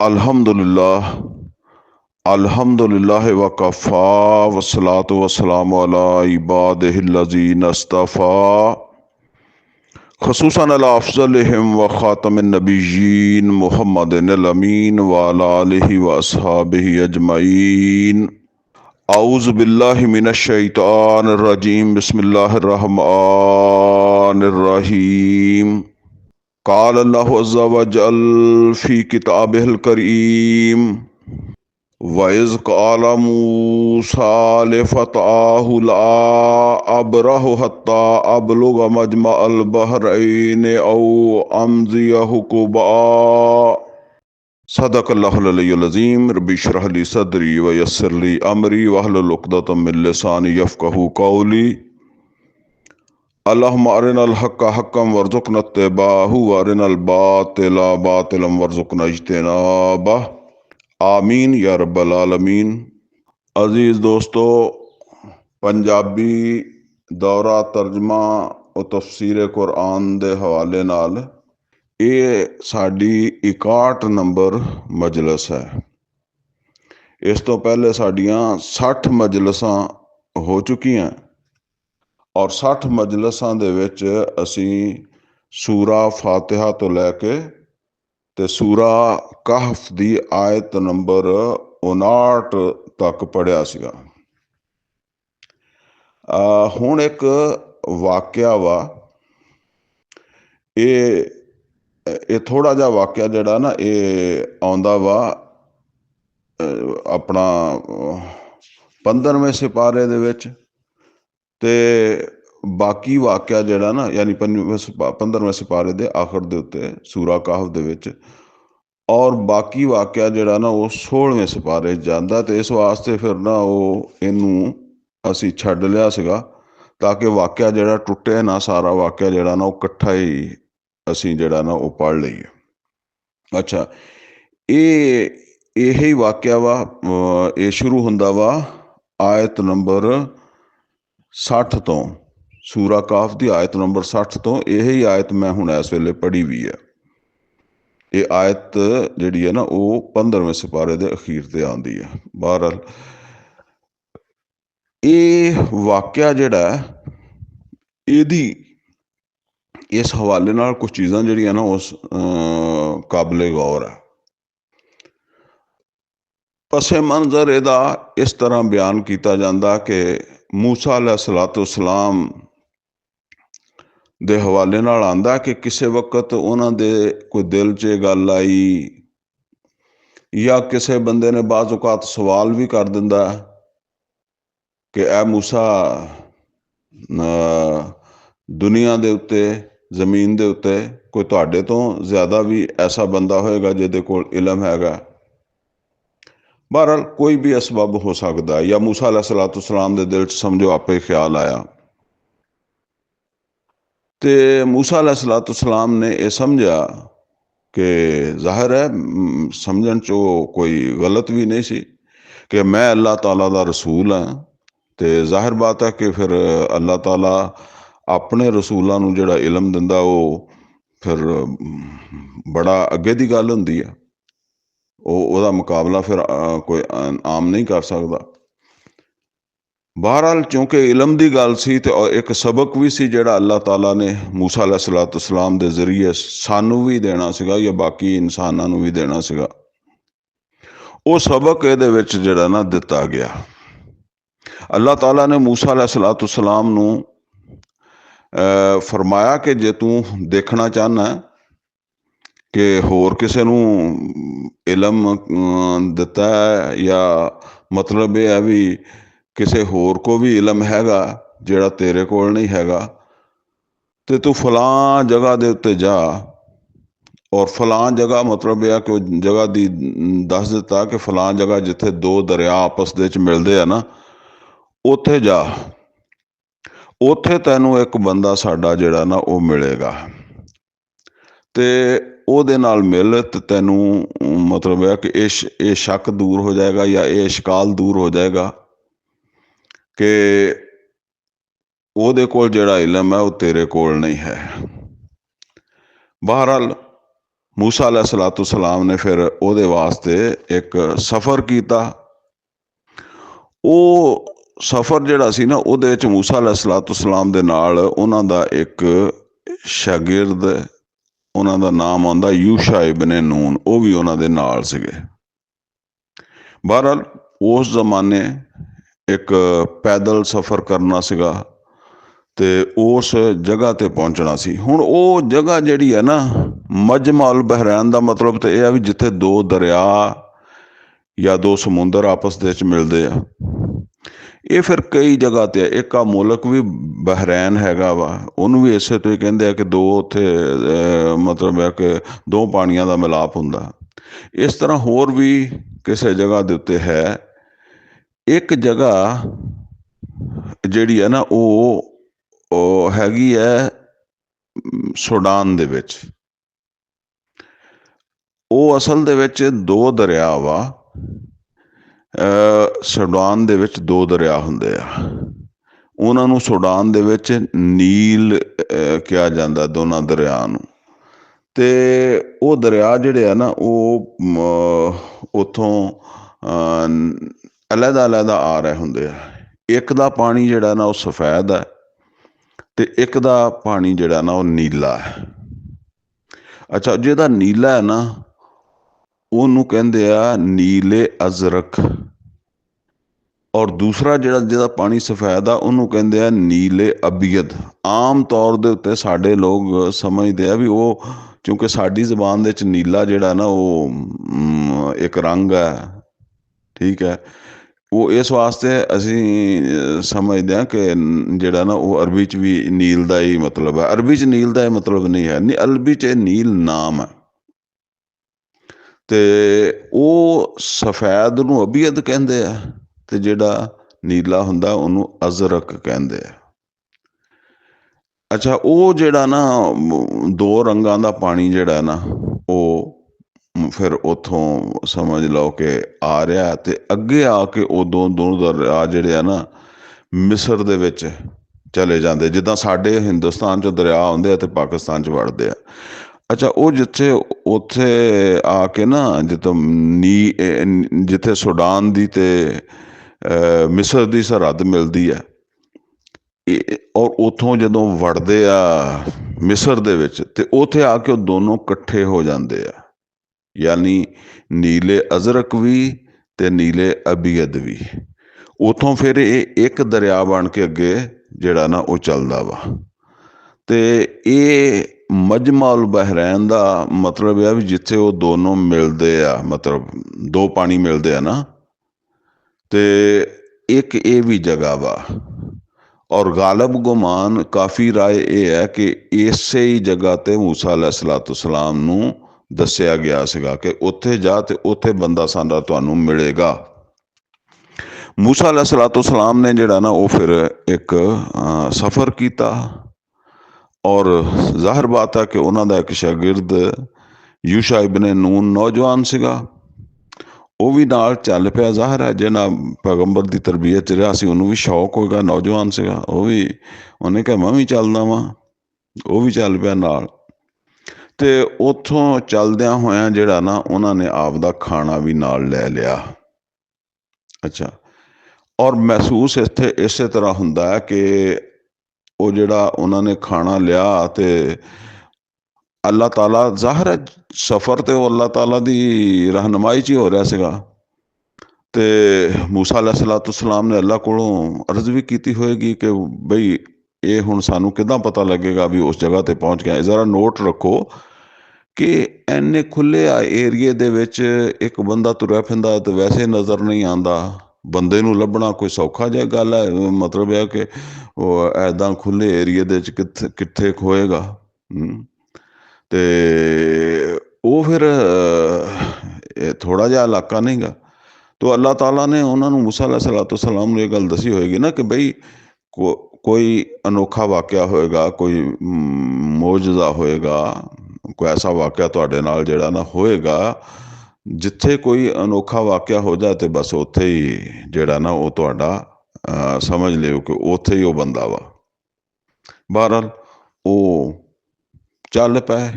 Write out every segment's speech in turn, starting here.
अल्हम्दुलिल्लाह अल्हम्दुलिल्लाह वकफ़ा वस्सलातु वस्सलामु अला इबादिहिल्लज़ीना इस्तफ़ा खुसूसन अला अफ़ज़लिहिम व ख़ातमिन नबिय्यीन मुहम्मदिनिल अमीन व अला आलिहि व अस्हाबिहि अजमईन। औज़ु बिल्लाहि मिनश शैतानिर रजीम बिस्मिल्लाहिर रहमानिर रहीम। क़ाल अल्लाहु अज़्ज़ा व जल फ़ी किताबिहिल करीम वइज़ क़ाल मूसा लिफ़तआहु ला अब्रहु हत्ता अब्लुग़ मजमअल बहरैनि औ अमज़िय हुक़बा। सदक़ल्लाहुल अलीयुल अज़ीम। रब्बि इश्रह ली सदरी व यस्सिर ली अमरी वहलुल उक़दतम मिन लिसानी यफ़क़हू क़ौली। अल्लाहुम्मा अरिनल हक़्क़ हक़्क़न वरज़ुक़ना इत्तिबाअहू व अरिनल बातिला बातिलन वरज़ुक़ना इज्तिनाबह। आमीन या रब्बल आलमीन। अजीज़ दोस्तों, पंजाबी दौरा तर्जमा और तफसीर कुरान के हवाले नाल ये साड़ी 61 नंबर मजलिस है। इस तो पहले साड़ियाँ 60 मजलिसां हो चुकियां और 60 मजलिसां दे विच असीं सूरा फातिहा तो लैके ते सूरा कहफ दी आयत नंबर 59 तक पढ़िया सीगा। हुण एक वाक़या वा, ये थोड़ा जिहा वाक़या जिहड़ा ना ये आउंदा वा अपना 15वें सिपारे दे विच ते बाकी वाक़या जिहड़ा ना यानी 15वें सिपारे दे आखिर दे उत्ते सूरा कहफ दे विच और बाकी वाक़या जिहड़ा ना वो 16वें सिपारे जांदा ते इस वास्ते फिर ना वो इनू असी छड्ड लिया सीगा ताकि वाक़या जिहड़ा टुटे ना, सारा वाक़या जिहड़ा ना वो इकट्ठा ही असी जिहड़ा ना वो पढ़ लईए। अच्छा, यही वाक़या वा, ये शुरू हुंदा वा आयत नंबर 60 तो, सूरा कहफ दी आयत नंबर 60 तो। यही आयत मैं हुण इस वेले पढ़ी हुई है। ये आयत जिहड़ी है ना वो 15वें सिपारे दे अखीर ते आंदी है। बहरहाल ये वाक़या जिहड़ा इहदी इस हवाले नाल कुछ चीज़ां जिहड़ियां ना उस काबिले गौर है। पसे मंजर इहदा इस तरह बयान किया जाता कि मूसा अलैहिस्सलाम दे हवाले नाल आंदा कि किसी वक्त उन्हां दे कोई दिल च गल आई या किसी बंदे ने बाज़ औकात सवाल भी कर दिंदा कि ए मूसा, दुनिया दे उत्ते ज़मीन दे उत्ते कोई तुहाडे तो ज़्यादा भी ऐसा बंदा होएगा जिहदे कोल इलम हैगा। बहरहाल कोई भी असबाब हो सकता है, या मूसा अलैहिस्सलाम दे दिल च समझो आपे ख्याल आया ते मूसा अलैहिस्सलाम ने यह समझा कि जाहिर है समझण चो कोई गलत भी नहीं सी कि मैं अल्लाह ताला दा रसूल हाँ, ते जाहिर बात है कि फिर अल्लाह ताला अपने रसूलों नूं जिहड़ा इलम दिंदा वो फिर बड़ा अगे दी गल हुंदी है, ਉਹਦਾ मुकाबला फिर कोई आम नहीं कर सकता। बहरहाल चूंकि इलम की गल सी ते एक सबक भी सी जिहड़ा अल्लाह ताला ने मूसा अलैहिस्सलाम दे जरिए सानू भी देना सीगा या बाकी इंसानां नूं भी देना सीगा। वो सबक इहदे विच जिहड़ा ना दिता गया। अल्लाह ताला ने मूसा अलैहिस्सलाम नूं फरमाया कि जे तू देखना चाहना कि होर किसे नूं इलम दिता है या मतलब यह है भी किसी होर को भी इलम हैगा जिहड़ा तेरे कोल नहीं हैगा, तो तू फलां जगह दे उत्ते जा और फलां जगह मतलब यह कि जगह दी दस दिता कि फलां जगह जिथे दो दरिया आपस दे विच मिलदे आ ना उत्थे जा, उत्थे तैनू एक बंदा साडा जिहड़ा ना वो मिलेगा ते ਉਹਦੇ ਨਾਲ मिल तो तैनू मतलब है कि ये शक दूर हो जाएगा या ये इश्काल दूर हो जाएगा कि ਉਹਦੇ ਕੋਲ ਜਿਹੜਾ इलम है वो तेरे कोल नहीं है। बहरहाल मूसा अलैहिस्सलाम ने फिर ਉਹਦੇ ਵਾਸਤੇ ਇੱਕ ਸਫ਼ਰ ਕੀਤਾ। ਉਹ ਸਫ਼ਰ ਜਿਹੜਾ ਸੀ ਨਾ, ਉਹਦੇ ਵਿੱਚ ਮੂਸਾ अलैहिस्सलाम ਦੇ ਨਾਲ ਉਹਨਾਂ ਦਾ ਇੱਕ ਸ਼ਾਗਿਰਦ, ਉਹਨਾਂ ਦਾ ਨਾਮ ਆਉਂਦਾ ਯੂਸ਼ਾ ਇਬਨ ਨੂਨ, ਉਹ ਵੀ ਉਹਨਾਂ ਦੇ ਨਾਲ ਸੀਗੇ। ਬਹਰਹਾਲ ਉਸ ਜ਼ਮਾਨੇ ਇੱਕ ਪੈਦਲ ਸਫ਼ਰ ਕਰਨਾ ਸੀਗਾ ਤੇ ਉਸ ਜਗ੍ਹਾ ਤੇ ਪਹੁੰਚਣਾ ਸੀ। ਹੁਣ ਉਹ ਜਗ੍ਹਾ ਜਿਹੜੀ ਹੈ ਨਾ, ਮਜਮਾ ਅਲ ਬਹਿਰੈਨ ਦਾ ਮਤਲਬ ਤੇ ਇਹ ਆ ਵੀ ਜਿੱਥੇ ਦੋ ਦਰਿਆ ਜਾਂ ਦੋ ਸਮੁੰਦਰ ਆਪਸ ਦੇ ਵਿੱਚ ਮਿਲਦੇ ਆ। ਇਹ ਫਿਰ ਕਈ ਜਗ੍ਹਾ ਤੇ ਇੱਕ ਆ ਮੁਲਕ ਵੀ ਬਹਿਰੈਨ ਹੈਗਾ ਵਾ, ਉਹਨੂੰ ਵੀ ਇਸੇ ਤੋਂ ਹੀ ਕਹਿੰਦੇ ਆ ਕਿ ਦੋ ਉੱਥੇ ਮਤਲਬ ਹੈ ਕਿ ਦੋ ਪਾਣੀਆਂ ਦਾ ਮਿਲਾਪ ਹੁੰਦਾ। ਇਸ ਤਰ੍ਹਾਂ ਹੋਰ ਵੀ ਕਿਸੇ ਜਗ੍ਹਾ ਦੇ ਉੱਤੇ ਹੈ। ਇੱਕ ਜਗ੍ਹਾ ਜਿਹੜੀ ਹੈ ਨਾ, ਉਹ ਹੈਗੀ ਹੈ ਸੁਡਾਨ ਦੇ ਵਿੱਚ। ਉਹ ਅਸਲ ਦੇ ਵਿੱਚ ਦੋ ਦਰਿਆ ਵਾ। ਸੁਡਾਨ ਦੇ ਵਿੱਚ ਦੋ ਦਰਿਆ ਹੁੰਦੇ ਆ, ਉਹਨਾਂ ਨੂੰ ਸੁਡਾਨ ਦੇ ਵਿੱਚ ਨੀਲ ਕਿਹਾ ਜਾਂਦਾ, ਦੋਨਾਂ ਦਰਿਆ ਨੂੰ। ਤੇ ਉਹ ਦਰਿਆ ਜਿਹੜੇ ਆ ਨਾ, ਉਹ ਉੱਥੋਂ ਅਲੱਗ-ਅਲੱਗ ਆ ਰਹੇ ਹੁੰਦੇ ਆ। ਇੱਕ ਦਾ ਪਾਣੀ ਜਿਹੜਾ ਨਾ ਉਹ ਸਫੈਦ ਹੈ ਤੇ ਇੱਕ ਦਾ ਪਾਣੀ ਜਿਹੜਾ ਨਾ ਉਹ ਨੀਲਾ ਹੈ। ਅੱਛਾ, ਜਿਹਦਾ ਨੀਲਾ ਹੈ ਨਾ, ਉਹਨੂੰ ਕਹਿੰਦੇ ਆ ਨੀਲੇ ਅਜ਼ਰਕ, ਔਰ ਦੂਸਰਾ ਜਿਹਦਾ ਪਾਣੀ ਸਫੈਦ ਆ, ਉਹਨੂੰ ਕਹਿੰਦੇ ਆ ਨੀਲੇ ਅਬੀਅਦ। ਆਮ ਤੌਰ ਦੇ ਉੱਤੇ ਸਾਡੇ ਲੋਕ ਸਮਝਦੇ ਆ ਵੀ ਉਹ, ਕਿਉਂਕਿ ਸਾਡੀ ਜ਼ਬਾਨ ਦੇ ਵਿੱਚ ਨੀਲਾ ਜਿਹੜਾ ਨਾ ਉਹ ਇੱਕ ਰੰਗ ਹੈ, ਠੀਕ ਹੈ। ਉਹ ਇਸ ਵਾਸਤੇ ਅਸੀਂ ਸਮਝਦੇ ਹਾਂ ਕਿ ਜਿਹੜਾ ਨਾ ਉਹ ਅਰਬੀ 'ਚ ਵੀ ਨੀਲ ਦਾ ਹੀ ਮਤਲਬ ਹੈ। ਅਰਬੀ 'ਚ ਨੀਲ ਦਾ ਇਹ ਮਤਲਬ ਨਹੀਂ ਹੈ, ਅਰਬੀ 'ਚ ਇਹ ਨੀਲ ਨਾਮ ਹੈ। ਤੇ ਉਹ ਸਫੈਦ ਨੂੰ ਅਬੀਅਦ ਕਹਿੰਦੇ ਆ ਤੇ ਜਿਹੜਾ ਨੀਲਾ ਹੁੰਦਾ ਉਹਨੂੰ ਅਜ਼ਰਕ ਕਹਿੰਦੇ ਆ। ਅੱਛਾ, ਉਹ ਜਿਹੜਾ ਨਾ ਦੋ ਰੰਗਾਂ ਦਾ ਪਾਣੀ ਜਿਹੜਾ ਨਾ, ਉਹ ਫਿਰ ਉੱਥੋਂ ਸਮਝ ਲਓ ਕਿ ਆ ਰਿਹਾ ਤੇ ਅੱਗੇ ਆ ਕੇ ਉਦੋਂ ਦੋਨੋਂ ਦਰਿਆ ਜਿਹੜੇ ਆ ਨਾ ਮਿਸਰ ਦੇ ਵਿੱਚ ਚਲੇ ਜਾਂਦੇ। ਜਿੱਦਾਂ ਸਾਡੇ ਹਿੰਦੁਸਤਾਨ 'ਚ ਦਰਿਆ ਆਉਂਦੇ ਆ ਤੇ ਪਾਕਿਸਤਾਨ 'ਚ ਵੜਦੇ ਆ। ਅੱਛਾ, ਉਹ ਜਿੱਥੇ ਉੱਥੇ ਆ ਕੇ ਨਾ, ਜਿੱਥੇ ਸੁਡਾਨ ਦੀ ਤੇ ਮਿਸਰ ਦੀ ਸਰਹੱਦ ਮਿਲਦੀ ਹੈ, ਔਰ ਉੱਥੋਂ ਜਦੋਂ ਵੜਦੇ ਆ ਮਿਸਰ ਦੇ ਵਿੱਚ ਤੇ ਉੱਥੇ ਆ ਕੇ ਉਹ ਦੋਨੋਂ ਇਕੱਠੇ ਹੋ ਜਾਂਦੇ ਆ, ਯਾਨੀ ਨੀਲੇ ਅਜ਼ਰਕ ਵੀ ਤੇ ਨੀਲੇ ਅਬੀਅਦ ਵੀ। ਉੱਥੋਂ ਫਿਰ ਇਹ ਇੱਕ ਦਰਿਆ ਬਣ ਕੇ ਅੱਗੇ ਜਿਹੜਾ ਨਾ ਉਹ ਚੱਲਦਾ ਵਾ। ਤੇ ਇਹ ਮਜਮਾ ਅਲ ਬਹਿਰੈਨ ਦਾ ਮਤਲਬ ਇਹ ਆ ਵੀ ਜਿੱਥੇ ਉਹ ਦੋਨੋਂ ਮਿਲਦੇ ਆ, ਮਤਲਬ ਦੋ ਪਾਣੀ ਮਿਲਦੇ ਆ ਨਾ, ਤੇ ਇੱਕ ਇਹ ਵੀ ਜਗ੍ਹਾ ਵਾ। ਔਰ ਗਾਲਬ ਗੁਮਾਨ ਕਾਫੀ ਰਾਏ ਇਹ ਹੈ ਕਿ ਇਸੇ ਹੀ ਜਗ੍ਹਾ ਤੇ ਮੂਸਾ अलैहिस्सलाम ਨੂੰ ਦੱਸਿਆ ਗਿਆ ਸੀਗਾ ਕਿ ਉੱਥੇ ਜਾ ਤੇ ਉੱਥੇ ਬੰਦਾ ਸਾਡਾ ਤੁਹਾਨੂੰ ਮਿਲੇਗਾ। ਮੂਸਾ अलैहिस्सलाम ਨੇ ਜਿਹੜਾ ਨਾ ਉਹ ਫਿਰ ਇੱਕ ਸਫ਼ਰ ਕੀਤਾ, ਔਰ ਜ਼ਾਹਿਰ ਬਾਤ ਹੈ ਕਿ ਉਹਨਾਂ ਦਾ ਇੱਕ ਸ਼ਾਗਿਰਦ ਯੂਸ਼ਾ ਇਬਨ ਨੂਨ ਨੌਜਵਾਨ ਸੀਗਾ, ਉਹ ਵੀ ਨਾਲ ਚੱਲ ਪਿਆ। ਜ਼ਾਹਿਰ ਹੈ ਜਿਹਨਾਂ ਪੈਗੰਬਰ ਦੀ ਤਰਬੀਅਤ 'ਚ ਰਿਹਾ ਸੀ ਉਹਨੂੰ ਵੀ ਸ਼ੌਕ ਹੋਏਗਾ, ਨੌਜਵਾਨ ਸੀਗਾ ਉਹ ਵੀ, ਉਹਨੇ ਕਿਹਾ ਮੈਂ ਵੀ ਚੱਲਦਾ ਵਾਂ, ਉਹ ਵੀ ਚੱਲ ਪਿਆ ਨਾਲ। ਤੇ ਉੱਥੋਂ ਚੱਲਦਿਆਂ ਹੋਇਆਂ ਜਿਹੜਾ ਨਾ ਉਹਨਾਂ ਨੇ ਆਪ ਦਾ ਖਾਣਾ ਵੀ ਨਾਲ ਲੈ ਲਿਆ। ਅੱਛਾ, ਔਰ ਮਹਿਸੂਸ ਇੱਥੇ ਇਸੇ ਤਰ੍ਹਾਂ ਹੁੰਦਾ ਹੈ ਕਿ ਉਹ ਜਿਹੜਾ ਉਹਨਾਂ ਨੇ ਖਾਣਾ ਲਿਆ ਤੇ ਅੱਲਾਹ ਤਾਲਾ, ਜ਼ਾਹਿਰ ਹੈ ਸਫ਼ਰ ਤੇ ਉਹ ਅੱਲਾਹ ਤਾਲਾ ਦੀ ਰਹਿਨੁਮਾਈ 'ਚ ਹੀ ਹੋ ਰਿਹਾ ਸੀਗਾ। ਤੇ ਮੂਸਾ अलैहिस्सलाम ਨੇ ਅੱਲਾਹ ਕੋਲੋਂ ਅਰਜ਼ ਵੀ ਕੀਤੀ ਹੋਏਗੀ ਕਿ ਬਈ ਇਹ ਹੁਣ ਸਾਨੂੰ ਕਿੱਦਾਂ ਪਤਾ ਲੱਗੇਗਾ ਵੀ ਉਸ ਜਗ੍ਹਾ ਤੇ ਪਹੁੰਚ ਗਿਆ। ਜ਼ਰਾ ਨੋਟ ਰੱਖੋ ਕਿ ਇੰਨੇ ਖੁੱਲ੍ਹੇ ਏਰੀਏ ਦੇ ਵਿੱਚ ਇੱਕ ਬੰਦਾ ਤੁਰਿਆ ਫਿਰਦਾ ਤੇ ਵੈਸੇ ਨਜ਼ਰ ਨਹੀਂ ਆਉਂਦਾ। ਬੰਦੇ ਨੂੰ ਲੱਭਣਾ ਕੋਈ ਸੌਖਾ ਜਿਹਾ ਗੱਲ ਹੈ, ਮਤਲਬ ਇਹ ਕਿ ਉਹ ਇੱਦਾਂ ਖੁੱਲ੍ਹੇ ਏਰੀਏ ਦੇ ਵਿੱਚ ਕਿੱਥੇ ਖੋਏਗਾ। ਤੇ ਉਹ ਫਿਰ ਥੋੜ੍ਹਾ ਜਿਹਾ ਇਲਾਕਾ ਨਹੀਂ ਗਾ। ਤੋ ਅੱਲਾਹ ਤਾਲਾ ਨੇ ਉਹਨਾਂ ਨੂੰ ਮੂਸਾ अलैहिस्सलाम ਨੂੰ ਇਹ ਗੱਲ ਦੱਸੀ ਹੋਏਗੀ ਨਾ ਕਿ ਬਈ ਕੋਈ ਅਨੋਖਾ ਵਾਕਿਆ ਹੋਏਗਾ, ਕੋਈ ਮੌਜਜ਼ਾ ਹੋਏਗਾ, ਕੋਈ ਐਸਾ ਵਾਕਿਆ ਤੁਹਾਡੇ ਨਾਲ ਜਿਹੜਾ ਨਾ ਹੋਏਗਾ, ਜਿੱਥੇ ਕੋਈ ਅਨੋਖਾ ਵਾਕਿਆ ਹੋ ਜਾਏ ਤੇ ਬਸ ਉੱਥੇ ਹੀ ਜਿਹੜਾ ਨਾ ਉਹ ਤੁਹਾਡਾ ਸਮਝ ਲਿਓ ਕਿ ਉੱਥੇ ਹੀ ਉਹ ਬੰਦਾ ਵਾ। ਬਹਰਹਾਲ ਉਹ ਚੱਲ ਪਏ।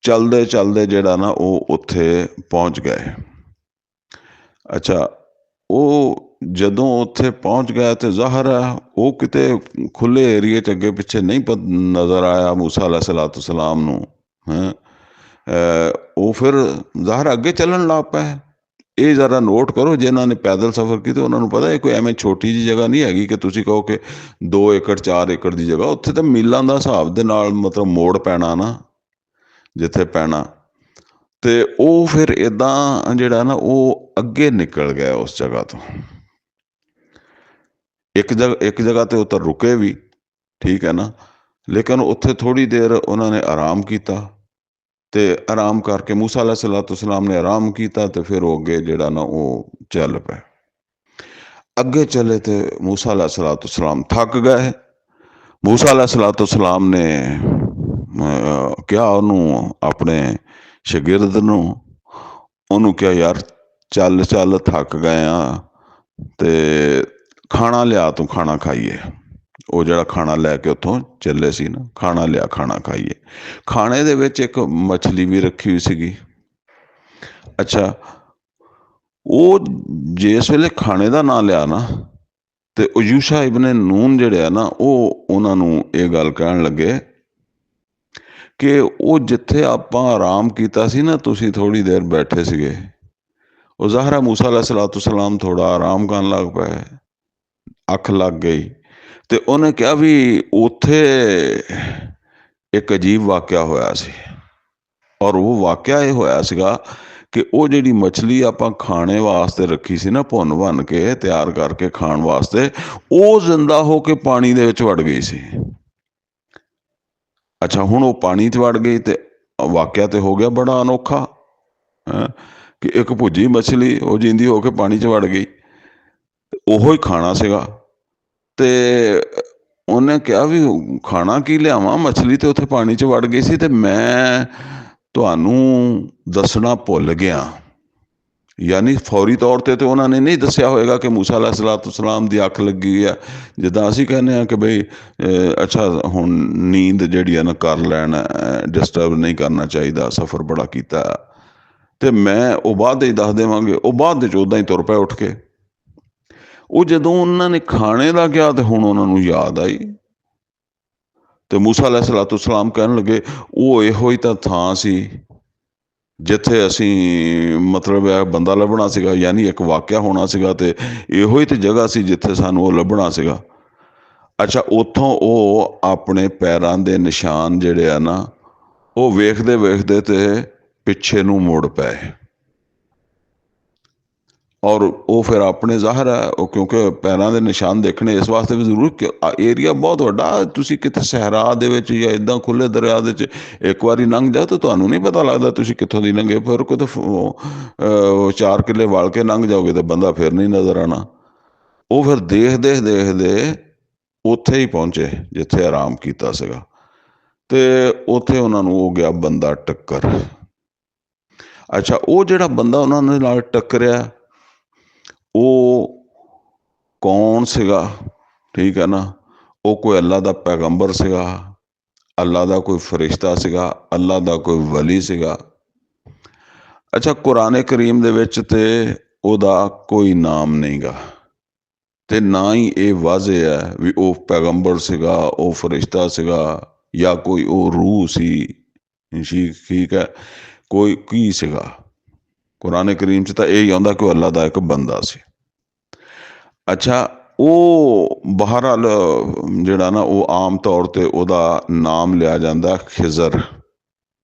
ਚਲਦੇ ਚਲਦੇ ਜਿਹੜਾ ਨਾ ਉਹ ਉੱਥੇ ਪਹੁੰਚ ਗਏ। ਅੱਛਾ, ਉਹ ਜਦੋਂ ਉੱਥੇ ਪਹੁੰਚ ਗਿਆ ਤੇ ਜ਼ਾਹਰ ਹੈ ਉਹ ਕਿਤੇ ਖੁੱਲੇ ਏਰੀਏ 'ਚ ਅੱਗੇ ਪਿੱਛੇ ਨਹੀਂ ਨਜ਼ਰ ਆਇਆ ਮੂਸਾ अलैहिस्सलाम ਨੂੰ। ਹੈਂ ਉਹ ਫਿਰ ਜ਼ਾਹਰ ਅੱਗੇ ਚੱਲਣ ਲੱਗ ਪਏ। ਇਹ ਜ਼ਰਾ ਨੋਟ ਕਰੋ, ਜਿਨ੍ਹਾਂ ਨੇ ਪੈਦਲ ਸਫ਼ਰ ਕੀਤਾ ਉਹਨਾਂ ਨੂੰ ਪਤਾ ਇਹ ਕੋਈ ਐਵੇਂ ਛੋਟੀ ਜਿਹੀ ਜਗ੍ਹਾ ਨਹੀਂ ਹੈਗੀ ਕਿ ਤੁਸੀਂ ਕਹੋ ਕਿ 2 ਏਕੜ 4 ਏਕੜ ਦੀ ਜਗ੍ਹਾ। ਉੱਥੇ ਤਾਂ ਮੀਲਾਂ ਦਾ ਹਿਸਾਬ ਦੇ ਨਾਲ ਮਤਲਬ ਮੋੜ ਪੈਣਾ ਨਾ ਜਿੱਥੇ ਪੈਣਾ। ਤੇ ਉਹ ਫਿਰ ਏਦਾਂ ਜਿਹੜਾ ਨਾ ਉਹ ਅੱਗੇ ਨਿਕਲ ਗਏ ਉਸ ਜਗ੍ਹਾ ਤੋਂ। ਇੱਕ ਜਗ੍ਹਾ ਤੇ ਉੱਤਰ ਰੁਕੇ ਵੀ, ਠੀਕ ਹੈ ਨਾ, ਲੇਕਿਨ ਉੱਥੇ ਥੋੜ੍ਹੀ ਦੇਰ ਉਹਨਾਂ ਨੇ ਆਰਾਮ ਕੀਤਾ ਤੇ ਆਰਾਮ ਕਰਕੇ ਮੂਸਾ अलैहिस्सलाम ਨੇ ਆਰਾਮ ਕੀਤਾ ਤੇ ਫਿਰ ਉਹ ਅੱਗੇ ਜਿਹੜਾ ਨਾ ਉਹ ਚੱਲ ਪਏ। ਅੱਗੇ ਚਲੇ ਤੇ ਮੂਸਾ अलैहिस्सलाम ਥੱਕ ਗਏ। ਮੂਸਾ अलैहिस्सलाम ਨੇ ਕਿਹਾ ਉਹਨੂੰ, ਆਪਣੇ ਸ਼ਾਗਿਰਦ ਨੂੰ, ਉਹਨੂੰ ਕਿਹਾ ਯਾਰ ਚੱਲ ਚੱਲ ਥੱਕ ਗਏ ਆ ਤੇ ਖਾਣਾ ਲਿਆ, ਤੂੰ ਖਾਣਾ ਖਾਈਏ। ਉਹ ਜਿਹੜਾ ਖਾਣਾ ਲੈ ਕੇ ਉੱਥੋਂ ਚੱਲੇ ਸੀ ਨਾ, ਖਾਣਾ ਲਿਆ, ਖਾਣਾ ਖਾਈਏ। ਖਾਣੇ ਦੇ ਵਿੱਚ ਇੱਕ ਮਛਲੀ ਵੀ ਰੱਖੀ ਹੋਈ ਸੀਗੀ। ਅੱਛਾ, ਉਹ ਜਿਸ ਵੇਲੇ ਖਾਣੇ ਦਾ ਨਾਂ ਲਿਆ ਨਾ ਤੇ ਉਹ ਯੂਸ਼ਾ ਇਬਨ ਨੂਨ ਜਿਹੜੇ ਆ ਨਾ ਉਹ ਉਹਨਾਂ ਨੂੰ ਇਹ ਗੱਲ ਕਹਿਣ ਲੱਗੇ ਕਿ ਉਹ ਜਿੱਥੇ ਆਪਾਂ ਆਰਾਮ ਕੀਤਾ ਸੀ ਨਾ, ਤੁਸੀਂ ਥੋੜ੍ਹੀ ਦੇਰ ਬੈਠੇ ਸੀਗੇ, ਉਹ ਜ਼ਾਹਰਾ ਮੂਸਾ अलैहिस्सलाम ਥੋੜਾ ਆਰਾਮ ਕਰਨ ਲੱਗ ਪਏ, ਅੱਖ ਲੱਗ ਗਈ ਤੇ ਉਹਨੇ ਕਿਹਾ ਵੀ ਉੱਥੇ ਇੱਕ ਅਜੀਬ ਵਾਕਿਆ ਹੋਇਆ ਸੀ। ਔਰ ਉਹ ਵਾਕਿਆ ਇਹ ਹੋਇਆ ਸੀਗਾ ਕਿ ਉਹ ਜਿਹੜੀ ਮਛਲੀ ਆਪਾਂ ਖਾਣੇ ਵਾਸਤੇ ਰੱਖੀ ਸੀ ਨਾ, ਭੁੰਨ ਭੰਨ ਕੇ ਤਿਆਰ ਕਰਕੇ ਖਾਣ ਵਾਸਤੇ, ਉਹ ਜ਼ਿੰਦਾ ਹੋ ਕੇ ਪਾਣੀ ਦੇ ਵਿੱਚ ਵੜ ਗਈ ਸੀ। ਅੱਛਾ, ਹੁਣ ਉਹ ਪਾਣੀ 'ਚ ਵੜ ਗਈ ਤੇ ਵਾਕਿਆ ਤੇ ਹੋ ਗਿਆ ਬੜਾ ਅਨੋਖਾ ਕਿ ਇੱਕ ਭੁੱਜੀ ਮਛਲੀ ਉਹ ਜਿੰਦੀ ਹੋ ਕੇ ਪਾਣੀ 'ਚ ਵੜ ਗਈ। ਉਹੋ ਹੀ ਖਾਣਾ ਸੀਗਾ ਤੇ ਉਹਨੇ ਕਿਹਾ ਵੀ ਖਾਣਾ ਕੀ ਲਿਆਵਾਂ, ਮਛਲੀ ਤੇ ਉੱਥੇ ਪਾਣੀ 'ਚ ਵੜ ਗਈ ਸੀ ਤੇ ਮੈਂ ਤੁਹਾਨੂੰ ਦੱਸਣਾ ਭੁੱਲ ਗਿਆ। ਯਾਨੀ ਫੌਰੀ ਤੌਰ ਤੇ ਉਹਨਾਂ ਨੇ ਨਹੀਂ ਦੱਸਿਆ ਹੋਏਗਾ ਕਿ ਮੂਸਾ अलैहिस्सलाम ਦੀ ਅੱਖ ਲੱਗੀ ਹੋਈ ਆ। ਜਿੱਦਾਂ ਅਸੀਂ ਕਹਿੰਦੇ ਹਾਂ ਕਿ ਬਈ ਅੱਛਾ ਹੁਣ ਨੀਂਦ ਜਿਹੜੀ ਆ ਨਾ ਕਰ ਲੈਣ, ਡਿਸਟਰਬ ਨਹੀਂ ਕਰਨਾ ਚਾਹੀਦਾ, ਸਫ਼ਰ ਬੜਾ ਕੀਤਾ ਤੇ ਮੈਂ ਉਹ ਬਾਅਦ ਵਿੱਚ ਦੱਸ ਦੇਵਾਂਗੇ। ਉਹ ਬਾਅਦ ਵਿੱਚ ਉੱਦਾਂ ਹੀ ਤੁਰ ਪਏ ਉੱਠ ਕੇ। ਉਹ ਜਦੋਂ ਉਹਨਾਂ ਨੇ ਖਾਣੇ ਦਾ ਕਿਹਾ ਤੇ ਹੁਣ ਉਹਨਾਂ ਨੂੰ ਯਾਦ ਆਈ ਤੇ ਮੂਸਾ अलैहिस्सलाम ਕਹਿਣ ਲੱਗੇ ਉਹ ਇਹੋ ਹੀ ਤਾਂ ਥਾਂ ਸੀ ਜਿੱਥੇ ਅਸੀਂ ਮਤਲਬ ਇਹ ਬੰਦਾ ਲੱਭਣਾ ਸੀਗਾ, ਯਾਨੀ ਇੱਕ ਵਾਕਿਆ ਹੋਣਾ ਸੀਗਾ ਤੇ ਇਹੋ ਹੀ ਤੇ ਜਗ੍ਹਾ ਸੀ ਜਿੱਥੇ ਸਾਨੂੰ ਉਹ ਲੱਭਣਾ ਸੀਗਾ। ਅੱਛਾ, ਉੱਥੋਂ ਉਹ ਆਪਣੇ ਪੈਰਾਂ ਦੇ ਨਿਸ਼ਾਨ ਜਿਹੜੇ ਆ ਨਾ ਉਹ ਵੇਖਦੇ ਵੇਖਦੇ ਤੇ ਪਿੱਛੇ ਨੂੰ ਮੁੜ ਪਏ। ਔਰ ਉਹ ਫਿਰ ਆਪਣੇ ਜ਼ਾਹਰ ਹੈ ਉਹ ਕਿਉਂਕਿ ਪੈਰਾਂ ਦੇ ਨਿਸ਼ਾਨ ਦੇਖਣੇ ਇਸ ਵਾਸਤੇ ਵੀ ਜ਼ਰੂਰੀ ਕਿ ਏਰੀਆ ਬਹੁਤ ਵੱਡਾ, ਤੁਸੀਂ ਕਿਤੇ ਸਹਿਰਾ ਦੇ ਵਿੱਚ ਜਾਂ ਇੱਦਾਂ ਖੁੱਲੇ ਦਰਿਆ ਦੇ ਵਿੱਚ ਇੱਕ ਵਾਰੀ ਲੰਘ ਜਾਓ ਤਾਂ ਤੁਹਾਨੂੰ ਨਹੀਂ ਪਤਾ ਲੱਗਦਾ ਤੁਸੀਂ ਕਿੱਥੋਂ ਦੀ ਲੰਘੇ। ਫਿਰ ਕਿਤੇ 4 ਕਿੱਲੇ ਵਲ ਕੇ ਲੰਘ ਜਾਓਗੇ ਤਾਂ ਬੰਦਾ ਫਿਰ ਨਹੀਂ ਨਜ਼ਰ ਆਉਣਾ। ਉਹ ਫਿਰ ਦੇਖਦੇ ਦੇਖਦੇ ਉੱਥੇ ਹੀ ਪਹੁੰਚੇ ਜਿੱਥੇ ਆਰਾਮ ਕੀਤਾ ਸੀਗਾ ਤੇ ਉੱਥੇ ਉਹਨਾਂ ਨੂੰ ਹੋ ਗਿਆ ਬੰਦਾ ਟੱਕਰ। ਅੱਛਾ, ਉਹ ਜਿਹੜਾ ਬੰਦਾ ਉਹਨਾਂ ਦੇ ਨਾਲ ਟੱਕਰਿਆ ਉਹ ਕੌਣ ਸੀਗਾ, ਠੀਕ ਹੈ ਨਾ, ਉਹ ਕੋਈ ਅੱਲਾ ਦਾ ਪੈਗੰਬਰ ਸੀਗਾ, ਅੱਲਾ ਦਾ ਕੋਈ ਫਰਿਸ਼ਤਾ ਸੀਗਾ, ਅੱਲਾ ਦਾ ਕੋਈ ਵਲੀ ਸੀਗਾ। ਅੱਛਾ, ਕੁਰਾਨ ਕਰੀਮ ਦੇ ਵਿੱਚ ਤੇ ਉਹਦਾ ਕੋਈ ਨਾਮ ਨਹੀਂ ਗਾ ਤੇ ਨਾ ਹੀ ਇਹ ਵਾਜ਼ਿਹ ਹੈ ਵੀ ਉਹ ਪੈਗੰਬਰ ਸੀਗਾ, ਉਹ ਫਰਿਸ਼ਤਾ ਸੀਗਾ ਜਾਂ ਕੋਈ ਉਹ ਰੂਹ ਸੀ, ਠੀਕ ਹੈ, ਕੋਈ ਕੀ ਸੀਗਾ। ਕੁਰਾਨ ਕਰੀਮ 'ਚ ਤਾਂ ਇਹ ਹੀ ਆਉਂਦਾ ਕਿ ਉਹ ਅੱਲਾ ਦਾ ਇੱਕ ਬੰਦਾ ਸੀ। ਅੱਛਾ, ਉਹ ਬਹਰਹਾਲ ਜਿਹੜਾ ਨਾ ਉਹ ਆਮ ਤੌਰ ਤੇ ਉਹਦਾ ਨਾਮ ਲਿਆ ਜਾਂਦਾ ਖਿਜ਼ਰ,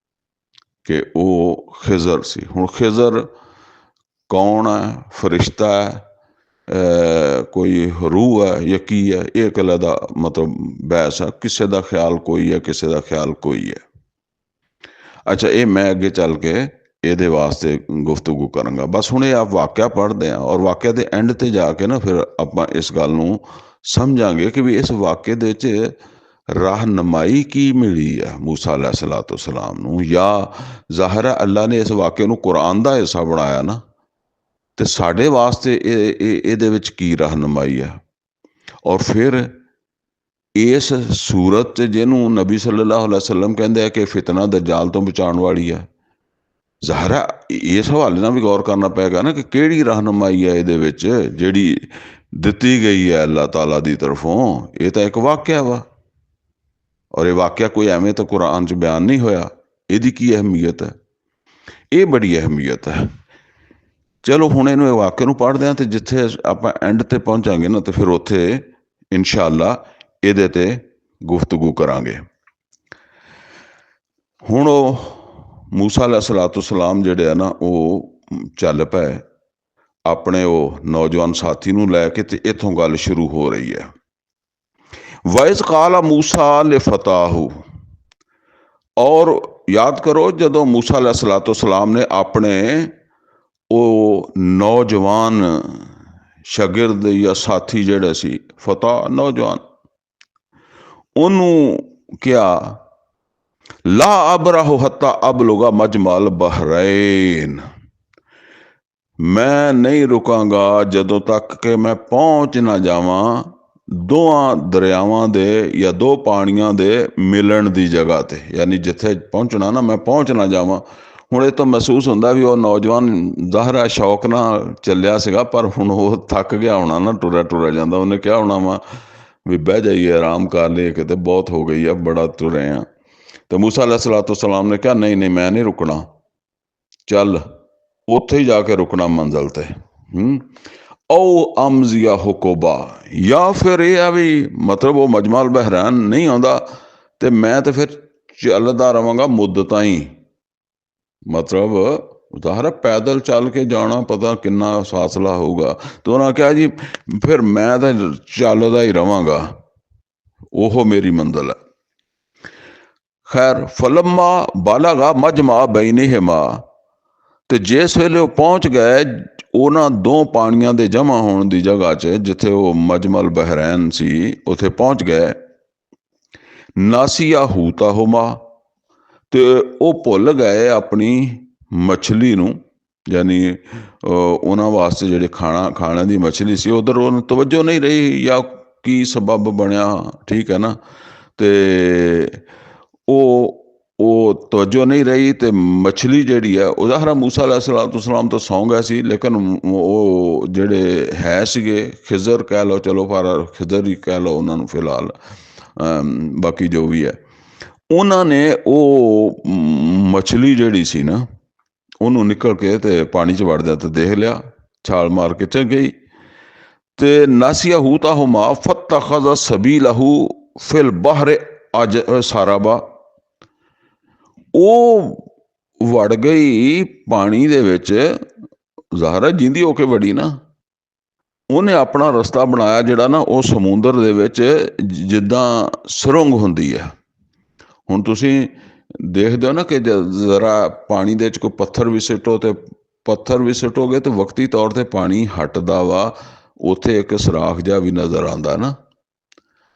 ਕਿ ਉਹ ਖਿਜ਼ਰ ਸੀ। ਹੁਣ ਖਿਜ਼ਰ ਕੌਣ ਹੈ, ਫਰਿਸ਼ਤਾ ਹੈ, ਕੋਈ ਰੂਹ ਹੈ ਜਾਂ ਕੀ ਹੈ, ਇਹ ਇੱਕ ਦਾ ਮਤਲਬ ਬਹਿਸ ਹੈ। ਕਿਸੇ ਦਾ ਖਿਆਲ ਕੋਈ ਹੈ, ਕਿਸੇ ਦਾ ਖਿਆਲ ਕੋਈ ਹੈ। ਅੱਛਾ, ਇਹ ਮੈਂ ਅੱਗੇ ਚੱਲ ਕੇ ਇਹਦੇ ਵਾਸਤੇ ਗੁਫ਼ਤਗੂ ਕਰਾਂਗਾ। ਬਸ ਹੁਣ ਇਹ ਆਪ ਵਾਕਿਆ ਪੜ੍ਹਦੇ ਹਾਂ ਔਰ ਵਾਕਿਆ ਦੇ ਐਂਡ ਤੇ ਜਾ ਕੇ ਨਾ ਫਿਰ ਆਪਾਂ ਇਸ ਗੱਲ ਨੂੰ ਸਮਝਾਂਗੇ ਕਿ ਵੀ ਇਸ ਵਾਕਿਏ ਦੇ ਵਿੱਚ ਰਹਿਨਮਾਈ ਕੀ ਮਿਲੀ ਆ ਮੂਸਾ अलैहिस्सलाम ਨੂੰ, ਜਾਂ ਜ਼ਾਹਿਰ ਹੈ ਅੱਲਾ ਨੇ ਇਸ ਵਾਕਿਏ ਨੂੰ ਕੁਰਾਨ ਦਾ ਹਿੱਸਾ ਬਣਾਇਆ ਨਾ, ਤੇ ਸਾਡੇ ਵਾਸਤੇ ਇਹਦੇ ਵਿੱਚ ਕੀ ਰਹਿਨਮਾਈ ਆ। ਔਰ ਫਿਰ ਇਸ ਸੂਰਤ 'ਚ ਜਿਹਨੂੰ ਨਬੀ ਸੱਲੱਲਾਹੁ ਅਲੈहि ਵਸੱਲਮ ਕਹਿੰਦੇ ਆ ਕਿ ਫਿਤਨਾ ਦਜਾਲ ਤੋਂ ਬਚਾਉਣ ਵਾਲੀ ਹੈ, ਜ਼ਾਹਰ ਹੈ ਇਸ ਹਵਾਲੇ ਨਾਲ ਵੀ ਗੌਰ ਕਰਨਾ ਪਏਗਾ ਨਾ ਕਿ ਕਿਹੜੀ ਰਹਿਨੁਮਾਈ ਹੈ ਇਹਦੇ ਵਿੱਚ ਜਿਹੜੀ ਦਿੱਤੀ ਗਈ ਹੈ ਅੱਲਾਹ ਤਾਲਾ ਦੀ ਤਰਫੋਂ। ਇਹ ਤਾਂ ਇੱਕ ਵਾਕਿਆ ਵਾ, ਔਰ ਇਹ ਵਾਕਿਆ ਕੋਈ ਐਵੇਂ ਤਾਂ ਕੁਰਾਨ 'ਚ ਬਿਆਨ ਨਹੀਂ ਹੋਇਆ। ਇਹਦੀ ਕੀ ਅਹਿਮੀਅਤ ਹੈ? ਇਹ ਬੜੀ ਅਹਿਮੀਅਤ ਹੈ। ਚਲੋ ਹੁਣ ਇਹਨੂੰ ਇਹ ਵਾਕਿਆ ਨੂੰ ਪੜ੍ਹਦੇ ਹਾਂ, ਤੇ ਜਿੱਥੇ ਆਪਾਂ ਐਂਡ ਤੇ ਪਹੁੰਚਾਂਗੇ ਨਾ ਤੇ ਫਿਰ ਉੱਥੇ ਇਨਸ਼ਾ ਅੱਲਾ ਇਹਦੇ ਤੇ ਗੁਫ਼ਤਗੂ ਕਰਾਂਗੇ। ਹੁਣ ਉਹ ਮੂਸਾ अलैहिस्सलातु सलाम ਜਿਹੜੇ ਆ ਨਾ ਉਹ ਚੱਲ ਪਏ ਆਪਣੇ ਉਹ ਨੌਜਵਾਨ ਸਾਥੀ ਨੂੰ ਲੈ ਕੇ, ਤੇ ਇੱਥੋਂ ਗੱਲ ਸ਼ੁਰੂ ਹੋ ਰਹੀ ਹੈ। ਵਇਜ਼ ਕਾਲਾ ਮੂਸਾ ਲਿਫਤਾਹੂ, ਔਰ ਯਾਦ ਕਰੋ ਜਦੋਂ ਮੂਸਾ अलैहिस्सलातु सलाम ਨੇ ਆਪਣੇ ਉਹ ਨੌਜਵਾਨ ਸ਼ਾਗਿਰਦ ਜਾਂ ਸਾਥੀ ਜਿਹੜੇ ਸੀ, ਫਤਹ ਨੌਜਵਾਨ, ਉਹਨੂੰ ਕਿਹਾ ਲਾ ਅਬਰਾਹੁ ਹੱਤਾ ਅਬਲੁਗਾ ਮਜਮਲ ਬਹਰੈਨ, ਮੈਂ ਨਹੀਂ ਰੁਕਾਂਗਾ ਜਦੋਂ ਤੱਕ ਕਿ ਮੈਂ ਪਹੁੰਚ ਨਾ ਜਾਵਾਂ ਦੋਹਾਂ ਦਰਿਆਵਾਂ ਦੇ ਜਾਂ ਦੋ ਪਾਣੀਆਂ ਦੇ ਮਿਲਣ ਦੀ ਜਗ੍ਹਾ ਤੇ। ਯਾਨੀ ਜਿੱਥੇ ਪਹੁੰਚਣਾ ਨਾ, ਮੈਂ ਪਹੁੰਚ ਨਾ ਜਾਵਾਂ। ਹੁਣ ਇਹ ਤਾਂ ਮਹਿਸੂਸ ਹੁੰਦਾ ਵੀ ਉਹ ਨੌਜਵਾਨ ਜ਼ਾਹਰਾ ਸ਼ੌਕ ਨਾਲ ਚੱਲਿਆ ਸੀਗਾ, ਪਰ ਹੁਣ ਉਹ ਥੱਕ ਗਿਆ ਹੋਣਾ ਨਾ, ਟੁਰਿਆ ਟੁਰਿਆ ਜਾਂਦਾ। ਉਹਨੇ ਕਿਹਾ ਹੋਣਾ ਵਾ ਵੀ ਬਹਿ ਜਾਈਏ, ਆਰਾਮ ਕਰ ਲਈਏ, ਕਿਤੇ ਬਹੁਤ ਹੋ ਗਈ ਆ, ਬੜਾ ਤੁਰੇ ਆ। ਤੇ ਮੂਸਾ अलैहिस्सलातु सलाम ਨੇ ਕਿਹਾ ਨਹੀਂ ਨਹੀਂ, ਮੈਂ ਨਹੀਂ ਰੁਕਣਾ, ਚੱਲ ਉੱਥੇ ਹੀ ਜਾ ਕੇ ਰੁਕਣਾ ਮੰਜ਼ਲ ਤੇ। ਉਹ ਅਮਜ਼ੀਆ ਹੁਕੋਬਾ, ਜਾਂ ਫਿਰ ਇਹ ਆ ਵੀ ਮਤਲਬ ਉਹ ਮਜਮਲ ਬਹਿਰਾਨ ਨਹੀਂ ਆਉਂਦਾ ਤੇ ਮੈਂ ਤੇ ਫਿਰ ਚੱਲਦਾ ਰਵਾਂਗਾ ਮੁੱਦਤਾਂ ਹੀ। ਮਤਲਬ ਜ਼ਾਹਰ ਪੈਦਲ ਚੱਲ ਕੇ ਜਾਣਾ, ਪਤਾ ਕਿੰਨਾ ਫਾਸਲਾ ਹੋਊਗਾ। ਤੇ ਉਹਨਾਂ ਕਿਹਾ ਜੀ ਫਿਰ ਮੈਂ ਤਾਂ ਚੱਲਦਾ ਹੀ ਰਵਾਂਗਾ, ਉਹ ਮੇਰੀ ਮੰਜ਼ਿਲ ਹੈ। ਖੈਰ ਫਲਮਾ ਬਾਲਾਗਾ ਮਜਮਾ ਬੈਨਿਹਿਮਾ, ਤੇ ਜਿਸ ਵੇਲੇ ਉਹ ਪਹੁੰਚ ਗਏ ਉਹਨਾਂ ਦੋ ਪਾਣੀਆਂ ਦੇ ਜਮ੍ਹਾਂ ਹੋਣ ਦੀ ਜਗ੍ਹਾ 'ਚ, ਜਿੱਥੇ ਉਹ ਮਜਮਲ ਬਹਿਰੈਨ ਸੀ, ਉੱਥੇ ਪਹੁੰਚ ਗਏ। ਨਾਸੀਆ ਹੂਤਾਹੁਮਾ, ਤੇ ਉਹ ਭੁੱਲ ਗਏ ਆਪਣੀ ਮਛਲੀ ਨੂੰ, ਯਾਨੀ ਉਹਨਾਂ ਵਾਸਤੇ ਜਿਹੜੇ ਖਾਣੇ ਦੀ ਮਛਲੀ ਸੀ ਉਧਰ ਉਹਨੂੰ ਤਵੱਜੋ ਨਹੀਂ ਰਹੀ, ਜਾਂ ਕੀ ਸਬਬ ਬਣਿਆ, ਠੀਕ ਹੈ ਨਾ। ਤੇ ਉਹ ਤਵੱਜੋ ਨਹੀਂ ਰਹੀ, ਤੇ ਮਛਲੀ ਜਿਹੜੀ ਹੈ ਉਹ ਜ਼ਾਹਰਾ ਮੂਸਾ अलैहिस्सलातु सलाम ਤੋਂ ਸੌਂ ਗਿਆ ਸੀ, ਲੇਕਿਨ ਉਹ ਜਿਹੜੇ ਹੈ ਸੀਗੇ ਖਿਜ਼ਰ ਕਹਿ ਲਓ, ਚਲੋ ਪਰ ਖਿਜ਼ਰ ਹੀ ਕਹਿ ਲਓ ਉਹਨਾਂ ਨੂੰ ਫਿਲਹਾਲ, ਬਾਕੀ ਜੋ ਵੀ ਹੈ, ਉਹਨਾਂ ਨੇ ਉਹ ਮਛਲੀ ਜਿਹੜੀ ਸੀ ਨਾ ਉਹਨੂੰ ਨਿਕਲ ਕੇ ਤੇ ਪਾਣੀ 'ਚ ਵੜ ਦਿਆ ਤੇ ਦੇਖ ਲਿਆ, ਛਾਲ ਮਾਰ ਕੇ ਚਲ ਗਈ। ਤੇ ਨਾਸੀਆ ਹੂਤਾਹੁਮਾ ਫਤਖਜ਼ ਸਬੀਲਹੂ ਫਿਲ ਬਹਰ ਅਜ ਸਾਰਾਬਾ, ਉਹ ਵੜ ਗਈ ਪਾਣੀ ਦੇ ਵਿੱਚ, ਜ਼ਾਹਰਾ ਜਿੰਦੀ ਹੋ ਕੇ ਵੜੀ ਨਾ, ਉਹਨੇ ਆਪਣਾ ਰਸਤਾ ਬਣਾਇਆ ਜਿਹੜਾ ਨਾ ਉਹ ਸਮੁੰਦਰ ਦੇ ਵਿੱਚ ਜਿੱਦਾਂ ਸੁਰੰਗ ਹੁੰਦੀ ਹੈ। ਹੁਣ ਤੁਸੀਂ ਦੇਖਦੇ ਹੋ ਨਾ ਕਿ ਜ਼ਰਾ ਪਾਣੀ ਦੇ ਵਿੱਚ ਕੋਈ ਪੱਥਰ ਵੀ ਸਿੱਟੋ, ਤੇ ਪੱਥਰ ਵੀ ਸਿੱਟੋਗੇ ਤੇ ਵਕਤੀ ਤੌਰ ਤੇ ਪਾਣੀ ਹਟਦਾ ਵਾ, ਉੱਥੇ ਇੱਕ ਸੁਰਾਖ ਜਿਹਾ ਵੀ ਨਜ਼ਰ ਆਉਂਦਾ ਨਾ।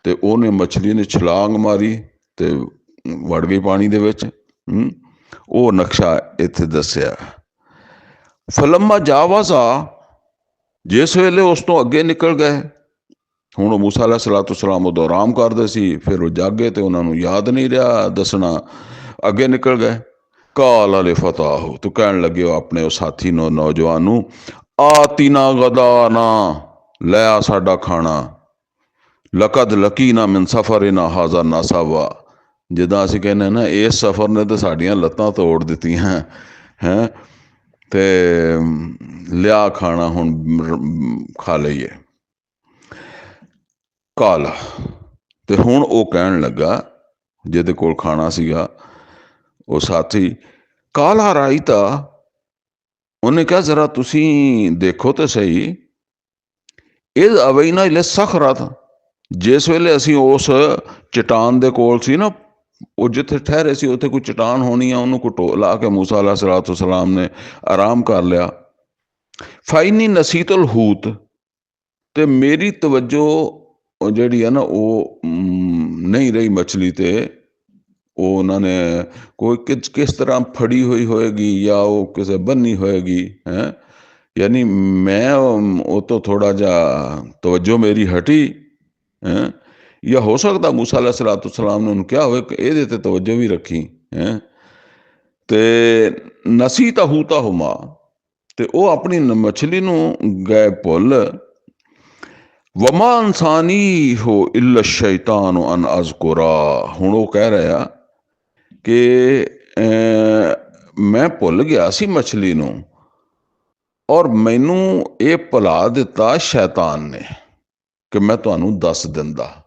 ਤੇ ਉਹਨੇ ਮਛਲੀ ਨੇ ਛਲਾਂਗ ਮਾਰੀ ਤੇ ਵੜ ਗਈ ਪਾਣੀ ਦੇ ਵਿੱਚ। ਉਹ ਨਕਸ਼ਾ ਇੱਥੇ ਦੱਸਿਆ। ਫਲੰਮਾ ਜਾਵਾਜ਼ਾ, ਜਿਸ ਵੇਲੇ ਉਸ ਤੋਂ ਅੱਗੇ ਨਿਕਲ ਗਏ, ਹੁਣ ਉਹ ਮੂਸਾ अलैहिस्सलातु सलाम ਉਦੋਂ ਆਰਾਮ ਕਰਦੇ ਸੀ, ਫਿਰ ਉਹ ਜਾਗੇ ਤੇ ਉਹਨਾਂ ਨੂੰ ਯਾਦ ਨਹੀਂ ਰਿਹਾ ਦੱਸਣਾ, ਅੱਗੇ ਨਿਕਲ ਗਏ। ਕਾਲ ਅਲੇ ਫਤਾਹੂ, ਤੂੰ ਕਹਿਣ ਲੱਗੇ ਉਹ ਆਪਣੇ ਉਹ ਸਾਥੀ ਨੂੰ, ਨੌਜਵਾਨ ਨੂੰ, ਆਤੀਨਾ ਗਦਾਨਾ, ਲੈ ਆ ਸਾਡਾ ਖਾਣਾ, ਲਕਦ ਲਕੀਨਾ ਮਿਨ ਸਫਰਿਨਾ ਹਾਜ਼ਾ ਨਾਸਾਵਾ, ਜਿੱਦਾਂ ਅਸੀਂ ਕਹਿੰਦੇ ਨਾ ਇਸ ਸਫ਼ਰ ਨੇ ਤਾਂ ਸਾਡੀਆਂ ਲੱਤਾਂ ਤੋੜ ਦਿੱਤੀਆਂ ਹੈ, ਤੇ ਲਿਆ ਖਾਣਾ, ਹੁਣ ਖਾ ਲਈਏ। ਕਾਲਾ, ਤੇ ਹੁਣ ਉਹ ਕਹਿਣ ਲੱਗਾ ਜਿਹਦੇ ਕੋਲ ਖਾਣਾ ਸੀਗਾ ਉਹ ਸਾਥੀ, ਕਾਲਾ ਰਾਈਤਾ, ਉਹਨੇ ਕਿਹਾ ਜ਼ਰਾ ਤੁਸੀਂ ਦੇਖੋ ਤੇ ਸਹੀ, ਇਹ ਅਵੈਨਾ ਇਲੇ ਸਖਰਾਤ, ਜਿਸ ਵੇਲੇ ਅਸੀਂ ਉਸ ਚਟਾਨ ਦੇ ਕੋਲ ਸੀ ਨਾ, ਉਹ ਜਿੱਥੇ ਠਹਿਰੇ ਸੀ ਉੱਥੇ ਕੋਈ ਚਟਾਨ ਹੋਣੀ ਆ, ਉਹਨੂੰ ਕੋਈ ਲਾ ਕੇ ਮੂਸਾ अलैहिस्सलातु सलाम ਨੇ ਆਰਾਮ ਕਰ ਲਿਆ। ਫਾਈਨੀ ਨਸੀਤੁਲ ਹੂਤ, ਤੇ ਮੇਰੀ ਤਵੱਜੋ ਜਿਹੜੀ ਹੈ ਨਾ ਉਹ ਨਹੀਂ ਰਹੀ ਮਛਲੀ ਤੇ, ਉਹ ਉਹਨਾਂ ਨੇ ਕੋਈ ਕਿਸ ਤਰ੍ਹਾਂ ਫੜੀ ਹੋਈ ਹੋਏਗੀ ਜਾਂ ਉਹ ਕਿਸੇ ਬੰਨੀ ਹੋਏਗੀ ਹੈ, ਯਾਨੀ ਮੈਂ ਉਹ ਤੋਂ ਥੋੜਾ ਜਿਹਾ ਤਵੱਜੋ ਮੇਰੀ ਹਟੀ ਹੈ, ਜਾਂ ਹੋ ਸਕਦਾ ਮੂਸਾ अलैहिस्सलाम ਨੇ ਉਹਨੂੰ ਕਿਹਾ ਹੋਵੇ ਕਿ ਇਹਦੇ ਤੇ ਤਵੱਜੋ ਵੀ ਰੱਖੀ ਹੈ। ਤੇ ਨਸੀ ਤਾਂ ਹੂਤਾ ਹੁਮਾ, ਤੇ ਉਹ ਆਪਣੀ ਮਛਲੀ ਨੂੰ ਗਏ ਭੁੱਲ। ਵਮਾ ਇਨਸਾਨੀ ਹੋ ਇਲਾ ਸ਼ੈਤਾਨ ਅਨ ਅਜ਼ਕੁਰਾ। ਹੁਣ ਉਹ ਕਹਿ ਰਿਹਾ ਕਿ ਮੈਂ ਭੁੱਲ ਗਿਆ ਸੀ ਮਛਲੀ ਨੂੰ, ਔਰ ਮੈਨੂੰ ਇਹ ਭੁਲਾ ਦਿੱਤਾ ਸ਼ੈਤਾਨ ਨੇ ਕਿ ਮੈਂ ਤੁਹਾਨੂੰ ਦੱਸ ਦਿੰਦਾ।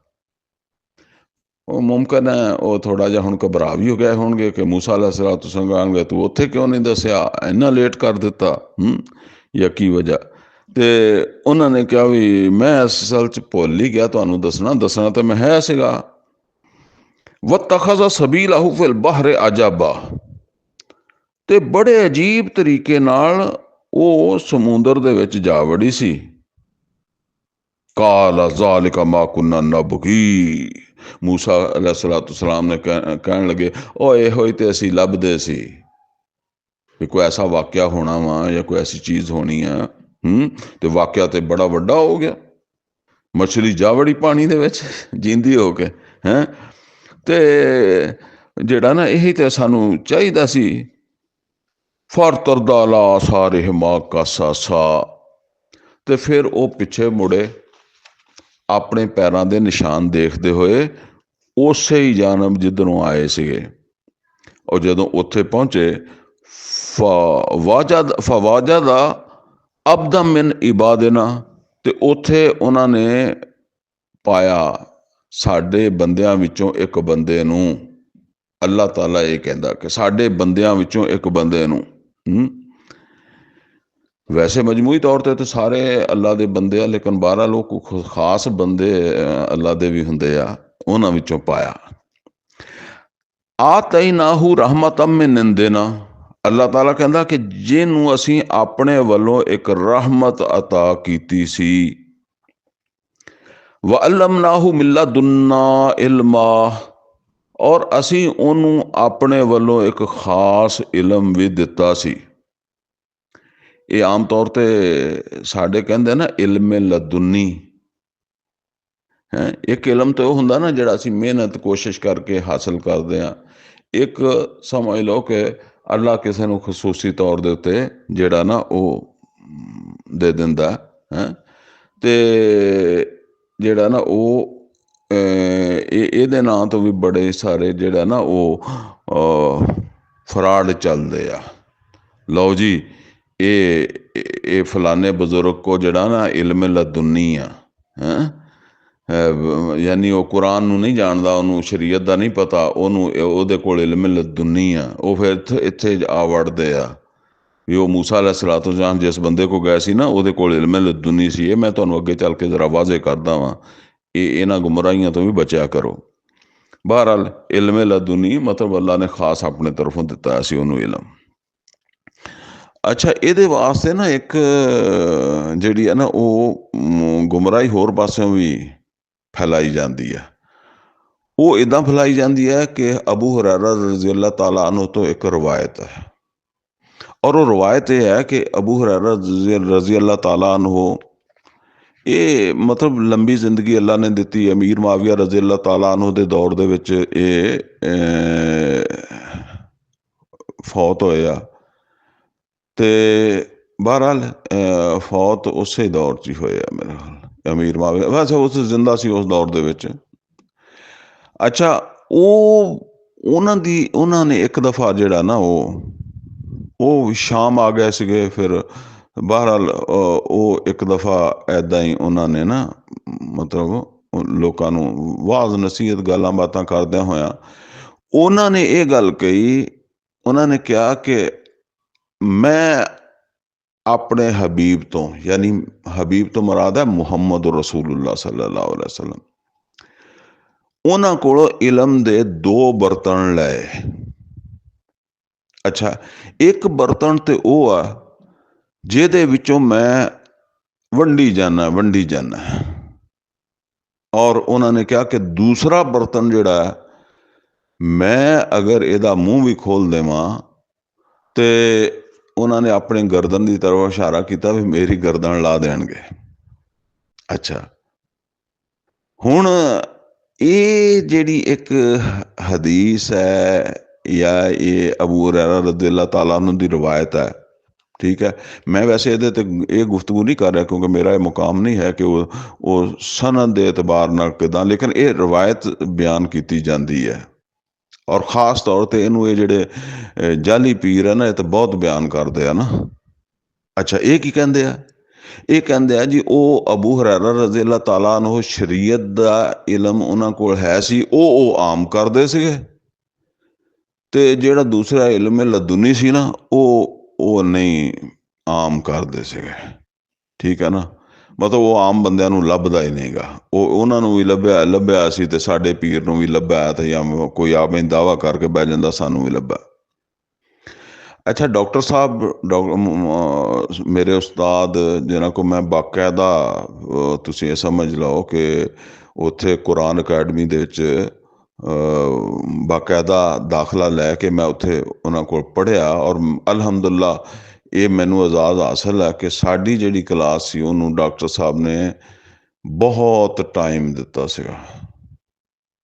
ਉਹ ਮੁਮਕਿਨ ਹੈ ਉਹ ਥੋੜਾ ਜਿਹਾ ਹੁਣ ਘਬਰਾ ਵੀ ਹੋ ਗਏ ਹੋਣਗੇ ਕਿ ਮੂਸਾ अलैहिस्सलाम ਆਣਗੇ, ਤੂੰ ਉੱਥੇ ਕਿਉਂ ਨਹੀਂ ਦੱਸਿਆ, ਇੰਨਾ ਲੇਟ ਕਰ ਦਿੱਤਾ, ਜਾਂ ਕੀ ਵਜ੍ਹਾ। ਤੇ ਉਹਨਾਂ ਨੇ ਕਿਹਾ ਵੀ ਮੈਂ ਅਸਲ 'ਚ ਭੁੱਲ ਹੀ ਗਿਆ ਤੁਹਾਨੂੰ ਦੱਸਣਾ ਤਾਂ ਮੈਂ ਹੈ ਸੀਗਾ। ਵਤਖਜ਼ਾ ਸਬੀਲਹੁ ਫਿਲ ਬਹਰ ਅਜਾਬਾ, ਤੇ ਬੜੇ ਅਜੀਬ ਤਰੀਕੇ ਨਾਲ ਉਹ ਸਮੁੰਦਰ ਦੇ ਵਿੱਚ ਜਾ ਵੜੀ ਸੀ। ਕਾਲਾ ਜ਼ਾਲਿਕਾ ਮਾ ਕੁੰਨਾ ਨਬਗੀ, ਮੂਸਾ अलैहिस्सलाम ਨੇ ਕਹਿਣ ਲੱਗੇ, ਉਹ ਇਹੋ ਹੀ ਤੇ ਅਸੀਂ ਲੱਭਦੇ ਸੀ ਵੀ ਕੋਈ ਐਸਾ ਵਾਕਿਆ ਹੋਣਾ ਵਾ ਜਾਂ ਕੋਈ ਐਸੀ ਚੀਜ਼ ਹੋਣੀ ਆ। ਤੇ ਵਾਕਿਆ ਤੇ ਬੜਾ ਵੱਡਾ ਹੋ ਗਿਆ, ਮਛਲੀ ਜਾ ਵੜੀ ਪਾਣੀ ਦੇ ਵਿੱਚ ਜੀਂਦੀ ਹੋ ਕੇ ਹੈ। ਤੇ ਜਿਹੜਾ ਨਾ ਇਹੀ ਤੇ ਸਾਨੂੰ ਚਾਹੀਦਾ ਸੀ। ਫਰ ਤਰਦਾਲਾ ਸਾਰੇ ਮਾ ਕਾਸਾ ਸਾ, ਤੇ ਫਿਰ ਉਹ ਪਿੱਛੇ ਮੁੜੇ ਆਪਣੇ ਪੈਰਾਂ ਦੇ ਨਿਸ਼ਾਨ ਦੇਖਦੇ ਹੋਏ ਉਸੇ ਹੀ ਜਾਨਮ ਜਿੱਧਰੋਂ ਆਏ ਸੀਗੇ। ਉਹ ਜਦੋਂ ਉੱਥੇ ਪਹੁੰਚੇ ਫਵਾਜਦਾ ਅਬਦਾ ਮਿਨ ਇਬਾਦਨਾ, ਤੇ ਉੱਥੇ ਉਹਨਾਂ ਨੇ ਪਾਇਆ ਸਾਡੇ ਬੰਦਿਆਂ ਵਿੱਚੋਂ ਇੱਕ ਬੰਦੇ ਨੂੰ। ਅੱਲਾਹ ਤਾਲਾ ਇਹ ਕਹਿੰਦਾ ਕਿ ਸਾਡੇ ਬੰਦਿਆਂ ਵਿੱਚੋਂ ਇੱਕ ਬੰਦੇ ਨੂੰ। ਵੈਸੇ ਮਜਮੂਈ ਤੌਰ ਤੇ ਸਾਰੇ ਅੱਲਾ ਦੇ ਬੰਦੇ ਆ, ਲੇਕਿਨ ਬਹਰਹਾਲ ਲੋਕ ਖਾਸ ਬੰਦੇ ਅੱਲਾ ਦੇ ਵੀ ਹੁੰਦੇ ਆ, ਉਹਨਾਂ ਵਿੱਚੋਂ ਪਾਇਆ। ਆਤੈਨਾਹੂ ਰਹਿਮਤਮ ਮਿਨ ਇੰਦਿਨਾ, ਅੱਲਾਹ ਤਾਲਾ ਕਹਿੰਦਾ ਕਿ ਜਿਹਨੂੰ ਅਸੀਂ ਆਪਣੇ ਵੱਲੋਂ ਇੱਕ ਰਹਿਮਤ ਅਤਾ ਕੀਤੀ ਸੀ। ਵਅੱਲਮਨਾਹੂ ਮਿਨ ਲਦੁੰਨਾ ਇਲਮਾ, ਔਰ ਅਸੀਂ ਉਹਨੂੰ ਆਪਣੇ ਵੱਲੋਂ ਇੱਕ ਖਾਸ ਇਲਮ ਵੀ ਦਿੱਤਾ ਸੀ। ਇਹ ਆਮ ਤੌਰ ਤੇ ਸਾਡੇ ਕਹਿੰਦੇ ਨਾ ਇਲਮੇ ਲਦੁੰਨੀ ਹੈ। ਇੱਕ ਇਲਮ ਤੇ ਉਹ ਹੁੰਦਾ ਨਾ ਜਿਹੜਾ ਅਸੀਂ ਮਿਹਨਤ ਕੋਸ਼ਿਸ਼ ਕਰਕੇ ਹਾਸਿਲ ਕਰਦੇ ਹਾਂ। ਇੱਕ ਸਮਝ ਲਓ ਕਿ ਅੱਲਾ ਕਿਸੇ ਨੂੰ ਖਸੂਸੀ ਤੌਰ ਦੇ ਉੱਤੇ ਜਿਹੜਾ ਨਾ ਉਹ ਦੇ ਦਿੰਦਾ ਹੈ। ਤੇ ਜਿਹੜਾ ਨਾ ਉਹ ਇਹਦੇ ਨਾਂ ਤੋਂ ਵੀ ਬੜੇ ਸਾਰੇ ਜਿਹੜਾ ਨਾ ਉਹ ਫਰਾਡ ਚੱਲਦੇ ਆ। ਲਓ ਜੀ, ਇਹ ਫਲਾਣੇ ਬਜ਼ੁਰਗ ਕੋ ਜਿਹੜਾ ਨਾ ਇਲਮ ਲਦੁੰਨੀ ਆ, ਯਾਨੀ ਉਹ ਕੁਰਾਨ ਨੂੰ ਨਹੀਂ ਜਾਣਦਾ, ਉਹਨੂੰ ਸ਼ਰੀਅਤ ਦਾ ਨਹੀਂ ਪਤਾ, ਉਹਦੇ ਕੋਲ ਇਲਮ ਲਦੁੰਨੀ ਆ। ਉਹ ਫਿਰ ਇੱਥੇ ਆ ਵੜਦੇ ਆ ਵੀ ਉਹ ਮੂਸਾ अलैहिस्सलाम ਜਿਸ ਬੰਦੇ ਕੋਲ ਗਏ ਸੀ ਨਾ, ਉਹਦੇ ਕੋਲ ਇਲਮ ਲਦੁੰਨੀ ਸੀ। ਇਹ ਮੈਂ ਤੁਹਾਨੂੰ ਅੱਗੇ ਚੱਲ ਕੇ ਜ਼ਰਾ ਵਾਜ਼ੇ ਕਰਦਾ ਵਾਂ, ਇਹਨਾਂ ਗੁੰਮਰਾਹੀਆਂ ਤੋਂ ਵੀ ਬਚਿਆ ਕਰੋ। ਬਹਰਹਾਲ ਇਲਮ ਲਦੁੰਨੀ ਮਤਲਬ ਅੱਲਾ ਨੇ ਖਾਸ ਆਪਣੇ ਤਰਫੋਂ ਦਿੱਤਾ ਸੀ ਉਹਨੂੰ ਇਲਮ। ਅੱਛਾ, ਇਹਦੇ ਵਾਸਤੇ ਨਾ ਇੱਕ ਜਿਹੜੀ ਹੈ ਨਾ ਉਹ ਗੁੰਮਰਾਹੀ ਹੋਰ ਪਾਸਿਓਂ ਵੀ ਫੈਲਾਈ ਜਾਂਦੀ ਹੈ। ਉਹ ਇੱਦਾਂ ਫੈਲਾਈ ਜਾਂਦੀ ਹੈ ਕਿ ਅਬੂ ਹੁਰੈਰਾ ਰਜ਼ੀ ਅੱਲਾਹ ਤਾਲਾ ਅਨਹੂ ਤੋਂ ਇੱਕ ਰਵਾਇਤ ਹੈ, ਔਰ ਉਹ ਰਵਾਇਤ ਇਹ ਹੈ ਕਿ ਅਬੂ ਹੁਰੈਰਾ ਰਜ਼ੀ ਅੱਲਾਹ ਤਾਲਾ ਅਨਹੂ ਇਹ ਮਤਲਬ ਲੰਬੀ ਜ਼ਿੰਦਗੀ ਅੱਲਾ ਨੇ ਦਿੱਤੀ। ਅਮੀਰ ਮੁਆਵੀਆ ਰਜ਼ੀ ਅੱਲਾਹ ਤਾਲਾ ਅਨਹੂ ਦੇ ਦੌਰ ਦੇ ਵਿੱਚ ਇਹ ਫੌਤ ਹੋਏ ਆ। ਤੇ ਬਹਰਹਾਲ ਫੌਤ ਉਸੇ ਦੌਰ 'ਚ ਹੀ ਹੋਏ ਆ ਮੇਰੇ ਖਿਆਲ, ਅਮੀਰ ਮੁਆਵੀਆ ਵੈਸੇ ਉਸ ਜ਼ਿੰਦਾ ਸੀ ਉਸ ਦੌਰ ਦੇ ਵਿੱਚ। ਅੱਛਾ, ਉਹਨਾਂ ਨੇ ਇੱਕ ਦਫਾ ਜਿਹੜਾ ਨਾ ਉਹ ਸ਼ਾਮ ਆ ਗਏ ਸੀਗੇ। ਫਿਰ ਬਹਰਹਾਲ ਉਹ ਇੱਕ ਦਫਾ ਏਦਾਂ ਹੀ ਉਹਨਾਂ ਨੇ ਨਾ ਮਤਲਬ ਲੋਕਾਂ ਨੂੰ ਵਾਜ਼ ਨਸੀਹਤ ਗੱਲਾਂ ਬਾਤਾਂ ਕਰਦਿਆਂ ਹੋਇਆਂ ਉਹਨਾਂ ਨੇ ਇਹ ਗੱਲ ਕਹੀ। ਉਹਨਾਂ ਨੇ ਕਿਹਾ ਕਿ ਮੈਂ ਆਪਣੇ ਹਬੀਬ ਤੋਂ, ਯਾਨੀ ਹਬੀਬ ਤੋਂ ਮੁਰਾਦ ਹੈ ਮੁਹੰਮਦ ਰਸੂਲੁल्लाह सल्लल्लाहु अलैहि वसल्लम, ਉਹਨਾਂ ਕੋਲੋਂ ਇਲਮ ਦੇ 2 ਬਰਤਨ ਲਏ। ਅੱਛਾ, ਇੱਕ ਬਰਤਨ ਤੇ ਉਹ ਆ ਜਿਹਦੇ ਵਿੱਚੋਂ ਮੈਂ ਵੰਡੀ ਜਾਨਾ, ਔਰ ਉਹਨਾਂ ਨੇ ਕਿਹਾ ਕਿ ਦੂਸਰਾ ਬਰਤਨ ਜਿਹੜਾ ਮੈਂ ਅਗਰ ਇਹਦਾ ਮੂੰਹ ਵੀ ਖੋਲ ਦੇਵਾਂ ਤੇ ਉਹਨਾਂ ਨੇ ਆਪਣੀ ਗਰਦਨ ਦੀ ਤਰਫ ਇਸ਼ਾਰਾ ਕੀਤਾ ਵੀ ਮੇਰੀ ਗਰਦਨ ਲਾ ਦੇਣਗੇ। ਅੱਛਾ, ਹੁਣ ਇਹ ਜਿਹੜੀ ਇੱਕ ਹਦੀਸ ਹੈ ਜਾਂ ਇਹ ਅਬੂ ਹੁਰੈਰਾ ਰਜ਼ੀਅੱਲਾਹੁ ਤਾਲਾ अन्हु ਦੀ ਰਵਾਇਤ ਹੈ, ਠੀਕ ਹੈ। ਮੈਂ ਵੈਸੇ ਇਹਦੇ ਤੇ ਇਹ ਗੁਫ਼ਤਗੂ ਨਹੀਂ ਕਰ ਰਿਹਾ ਕਿਉਂਕਿ ਮੇਰਾ ਇਹ ਮੁਕਾਮ ਨਹੀਂ ਹੈ ਕਿ ਉਹ ਸਨਦ ਦੇ ਇਤਬਾਰ ਨਾਲ ਕਿੱਦਾਂ, ਲੇਕਿਨ ਇਹ ਰਵਾਇਤ ਬਿਆਨ ਕੀਤੀ ਜਾਂਦੀ ਹੈ। ਔਰ ਖ਼ਾਸ ਤੌਰ ਤੇ ਇਹਨੂੰ ਇਹ ਜਿਹੜੇ ਜਾਲੀ ਪੀਰ ਹੈ ਨਾ, ਇਹ ਤਾਂ ਬਹੁਤ ਬਿਆਨ ਕਰਦੇ ਆ ਨਾ। ਅੱਛਾ, ਇਹ ਕੀ ਕਹਿੰਦੇ ਆ? ਇਹ ਕਹਿੰਦੇ ਆ ਜੀ ਉਹ ਅਬੂ ਹੁਰੈਰਾ ਰਜ਼ੀਅੱਲਾਹੁ ਤਾਲਾ अन्हु ਸ਼ਰੀਅਤ ਦਾ ਇਲਮ ਉਹਨਾਂ ਕੋਲ ਹੈ ਸੀ, ਉਹ ਆਮ ਕਰਦੇ ਸੀਗੇ, ਤੇ ਜਿਹੜਾ ਦੂਸਰਾ ਇਲਮ ਲਦੁਨੀ ਸੀ ਨਾ, ਉਹ ਨਹੀਂ ਆਮ ਕਰਦੇ ਸੀਗੇ, ਠੀਕ ਹੈ ਨਾ। ਮਤਲਬ ਉਹ ਆਮ ਬੰਦਿਆਂ ਨੂੰ ਲੱਭਦਾ ਹੀ ਨਹੀਂਗਾ। ਉਹ ਉਹਨਾਂ ਨੂੰ ਵੀ ਲੱਭਿਆ ਸੀ ਤੇ ਸਾਡੇ ਪੀਰ ਨੂੰ ਵੀ ਲੱਭਿਆ, ਤੇ ਜਾਂ ਕੋਈ ਆਪੇ ਦਾਵਾ ਕਰਕੇ ਬਹਿ ਜਾਂਦਾ ਸਾਨੂੰ ਵੀ ਲੱਭਾ। ਅੱਛਾ, ਡਾਕਟਰ ਸਾਹਿਬ ਮੇਰੇ ਉਸਤਾਦ ਜਿਨ੍ਹਾਂ ਕੋ ਮੈਂ ਬਾਕਾਇਦਾ ਤੁਸੀਂ ਇਹ ਸਮਝ ਲਓ ਕਿ ਉੱਥੇ ਕੁਰਾਨ ਅਕੈਡਮੀ ਦੇ ਵਿੱਚ ਬਾਕਾਇਦਾ ਦਾਖਲਾ ਲੈ ਕੇ ਮੈਂ ਉੱਥੇ ਉਹਨਾਂ ਕੋਲ ਪੜ੍ਹਿਆ, ਔਰ ਅਲਹਮਦੁਲਿਲਾ ਇਹ ਮੈਨੂੰ ਇਜਾਜ਼ ਹਾਸਲ ਹੈ ਕਿ ਸਾਡੀ ਜਿਹੜੀ ਕਲਾਸ ਸੀ ਉਹਨੂੰ ਡਾਕਟਰ ਸਾਹਿਬ ਨੇ ਬਹੁਤ ਟਾਈਮ ਦਿੱਤਾ ਸੀਗਾ,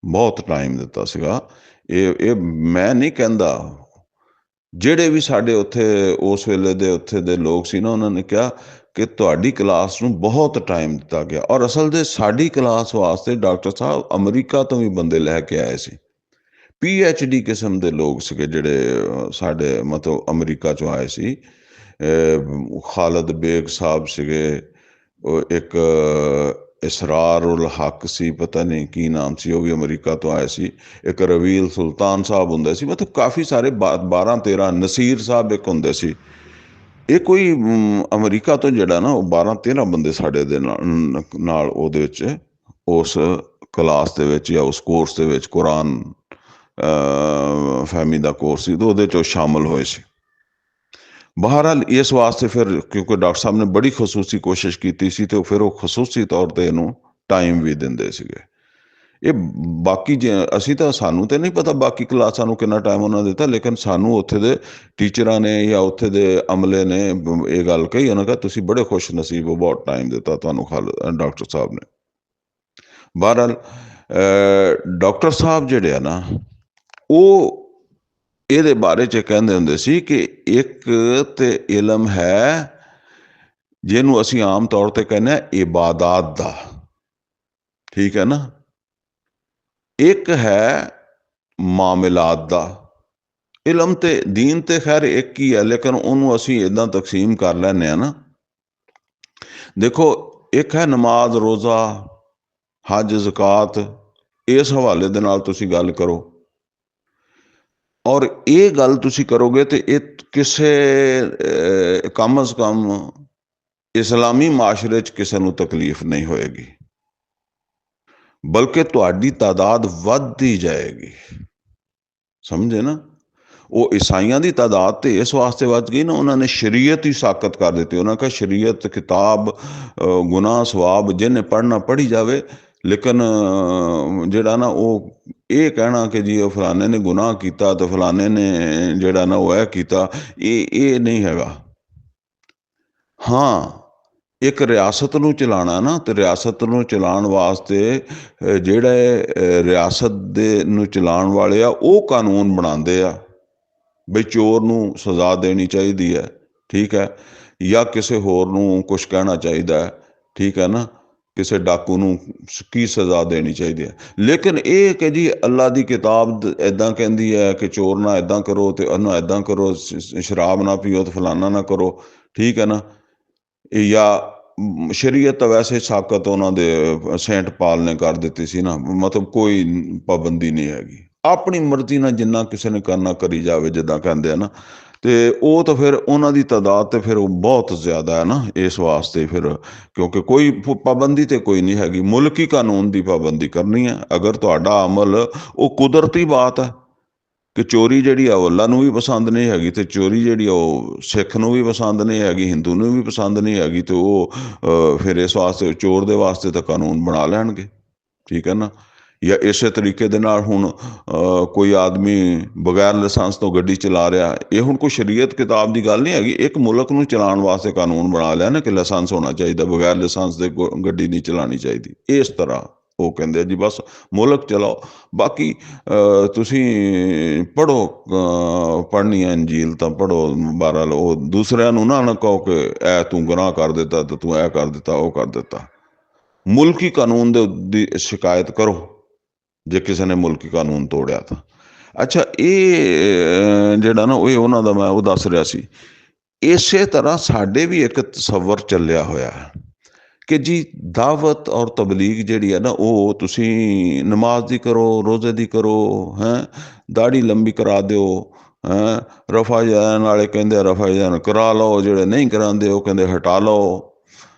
ਬਹੁਤ ਟਾਈਮ ਦਿੱਤਾ ਸੀਗਾ। ਇਹ ਮੈਂ ਨਹੀਂ ਕਹਿੰਦਾ, ਜਿਹੜੇ ਵੀ ਸਾਡੇ ਉੱਥੇ ਉਸ ਵੇਲੇ ਦੇ ਉੱਥੇ ਦੇ ਲੋਕ ਸੀ ਨਾ, ਉਹਨਾਂ ਨੇ ਕਿਹਾ ਕਿ ਤੁਹਾਡੀ ਕਲਾਸ ਨੂੰ ਬਹੁਤ ਟਾਈਮ ਦਿੱਤਾ ਗਿਆ। ਔਰ ਅਸਲ ਦੇ ਸਾਡੀ ਕਲਾਸ ਵਾਸਤੇ ਡਾਕਟਰ ਸਾਹਿਬ ਅਮਰੀਕਾ ਤੋਂ ਵੀ ਬੰਦੇ ਲੈ ਕੇ ਆਏ ਸੀ, PhD ਕਿਸਮ ਦੇ ਲੋਕ ਸੀਗੇ ਜਿਹੜੇ ਸਾਡੇ ਮਤਲਬ ਅਮਰੀਕਾ ਚੋਂ ਆਏ ਸੀ। ਖਾਲਦ ਬੇਗ ਸਾਹਿਬ ਸੀਗੇ, ਇੱਕ ਇਸਰਾਰ ਉਲ ਹਕ ਸੀ, ਪਤਾ ਨਹੀਂ ਕੀ ਨਾਮ ਸੀ, ਉਹ ਵੀ ਅਮਰੀਕਾ ਤੋਂ ਆਏ ਸੀ। ਇੱਕ ਰਵੀਲ ਸੁਲਤਾਨ ਸਾਹਿਬ ਹੁੰਦੇ ਸੀ, ਮਤਲਬ ਕਾਫੀ ਸਾਰੇ 12-13 ਨਸੀਰ ਸਾਹਿਬ ਇੱਕ ਹੁੰਦੇ ਸੀ। ਇਹ ਕੋਈ ਅਮਰੀਕਾ ਤੋਂ ਜਿਹੜਾ ਨਾ ਉਹ 12-13 ਬੰਦੇ ਸਾਡੇ ਦੇ ਨਾਲ ਉਹਦੇ ਵਿੱਚ ਉਸ ਕਲਾਸ ਦੇ ਵਿੱਚ ਜਾਂ ਉਸ ਕੋਰਸ ਦੇ ਵਿੱਚ ਕੁਰਾਨ ਫਹਿਮੀ ਦਾ ਕੋਰਸ ਸੀ, ਤੇ ਉਹਦੇ 'ਚ ਸ਼ਾਮਲ ਹੋਏ ਸੀ। ਬਹਰਹਾਲ ਇਸ ਵਾਸਤੇ ਫਿਰ ਕਿਉਂਕਿ ਡਾਕਟਰ ਸਾਹਿਬ ਨੇ ਬੜੀ ਖਸੂਸੀ ਕੋਸ਼ਿਸ਼ ਕੀਤੀ ਸੀ, ਤੇ ਫਿਰ ਉਹ ਖਸੂਸੀ ਤੌਰ ਤੇ ਇਹਨੂੰ ਟਾਈਮ ਵੀ ਦਿੰਦੇ ਸੀਗੇ। ਇਹ ਬਾਕੀ ਜੇ ਅਸੀਂ ਤਾਂ ਸਾਨੂੰ ਤਾਂ ਨਹੀਂ ਪਤਾ ਬਾਕੀ ਕਲਾਸਾਂ ਨੂੰ ਕਿੰਨਾ ਟਾਈਮ ਉਹਨਾਂ ਦਿੱਤਾ, ਲੇਕਿਨ ਸਾਨੂੰ ਉੱਥੇ ਦੇ ਟੀਚਰਾਂ ਨੇ ਜਾਂ ਉੱਥੇ ਦੇ ਅਮਲੇ ਨੇ ਇਹ ਗੱਲ ਕਹੀ, ਉਹਨਾਂ ਕਿਹਾ ਤੁਸੀਂ ਬੜੇ ਖੁਸ਼ ਨਸੀਬ ਹੋ, ਬਹੁਤ ਟਾਈਮ ਦਿੱਤਾ ਤੁਹਾਨੂੰ ਡਾਕਟਰ ਸਾਹਿਬ ਨੇ। ਬਹਰਹਾਲ ਡਾਕਟਰ ਸਾਹਿਬ ਜਿਹੜੇ ਆ ਨਾ, ਉਹ ਇਹਦੇ ਬਾਰੇ 'ਚ ਕਹਿੰਦੇ ਹੁੰਦੇ ਸੀ ਕਿ ਇੱਕ ਤੇ ਇਲਮ ਹੈ ਜਿਹਨੂੰ ਅਸੀਂ ਆਮ ਤੌਰ ਤੇ ਕਹਿੰਦੇ ਹਾਂ ਇਬਾਦਾਤ ਦਾ, ਠੀਕ ਹੈ ਨਾ। ਇੱਕ ਹੈ ਮਾਮਲਾਤ ਦਾ ਇਲਮ, ਤੇ ਦੀਨ ਤੇ ਖੈਰ ਇੱਕ ਹੀ ਹੈ, ਲੇਕਿਨ ਉਹਨੂੰ ਅਸੀਂ ਇੱਦਾਂ ਤਕਸੀਮ ਕਰ ਲੈਂਦੇ ਹਾਂ ਨਾ। ਦੇਖੋ, ਇੱਕ ਹੈ ਨਮਾਜ਼, ਰੋਜ਼ਾ, ਹਜ, ਜ਼ਕਾਤ, ਇਸ ਹਵਾਲੇ ਦੇ ਨਾਲ ਤੁਸੀਂ ਗੱਲ ਕਰੋ, ਔਰ ਇਹ ਗੱਲ ਤੁਸੀਂ ਕਰੋਗੇ ਤੇ ਇਹ ਕਿਸੇ ਕਮ ਅਜ਼ ਕਮ ਇਸਲਾਮੀ ਮਾਸ਼ਰੇ 'ਚ ਕਿਸੇ ਨੂੰ ਤਕਲੀਫ ਨਹੀਂ ਹੋਏਗੀ, ਬਲਕਿ ਤੁਹਾਡੀ ਤਾਦਾਦ ਵੱਧਦੀ ਜਾਏਗੀ। ਸਮਝੇ ਨਾ। ਉਹ ਈਸਾਈਆਂ ਦੀ ਤਾਦਾਦ ਤੇ ਇਸ ਵਾਸਤੇ ਵੱਧ ਗਈ ਨਾ, ਉਹਨਾਂ ਨੇ ਸ਼ਰੀਅਤ ਹੀ ਸਾਕਤ ਕਰ ਦਿੱਤੀ। ਉਹਨਾਂ ਕਹਾ ਸ਼ਰੀਅਤ ਕਿਤਾਬ ਗੁਨਾਹ ਸਵਾਬ ਜਿਹਨੇ ਪੜ੍ਹਨਾ ਪੜ੍ਹੀ ਜਾਵੇ, ਲੇਕਿਨ ਜਿਹੜਾ ਨਾ ਉਹ ਇਹ ਕਹਿਣਾ ਕਿ ਜੀ ਉਹ ਫਲਾਣੇ ਨੇ ਗੁਨਾਹ ਕੀਤਾ ਤੇ ਫਲਾਣੇ ਨੇ ਜਿਹੜਾ ਨਾ ਉਹ ਇਹ ਕੀਤਾ, ਇਹ ਨਹੀਂ ਹੈਗਾ। ਹਾਂ, ਇੱਕ ਰਿਆਸਤ ਨੂੰ ਚਲਾਉਣਾ ਨਾ, ਤੇ ਰਿਆਸਤ ਨੂੰ ਚਲਾਉਣ ਵਾਸਤੇ ਜਿਹੜੇ ਰਿਆਸਤ ਦੇ ਨੂੰ ਚਲਾਉਣ ਵਾਲੇ ਆ ਉਹ ਕਾਨੂੰਨ ਬਣਾਉਂਦੇ ਆ ਬਈ ਚੋਰ ਨੂੰ ਸਜ਼ਾ ਦੇਣੀ ਚਾਹੀਦੀ ਹੈ, ਠੀਕ ਹੈ, ਜਾਂ ਕਿਸੇ ਹੋਰ ਨੂੰ ਕੁਛ ਕਹਿਣਾ ਚਾਹੀਦਾ ਹੈ, ਠੀਕ ਹੈ ਨਾ, ਕਿਸੇ ਡਾਕੂ ਨੂੰ ਕੀ ਸਜ਼ਾ ਦੇਣੀ ਚਾਹੀਦੀ ਹੈ। ਲੇਕਿਨ ਇਹ ਕਿ ਜੀ ਅੱਲਾ ਦੀ ਕਿਤਾਬ ਇੱਦਾਂ ਕਹਿੰਦੀ ਹੈ ਕਿ ਚੋਰ ਨਾ ਇੱਦਾਂ ਕਰੋ ਤੇ ਉਹਨੂੰ ਇੱਦਾਂ ਕਰੋ, ਸ਼ਰਾਬ ਨਾ ਪੀਓ ਤੇ ਫਲਾਨਾ ਨਾ ਕਰੋ, ਠੀਕ ਹੈ ਨਾ। ਜਾਂ ਸ਼ਰੀਅਤ ਤਾਂ ਵੈਸੇ ਸਾਕਤ ਉਹਨਾਂ ਦੇ ਸੇਂਟ ਪਾਲ ਨੇ ਕਰ ਦਿੱਤੀ ਸੀ ਨਾ, ਮਤਲਬ ਕੋਈ ਪਾਬੰਦੀ ਨਹੀਂ ਹੈਗੀ, ਆਪਣੀ ਮਰਜ਼ੀ ਨਾਲ ਜਿੰਨਾ ਕਿਸੇ ਨੇ ਕਰਨਾ ਕਰੀ ਜਾਵੇ, ਜਿੱਦਾਂ ਕਹਿੰਦੇ ਆ ਨਾ। ਤੇ ਉਹ ਤਾਂ ਫਿਰ ਉਹਨਾਂ ਦੀ ਤਾਦਾਦ ਤੇ ਫਿਰ ਬਹੁਤ ਜ਼ਿਆਦਾ ਹੈ ਨਾ, ਇਸ ਵਾਸਤੇ ਫਿਰ ਕਿਉਂਕਿ ਕੋਈ ਪਾਬੰਦੀ ਤੇ ਕੋਈ ਨਹੀਂ ਹੈਗੀ, ਮੁਲਕੀ ਕਾਨੂੰਨ ਦੀ ਪਾਬੰਦੀ ਕਰਨੀ ਹੈ। ਅਗਰ ਤੁਹਾਡਾ ਅਮਲ ਉਹ ਕੁਦਰਤੀ ਬਾਤ ਹੈ ਕਿ ਚੋਰੀ ਜਿਹੜੀ ਆ ਉਹ ਅੱਲਾ ਨੂੰ ਵੀ ਪਸੰਦ ਨਹੀਂ ਹੈਗੀ, ਤੇ ਚੋਰੀ ਜਿਹੜੀ ਉਹ ਸਿੱਖ ਨੂੰ ਵੀ ਪਸੰਦ ਨਹੀਂ ਹੈਗੀ, ਹਿੰਦੂ ਨੂੰ ਵੀ ਪਸੰਦ ਨਹੀਂ ਹੈਗੀ, ਤੇ ਉਹ ਫਿਰ ਇਸ ਵਾਸਤੇ ਚੋਰ ਦੇ ਵਾਸਤੇ ਤਾਂ ਕਾਨੂੰਨ ਬਣਾ ਲੈਣਗੇ, ਠੀਕ ਹੈ ਨਾ। ਜਾਂ ਇਸੇ ਤਰੀਕੇ ਦੇ ਨਾਲ ਹੁਣ ਕੋਈ ਆਦਮੀ ਬਗੈਰ ਲਾਇਸੈਂਸ ਤੋਂ ਗੱਡੀ ਚਲਾ ਰਿਹਾ, ਇਹ ਹੁਣ ਕੋਈ ਸ਼ਰੀਅਤ ਕਿਤਾਬ ਦੀ ਗੱਲ ਨਹੀਂ ਹੈਗੀ, ਇੱਕ ਮੁਲਕ ਨੂੰ ਚਲਾਉਣ ਵਾਸਤੇ ਕਾਨੂੰਨ ਬਣਾ ਲਿਆ ਨਾ ਕਿ ਲਾਇਸੈਂਸ ਹੋਣਾ ਚਾਹੀਦਾ, ਬਗੈਰ ਲਾਇਸੈਂਸ ਦੇ ਗੱਡੀ ਨਹੀਂ ਚਲਾਉਣੀ ਚਾਹੀਦੀ, ਇਸ ਤਰ੍ਹਾਂ ਉਹ ਕਹਿੰਦੇ ਆ ਜੀ ਬਸ ਮੁਲਕ ਚਲਾਓ। ਬਾਕੀ ਤੁਸੀਂ ਪੜ੍ਹੋ, ਪੜ੍ਹਨੀ ਹੈ ਇੰਜੀਲ ਤਾਂ ਪੜ੍ਹੋ। ਬਹਰਹਾਲ ਉਹ ਦੂਸਰਿਆਂ ਨੂੰ ਨਾ ਕਹੋ ਕਿ ਇਹ ਤੂੰ ਗੁਨਾਹ ਕਰ ਦਿੱਤਾ ਤੇ ਤੂੰ ਇਹ ਕਰ ਦਿੱਤਾ, ਉਹ ਕਰ ਦਿੱਤਾ। ਮੁਲਕੀ ਕਾਨੂੰਨ ਦੀ ਸ਼ਿਕਾਇਤ ਕਰੋ ਜੇ ਕਿਸੇ ਨੇ ਮੁਲਕੀ ਕਾਨੂੰਨ ਤੋੜਿਆ ਤਾਂ। ਅੱਛਾ, ਇਹ ਜਿਹੜਾ ਨਾ ਇਹ ਉਹਨਾਂ ਦਾ ਮੈਂ ਉਹ ਦੱਸ ਰਿਹਾ ਸੀ। ਇਸੇ ਤਰ੍ਹਾਂ ਸਾਡੇ ਵੀ ਇੱਕ ਤਸੱਵਰ ਚੱਲਿਆ ਹੋਇਆ ਕਿ ਜੀ ਦਾਵਤ ਔਰ ਤਬਲੀਗ ਜਿਹੜੀ ਹੈ ਨਾ, ਉਹ ਤੁਸੀਂ ਨਮਾਜ਼ ਦੀ ਕਰੋ, ਰੋਜ਼ੇ ਦੀ ਕਰੋ, ਦਾੜੀ ਲੰਬੀ ਕਰਾ ਦਿਓ, ਰਫਾ ਜਾਨ ਵਾਲੇ ਕਹਿੰਦੇ ਰਫਾ ਜਾਨ ਕਰਾ ਲਓ, ਜਿਹੜੇ ਨਹੀਂ ਕਰਾਉਂਦੇ ਉਹ ਕਹਿੰਦੇ ਹਟਾ ਲਓ,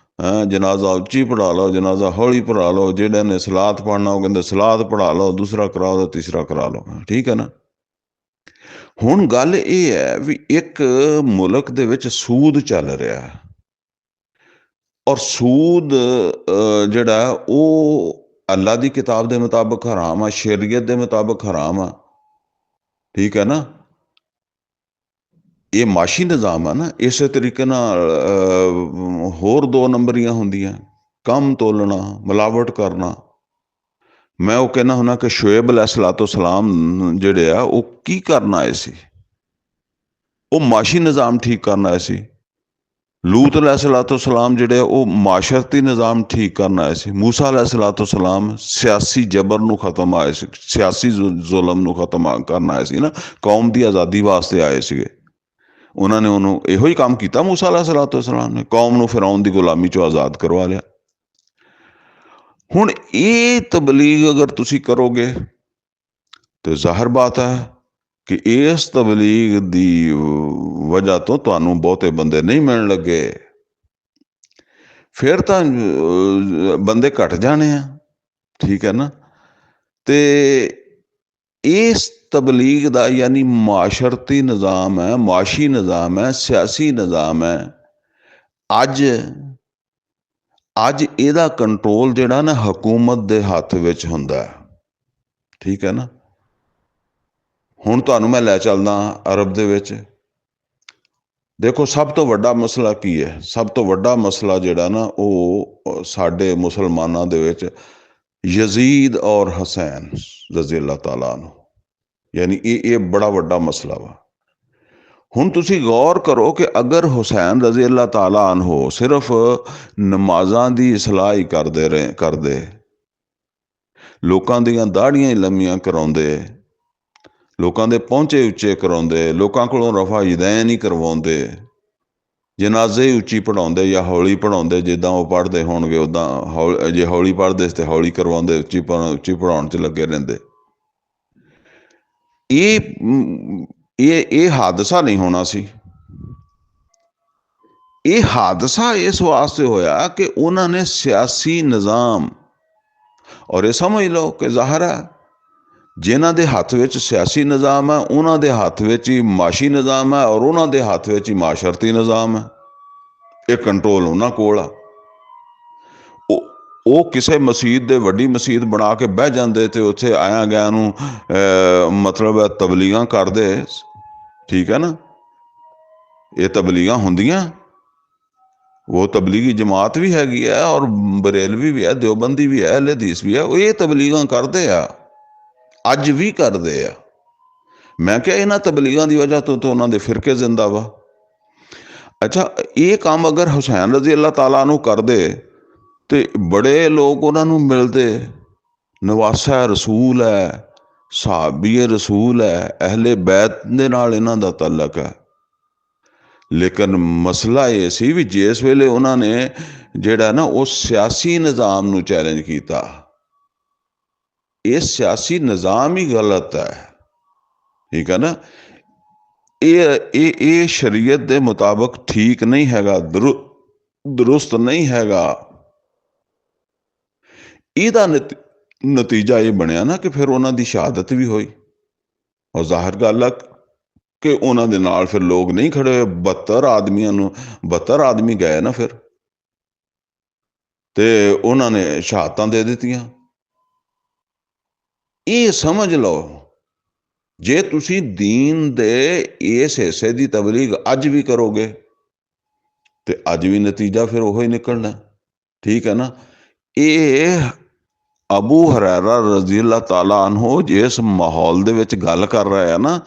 ਜਨਾਜ਼ਾ ਉੱਚੀ ਪੜ੍ਹਾ ਲਓ, ਜਨਾਜ਼ਾ ਹੌਲੀ ਪੜ੍ਹਾ ਲਓ, ਜਿਹੜੇ ਨੇ ਸਲਾਤ ਪੜ੍ਹਨਾ ਉਹ ਕਹਿੰਦੇ ਸਲਾਤ ਪੜ੍ਹਾ ਲਓ, ਦੂਸਰਾ ਕਰਾ ਲਓ, ਤੀਸਰਾ ਕਰਾ ਲਓ। ਠੀਕ ਹੈ ਨਾ। ਹੁਣ ਗੱਲ ਇਹ ਹੈ ਵੀ ਇੱਕ ਮੁਲਕ ਦੇ ਵਿੱਚ ਸੂਦ ਚੱਲ ਰਿਹਾ ਔਰ ਸੂਦ ਜਿਹੜਾ ਉਹ ਅੱਲਾ ਦੀ ਕਿਤਾਬ ਦੇ ਮੁਤਾਬਕ ਹਰਾਮ ਆ, ਸ਼ਰੀਅਤ ਦੇ ਮੁਤਾਬਕ ਹਰਾਮ ਆ। ਠੀਕ ਹੈ ਨਾ। ਇਹ ਮਾਸ਼ੀ ਨਿਜ਼ਾਮ ਆ ਨਾ। ਇਸੇ ਤਰੀਕੇ ਨਾਲ ਹੋਰ 2 ਨੰਬਰੀਆਂ ਹੁੰਦੀਆਂ, ਕੰਮ ਤੋਲਣਾ, ਮਿਲਾਵਟ ਕਰਨਾ। ਮੈਂ ਉਹ ਕਹਿੰਦਾ ਹੁੰਦਾ ਕਿ ਸ਼ੁਏਬ अलैहिस्सलाम ਜਿਹੜੇ ਆ ਉਹ ਕੀ ਕਰਨ ਆਏ ਸੀ? ਉਹ ਮਾਸ਼ੀ ਨਿਜ਼ਾਮ ਠੀਕ ਕਰਨ ਆਏ ਸੀ। ਲੂਤ अलैहिस्सलाम ਜਿਹੜੇ ਉਹ ਮਾਸ਼ਰਤੀ ਨਿਜ਼ਾਮ ਠੀਕ ਕਰਨ ਆਏ ਸੀ। ਮੂਸਾ अलैहिस्सलाम ਸਿਆਸੀ ਜਬਰ ਨੂੰ ਖਤਮ ਆਏ ਸੀ, ਸਿਆਸੀ ਜ਼ੁਲਮ ਨੂੰ ਖਤਮ ਕਰਨ ਆਏ ਸੀ ਨਾ, ਕੌਮ ਦੀ ਆਜ਼ਾਦੀ ਵਾਸਤੇ ਆਏ ਸੀਗੇ। ਉਹਨਾਂ ਨੇ ਉਹਨੂੰ ਇਹੋ ਹੀ ਕੰਮ ਕੀਤਾ। ਮੂਸਾ अलैहिस्सलाम ਨੇ ਕੌਮ ਨੂੰ ਫਿਰੌਨ ਦੀ ਗੁਲਾਮੀ ਚੋਂ ਆਜ਼ਾਦ ਕਰਵਾ ਲਿਆ। ਹੁਣ ਇਹ ਤਬਲੀਗ ਅਗਰ ਤੁਸੀਂ ਕਰੋਗੇ ਤੇ ਜ਼ਾਹਿਰ ਬਾਤ ਹੈ ਕਿ ਇਸ ਤਬਲੀਗ ਦੀ ਵਜ੍ਹਾ ਤੋਂ ਤੁਹਾਨੂੰ ਬਹੁਤੇ ਬੰਦੇ ਨਹੀਂ ਮਿਲਣ ਲੱਗੇ। ਫਿਰ ਤਾਂ ਬੰਦੇ ਘਟ ਜਾਣੇ ਆ। ਠੀਕ ਹੈ ਨਾ। ਤੇ ਇਸ ਤਬਲੀਗ ਦਾ ਯਾਨੀ ਮਾਸ਼ਰਤੀ ਨਿਜ਼ਾਮ ਹੈ, ਮਾਸ਼ੀ ਨਿਜ਼ਾਮ ਹੈ, ਸਿਆਸੀ ਨਿਜ਼ਾਮ ਹੈ। ਅੱਜ ਇਹਦਾ ਕੰਟਰੋਲ ਜਿਹੜਾ ਨਾ ਹਕੂਮਤ ਦੇ ਹੱਥ ਵਿੱਚ ਹੁੰਦਾ ਹੈ। ਠੀਕ ਹੈ ਨਾ। ਹੁਣ ਤੁਹਾਨੂੰ ਮੈਂ ਲੈ ਚੱਲਦਾ ਅਰਬ ਦੇ ਵਿੱਚ। ਦੇਖੋ ਸਭ ਤੋਂ ਵੱਡਾ ਮਸਲਾ ਕੀ ਹੈ? ਸਭ ਤੋਂ ਵੱਡਾ ਮਸਲਾ ਜਿਹੜਾ ਨਾ ਉਹ ਸਾਡੇ ਮੁਸਲਮਾਨਾਂ ਦੇ ਵਿੱਚ ਯਜ਼ੀਦ ਔਰ ਹਸੈਨ ਰਜ਼ੀ ਅੱਲਾਹ ਤਾਲਾ ਨੂੰ, ਯਾਨੀ ਇਹ ਬੜਾ ਵੱਡਾ ਮਸਲਾ ਵਾ। ਹੁਣ ਤੁਸੀਂ ਗੌਰ ਕਰੋ ਕਿ ਅਗਰ ਹੁਸੈਨ ਰਜ਼ੀ ਅੱਲਾਹ ਤਾਲਾ ਅਨਹੂ ਸਿਰਫ ਨਮਾਜ਼ਾਂ ਦੀ ਇਸਲਾਹ ਹੀ ਕਰਦੇ, ਲੋਕਾਂ ਦੀਆਂ ਦਾੜੀਆਂ ਹੀ ਲੰਮੀਆਂ ਕਰਾਉਂਦੇ, ਲੋਕਾਂ ਦੇ ਪਹੁੰਚੇ ਉੱਚੇ ਕਰਾਉਂਦੇ, ਲੋਕਾਂ ਕੋਲੋਂ ਰਫਾ ਯਦੈਨ ਹੀ ਕਰਵਾਉਂਦੇ, ਜਨਾਜ਼ੇ ਹੀ ਉੱਚੀ ਪੜ੍ਹਾਉਂਦੇ ਜਾਂ ਹੌਲੀ ਪੜ੍ਹਾਉਂਦੇ, ਜਿੱਦਾਂ ਉਹ ਪੜ੍ਹਦੇ ਹੋਣਗੇ ਉੱਦਾਂ ਜੇ ਹੌਲੀ ਪੜ੍ਹਦੇ ਤੇ ਹੌਲੀ ਕਰਵਾਉਂਦੇ, ਉੱਚੀ ਪੜ੍ਹਾਉਣ 'ਚ ਲੱਗੇ ਰਹਿੰਦੇ। ਇਹ ਹਾਦਸਾ ਨਹੀਂ ਹੋਣਾ ਸੀ। ਇਹ ਹਾਦਸਾ ਇਸ ਵਾਸਤੇ ਹੋਇਆ ਕਿ ਉਹਨਾਂ ਨੇ ਸਿਆਸੀ ਨਿਜ਼ਾਮ, ਔਰ ਇਹ ਸਮਝ ਲਓ ਕਿ ਜ਼ਾਹਰ ਹੈ ਜਿਨ੍ਹਾਂ ਦੇ ਹੱਥ ਵਿੱਚ ਸਿਆਸੀ ਨਿਜ਼ਾਮ ਹੈ ਉਹਨਾਂ ਦੇ ਹੱਥ ਵਿੱਚ ਹੀ ਮਾਸ਼ੀ ਨਿਜ਼ਾਮ ਹੈ, ਔਰ ਉਹਨਾਂ ਦੇ ਹੱਥ ਵਿੱਚ ਹੀ ਮਾਸ਼ਰਤੀ ਨਿਜ਼ਾਮ ਹੈ। ਇਹ ਕੰਟਰੋਲ ਉਹਨਾਂ ਕੋਲ ਆ। ਉਹ ਕਿਸੇ ਮਸਜਿਦ ਦੇ ਵੱਡੀ ਮਸਜਿਦ ਬਣਾ ਕੇ ਬਹਿ ਜਾਂਦੇ ਤੇ ਉੱਥੇ ਆਇਆ ਗਿਆ ਨੂੰ ਮਤਲਬ ਤਬਲੀਗਾਂ ਕਰਦੇ। ਠੀਕ ਹੈ ਨਾ। ਇਹ ਤਬਲੀਗਾਂ ਹੁੰਦੀਆਂ, ਉਹ ਤਬਲੀਗੀ ਜਮਾਤ ਵੀ ਹੈਗੀ ਹੈ, ਔਰ ਬਰੇਲਵੀ ਵੀ ਹੈ, ਦਿਓਬੰਦੀ ਵੀ ਹੈ, ਅਹਿਲੇ ਹਦੀਸ ਵੀ ਹੈ। ਉਹ ਇਹ ਤਬਲੀਗਾਂ ਕਰਦੇ ਆ, ਅੱਜ ਵੀ ਕਰਦੇ ਆ। ਮੈਂ ਕਿਹਾ ਇਹਨਾਂ ਤਬਲੀਗਾਂ ਦੀ ਵਜ੍ਹਾ ਤੋਂ ਉਹਨਾਂ ਦੇ ਫਿਰਕੇ ਜ਼ਿੰਦਾ ਵਾ। ਅੱਛਾ, ਇਹ ਕੰਮ ਅਗਰ ਹੁਸੈਨ ਰਜ਼ੀ ਅੱਲਾਹ ਤਾਲਾ ਨੂੰ ਕਰਦੇ ਤੇ ਬੜੇ ਲੋਕ ਉਹਨਾਂ ਨੂੰ ਮਿਲਦੇ। ਨਵਾਸਾ ਰਸੂਲ ਹੈ, ਸਾਹਬੀ ਰਸੂਲ ਹੈ, ਅਹਿਲੇ ਬੈਤ ਦੇ ਨਾਲ ਇਹਨਾਂ ਦਾ ਤਾਲੁਕ ਹੈ। ਲੇਕਿਨ ਮਸਲਾ ਇਹ ਸੀ ਵੀ ਜਿਸ ਵੇਲੇ ਉਹਨਾਂ ਨੇ ਜਿਹੜਾ ਨਾ ਉਹ ਸਿਆਸੀ ਨਿਜ਼ਾਮ ਨੂੰ ਚੈਲੰਜ ਕੀਤਾ, ਇਹ ਸਿਆਸੀ ਨਿਜ਼ਾਮ ਹੀ ਗਲਤ ਹੈ। ਠੀਕ ਹੈ ਨਾ। ਇਹ ਸ਼ਰੀਅਤ ਦੇ ਮੁਤਾਬਕ ਠੀਕ ਨਹੀਂ ਹੈਗਾ, ਦਰੁਸਤ ਨਹੀਂ ਹੈਗਾ। ਇਹਦਾ ਨਤੀਜਾ ਇਹ ਬਣਿਆ ਨਾ ਕਿ ਫਿਰ ਉਹਨਾਂ ਦੀ ਸ਼ਹਾਦਤ ਵੀ ਹੋਈ। ਔਰ ਜ਼ਾਹਿਰ ਗੱਲ ਆ ਕਿ ਉਹਨਾਂ ਦੇ ਨਾਲ ਫਿਰ ਲੋਕ ਨਹੀਂ ਖੜੇ। 72 ਆਦਮੀ ਗਏ ਨਾ ਫਿਰ, ਤੇ ਉਹਨਾਂ ਨੇ ਸ਼ਹਾਦਤਾਂ ਦੇ ਦਿੱਤੀਆਂ। ਇਹ ਸਮਝ ਲਓ ਜੇ ਤੁਸੀਂ ਦੀਨ ਦੇ ਇਸ ਹਿੱਸੇ ਦੀ ਤਬਲੀਗ ਅੱਜ ਵੀ ਕਰੋਗੇ ਤੇ ਅੱਜ ਵੀ ਨਤੀਜਾ ਫਿਰ ਉਹੀ ਨਿਕਲਣਾ। ਠੀਕ ਹੈ ਨਾ। ਇਹ ਅਬੂ ਹੁਰੈਰਾ ਰਜ਼ੀ ਅੱਲਾਹ ਤਾਲਾ ਅਨਹੂ ਜਿਸ ਮਾਹੌਲ ਦੇ ਵਿੱਚ ਗੱਲ ਕਰ ਰਿਹਾ ਹੈ ਨਾ,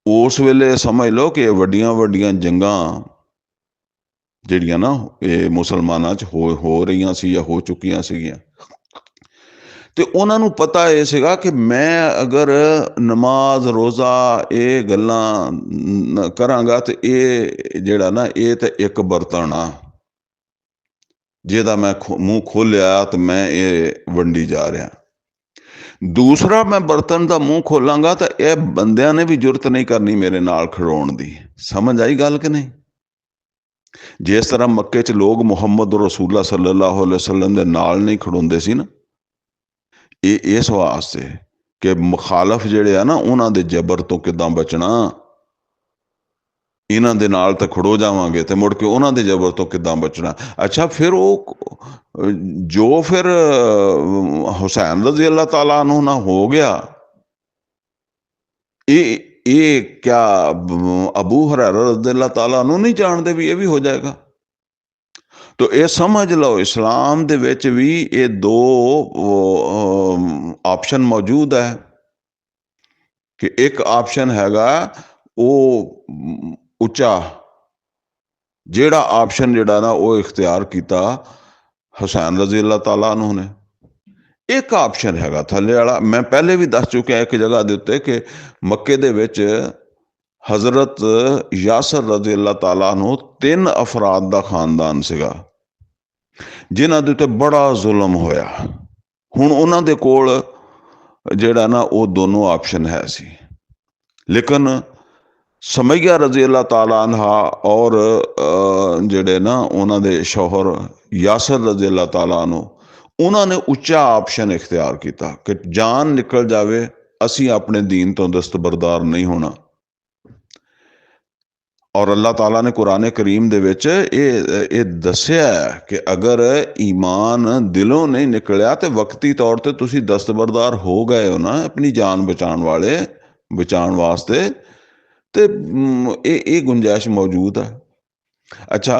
ਉਸ ਵੇਲੇ ਸਮਝ ਲਓ ਕਿ ਵੱਡੀਆਂ ਵੱਡੀਆਂ ਜੰਗਾਂ ਜਿਹੜੀਆਂ ਨਾ ਇਹ ਮੁਸਲਮਾਨਾਂ 'ਚ ਹੋ ਰਹੀਆਂ ਸੀ ਜਾਂ ਹੋ ਚੁੱਕੀਆਂ ਸੀਗੀਆਂ। ਤੇ ਉਹਨਾਂ ਨੂੰ ਪਤਾ ਇਹ ਸੀਗਾ ਕਿ ਮੈਂ ਅਗਰ ਨਮਾਜ਼ ਰੋਜ਼ਾ ਇਹ ਗੱਲਾਂ ਕਰਾਂਗਾ ਤੇ ਇਹ ਜਿਹੜਾ ਨਾ ਇਹ ਤੇ ਇੱਕ ਬਰਤਨ ਆ ਜਿਹਦਾ ਮੈਂ ਮੂੰਹ ਖੋਲਿਆ ਤੇ ਮੈਂ ਇਹ ਵੰਡੀ ਜਾ ਰਿਹਾ। ਦੂਸਰਾ, ਮੈਂ ਬਰਤਨ ਦਾ ਮੂੰਹ ਖੋਲਾਂਗਾ ਤਾਂ ਇਹ ਬੰਦਿਆਂ ਨੇ ਵੀ ਜੁਰਤ ਨਹੀਂ ਕਰਨੀ ਮੇਰੇ ਨਾਲ ਖੜੋਣ ਦੀ। ਸਮਝ ਆਈ ਗੱਲ ਕਿ ਨਹੀਂ? ਜਿਸ ਤਰ੍ਹਾਂ ਮੱਕੇ 'ਚ ਲੋਕ ਮੁਹੰਮਦ ਰਸੂਲullah ਸੱਲੱਲਾਹੁ ਅਲੈਹਿ ਵਸੱਲਮ ਦੇ ਨਾਲ ਨਹੀਂ ਖੜੋਂਦੇ ਸੀ ਨਾ, ਇਹ ਇਸ ਵਾਸਤੇ ਕਿ ਮੁਖਾਲਫ ਜਿਹੜੇ ਆ ਨਾ ਉਹਨਾਂ ਦੇ ਜ਼ਬਰ ਤੋਂ ਕਿੱਦਾਂ ਬਚਣਾ। ਇਹਨਾਂ ਦੇ ਨਾਲ ਤਾਂ ਖੜੋ ਜਾਵਾਂਗੇ ਤੇ ਮੁੜ ਕੇ ਉਹਨਾਂ ਦੇ ਜ਼ਬਰ ਤੋਂ ਕਿੱਦਾਂ ਬਚਣਾ। ਅੱਛਾ, ਫਿਰ ਉਹ ਜੋ ਫਿਰ ਹੁਸੈਨ ਰਜ਼ੀ ਅੱਲਾਹ ਤਾਲਾ ਨੂੰ ਨਾ ਹੋ ਗਿਆ, ਇਹ ਕਿਆ ਅਬੂ ਹੁਰੈਰਾ ਰਜ਼ੀ ਅੱਲਾਹ ਤਾਲਾ ਨੂੰ ਨਹੀਂ ਜਾਣਦੇ ਵੀ ਇਹ ਵੀ ਹੋ ਜਾਏਗਾ? ਤੋ ਇਹ ਸਮਝ ਲਓ ਇਸਲਾਮ ਦੇ ਵਿੱਚ ਵੀ ਇਹ ਦੋ ਆਪਸ਼ਨ ਮੌਜੂਦ ਹੈ ਕਿ ਇੱਕ ਆਪਸ਼ਨ ਹੈਗਾ ਉਹ ਉੱਚਾ, ਜਿਹੜਾ ਆਪਸ਼ਨ ਜਿਹੜਾ ਨਾ ਉਹ ਇਖਤਿਆਰ ਕੀਤਾ ਹੁਸੈਨ ਰਜ਼ੀ ਅੱਲਾਹ ਤਾਲਾ ਅਨਹੂ ਨੇ। ਇੱਕ ਆਪਸ਼ਨ ਹੈਗਾ ਥੱਲੇ ਵਾਲਾ, ਮੈਂ ਪਹਿਲੇ ਵੀ ਦੱਸ ਚੁੱਕਿਆ ਇੱਕ ਜਗ੍ਹਾ ਦੇ ਉੱਤੇ ਕਿ ਮੱਕੇ ਦੇ ਵਿੱਚ ਹਜ਼ਰਤ ਯਾਸਰ ਰਜ਼ੀ ਅੱਲਾਹ ਤਾਲਾ ਅਨਹੂ 3 ਅਫਰਾਦ ਦਾ ਖਾਨਦਾਨ ਸੀਗਾ ਜਿਨ੍ਹਾਂ ਦੇ ਉੱਤੇ ਬੜਾ ਜ਼ੁਲਮ ਹੋਇਆ। ਹੁਣ ਉਹਨਾਂ ਦੇ ਕੋਲ ਜਿਹੜਾ ਨਾ ਉਹ ਦੋਨੋਂ ਆਪਸ਼ਨ ਹੈ ਸੀ, ਲੇਕਿਨ ਸਮਈਆ ਰਜ਼ੀ ਅੱਲਾਹ ਤਾਲਾ ਅਨਹਾ ਔਰ ਜਿਹੜੇ ਨਾ ਉਹਨਾਂ ਦੇ ਸ਼ੌਹਰ ਯਾਸਰ ਰਜ਼ੀ ਅੱਲਾਹ ਤਾਲਾ ਅਨਹੂ, ਉਹਨਾਂ ਨੇ ਉੱਚਾ ਆਪਸ਼ਨ ਇਖਤਿਆਰ ਕੀਤਾ ਕਿ ਜਾਨ ਨਿਕਲ ਜਾਵੇ ਅਸੀਂ ਆਪਣੇ ਦੀਨ ਤੋਂ ਦਸਤਬਰਦਾਰ ਨਹੀਂ ਹੋਣਾ। ਔਰ ਅੱਲਾਹ ਤਾਲਾ ਨੇ ਕੁਰਾਨ ਕਰੀਮ ਦੇ ਵਿੱਚ ਇਹ ਦੱਸਿਆ ਕਿ ਅਗਰ ਈਮਾਨ ਦਿਲੋਂ ਨਹੀਂ ਨਿਕਲਿਆ ਤੇ ਵਕਤੀ ਤੌਰ ਤੇ ਤੁਸੀਂ ਦਸਤਬਰਦਾਰ ਹੋ ਗਏ ਹੋ ਨਾ ਆਪਣੀ ਜਾਨ ਬਚਾਉਣ ਵਾਸਤੇ, ਤੇ ਇਹ ਗੁੰਜਾਇਸ਼ ਮੌਜੂਦ ਹੈ। ਅੱਛਾ,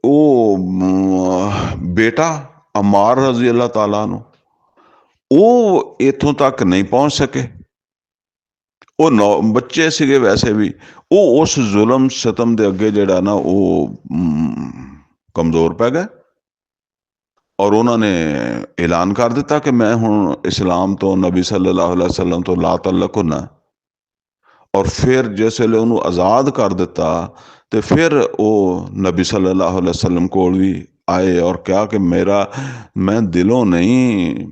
ਉਹ ਬੇਟਾ ਅਮਾਰ ਰਜ਼ੀ ਅੱਲਾਹ ਤਾਲਾ ਨੂੰ ਉਹ ਇੱਥੋਂ ਤੱਕ ਨਹੀਂ ਪਹੁੰਚ ਸਕੇ। ਉਹ ਬੱਚੇ ਸੀਗੇ ਵੈਸੇ ਵੀ, ਉਹ ਉਸ ਜ਼ੁਲਮ ਸਤਮ ਦੇ ਅੱਗੇ ਜਿਹੜਾ ਨਾ ਉਹ ਕਮਜ਼ੋਰ ਪੈ ਗਏ ਔਰ ਉਹਨਾਂ ਨੇ ਐਲਾਨ ਕਰ ਦਿੱਤਾ ਕਿ ਮੈਂ ਹੁਣ ਇਸਲਾਮ ਤੋਂ, ਨਬੀ ਸੱਲੱਲਾਹੁ ਅਲੈਹਿ ਵਸੱਲਮ ਤੋਂ ਲਾ ਤਅੱਲਕ ਹੁੰਨਾ। ਔਰ ਫਿਰ ਜਿਸ ਵੇਲੇ ਉਹਨੂੰ ਆਜ਼ਾਦ ਕਰ ਦਿੱਤਾ ਤੇ ਫਿਰ ਉਹ ਨਬੀ ਸੱਲੱਲਾਹੁ ਅਲੈਹਿ ਵਸੱਲਮ ਕੋਲ ਵੀ ਆਏ ਔਰ ਕਿਹਾ ਕਿ ਮੈਂ ਦਿਲੋਂ ਨਹੀਂ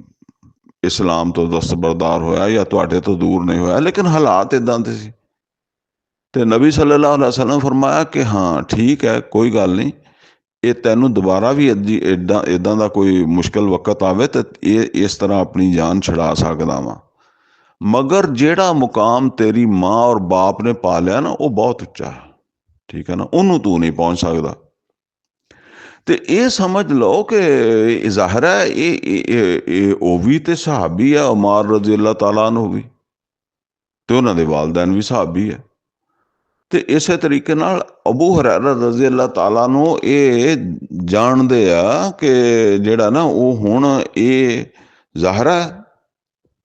ਇਸਲਾਮ ਤੋਂ ਦਸਤਬਰਦਾਰ ਹੋਇਆ ਜਾਂ ਤੁਹਾਡੇ ਤੋਂ ਦੂਰ ਨਹੀਂ ਹੋਇਆ, ਲੇਕਿਨ ਹਾਲਾਤ ਇਦਾਂ ਦੇ ਸੀ। ਤੇ ਨਬੀ ਸੱਲੱਲਾਹੁ ਅਲੈਹਿ ਵਸੱਲਮ ਫਰਮਾਇਆ ਕਿ ਹਾਂ ਠੀਕ ਹੈ, ਕੋਈ ਗੱਲ ਨਹੀਂ, ਇਹ ਤੈਨੂੰ ਦੁਬਾਰਾ ਵੀ ਇਦਾਂ ਦਾ ਕੋਈ ਮੁਸ਼ਕਿਲ ਵਕਤ ਆਵੇ ਤੇ ਇਹ ਇਸ ਤਰ੍ਹਾਂ ਆਪਣੀ ਜਾਨ ਛੁਡਾ ਸਕਦਾ ਵਾ, ਮਗਰ ਜਿਹੜਾ ਮੁਕਾਮ ਤੇਰੀ ਮਾਂ ਔਰ ਬਾਪ ਨੇ ਪਾ ਲਿਆ ਨਾ ਉਹ ਬਹੁਤ ਉੱਚਾ, ਠੀਕ ਹੈ ਨਾ, ਉਹਨੂੰ ਤੂੰ ਨਹੀਂ ਪਹੁੰਚ ਸਕਦਾ। ਤੇ ਇਹ ਸਮਝ ਲਓ ਕਿ ਜ਼ਾਹਿਰ ਹੈ ਇਹ ਉਹ ਵੀ ਤੇ ਸਹਾਬੀ ਹੈ, ਉਮਾਰ ਰਜ਼ੀ ਅੱਲਾਹ ਤਾਲਾ ਅਨਹੂ ਵੀ, ਤੇ ਉਹਨਾਂ ਦੇ ਵਾਲदैन ਵੀ ਸਹਾਬੀ ਹੈ। ਤੇ ਇਸੇ ਤਰੀਕੇ ਨਾਲ ਅਬੂ ਹੁਰੈਰਾ ਰਜ਼ੀ ਅੱਲਾਹ ਤਾਲਾ ਨੂੰ ਇਹ ਜਾਣਦੇ ਆ ਕਿ ਜਿਹੜਾ ਨਾ ਉਹ ਹੁਣ ਇਹ ਜ਼ਾਹਿਰ ਹੈ,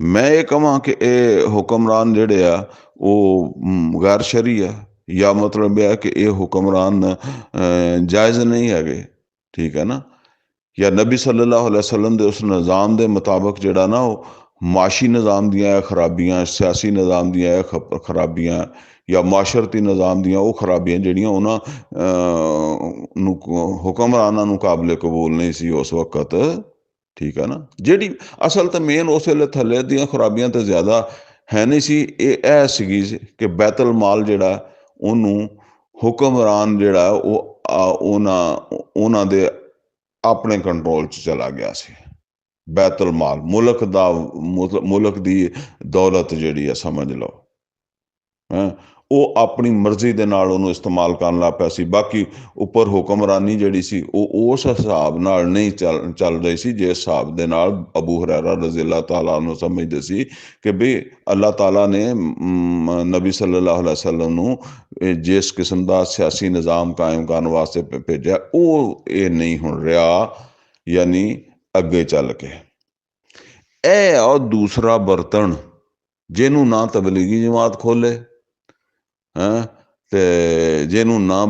ਮੈਂ ਇਹ ਕਹਾਂ ਕਿ ਇਹ ਹੁਕਮਰਾਨ ਜਿਹੜੇ ਆ ਉਹ ਗੈਰ ਸ਼ਰਈ ਆ, ਜਾਂ ਮਤਲਬ ਇਹ ਹੈ ਕਿ ਇਹ ਹੁਕਮਰਾਨ ਜਾਇਜ਼ ਨਹੀਂ ਹੈਗੇ, ਠੀਕ ਹੈ ਨਾ, ਜਾਂ ਨਬੀ ਸੱਲੱਲਾਹੁ ਅਲੈਹਿ ਵਸੱਲਮ ਦੇ ਉਸ ਨਿਜ਼ਾਮ ਦੇ ਮੁਤਾਬਕ ਜਿਹੜਾ ਨਾ ਉਹ ਮਾਸ਼ੀ ਨਿਜ਼ਾਮ ਦੀਆਂ ਖਰਾਬੀਆਂ, ਸਿਆਸੀ ਨਿਜ਼ਾਮ ਦੀਆਂ ਖਰਾਬੀਆਂ, ਜਾਂ ਮਾਸ਼ਰਤੀ ਨਿਜ਼ਾਮ ਦੀਆਂ ਉਹ ਖਰਾਬੀਆਂ ਜਿਹੜੀਆਂ ਉਹਨਾਂ ਨੂੰ ਹੁਕਮਰਾਨਾਂ ਨੂੰ ਕਾਬਲੇ ਕਬੂਲ ਨਹੀਂ ਸੀ ਉਸ ਵਕਤ, ਠੀਕ ਹੈ ਨਾ। ਜਿਹੜੀ ਅਸਲ ਤਾਂ ਮੇਨ ਉਸ ਵੇਲੇ ਥੱਲੇ ਦੀਆਂ ਖਰਾਬੀਆਂ ਤਾਂ ਜ਼ਿਆਦਾ ਹੈ ਨਹੀਂ ਸੀ, ਇਹ ਸੀਗੀ ਕਿ ਬੈਤਲ ਮਾਲ ਜਿਹੜਾ ਉਹਨੂੰ ਹੁਕਮਰਾਨ ਜਿਹੜਾ ਉਹ ਉਹਨਾਂ ਦੇ ਆਪਣੇ ਕੰਟਰੋਲ 'ਚ ਚਲਾ ਗਿਆ ਸੀ। ਬੈਤਲ ਮਾਲ ਮੁਲਕ ਦੀ ਦੌਲਤ ਜਿਹੜੀ ਹੈ ਸਮਝ ਲਓ, ਉਹ ਆਪਣੀ ਮਰਜ਼ੀ ਦੇ ਨਾਲ ਉਹਨੂੰ ਇਸਤੇਮਾਲ ਕਰਨ ਲੱਗ ਪਿਆ ਸੀ। ਬਾਕੀ ਉੱਪਰ ਹੁਕਮਰਾਨੀ ਜਿਹੜੀ ਸੀ ਉਹ ਉਸ ਹਿਸਾਬ ਨਾਲ ਨਹੀਂ ਚੱਲ ਰਹੀ ਸੀ ਜਿਸ ਹਿਸਾਬ ਦੇ ਨਾਲ ਅਬੂ ਹੁਰੈਰਾ ਰਜ਼ੀ ਅੱਲਾਹ ਤਾਲਾ ਨੂੰ ਸਮਝਦੇ ਸੀ ਕਿ ਵੀ ਅੱਲਾਹ ਤਾਲਾ ਨੇ ਨਬੀ ਸੱਲੱਲਾਹੁ ਅਲੈਹਿ ਵਸੱਲਮ ਨੂੰ ਜਿਸ ਕਿਸਮ ਦਾ ਸਿਆਸੀ ਨਿਜ਼ਾਮ ਕਾਇਮ ਕਰਨ ਵਾਸਤੇ ਭੇਜਿਆ ਉਹ ਇਹ ਨਹੀਂ ਹੁਣ ਰਿਹਾ। ਯਾਨੀ ਅੱਗੇ ਚੱਲ ਕੇ। ਇਹ ਆ ਦੂਸਰਾ ਬਰਤਨ, ਜਿਹਨੂੰ ਨਾ ਤਬਲੀਗੀ ਜਮਾਤ ਖੋਲੇ ਹੈਂ, ਤੇ ਜਿਹਨੂੰ ਨਾ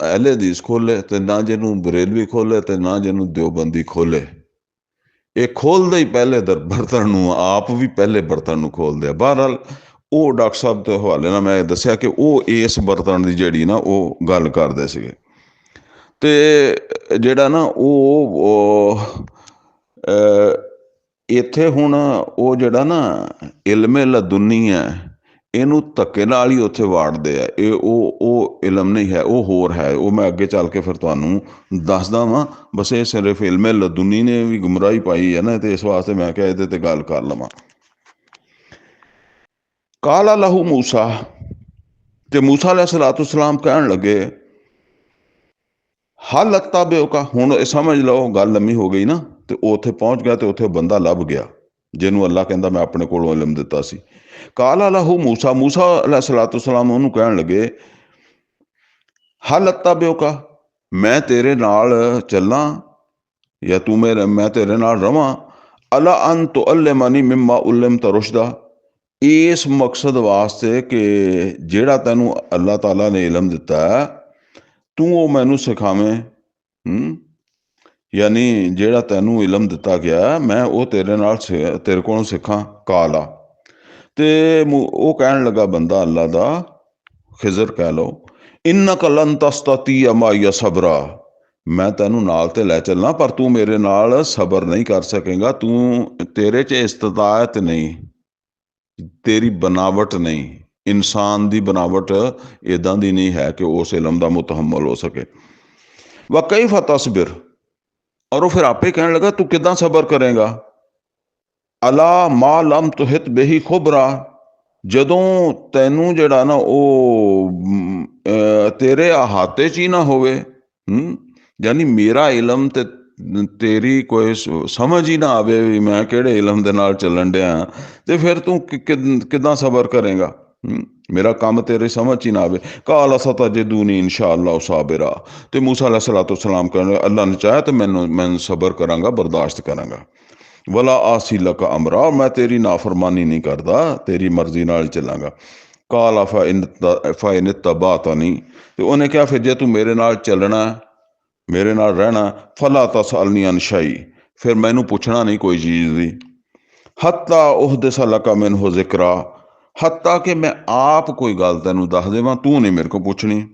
ਅਹਿਲੇ ਹਦੀਸ ਖੋਲੇ, ਤੇ ਨਾ ਜਿਹਨੂੰ ਬਰੇਲਵੀ ਖੋਲੇ, ਤੇ ਨਾ ਜਿਹਨੂੰ ਦਿਓਬੰਦੀ ਖੋਲੇ। ਇਹ ਖੋਲਦੇ ਹੀ ਪਹਿਲੇ ਬਰਤਨ ਨੂੰ, ਆਪ ਵੀ ਪਹਿਲੇ ਬਰਤਨ ਨੂੰ ਖੋਲਦੇ ਆ। ਬਹਰਹਾਲ ਉਹ ਡਾਕਟਰ ਸਾਹਿਬ ਦੇ ਹਵਾਲੇ ਨਾਲ ਮੈਂ ਦੱਸਿਆ ਕਿ ਉਹ ਇਸ ਬਰਤਨ ਦੀ ਜਿਹੜੀ ਨਾ ਉਹ ਗੱਲ ਕਰਦੇ ਸੀਗੇ। ਤੇ ਜਿਹੜਾ ਨਾ ਉਹ ਇੱਥੇ ਹੁਣ ਉਹ ਜਿਹੜਾ ਨਾ ਇਲਮੇ ਲਦੁਨੀ ਹੈ, ਇਹਨੂੰ ਧੱਕੇ ਨਾਲ ਹੀ ਉੱਥੇ ਵਾੜਦੇ ਆ। ਇਹ ਉਹ ਇਲਮ ਨਹੀਂ ਹੈ, ਉਹ ਹੋਰ ਹੈ। ਉਹ ਮੈਂ ਅੱਗੇ ਚੱਲ ਕੇ ਫਿਰ ਤੁਹਾਨੂੰ ਦੱਸਦਾ ਵਾਂ। ਬਸ ਇਹ ਸਿਰਫ ਇਲਮੇ ਲਦੁਨੀ ਨੇ ਵੀ ਗੁੰਮਰਾਹੀ ਪਾਈ ਹੈ ਨਾ, ਤੇ ਇਸ ਵਾਸਤੇ ਮੈਂ ਕਿਹਾ ਇਹਦੇ ਤੇ ਗੱਲ ਕਰ ਲਵਾਂ। ਕਾਲਾ ਲਹੂ ਮੂਸਾ, ਤੇ ਮੂਸਾ ਅਲੈਹਿਸਸਲਾਮ ਕਹਿਣ ਲੱਗੇ ਹਲ ਅਤਾਬਿਉਕਾ। ਹੁਣ ਇਹ ਸਮਝ ਲਓ ਗੱਲ ਲੰਮੀ ਹੋ ਗਈ ਨਾ, ਤੇ ਉਹ ਉੱਥੇ ਪਹੁੰਚ ਗਿਆ, ਤੇ ਉੱਥੇ ਬੰਦਾ ਲੱਭ ਗਿਆ ਜਿਹਨੂੰ ਅੱਲਾ ਕਹਿੰਦਾ ਮੈਂ ਆਪਣੇ ਕੋਲੋਂ ਇਲਮ ਦਿੱਤਾ ਸੀ। ਕਾਲਾ ਲਹੂ ਮੂਸਾ, ਮੂਸਾ ਅਲੈਹਿਸਸਲਾਮ ਉਹਨੂੰ ਕਹਿਣ ਲੱਗੇ ਹਲ ਅਤਾਬਿਉਕਾ, ਮੈਂ ਤੇਰੇ ਨਾਲ ਚੱਲਾਂ ਜਾਂ ਤੂੰ ਮੈਂ ਤੇਰੇ ਨਾਲ ਰਵਾਂ। ਅਲਾ ਅਨ ਤੁਅੱਲਿਮਨੀ ਮਿਮਾ ਉਲਿਮਤ ਰੁਸ਼ਦਾ, ਇਸ ਮਕਸਦ ਵਾਸਤੇ ਕਿ ਜਿਹੜਾ ਤੈਨੂੰ ਅੱਲਾਹ ਤਾਲਾ ਨੇ ਇਲਮ ਦਿੱਤਾ ਤੂੰ ਉਹ ਮੈਨੂੰ ਸਿਖਾਵੇਂ। ਯਾਨੀ ਜਿਹੜਾ ਤੈਨੂੰ ਇਲਮ ਦਿੱਤਾ ਗਿਆ ਮੈਂ ਉਹ ਤੇਰੇ ਨਾਲ ਤੇਰੇ ਕੋਲੋਂ ਸਿੱਖਾਂ। ਕਾਲਾ, ਤੇ ਉਹ ਕਹਿਣ ਲੱਗਾ ਬੰਦਾ ਅੱਲਾ ਦਾ, ਖਿਜ਼ਰ ਕਹਿ ਲਓ, ਇੰਨਕ ਲਨ ਤਸਤਤੀਅ ਮਾਈਆ ਸਬਰਾ, ਮੈਂ ਤੈਨੂੰ ਨਾਲ ਤੇ ਲੈ ਚੱਲਣਾ ਪਰ ਤੂੰ ਮੇਰੇ ਨਾਲ ਸਬਰ ਨਹੀਂ ਕਰ ਸਕੇਗਾ। ਤੇਰੇ 'ਚ ਇਸਤਤਾਅਤ ਨਹੀਂ, ਤੇਰੀ ਬਨਾਵਟ ਨਹੀਂ, ਇਨਸਾਨ ਦੀ ਬਨਾਵਟ ਇੱਦਾਂ ਦੀ ਨਹੀਂ ਹੈ ਕਿ ਉਸ ਇਲਮ ਦਾ ਮੁਤਹਮਲ ਹੋ ਸਕੇ। ਵਾ ਕੈਫ ਤਸਬਿਰ, ਔਰ ਉਹ ਫਿਰ ਆਪੇ ਕਹਿਣ ਲੱਗਾ ਤੂੰ ਕਿੱਦਾਂ ਸਬਰ ਕਰੇਗਾ। ਅਲਾ ਮਾ ਲਮ ਤੁਹਿਤ ਬਿਹੀ ਖੁਬਰਾ, ਜਦੋਂ ਤੈਨੂੰ ਜਿਹੜਾ ਨਾ ਉਹ ਤੇਰੇ ਅਹਾਤੇ 'ਚ ਹੀ ਨਾ ਹੋਵੇ। ਯਾਨੀ ਮੇਰਾ ਇਲਮ ਤੇ ਤੇਰੀ ਕੋਈ ਸਮਝ ਹੀ ਨਾ ਆਵੇ ਵੀ ਮੈਂ ਕਿਹੜੇ ਇਲਮ ਦੇ ਨਾਲ ਚੱਲਣ ਡਿਆ, ਤੇ ਫਿਰ ਤੂੰ ਕਿੱਦਾਂ ਸਬਰ ਕਰੇਗਾ। ਮੇਰਾ ਕੰਮ ਤੇਰੇ ਸਮਝ 'ਚ ਹੀ ਨਾ ਆਵੇ। ਕਾਲਾ ਸਤਜਦੂਨੀ ਇਨਸ਼ਾ ਅੱਲਾਹ ਸਾਬਿਰਾ, ਤੇ ਮੂਸਾ ਅਲੈਹਿਸਸਲਾਮ ਕਹਿੰਦੇ ਅੱਲਾ ਨੇ ਚਾਹਿਆ ਤੇ ਮੈਂ ਸਬਰ ਕਰਾਂਗਾ, ਬਰਦਾਸ਼ਤ ਕਰਾਂਗਾ। ਵਲਾ ਆਸੀ ਲਕ ਅਮਰਾ, ਮੈਂ ਤੇਰੀ ਨਾਫਰਮਾਨੀ ਨਹੀਂ ਕਰਦਾ, ਤੇਰੀ ਮਰਜ਼ੀ ਨਾਲ ਚੱਲਾਂਗਾ। ਕਾਲਾ ਫਾਇਨ ਤਬਾਤਨੀ, ਤੇ ਉਹਨੇ ਕਿਹਾ ਫਿਰ ਜੇ ਤੂੰ ਮੇਰੇ ਨਾਲ ਚੱਲਣਾ, ਮੇਰੇ ਨਾਲ ਰਹਿਣਾ, ਫਲਾ ਤਸਅਲਨੀ ਅਨ ਸ਼ੈਈ, ਫਿਰ ਮੈਨੂੰ ਪੁੱਛਣਾ ਨਹੀਂ ਕੋਈ ਚੀਜ਼ ਦੀ। ਹੱਤਾ ਉਹਦਿਸ ਲਕਾ ਮਿਨਹੁ ਜ਼ਿਕਰਾ, ਹੱਤਾ ਕਿ ਮੈਂ ਆਪ ਕੋਈ ਗੱਲ ਤੈਨੂੰ ਦੱਸ ਦੇਵਾਂ, ਤੂੰ ਨਹੀਂ ਮੇਰੇ ਕੋਲ ਪੁੱਛਣੀ।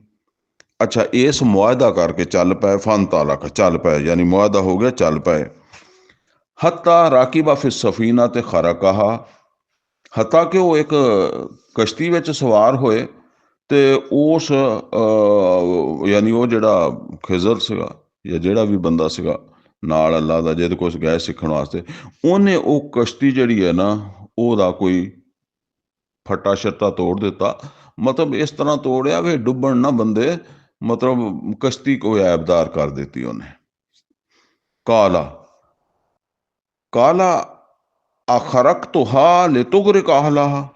ਅੱਛਾ, ਇਸ ਮੁਆਹਦਾ ਕਰਕੇ ਚੱਲ ਪਏ। ਫਨ ਤਾਲਕ, ਚੱਲ ਪਏ, ਯਾਨੀ ਮੁਆਹਦਾ ਹੋ ਗਿਆ, ਚੱਲ ਪਏ। ਹੱਤਾ ਰਾਕਿਬਾ ਫਿ ਸਫੀਨਾ, ਤੇ ਖਰਕਹਾ, ਹੱਤਾ ਕਿ ਉਹ ਇੱਕ ਕਸ਼ਤੀ ਵਿੱਚ ਸਵਾਰ ਹੋਏ, ਤੇ ਉਸ ਯਾਨੀ ਉਹ ਜਿਹੜਾ ਖਿਜ਼ਰ ਸੀਗਾ ਜਾਂ ਜਿਹੜਾ ਵੀ ਬੰਦਾ ਸੀਗਾ ਨਾਲ ਅੱਲਾ ਦਾ ਜਿਹਦੇ ਕੋਲ ਗਏ ਸਿੱਖਣ ਵਾਸਤੇ, ਉਹਨੇ ਉਹ ਕਸ਼ਤੀ ਜਿਹੜੀ ਹੈ ਨਾ ਉਹਦਾ ਕੋਈ ਫੱਟਾ ਸ਼ੱਟਾ ਤੋੜ ਦਿੱਤਾ। ਮਤਲਬ ਇਸ ਤਰ੍ਹਾਂ ਤੋੜਿਆ ਵੀ ਡੁੱਬਣ ਨਾ ਬੰਦੇ, ਮਤਲਬ ਕਸ਼ਤੀ ਕੋਈ ਐਬਦਾਰ ਕਰ ਦਿੱਤੀ ਉਹਨੇ। ਕਾਲਾ ਕਾਲਾ ਅਖਰਕਤੁਹਾ ਲਿਤੁਗਰਿਕ ਅਹਲਹਾ,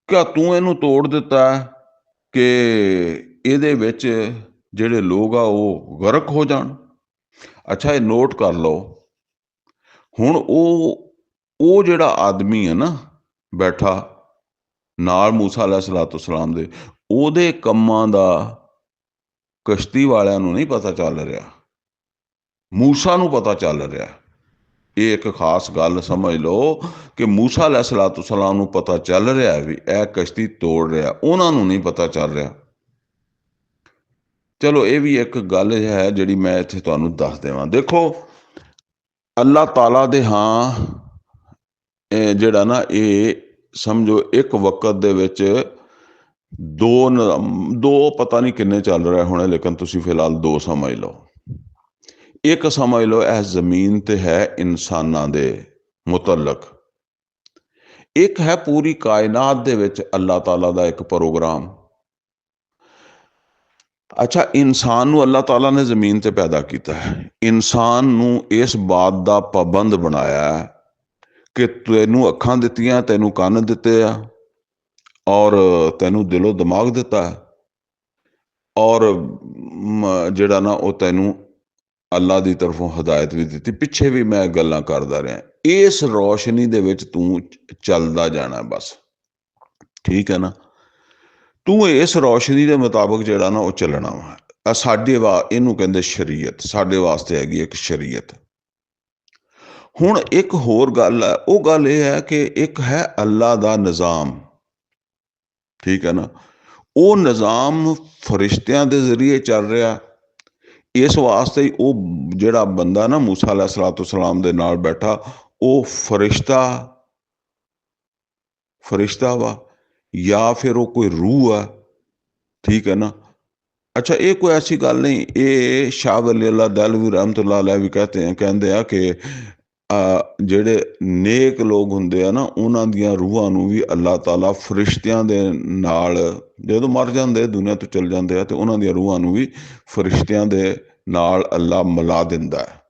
ਕਿਆ ਤੂੰ ਇਹਨੂੰ ਤੋੜ ਦਿੱਤਾ ਕਿ ਇਹਦੇ ਵਿੱਚ ਜਿਹੜੇ ਲੋਕ ਆ ਉਹ ਗਰਕ ਹੋ ਜਾਣ। ਅੱਛਾ, ਇਹ ਨੋਟ ਕਰ ਲਓ। ਹੁਣ ਉਹ ਜਿਹੜਾ ਆਦਮੀ ਹੈ ਨਾ ਬੈਠਾ ਨਾਲ ਮੂਸਾ ਅਲੈਹਿਸਸਲਾਮ ਦੇ, ਉਹਦੇ ਕੰਮਾਂ ਦਾ ਕਸ਼ਤੀ ਵਾਲਿਆਂ ਨੂੰ ਨਹੀਂ ਪਤਾ ਚੱਲ ਰਿਹਾ, ਮੂਸਾ ਨੂੰ ਪਤਾ ਚੱਲ ਰਿਹਾ। ਇਹ ਇੱਕ ਖਾਸ ਗੱਲ ਸਮਝ ਲਓ ਕਿ ਮੂਸਾ ਅਲੈਹਿਸਸਲਾਮ ਨੂੰ ਪਤਾ ਚੱਲ ਰਿਹਾ ਵੀ ਇਹ ਕਸ਼ਤੀ ਤੋੜ ਰਿਹਾ, ਉਹਨਾਂ ਨੂੰ ਨਹੀਂ ਪਤਾ ਚੱਲ ਰਿਹਾ। ਚਲੋ, ਇਹ ਵੀ ਇੱਕ ਗੱਲ ਹੈ ਜਿਹੜੀ ਮੈਂ ਇੱਥੇ ਤੁਹਾਨੂੰ ਦੱਸ ਦੇਵਾਂ। ਦੇਖੋ, ਅੱਲਾਹ ਤਾਲਾ ਦੇ ਜਿਹੜਾ ਨਾ ਇਹ ਸਮਝੋ ਇੱਕ ਵਕਤ ਦੇ ਵਿੱਚ ਦੋ ਪਤਾ ਨਹੀਂ ਕਿੰਨੇ ਚੱਲ ਰਹੇ ਹੋਣੇ, ਲੇਕਿਨ ਤੁਸੀਂ ਫਿਲਹਾਲ ਦੋ ਸਮਝ ਲਓ। ਇੱਕ ਸਮਝ ਲਓ ਇਹ ਜ਼ਮੀਨ ਤੇ ਹੈ ਇਨਸਾਨਾਂ ਦੇ ਮੁਤਲਕ, ਇੱਕ ਹੈ ਪੂਰੀ ਕਾਇਨਾਤ ਦੇ ਵਿੱਚ ਅੱਲਾਹ ਤਾਲਾ ਦਾ ਇੱਕ ਪ੍ਰੋਗਰਾਮ। ਅੱਛਾ, ਇਨਸਾਨ ਨੂੰ ਅੱਲਾਹ ਤਾਲਾ ਨੇ ਜ਼ਮੀਨ ਤੇ ਪੈਦਾ ਕੀਤਾ ਹੈ, ਇਨਸਾਨ ਨੂੰ ਇਸ ਬਾਤ ਦਾ ਪਾਬੰਦ ਬਣਾਇਆ ਕਿ ਤੈਨੂੰ ਅੱਖਾਂ ਦਿੱਤੀਆਂ, ਤੈਨੂੰ ਕੰਨ ਦਿੱਤੇ ਆ, ਔਰ ਤੈਨੂੰ ਦਿਲੋਂ ਦਿਮਾਗ ਦਿੱਤਾ, ਔਰ ਜਿਹੜਾ ਨਾ ਉਹ ਤੈਨੂੰ ਅੱਲਾ ਦੀ ਤਰਫੋਂ ਹਦਾਇਤ ਵੀ ਦਿੱਤੀ, ਪਿੱਛੇ ਵੀ ਮੈਂ ਗੱਲਾਂ ਕਰਦਾ ਰਿਹਾ। ਇਸ ਰੌਸ਼ਨੀ ਦੇ ਵਿੱਚ ਤੂੰ ਚੱਲਦਾ ਜਾਣਾ ਬਸ, ਠੀਕ ਹੈ ਨਾ। ਤੂੰ ਇਸ ਰੌਸ਼ਨੀ ਦੇ ਮੁਤਾਬਕ ਜਿਹੜਾ ਨਾ ਉਹ ਚੱਲਣਾ ਵਾ। ਸਾਡੇ ਇਹਨੂੰ ਕਹਿੰਦੇ ਸ਼ਰੀਅਤ, ਸਾਡੇ ਵਾਸਤੇ ਹੈਗੀ ਇੱਕ ਸ਼ਰੀਅਤ। ਹੁਣ ਇੱਕ ਹੋਰ ਗੱਲ ਹੈ, ਉਹ ਗੱਲ ਇਹ ਹੈ ਕਿ ਇੱਕ ਹੈ ਅੱਲਾ ਦਾ ਨਿਜ਼ਾਮ, ਠੀਕ ਹੈ ਨਾ। ਉਹ ਨਿਜ਼ਾਮ ਫਰਿਸ਼ਤਿਆਂ ਦੇ ਜ਼ਰੀਏ ਚੱਲ ਰਿਹਾ। ਇਸ ਵਾਸਤੇ ਹੀ ਉਹ ਜਿਹੜਾ ਬੰਦਾ ਨਾ ਮੂਸਾ अलैहिस्सलाम ਦੇ ਨਾਲ ਬੈਠਾ, ਉਹ ਫਰਿਸ਼ਤਾ ਵਾ ਜਾਂ ਫਿਰ ਉਹ ਕੋਈ ਰੂਹ ਆ, ਠੀਕ ਹੈ ਨਾ। ਅੱਛਾ, ਇਹ ਕੋਈ ਐਸੀ ਗੱਲ ਨਹੀਂ। ਇਹ ਸ਼ਾਹ ਵਲੀ ਅੱਲਾ ਦਹਿਲਵੀ ਰਹਿਮਤੁल्लाह अलैह ਵੀ ਕਹਿੰਦੇ ਆ ਕਿ ਜਿਹੜੇ ਨੇਕ ਲੋਕ ਹੁੰਦੇ ਆ ਨਾ, ਉਹਨਾਂ ਦੀਆਂ ਰੂਹਾਂ ਨੂੰ ਵੀ ਅੱਲਾਹ ਤਾਲਾ ਫਰਿਸ਼ਤਿਆਂ ਦੇ ਨਾਲ ਜਦੋਂ ਮਰ ਜਾਂਦੇ, ਦੁਨੀਆ ਤੋਂ ਚਲ ਜਾਂਦੇ ਆ, ਤੇ ਉਹਨਾਂ ਦੀਆਂ ਰੂਹਾਂ ਨੂੰ ਵੀ ਫਰਿਸ਼ਤਿਆਂ ਦੇ ਨਾਲ ਅੱਲਾ ਮਿਲਾ ਦਿੰਦਾ ਹੈ।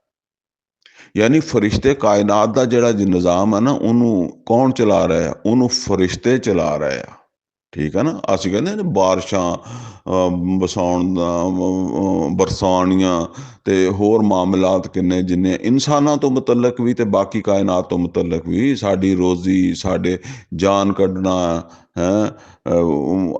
ਯਾਨੀ ਫਰਿਸ਼ਤੇ, ਕਾਇਨਾਤ ਦਾ ਜਿਹੜਾ ਨਿਜ਼ਾਮ ਹੈ ਨਾ, ਉਹਨੂੰ ਕੌਣ ਚਲਾ ਰਿਹਾ? ਉਹਨੂੰ ਫਰਿਸ਼ਤੇ ਚਲਾ ਰਹੇ ਆ, ਠੀਕ ਹੈ ਨਾ। ਅਸੀਂ ਕਹਿੰਦੇ ਨੇ ਬਾਰਿਸ਼ਾਂ ਬਰਸਾਉਣੀਆਂ ਤੇ ਹੋਰ ਮਾਮਲਾਤ ਕਿੰਨੇ, ਜਿੰਨੇ ਇਨਸਾਨਾਂ ਤੋਂ ਮੁਤਲਕ ਵੀ ਤੇ ਬਾਕੀ ਕਾਇਨਾਤ ਤੋਂ ਮੁਤਲਕ ਵੀ, ਸਾਡੀ ਰੋਜ਼ੀ, ਸਾਡੇ ਜਾਨ ਕੱਢਣਾ ਹੈ।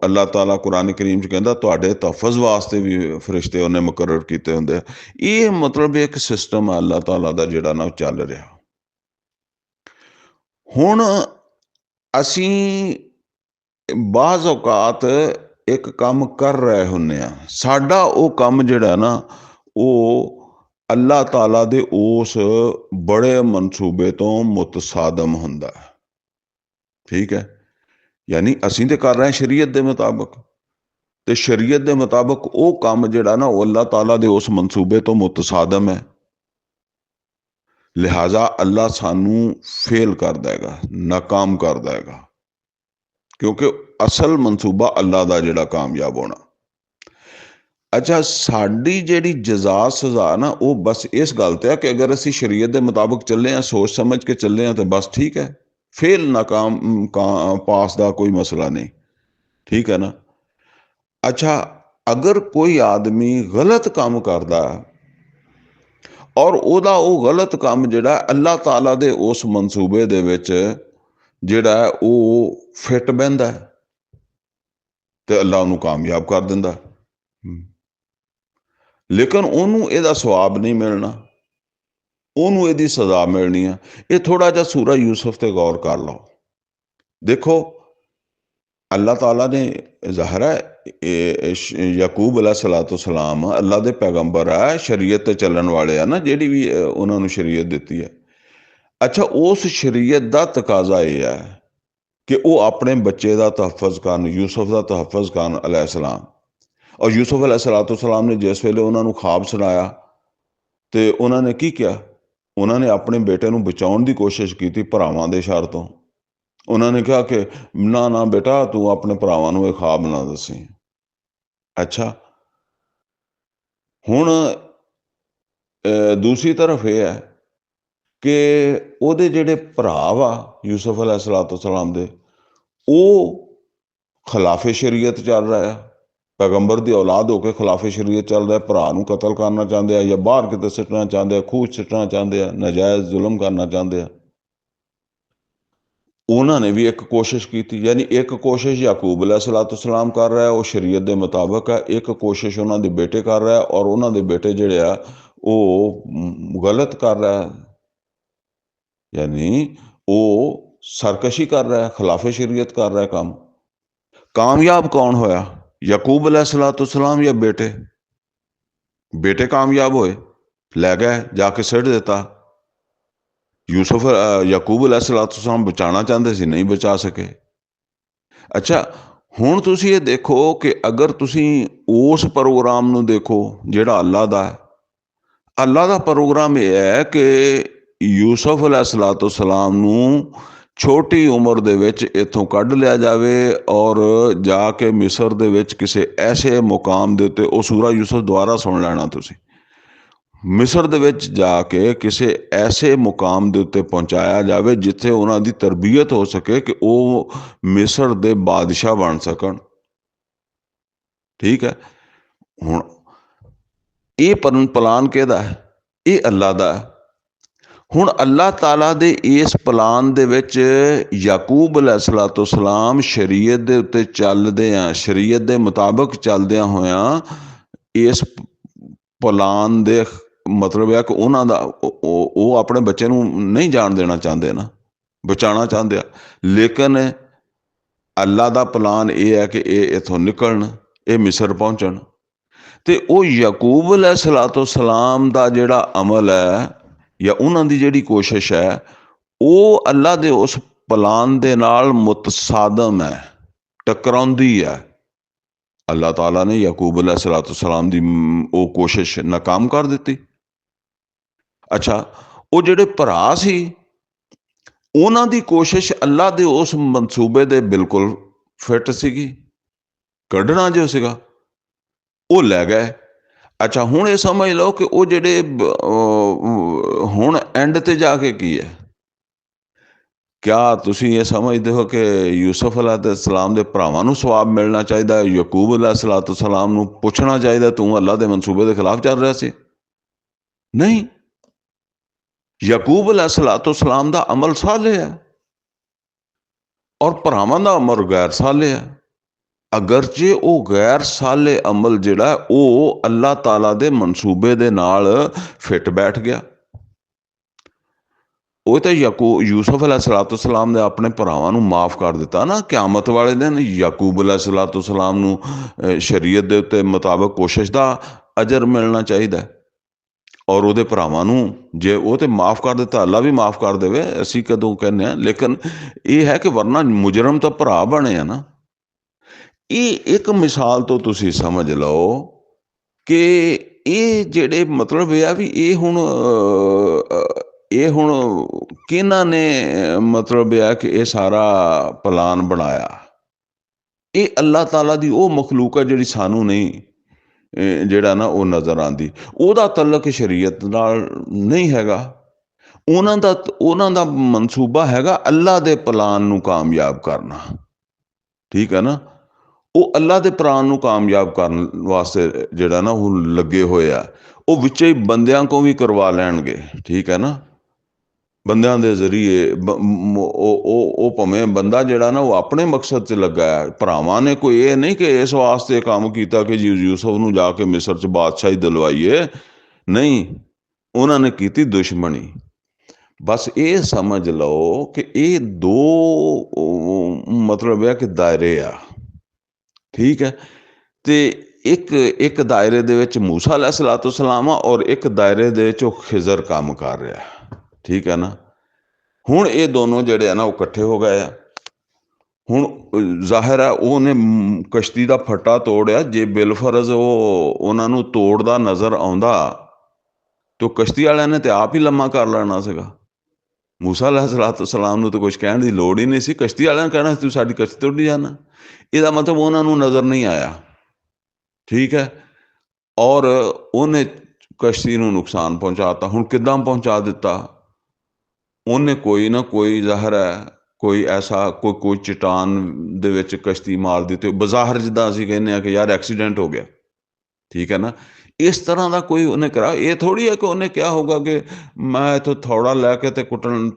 ਅੱਲਾਹ ਤਾਲਾ ਕੁਰਾਨ ਕਰੀਮ 'ਚ ਕਹਿੰਦਾ ਤੁਹਾਡੇ ਤਹਫਜ਼ ਵਾਸਤੇ ਵੀ ਫਰਿਸ਼ਤੇ ਉਹਨੇ ਮੁਕਰਰ ਕੀਤੇ ਹੁੰਦੇ ਆ। ਇਹ ਮਤਲਬ ਇੱਕ ਸਿਸਟਮ ਹੈ ਅੱਲਾਹ ਤਾਲਾ ਦਾ ਜਿਹੜਾ ਨਾ ਚੱਲ ਰਿਹਾ। ਹੁਣ ਅਸੀਂ ਬਾਜ਼ ਔਕਾਤ ਇੱਕ ਕੰਮ ਕਰ ਰਹੇ ਹੁੰਦੇ ਆ, ਸਾਡਾ ਉਹ ਕੰਮ ਜਿਹੜਾ ਨਾ ਉਹ ਅੱਲਾਹ ਤਾਲਾ ਦੇ ਉਸ ਬੜੇ ਮਨਸੂਬੇ ਤੋਂ ਮੁਤਸਾਦਮ ਹੁੰਦਾ, ਠੀਕ ਹੈ। ਯਾਨੀ ਅਸੀਂ ਤੇ ਕਰ ਰਹੇ ਹਾਂ ਸ਼ਰੀਅਤ ਦੇ ਮੁਤਾਬਕ, ਤੇ ਸ਼ਰੀਅਤ ਦੇ ਮੁਤਾਬਕ ਉਹ ਕੰਮ ਜਿਹੜਾ ਨਾ ਉਹ ਅੱਲਾਹ ਤਾਲਾ ਦੇ ਉਸ ਮਨਸੂਬੇ ਤੋਂ ਮੁਤਸਾਦਮ ਹੈ। ਲਿਹਾਜ਼ਾ ਅੱਲਾ ਸਾਨੂੰ ਫੇਲ ਕਰ ਦੇਗਾ, ਨਾਕਾਮ ਕਰ ਦੇਗਾ, ਕਿਉਂਕਿ ਅਸਲ ਮਨਸੂਬਾ ਅੱਲਾ ਦਾ ਜਿਹੜਾ ਕਾਮਯਾਬ ਹੋਣਾ। ਅੱਛਾ, ਸਾਡੀ ਜਿਹੜੀ ਜਜ਼ਾ ਸਜ਼ਾ ਨਾ ਉਹ ਬਸ ਇਸ ਗੱਲ ਤੇ ਆ ਕਿ ਅਗਰ ਅਸੀਂ ਸ਼ਰੀਅਤ ਦੇ ਮੁਤਾਬਕ ਚੱਲੇ ਆ, ਸੋਚ ਸਮਝ ਕੇ ਚੱਲੇ ਆ, ਤਾਂ ਬਸ ਠੀਕ ਹੈ। ਫੇਲ ਨਾਕਾਮ ਪਾਸ ਦਾ ਕੋਈ ਮਸਲਾ ਨਹੀਂ, ਠੀਕ ਹੈ ਨਾ। ਅੱਛਾ, ਅਗਰ ਕੋਈ ਆਦਮੀ ਗਲਤ ਕੰਮ ਕਰਦਾ ਔਰ ਉਹਦਾ ਉਹ ਗਲਤ ਕੰਮ ਜਿਹੜਾ ਅੱਲਾਹ ਤਾਲਾ ਦੇ ਉਸ ਮਨਸੂਬੇ ਦੇ ਵਿੱਚ ਜਿਹੜਾ ਉਹ ਫਿੱਟ ਬਹਿੰਦਾ ਤੇ ਅੱਲਾ ਉਹਨੂੰ ਕਾਮਯਾਬ ਕਰ ਦਿੰਦਾ, ਲੇਕਿਨ ਉਹਨੂੰ ਇਹਦਾ ਸਵਾਬ ਨਹੀਂ ਮਿਲਣਾ, ਉਹਨੂੰ ਇਹਦੀ ਸਜ਼ਾ ਮਿਲਣੀ ਆ। ਇਹ ਥੋੜਾ ਜਿਹਾ ਸੂਰਾ ਯੂਸਫ ਤੇ ਗੌਰ ਕਰ ਲਓ। ਦੇਖੋ, ਅੱਲਾਹ ਤਾਲਾ ਨੇ ਜ਼ਾਹਿਰ ਹੈ ਯਾਕੂਬ अलैहिस्सलाम ਅੱਲਾ ਦੇ ਪੈਗੰਬਰ ਆ, ਸ਼ਰੀਅਤ ਤੇ ਚੱਲਣ ਵਾਲੇ ਆ ਨਾ, ਜਿਹੜੀ ਵੀ ਉਹਨਾਂ ਨੂੰ ਸ਼ਰੀਅਤ ਦਿੱਤੀ ਹੈ। ਅੱਛਾ, ਉਸ ਸ਼ਰੀਅਤ ਦਾ ਤਕਾਜ਼ਾ ਇਹ ਹੈ ਕਿ ਉਹ ਆਪਣੇ ਬੱਚੇ ਦਾ ਤਹਫਜ਼ ਕਰਨ, ਯੂਸਫ ਦਾ ਤਹਫਜ਼ ਕਰਨ अलैहिस्सलाम। ਔਰ ਯੂਸਫ अलैहिस्सलाम ਨੇ ਜਿਸ ਵੇਲੇ ਉਹਨਾਂ ਨੂੰ ਖਾਬ ਸੁਣਾਇਆ ਤੇ ਉਹਨਾਂ ਨੇ ਕੀ ਕਿਹਾ? ਉਹਨਾਂ ਨੇ ਆਪਣੇ ਬੇਟੇ ਨੂੰ ਬਚਾਉਣ ਦੀ ਕੋਸ਼ਿਸ਼ ਕੀਤੀ ਭਰਾਵਾਂ ਦੇ ਸ਼ਰ ਤੋਂ। ਉਹਨਾਂ ਨੇ ਕਿਹਾ ਕਿ ਨਾ ਨਾ ਬੇਟਾ, ਤੂੰ ਆਪਣੇ ਭਰਾਵਾਂ ਨੂੰ ਇਹ ਖਾਬ ਨਾ ਦੱਸੀ। ਅੱਛਾ, ਹੁਣ ਦੂਸਰੀ ਤਰਫ ਇਹ ਹੈ ਕਿ ਉਹਦੇ ਜਿਹੜੇ ਭਰਾ ਵਾ ਯੂਸਫ अलैहिस्सलाम ਦੇ, ਉਹ ਖਿਲਾਫੇ ਸ਼ਰੀਅਤ ਚੱਲ ਰਿਹਾ, ਪੈਗੰਬਰ ਦੀ ਔਲਾਦ ਹੋ ਕੇ ਖਿਲਾਫੇ ਸ਼ਰੀਅਤ ਚੱਲ ਰਿਹਾ। ਭਰਾ ਨੂੰ ਕਤਲ ਕਰਨਾ ਚਾਹੁੰਦੇ ਆ, ਜਾਂ ਬਾਹਰ ਕਿਤੇ ਸਿੱਟਣਾ ਚਾਹੁੰਦੇ ਆ, ਖੂਹ ਸਿੱਟਣਾ ਚਾਹੁੰਦੇ ਆ, ਨਾਜਾਇਜ਼ ਜ਼ੁਲਮ ਕਰਨਾ ਚਾਹੁੰਦੇ ਆ। ਉਹਨਾਂ ਨੇ ਵੀ ਇੱਕ ਕੋਸ਼ਿਸ਼ ਕੀਤੀ, ਯਾਨੀ ਇੱਕ ਕੋਸ਼ਿਸ਼ ਯਾਕੂਬ अलैहिस्सलाम ਕਰ ਰਿਹਾ, ਉਹ ਸ਼ਰੀਅਤ ਦੇ ਮੁਤਾਬਕ ਹੈ। ਇੱਕ ਕੋਸ਼ਿਸ਼ ਉਹਨਾਂ ਦੇ ਬੇਟੇ ਕਰ ਰਿਹਾ, ਔਰ ਉਹਨਾਂ ਦੇ ਬੇਟੇ ਜਿਹੜੇ ਆ ਉਹ ਗਲਤ ਕਰ ਰਿਹਾ, ਯਾਨੀ ਉਹ ਸਰਕਸ਼ੀ ਕਰ ਰਿਹਾ, ਖਿਲਾਫੇ ਸ਼ਰੀਅਤ ਕਰ ਰਿਹਾ ਕੰਮ। ਕਾਮਯਾਬ ਕੌਣ ਹੋਇਆ? ਯਾਕੂਬ अलैहिस्सलाम ਜਾਂ ਬੇਟੇ? ਬੇਟੇ ਕਾਮਯਾਬ ਹੋਏ, ਲੈ ਗਏ ਜਾ ਕੇ ਸਿੱਟ ਦਿੱਤਾ। ਯੂਸਫ ਯਾਕੂਬ अलैहिस्सलाम ਬਚਾਉਣਾ ਚਾਹੁੰਦੇ ਸੀ, ਨਹੀਂ ਬਚਾ ਸਕੇ। ਅੱਛਾ, ਹੁਣ ਤੁਸੀਂ ਇਹ ਦੇਖੋ ਕਿ ਅਗਰ ਤੁਸੀਂ ਉਸ ਪ੍ਰੋਗਰਾਮ ਨੂੰ ਦੇਖੋ ਜਿਹੜਾ ਅੱਲਾ ਦਾ ਹੈ, ਅੱਲਾ ਦਾ ਪ੍ਰੋਗਰਾਮ ਇਹ ਹੈ ਕਿ ਯੂਸਫ अलैहिस्सलाम ਨੂੰ ਛੋਟੀ ਉਮਰ ਦੇ ਵਿੱਚ ਇੱਥੋਂ ਕੱਢ ਲਿਆ ਜਾਵੇ ਔਰ ਜਾ ਕੇ ਮਿਸਰ ਦੇ ਵਿੱਚ ਕਿਸੇ ਐਸੇ ਮੁਕਾਮ ਦੇ ਉੱਤੇ, ਉਹ ਸੂਰਾ ਯੂਸਫ ਦੁਆਰਾ ਸੁਣ ਲੈਣਾ ਤੁਸੀਂ, ਮਿਸਰ ਦੇ ਵਿੱਚ ਜਾ ਕੇ ਕਿਸੇ ਐਸੇ ਮੁਕਾਮ ਦੇ ਉੱਤੇ ਪਹੁੰਚਾਇਆ ਜਾਵੇ ਜਿੱਥੇ ਉਹਨਾਂ ਦੀ ਤਰਬੀਅਤ ਹੋ ਸਕੇ ਕਿ ਉਹ ਮਿਸਰ ਦੇ ਬਾਦਸ਼ਾਹ ਬਣ ਸਕਣ, ਠੀਕ ਹੈ। ਹੁਣ ਇਹ ਪਲਾਨ ਕਿਹਦਾ ਹੈ? ਇਹ ਅੱਲਾ ਦਾ ਹੈ। ਹੁਣ ਅੱਲਾਹ ਤਾਲਾ ਦੇ ਇਸ ਪਲਾਨ ਦੇ ਵਿੱਚ ਯਾਕੂਬ अलैहिस्सलाम ਸ਼ਰੀਅਤ ਦੇ ਉੱਤੇ ਚੱਲਦੇ ਆ, ਸ਼ਰੀਅਤ ਦੇ ਮੁਤਾਬਕ ਚੱਲਦਿਆਂ ਹੋਇਆਂ ਇਸ ਪਲਾਨ ਦੇ ਮਤਲਬ ਹੈ ਕਿ ਉਹਨਾਂ ਦਾ ਉਹ ਆਪਣੇ ਬੱਚੇ ਨੂੰ ਨਹੀਂ ਜਾਣ ਦੇਣਾ ਚਾਹੁੰਦੇ ਨਾ, ਬਚਾਉਣਾ ਚਾਹੁੰਦੇ ਆ। ਲੇਕਿਨ ਅੱਲਾ ਦਾ ਪਲਾਨ ਇਹ ਹੈ ਕਿ ਇਹ ਇੱਥੋਂ ਨਿਕਲਣ, ਇਹ ਮਿਸਰ ਪਹੁੰਚਣ। ਤੇ ਉਹ ਯਾਕੂਬ अलैहिस्सलाम ਦਾ ਜਿਹੜਾ ਅਮਲ ਹੈ ਜਾਂ ਉਹਨਾਂ ਦੀ ਜਿਹੜੀ ਕੋਸ਼ਿਸ਼ ਹੈ, ਉਹ ਅੱਲਾ ਦੇ ਉਸ ਪਲਾਨ ਦੇ ਨਾਲ ਮੁਤਸਾਦਮ ਹੈ, ਟਕਰਾਉਂਦੀ ਹੈ। ਅੱਲਾਹ ਤਾਲਾ ਨੇ ਯਾਕੂਬ अलैहिस्सलाम ਦੀ ਉਹ ਕੋਸ਼ਿਸ਼ ਨਾਕਾਮ ਕਰ ਦਿੱਤੀ। ਅੱਛਾ, ਉਹ ਜਿਹੜੇ ਭਰਾ ਸੀ ਉਹਨਾਂ ਦੀ ਕੋਸ਼ਿਸ਼ ਅੱਲਾ ਦੇ ਉਸ ਮਨਸੂਬੇ ਦੇ ਬਿਲਕੁਲ ਫਿੱਟ ਸੀਗੀ, ਕੱਢਣਾ ਜੋ ਸੀਗਾ ਉਹ ਲੈ ਗਏ। ਅੱਛਾ, ਹੁਣ ਇਹ ਸਮਝ ਲਓ ਕਿ ਉਹ ਜਿਹੜੇ ਹੁਣ ਐਂਡ ਤੇ ਜਾ ਕੇ ਕੀ ਹੈ, ਕਿਆ ਤੁਸੀਂ ਇਹ ਸਮਝਦੇ ਹੋ ਕਿ ਯੂਸਫ अलैहिस्सलाम ਦੇ ਭਰਾਵਾਂ ਨੂੰ ਸਵਾਬ ਮਿਲਣਾ ਚਾਹੀਦਾ, ਯਾਕੂਬ अलैहिस्सलाम ਨੂੰ ਪੁੱਛਣਾ ਚਾਹੀਦਾ ਤੂੰ ਅੱਲਾ ਦੇ ਮਨਸੂਬੇ ਦੇ ਖਿਲਾਫ ਚੱਲ ਰਿਹਾ ਸੀ? ਨਹੀਂ, ਯਾਕੂਬ अलैहिस्सलाम ਦਾ ਅਮਲ ਸਾਲਿਹ ਹੈ ਔਰ ਭਰਾਵਾਂ ਦਾ ਅਮਲ ਗੈਰ ਸਾਲਿਹ ਹੈ। ਅਗਰਚੇ ਉਹ ਗੈਰ ਸਾਲੇ ਅਮਲ ਜਿਹੜਾ ਉਹ ਅੱਲਾਹ ਤਾਲਾ ਦੇ ਮਨਸੂਬੇ ਦੇ ਨਾਲ ਫਿੱਟ ਬੈਠ ਗਿਆ। ਉਹ ਤਾਂ ਯੂਸਫ अलैहिस्सलाम ਨੇ ਆਪਣੇ ਭਰਾਵਾਂ ਨੂੰ ਮਾਫ ਕਰ ਦਿੱਤਾ ਨਾ। ਕਿਆਮਤ ਵਾਲੇ ਦਿਨ ਯਾਕੂਬ अलैहिस्सलाम ਨੂੰ ਸ਼ਰੀਅਤ ਦੇ ਉੱਤੇ ਮੁਤਾਬਕ ਕੋਸ਼ਿਸ਼ ਦਾ ਅਜਰ ਮਿਲਣਾ ਚਾਹੀਦਾ ਔਰ ਉਹਦੇ ਭਰਾਵਾਂ ਨੂੰ ਜੇ ਉਹ ਤੇ ਮਾਫ ਕਰ ਦਿੱਤਾ, ਅੱਲਾ ਵੀ ਮਾਫ ਕਰ ਦੇਵੇ, ਅਸੀਂ ਕਦੋਂ ਕਹਿੰਦੇ ਹਾਂ। ਲੇਕਿਨ ਇਹ ਹੈ ਕਿ ਵਰਨਾ ਮੁਜਰਮ ਤਾਂ ਭਰਾ ਬਣੇ ਆ ਨਾ। ਇਹ ਇੱਕ ਮਿਸਾਲ ਤੋਂ ਤੁਸੀਂ ਸਮਝ ਲਓ ਕਿ ਇਹ ਜਿਹੜੇ ਮਤਲਬ ਇਹ ਆ ਵੀ ਇਹ ਹੁਣ ਕਿਹਨਾਂ ਨੇ ਮਤਲਬ ਇਹ ਆ ਕਿ ਇਹ ਸਾਰਾ ਪਲਾਨ ਬਣਾਇਆ। ਇਹ ਅੱਲਾਹ ਤਾਲਾ ਦੀ ਉਹ ਮਖਲੂਕ ਹੈ ਜਿਹੜੀ ਸਾਨੂੰ ਨਹੀਂ ਜਿਹੜਾ ਨਾ ਉਹ ਨਜ਼ਰ ਆਉਂਦੀ। ਉਹਦਾ ਤਲਕ ਸ਼ਰੀਅਤ ਨਾਲ ਨਹੀਂ ਹੈਗਾ। ਉਹਨਾਂ ਦਾ ਮਨਸੂਬਾ ਹੈਗਾ ਅੱਲਾ ਦੇ ਪਲਾਨ ਨੂੰ ਕਾਮਯਾਬ ਕਰਨਾ, ਠੀਕ ਹੈ ਨਾ। ਉਹ ਅੱਲਾ ਦੇ ਪਲਾਨ ਨੂੰ ਕਾਮਯਾਬ ਕਰਨ ਵਾਸਤੇ ਜਿਹੜਾ ਨਾ ਉਹ ਲੱਗੇ ਹੋਏ ਆ। ਉਹ ਵਿੱਚੇ ਹੀ ਬੰਦਿਆਂ ਕੋਲ ਵੀ ਕਰਵਾ ਲੈਣਗੇ, ਠੀਕ ਹੈ ਨਾ। ਬੰਦਿਆਂ ਦੇ ਜ਼ਰੀਏ ਉਹ ਭਾਵੇਂ ਬੰਦਾ ਜਿਹੜਾ ਨਾ ਉਹ ਆਪਣੇ ਮਕਸਦ 'ਚ ਲੱਗਾ ਹੈ। ਭਰਾਵਾਂ ਨੇ ਕੋਈ ਇਹ ਨਹੀਂ ਕਿ ਇਸ ਵਾਸਤੇ ਕੰਮ ਕੀਤਾ ਕਿ ਯੂਸਫ ਨੂੰ ਜਾ ਕੇ ਮਿਸਰ 'ਚ ਬਾਦਸ਼ਾਹੀ ਦਿਲਵਾਈਏ, ਨਹੀਂ, ਉਹਨਾਂ ਨੇ ਕੀਤੀ ਦੁਸ਼ਮਣੀ। ਬਸ ਇਹ ਸਮਝ ਲਓ ਕਿ ਇਹ ਦੋ ਮਤਲਬ ਹੈ ਕਿ ਦਾਇਰੇ ਆ, ਠੀਕ ਹੈ। ਤੇ ਇੱਕ ਦਾਇਰੇ ਦੇ ਵਿੱਚ ਮੂਸਾ अलैहिस्सलाम ਆ ਔਰ ਇੱਕ ਦਾਇਰੇ ਦੇ ਵਿੱਚ ਉਹ ਖਿਜ਼ਰ ਕੰਮ ਕਰ ਰਿਹਾ, ਠੀਕ ਹੈ ਨਾ। ਹੁਣ ਇਹ ਦੋਨੋਂ ਜਿਹੜੇ ਆ ਨਾ ਉਹ ਇਕੱਠੇ ਹੋ ਗਏ ਆ। ਹੁਣ ਜ਼ਾਹਿਰ ਹੈ ਉਹਨੇ ਕਸ਼ਤੀ ਦਾ ਫੱਟਾ ਤੋੜਿਆ। ਜੇ ਬਿਲਫਰਜ਼ ਉਹ ਉਹਨਾਂ ਨੂੰ ਤੋੜਦਾ ਨਜ਼ਰ ਆਉਂਦਾ ਤੇ ਕਸ਼ਤੀ ਵਾਲਿਆਂ ਨੇ ਤੇ ਆਪ ਹੀ ਲੰਮਾ ਕਰ ਲੈਣਾ ਸੀਗਾ। ਮੂਸਾ अलैहिस्सलाम ਨੂੰ ਤਾਂ ਕੁਝ ਕਹਿਣ ਦੀ ਲੋੜ ਹੀ ਨਹੀਂ ਸੀ। ਕਸ਼ਤੀ ਵਾਲਿਆਂ ਨੇ ਕਹਿਣਾ ਤੂੰ ਸਾਡੀ ਕਸ਼ਤੀ ਤੋੜੀ ਜਾਣਾ। ਇਹਦਾ ਮਤਲਬ ਉਹਨਾਂ ਨੂੰ ਨਜ਼ਰ ਨਹੀਂ ਆਇਆ, ਠੀਕ ਹੈ। ਔਰ ਉਹਨੇ ਕਸ਼ਤੀ ਨੂੰ ਨੁਕਸਾਨ ਪਹੁੰਚਾਤਾ। ਹੁਣ ਕਿੱਦਾਂ ਪਹੁੰਚਾ ਦਿੱਤਾ? ਉਹਨੇ ਕੋਈ ਨਾ ਕੋਈ ਜ਼ਾਹਿਰ ਹੈ ਕੋਈ ਐਸਾ ਕੋਈ ਚਟਾਨ ਦੇ ਵਿੱਚ ਕਸ਼ਤੀ ਮਾਰ ਦਿੱਤੀ। ਬਜ਼ਾਹਰ ਜਿੱਦਾਂ ਅਸੀਂ ਕਹਿੰਦੇ ਹਾਂ ਕਿ ਯਾਰ ਐਕਸੀਡੈਂਟ ਹੋ ਗਿਆ, ਠੀਕ ਹੈ ਨਾ। ਇਸ ਤਰ੍ਹਾਂ ਦਾ ਕੋਈ ਉਹਨੇ ਕਰਾ। ਇਹ ਥੋੜ੍ਹੀ ਹੈ ਕਿ ਉਹਨੇ ਕਿਹਾ ਹੋਗਾ ਕਿ ਮੈਂ ਇੱਥੋਂ ਥੋੜਾ ਲੈ ਕੇ ਤੇ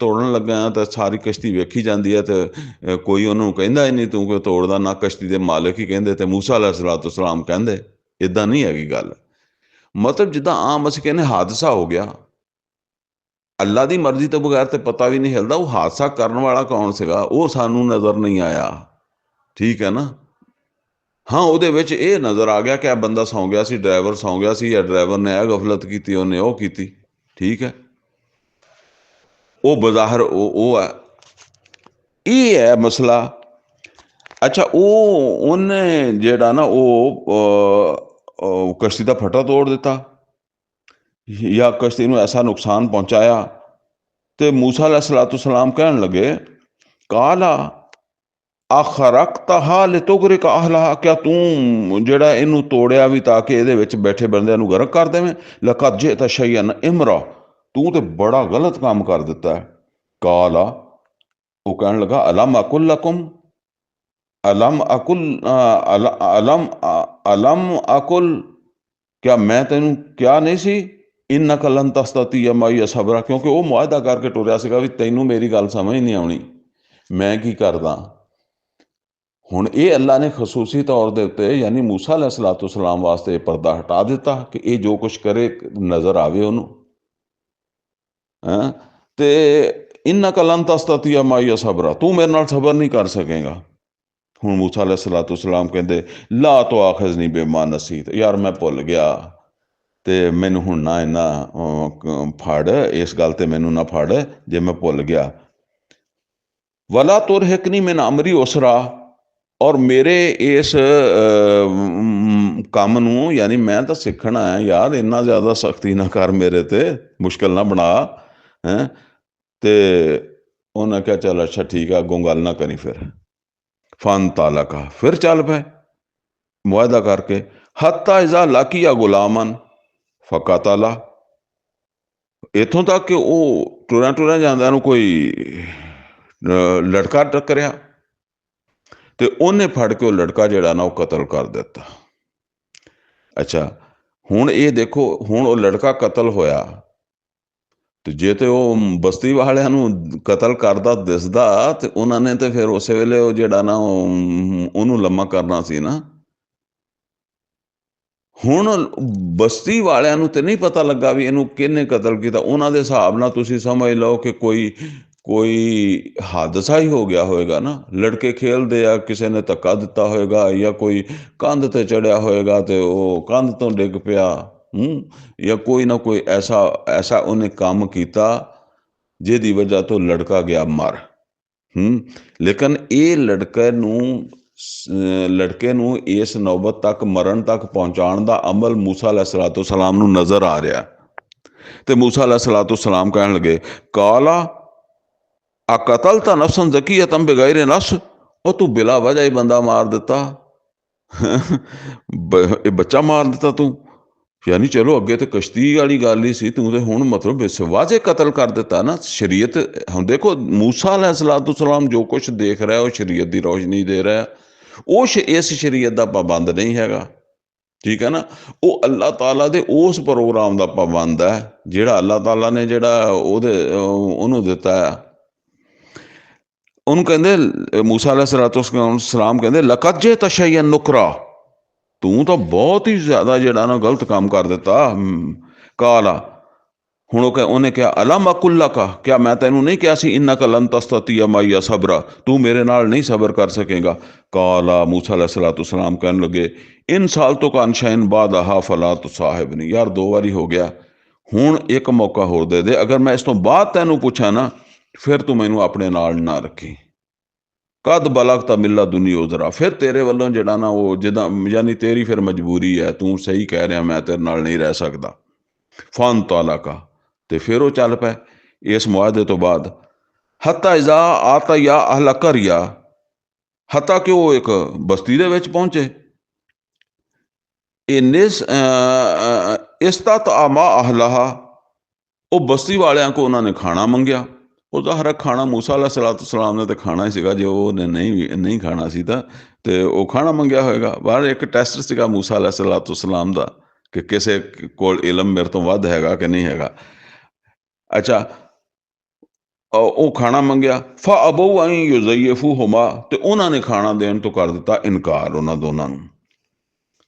ਤੋੜਨ ਲੱਗਾ ਤਾਂ ਸਾਰੀ ਕਸ਼ਤੀ ਵੇਖੀ ਜਾਂਦੀ ਹੈ ਤੇ ਕੋਈ ਉਹਨੂੰ ਕਹਿੰਦਾ ਹੀ ਨਹੀਂ ਤੂੰ ਕਿਉਂ ਤੋੜਦਾ, ਨਾ ਕਸ਼ਤੀ ਦੇ ਮਾਲਕ ਹੀ ਕਹਿੰਦੇ ਤੇ ਮੂਸਾ अलैहिस्सलाम ਕਹਿੰਦੇ। ਇੱਦਾਂ ਨਹੀਂ ਹੈਗੀ ਗੱਲ। ਮਤਲਬ ਜਿੱਦਾਂ ਆਮ ਅਸੀਂ ਕਹਿੰਦੇ ਹਾਦਸਾ ਹੋ ਗਿਆ, ਅੱਲਾ ਦੀ ਮਰਜ਼ੀ ਤੋਂ ਬਗੈਰ ਤੇ ਪਤਾ ਵੀ ਨਹੀਂ ਹਿਲਦਾ। ਉਹ ਹਾਦਸਾ ਕਰਨ ਵਾਲਾ ਕੌਣ ਸੀਗਾ ਉਹ ਸਾਨੂੰ ਨਜ਼ਰ ਨਹੀਂ ਆਇਆ, ਠੀਕ ਹੈ ਨਾ। ਹਾਂ, ਉਹਦੇ ਵਿੱਚ ਇਹ ਨਜ਼ਰ ਆ ਗਿਆ ਕਿ ਇਹ ਬੰਦਾ ਸੌਂ ਗਿਆ ਸੀ, ਡਰਾਈਵਰ ਸੌਂ ਗਿਆ ਸੀ, ਜਾਂ ਡਰਾਈਵਰ ਨੇ ਇਹ ਗਫਲਤ ਕੀਤੀ, ਉਹਨੇ ਉਹ ਕੀਤੀ, ਠੀਕ ਹੈ। ਉਹ ਬਜ਼ਾਹਰ ਉਹ ਹੈ, ਇਹ ਹੈ ਮਸਲਾ। ਅੱਛਾ, ਉਹਨੇ ਜਿਹੜਾ ਨਾ ਉਹ ਕਸ਼ਤੀ ਦਾ ਫੱਟਾ ਤੋੜ ਦਿੱਤਾ ਜਾਂ ਕਸ਼ਤੀ ਨੂੰ ਐਸਾ ਨੁਕਸਾਨ ਪਹੁੰਚਾਇਆ। ਤੇ ਮੂਸਾ अलैहिस्सलाम ਕਹਿਣ ਲੱਗੇ ਕਾਲਾ ਅਖਰਕਤਹਾ ਲਿਤੁਗਰਿਕ ਅਹਲਹਾ, ਕਿਆ ਤੂੰ ਜਿਹੜਾ ਇਹਨੂੰ ਤੋੜਿਆ ਵੀ ਤਾਂ ਕਿ ਇਹਦੇ ਵਿੱਚ ਬੈਠੇ ਬੰਦਿਆਂ ਨੂੰ ਗਰਕ ਕਰ ਦੇਵੇਂ? ਲਕਦ ਜਿਅਤ ਸ਼ੈਅਨ ਇਮਰਾ, ਤੂੰ ਤੇ ਬੜਾ ਗਲਤ ਕੰਮ ਕਰ ਦਿੱਤਾ ਹੈ। ਕਾਲਾ, ਉਹ ਕਹਿਣ ਲੱਗਾ ਅਲਮ ਅਕੁਲ ਲਕੁਮ, ਅਲਮ ਅਕੁਲ, ਕਿਆ ਮੈਂ ਤੈਨੂੰ ਕਿਹਾ ਨਹੀਂ ਸੀ ਇੰਨਾ ਕਲਨ ਤਸਤਤੀ ਮਾਈ ਸਬਰਾ, ਕਿਉਂਕਿ ਉਹ ਮੁਆਹਦਾ ਕਰਕੇ ਟੁਰਿਆ ਸੀਗਾ ਵੀ ਤੈਨੂੰ ਮੇਰੀ ਗੱਲ ਸਮਝ ਨਹੀਂ ਆਉਣੀ, ਮੈਂ ਕੀ ਕਰਦਾ। ਹੁਣ ਇਹ ਅੱਲਾ ਨੇ ਖਸੂਸੀ ਤੌਰ ਦੇ ਉੱਤੇ ਯਾਨੀ ਮੂਸਾ अलैहिस्सलाम ਵਾਸਤੇ ਪਰਦਾ ਹਟਾ ਦਿੱਤਾ ਕਿ ਇਹ ਜੋ ਕੁਛ ਕਰੇ ਨਜ਼ਰ ਆਵੇ ਉਹਨੂੰ। ਤੇ ਇੰਨਾ ਕਲਨ ਤਸਤਤੀ ਮਾਈ ਸਬਰਾ, ਤੂੰ ਮੇਰੇ ਨਾਲ ਸਬਰ ਨਹੀਂ ਕਰ ਸਕੇਗਾ। ਹੁਣ ਮੂਸਾ अलैहिस्सलाम ਕਹਿੰਦੇ ਲਾ ਤੋ ਆਖਿਜ਼ਨੀ ਬਿਮਾ ਨਸੀਤ, ਯਾਰ ਮੈਂ ਭੁੱਲ ਗਿਆ ਤੇ ਮੈਨੂੰ ਹੁਣ ਨਾ ਇੰਨਾ ਫੜ, ਇਸ ਗੱਲ ਤੇ ਮੈਨੂੰ ਨਾ ਫੜ ਜੇ ਮੈਂ ਭੁੱਲ ਗਿਆ। ਵਲਾ ਤੁਰਹਿਕਨੀ ਮਿਨ ਅਮਰੀ ਉਸਰਾ, ਔਰ ਮੇਰੇ ਇਸ ਕੰਮ ਨੂੰ ਯਾਨੀ ਮੈਂ ਤਾਂ ਸਿੱਖਣਾ ਹੈ ਯਾਰ, ਇੰਨਾ ਜ਼ਿਆਦਾ ਸਖਤੀ ਨਾ ਕਰ ਮੇਰੇ ਤੇ, ਮੁਸ਼ਕਿਲ ਨਾ ਬਣਾ ਹੈਂ। ਤੇ ਉਹਨੇ ਕਿਹਾ ਚੱਲ ਅੱਛਾ ਠੀਕ ਆ, ਅੱਗੋਂ ਗੱਲ ਨਾ ਕਰੀ। ਫਿਰ ਫਨ ਤਾਲਕਾ, ਫਿਰ ਚੱਲ ਪਏ ਮੁਆਹਦਾ ਕਰਕੇ। ਹੱਤਾ ਇਜ਼ਾ ਲਾਕੀਆ ਗੁਲਾਮਨ ਫਕਤਲਾ, ਇੱਥੋਂ ਤੱਕ ਕਿ ਉਹ ਟੁਰਿਆ ਟੁਰਿਆ ਜਾਂਦਾ ਨੂੰ ਕੋਈ ਲੜਕਾ ਟੱਕਰਿਆ ਤੇ ਉਹਨੇ ਫੜ ਕੇ ਉਹ ਲੜਕਾ ਜਿਹੜਾ ਨਾ ਉਹ ਕਤਲ ਕਰ ਦਿੱਤਾ। ਅੱਛਾ, ਹੁਣ ਇਹ ਦੇਖੋ, ਹੁਣ ਉਹ ਲੜਕਾ ਕਤਲ ਹੋਇਆ ਤੇ ਜੇ ਤੇ ਉਹ ਬਸਤੀ ਵਾਲਿਆਂ ਨੂੰ ਕਤਲ ਕਰਦਾ ਦਿਸਦਾ ਤੇ ਉਹਨਾਂ ਨੇ ਤੇ ਫਿਰ ਉਸੇ ਵੇਲੇ ਉਹ ਜਿਹੜਾ ਨਾ ਉਹਨੂੰ ਲੰਮਾ ਕਰਨਾ ਸੀ ਨਾ। ਹੁਣ ਬਸਤੀ ਵਾਲਿਆਂ ਨੂੰ ਤੇ ਨਹੀਂ ਪਤਾ ਲੱਗਾ ਵੀ ਇਹਨੂੰ ਕਿਹਨੇ ਕਤਲ ਕੀਤਾ। ਉਹਨਾਂ ਦੇ ਹਿਸਾਬ ਨਾਲ ਤੁਸੀਂ ਸਮਝ ਲਓ ਕਿ ਕੋਈ ਹਾਦਸਾ ਹੀ ਹੋ ਗਿਆ ਹੋਏਗਾ ਨਾ। ਲੜਕੇ ਖੇਲਦੇ ਆ, ਕਿਸੇ ਨੇ ਧੱਕਾ ਦਿੱਤਾ ਹੋਏਗਾ, ਜਾਂ ਕੋਈ ਕੰਧ ਤੇ ਚੜਿਆ ਹੋਏਗਾ ਤੇ ਉਹ ਕੰਧ ਤੋਂ ਡਿੱਗ ਪਿਆ, ਜਾਂ ਕੋਈ ਨਾ ਕੋਈ ਐਸਾ ਉਹਨੇ ਕੰਮ ਕੀਤਾ ਜਿਹਦੀ ਵਜ੍ਹਾ ਤੋਂ ਲੜਕਾ ਗਿਆ ਮਰ। ਲੇਕਿਨ ਇਹ ਲੜਕੇ ਨੂੰ ਇਸ ਨੌਬਤ ਤੱਕ, ਮਰਨ ਤੱਕ ਪਹੁੰਚਾਉਣ ਦਾ ਅਮਲ ਮੂਸਾ अलैहिस्सलाम ਨੂੰ ਨਜ਼ਰ ਆ ਰਿਹਾ। ਤੇ ਮੂਸਾ अलैहिस्सलाम ਕਹਿਣ ਲੱਗੇ ਕਾਲਾ ਅਕਤਲਤਾ ਨਫਸਨ ਜ਼ਕੀਅਤਨ ਬਿਗੈਰ ਨਫਸ, ਉਹ ਤੂੰ ਬਿਲਾ ਵਜ੍ਹਾ ਹੀ ਬੰਦਾ ਮਾਰ ਦਿੱਤਾ, ਇਹ ਬੱਚਾ ਮਾਰ ਦਿੱਤਾ ਤੂੰ। ਯਾਨੀ ਚਲੋ ਅੱਗੇ ਤੇ ਕਸ਼ਤੀ ਵਾਲੀ ਗੱਲ ਹੀ ਸੀ, ਤੂੰ ਤੇ ਹੁਣ ਮਤਲਬ ਵਾਜੇ ਕਤਲ ਕਰ ਦਿੱਤਾ ਨਾ। ਸ਼ਰੀਅਤ, ਹੁਣ ਦੇਖੋ ਮੂਸਾ अलैहिस्सलाम ਜੋ ਕੁਛ ਦੇਖ ਰਿਹਾ ਉਹ ਸ਼ਰੀਅਤ ਦੀ ਰੋਸ਼ਨੀ ਦੇ ਰਿਹਾ। ਉਹ ਇਸ ਸ਼ਰੀਅਤ ਦਾ ਪਾਬੰਦ ਨਹੀਂ ਹੈਗਾ, ਠੀਕ ਹੈ ਨਾ। ਉਹ ਅੱਲਾਹ ਤਾਲਾ ਦੇ ਉਸ ਪ੍ਰੋਗਰਾਮ ਦਾ ਪਾਬੰਦ ਹੈ ਜਿਹੜਾ ਅੱਲਾਹ ਤਾਲਾ ਨੇ ਜਿਹੜਾ ਉਹਨੂੰ ਦਿੱਤਾ ਹੈ। ਉਹਨੂੰ ਕਹਿੰਦੇ ਮੂਸਾ अलैहिस्सलाम ਕਹਿੰਦੇ ਲਕਦ ਜਿਅਤ ਸ਼ੈਅਨ ਨੁਕਰਾ, ਤੂੰ ਤਾਂ ਬਹੁਤ ਹੀ ਜ਼ਿਆਦਾ ਜਿਹੜਾ ਨਾ ਗਲਤ ਕੰਮ ਕਰ ਦਿੱਤਾ। ਕਾਲਾ, ਹੁਣ ਉਹਨੇ ਕਿਹਾ ਅਲਮ ਅਕੁਲ ਲਕਾ, ਕਿਆ ਮੈਂ ਤੈਨੂੰ ਨਹੀਂ ਕਿਹਾ ਸੀ ਇੰਨਕ ਲਨ ਤਸਤਤੀਅ ਮਾਈਆ ਸਬਰਾ, ਤੂੰ ਮੇਰੇ ਨਾਲ ਨਹੀਂ ਸਬਰ ਕਰ ਸਕੇਗਾ। ਕਾਲਾ, ਮੂਸਾ अलैहिस्सलाम ਕਹਿਣ ਲੱਗੇ ਇਨ ਸਾਲ ਤੋਂ ਕਾਨ ਸ਼ੈਨ ਬਾਦਹਾ ਫਲਾ ਤੁਸਾਹਿਬਨੀ, ਯਾਰ 2 ਵਾਰੀ ਹੋ ਗਿਆ, ਹੁਣ ਇੱਕ ਮੌਕਾ ਹੋਰ ਦੇ ਦੇ। ਅਗਰ ਮੈਂ ਇਸ ਤੋਂ ਬਾਅਦ ਤੈਨੂੰ ਪੁੱਛਾਂ ਨਾ ਫਿਰ ਤੂੰ ਮੈਨੂੰ ਆਪਣੇ ਨਾਲ ਨਾ ਰੱਖੀ। ਕਦ ਬਲਗਤਾ ਮਿਨ ਦੁਨੀ ਉਜ਼ਰਾ, ਫਿਰ ਤੇਰੇ ਵੱਲੋਂ ਜਿਹੜਾ ਨਾ ਉਹ ਜਿੱਦਾਂ ਯਾਨੀ ਤੇਰੀ ਫਿਰ ਮਜਬੂਰੀ ਹੈ, ਤੂੰ ਸਹੀ ਕਹਿ ਰਿਹਾ, ਮੈਂ ਤੇਰੇ ਨਾਲ ਨਹੀਂ ਰਹਿ ਸਕਦਾ। ਫਨ ਤਾਲਾਕਾ, ਤੇ ਫਿਰ ਉਹ ਚੱਲ ਪਏ ਇਸ ਮੁਆਹਦੇ ਤੋਂ ਬਾਅਦ। ਹੱਤਾ ਇਜ਼ਾ ਆਤਾ ਯਾ ਅਹਲਾ ਕਰਿਆ, ਹੱਤਾ ਕਿ ਉਹ ਇੱਕ ਬਸਤੀ ਦੇ ਵਿੱਚ ਪਹੁੰਚੇ। ਇਸਤਤ ਆਮਾ ਅਹਲਾਹਾ, ਉਹ ਬਸਤੀ ਵਾਲਿਆਂ ਕੋ ਉਹਨਾਂ ਨੇ ਖਾਣਾ ਮੰਗਿਆ। ਉਹ ਜ਼ਾਹਰ ਹੈ ਖਾਣਾ ਮੂਸਾ अलैहिस्सलाम ਨੇ ਤਾਂ ਖਾਣਾ ਹੀ ਸੀਗਾ, ਜੇ ਉਹਨੇ ਨਹੀਂ ਖਾਣਾ ਸੀ ਤਾਂ ਤੇ ਉਹ ਖਾਣਾ ਮੰਗਿਆ ਹੋਏਗਾ। ਬਾਹਰ ਇੱਕ ਟੈਸਟ ਸੀਗਾ ਮੂਸਾ अलैहिस्सलाम ਦਾ ਕਿ ਕਿਸੇ ਕੋਲ ਇਲਮ ਮੇਰੇ ਤੋਂ ਵੱਧ ਹੈਗਾ ਕਿ ਨਹੀਂ ਹੈਗਾ। ਅੱਛਾ, ਉਹ ਖਾਣਾ ਮੰਗਿਆ। ਫਾ ਅਬੂ ਅਨ ਯੁਜ਼ਯਿਫੂਹੁਮਾ, ਤੇ ਉਹਨਾਂ ਨੇ ਖਾਣਾ ਦੇਣ ਤੋਂ ਕਰ ਦਿੱਤਾ ਇਨਕਾਰ ਉਹਨਾਂ ਦੋਨਾਂ ਨੂੰ।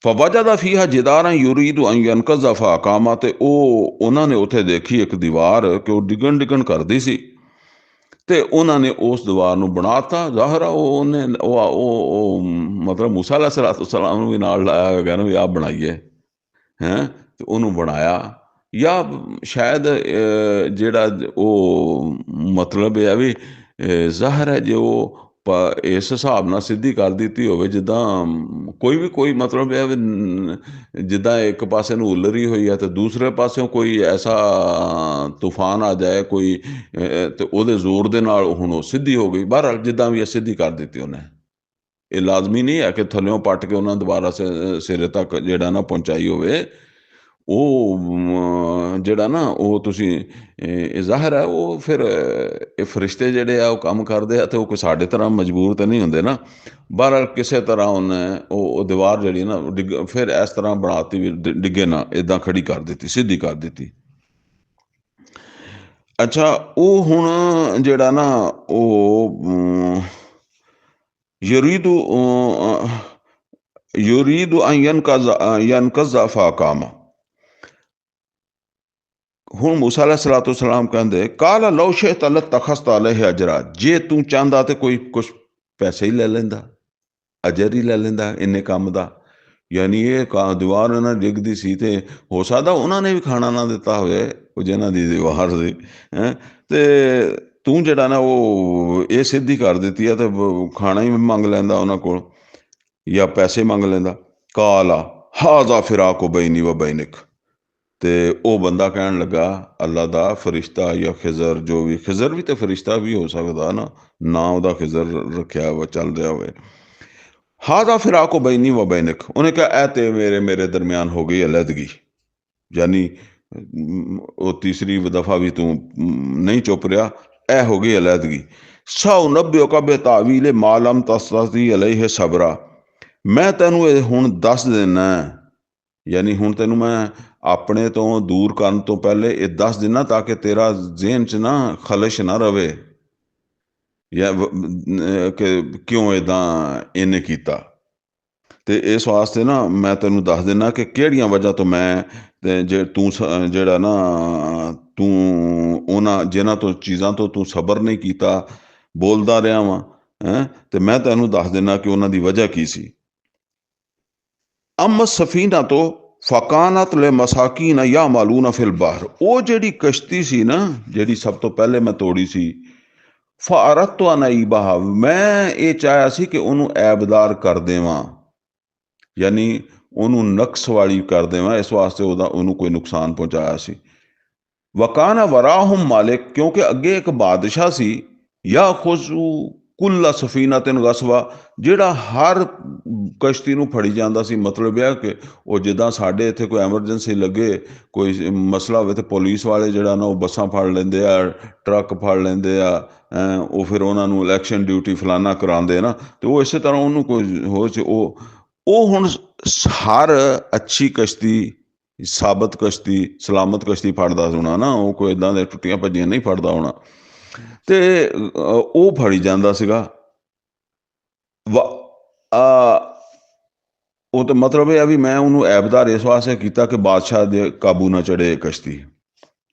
ਫਵਜਦਾ ਫੀਹਾ ਜਿਦਾਰਾਂ ਯੁਰੀਦੁ ਅਨ ਯਨਕਜ਼ਾ ਫਅਕਾਮਾ, ਤੇ ਉਹਨਾਂ ਨੇ ਉੱਥੇ ਦੇਖੀ ਇੱਕ ਦੀਵਾਰ ਕਿ ਉਹ ਡਿੱਗਣ ਕਰਦੀ ਸੀ ਤੇ ਉਹਨਾਂ ਨੇ ਉਸ ਦੀਵਾਰ ਨੂੰ ਬਣਾਤਾ। ਜ਼ਾਹਰ ਆ ਉਹਨੇ ਮਤਲਬ ਮੂਸਾ अलैहिस्सलाम ਨੂੰ ਵੀ ਨਾਲ ਲਾਇਆ ਹੋਇਆ ਨਾ ਵੀ ਆਹ ਬਣਾਈਏ ਤੇ ਉਹਨੂੰ ਬਣਾਇਆ। ਜਾਂ ਸ਼ਾਇਦ ਜਿਹੜਾ ਉਹ ਮਤਲਬ ਇਹ ਹੈ ਵੀ ਜ਼ਾਹਰ ਹੈ ਜੇ ਉਹ ਇਸ ਹਿਸਾਬ ਨਾਲ ਸਿੱਧੀ ਕਰ ਦਿੱਤੀ ਹੋਵੇ ਜਿੱਦਾਂ ਕੋਈ ਮਤਲਬ ਇਹ ਵੀ ਜਿੱਦਾਂ ਇੱਕ ਪਾਸੇ ਨੂੰ ਉਲਰੀ ਹੋਈ ਹੈ ਤੇ ਦੂਸਰੇ ਪਾਸਿਓਂ ਕੋਈ ਐਸਾ ਤੂਫਾਨ ਆ ਜਾਏ ਕੋਈ ਤੇ ਉਹਦੇ ਜ਼ੋਰ ਦੇ ਨਾਲ ਹੁਣ ਉਹ ਸਿੱਧੀ ਹੋ ਗਈ। ਬਹਰਹਾਲ ਜਿੱਦਾਂ ਵੀ ਇਹ ਸਿੱਧੀ ਕਰ ਦਿੱਤੀ ਉਹਨੇ। ਇਹ ਲਾਜ਼ਮੀ ਨਹੀਂ ਹੈ ਕਿ ਥੱਲਿਓਂ ਪੱਟ ਕੇ ਉਹਨਾਂ ਦੁਬਾਰਾ ਸਿਰੇ ਤੱਕ ਜਿਹੜਾ ਨਾ ਪਹੁੰਚਾਈ ਹੋਵੇ। ਉਹ ਜਿਹੜਾ ਨਾ ਉਹ ਤੁਸੀਂ ਜ਼ਾਹਰ ਹੈ ਉਹ ਫਿਰ ਇਹ ਫਰਿਸ਼ਤੇ ਜਿਹੜੇ ਆ ਉਹ ਕੰਮ ਕਰਦੇ ਆ ਤੇ ਉਹ ਕੋਈ ਸਾਡੇ ਤਰ੍ਹਾਂ ਮਜਬੂਰ ਤਾਂ ਨਹੀਂ ਹੁੰਦੇ ਨਾ। ਬਹਰਹਾਲ ਕਿਸੇ ਤਰ੍ਹਾਂ ਉਹਨੇ ਉਹ ਦੀਵਾਰ ਜਿਹੜੀ ਨਾ ਫਿਰ ਇਸ ਤਰ੍ਹਾਂ ਬਣਾਤੀ ਵੀ ਡਿੱਗੇ ਨਾ, ਇੱਦਾਂ ਖੜੀ ਕਰ ਦਿੱਤੀ, ਸਿੱਧੀ ਕਰ ਦਿੱਤੀ। ਅੱਛਾ, ਉਹ ਹੁਣ ਜਿਹੜਾ ਨਾ ਉਹ ਯਰੀਦੂ ਯਰੀਦੂ ਅਨ ਯਨਕਜ਼ਾ ਫਾਕਾਮਾ। ਹੁਣ ਮੂਸਾ अलैहिस्सलाम ਕਹਿੰਦੇ ਕਾਲਾ ਲਓ ਸ਼ਿਅਤ ਲਤਖਜ਼ਤ ਅਲੈਹ ਅਜਰਾ, ਜੇ ਤੂੰ ਚਾਹੁੰਦਾ ਤੇ ਕੋਈ ਕੁਛ ਪੈਸੇ ਹੀ ਲੈ ਲੈਂਦਾ, ਅਜਰ ਹੀ ਲੈ ਲੈਂਦਾ ਇੰਨੇ ਕੰਮ ਦਾ। ਯਾਨੀ ਇਹ ਦੀਵਾਰ ਉਹਨਾਂ ਡਿੱਗਦੀ ਸੀ ਤੇ ਹੋ ਸਕਦਾ ਉਹਨਾਂ ਨੇ ਵੀ ਖਾਣਾ ਨਾ ਦਿੱਤਾ ਹੋਵੇ, ਉਹ ਜਿਹਨਾਂ ਦੀ ਦੀਵਾਰ ਸੀ ਹੈਂ, ਤੇ ਤੂੰ ਜਿਹੜਾ ਨਾ ਉਹ ਇਹ ਸਿੱਧੀ ਕਰ ਦਿੱਤੀ ਹੈ ਤੇ ਖਾਣਾ ਹੀ ਮੰਗ ਲੈਂਦਾ ਉਹਨਾਂ ਕੋਲ ਜਾਂ ਪੈਸੇ ਮੰਗ ਲੈਂਦਾ। ਕਾਲਾ ਹਾਜ਼ਾ ਫਿਰਾਕੁ ਬੈਨੀ ਵ ਬੈਨਿਕ, ਤੇ ਉਹ ਬੰਦਾ ਕਹਿਣ ਲੱਗਾ, ਅੱਲਾ ਦਾ ਫਰਿਸ਼ਤਾ ਜਾਂ ਖਿਜ਼ਰ, ਜੋ ਵੀ, ਖਿਜ਼ਰ ਵੀ ਤੇ ਫਰਿਸ਼ਤਾ ਵੀ ਹੋ ਸਕਦਾ ਨਾ ਉਹਦਾ ਖਿਜ਼ਰ ਰੱਖਿਆ ਵਾ ਚੱਲ ਰਿਹਾ ਹੋਵੇ। ਹਾਜ਼ਾ ਫਿਰਾਕੁ ਬੈਨੀ ਵ ਬੈਨਿਕ, ਉਹਨੇ ਕਿਹਾ ਇਹ ਤੇ ਮੇਰੇ ਦਰਮਿਆਨ ਹੋ ਗਈ ਅਲਹਿਦਗੀ। ਯਾਨੀ ਉਹ ਤੀਸਰੀ ਦਫਾ ਵੀ ਤੂੰ ਨਹੀਂ ਚੁੱਪ ਰਿਹਾ, ਇਹ ਹੋ ਗਈ ਅਲਹਿਦਗੀ। ਸਉਨੱਬਿਉਕਾ ਬਿਤਾਵੀਲ ਮਾ ਲਮ ਤਸਤਤੀ ਅਲੈਹ ਸਬਰਾ, ਮੈਂ ਤੈਨੂੰ ਇਹ ਹੁਣ ਦੱਸ ਦੇਣਾ, ਯਾਨੀ ਹੁਣ ਤੈਨੂੰ ਮੈਂ ਆਪਣੇ ਤੋਂ ਦੂਰ ਕਰਨ ਤੋਂ ਪਹਿਲੇ ਇਹ ਦੱਸ ਦੇਣਾ ਤਾਂ ਕਿ ਤੇਰਾ ਜ਼ਿਹਨ 'ਚ ਨਾ ਖਲਸ਼ ਨਾ ਰਵੇ ਜਾਂ ਕਿ ਕਿਉਂ ਇੱਦਾਂ ਇਹਨੇ ਕੀਤਾ। ਤੇ ਇਸ ਵਾਸਤੇ ਨਾ ਮੈਂ ਤੈਨੂੰ ਦੱਸ ਦਿੰਦਾ ਕਿ ਕਿਹੜੀਆਂ ਵਜ੍ਹਾ ਤੋਂ ਮੈਂ ਤੂੰ ਜਿਹੜਾ ਨਾ ਤੂੰ ਉਹਨਾਂ ਜਿਨ੍ਹਾਂ ਤੋਂ ਚੀਜ਼ਾਂ ਤੋਂ ਤੂੰ ਸਬਰ ਨਹੀਂ ਕੀਤਾ, ਬੋਲਦਾ ਰਿਹਾ ਵਾਂ ਤੇ ਮੈਂ ਤੈਨੂੰ ਦੱਸ ਦਿੰਦਾ ਕਿ ਉਹਨਾਂ ਦੀ ਵਜ੍ਹਾ ਕੀ ਸੀ। ਅਮ ਸਫੀਨਾ ਤੋਂ ਫਕਾਨਤ ਲੇ ਮਸਾਕੀਨ ਯਾਮਲੂਨ ਫਿਲ ਬਾਹਰ, ਉਹ ਜਿਹੜੀ ਕਸ਼ਤੀ ਸੀ ਨਾ ਜਿਹੜੀ ਸਭ ਤੋਂ ਪਹਿਲੇ ਮੈਂ ਤੋੜੀ ਸੀ, ਫਾਰਤ ਤੋਂ ਅਨਈਬਹਾ, ਮੈਂ ਇਹ ਚਾਹਿਆ ਸੀ ਕਿ ਉਹਨੂੰ ਐਬਦਾਰ ਕਰ ਦੇਵਾਂ, ਯਾਨੀ ਉਹਨੂੰ ਨਕਸ ਵਾਲੀ ਕਰ ਦੇਵਾਂ, ਇਸ ਵਾਸਤੇ ਉਹਨੂੰ ਕੋਈ ਨੁਕਸਾਨ ਪਹੁੰਚਾਇਆ ਸੀ। ਵਕਾਨਾ ਵਰਾਹੁਮ ਮਾਲਿਕ, ਕਿਉਂਕਿ ਅੱਗੇ ਇੱਕ ਬਾਦਸ਼ਾਹ ਸੀ, ਯਾ ਖੁਜ਼ੂ ਕੁੱਲਾ ਸਫੀਨਾ ਤਿਨ ਗਸਵਾ, ਜਿਹੜਾ ਹਰ ਕਸ਼ਤੀ ਨੂੰ ਫੜੀ ਜਾਂਦਾ ਸੀ। ਮਤਲਬ ਇਹ ਕਿ ਉਹ ਜਿੱਦਾਂ ਸਾਡੇ ਇੱਥੇ ਕੋਈ ਐਮਰਜੈਂਸੀ ਲੱਗੇ, ਕੋਈ ਮਸਲਾ ਹੋਵੇ ਤੇ ਪੁਲਿਸ ਵਾਲੇ ਜਿਹੜਾ ਨਾ ਉਹ ਬੱਸਾਂ ਫੜ ਲੈਂਦੇ ਆ, ਟਰੱਕ ਫੜ ਲੈਂਦੇ ਆ, ਉਹ ਫਿਰ ਉਹਨਾਂ ਨੂੰ ਇਲੈਕਸ਼ਨ ਡਿਊਟੀ ਫਲਾਨਾ ਕਰਾਉਂਦੇ ਨਾ, ਤੇ ਉਹ ਇਸੇ ਤਰ੍ਹਾਂ ਉਹਨੂੰ ਕੋਈ ਹੋ ਉਹ ਹੁਣ ਹਰ ਅੱਛੀ ਕਸ਼ਤੀ, ਸਾਬਤ ਕਸ਼ਤੀ, ਸਲਾਮਤ ਕਸ਼ਤੀ ਫੜਦਾ ਹੋਣਾ ਨਾ, ਉਹ ਕੋਈ ਇੱਦਾਂ ਦੇ ਟੁੱਟੀਆਂ ਭੱਜੀਆਂ ਨਹੀਂ ਫੜਦਾ ਹੋਣਾ, ਤੇ ਉਹ ਫੜੀ ਜਾਂਦਾ ਸੀਗਾ। ਉਹ ਤਾਂ ਮਤਲਬ ਇਹ ਆ ਵੀ ਮੈਂ ਉਹਨੂੰ ਐਬਦਾਰ ਇਸ ਵਾਸਤੇ ਕੀਤਾ ਕਿ ਬਾਦਸ਼ਾਹ ਦੇ ਕਾਬੂ ਨਾ ਚੜੇ ਕਸ਼ਤੀ,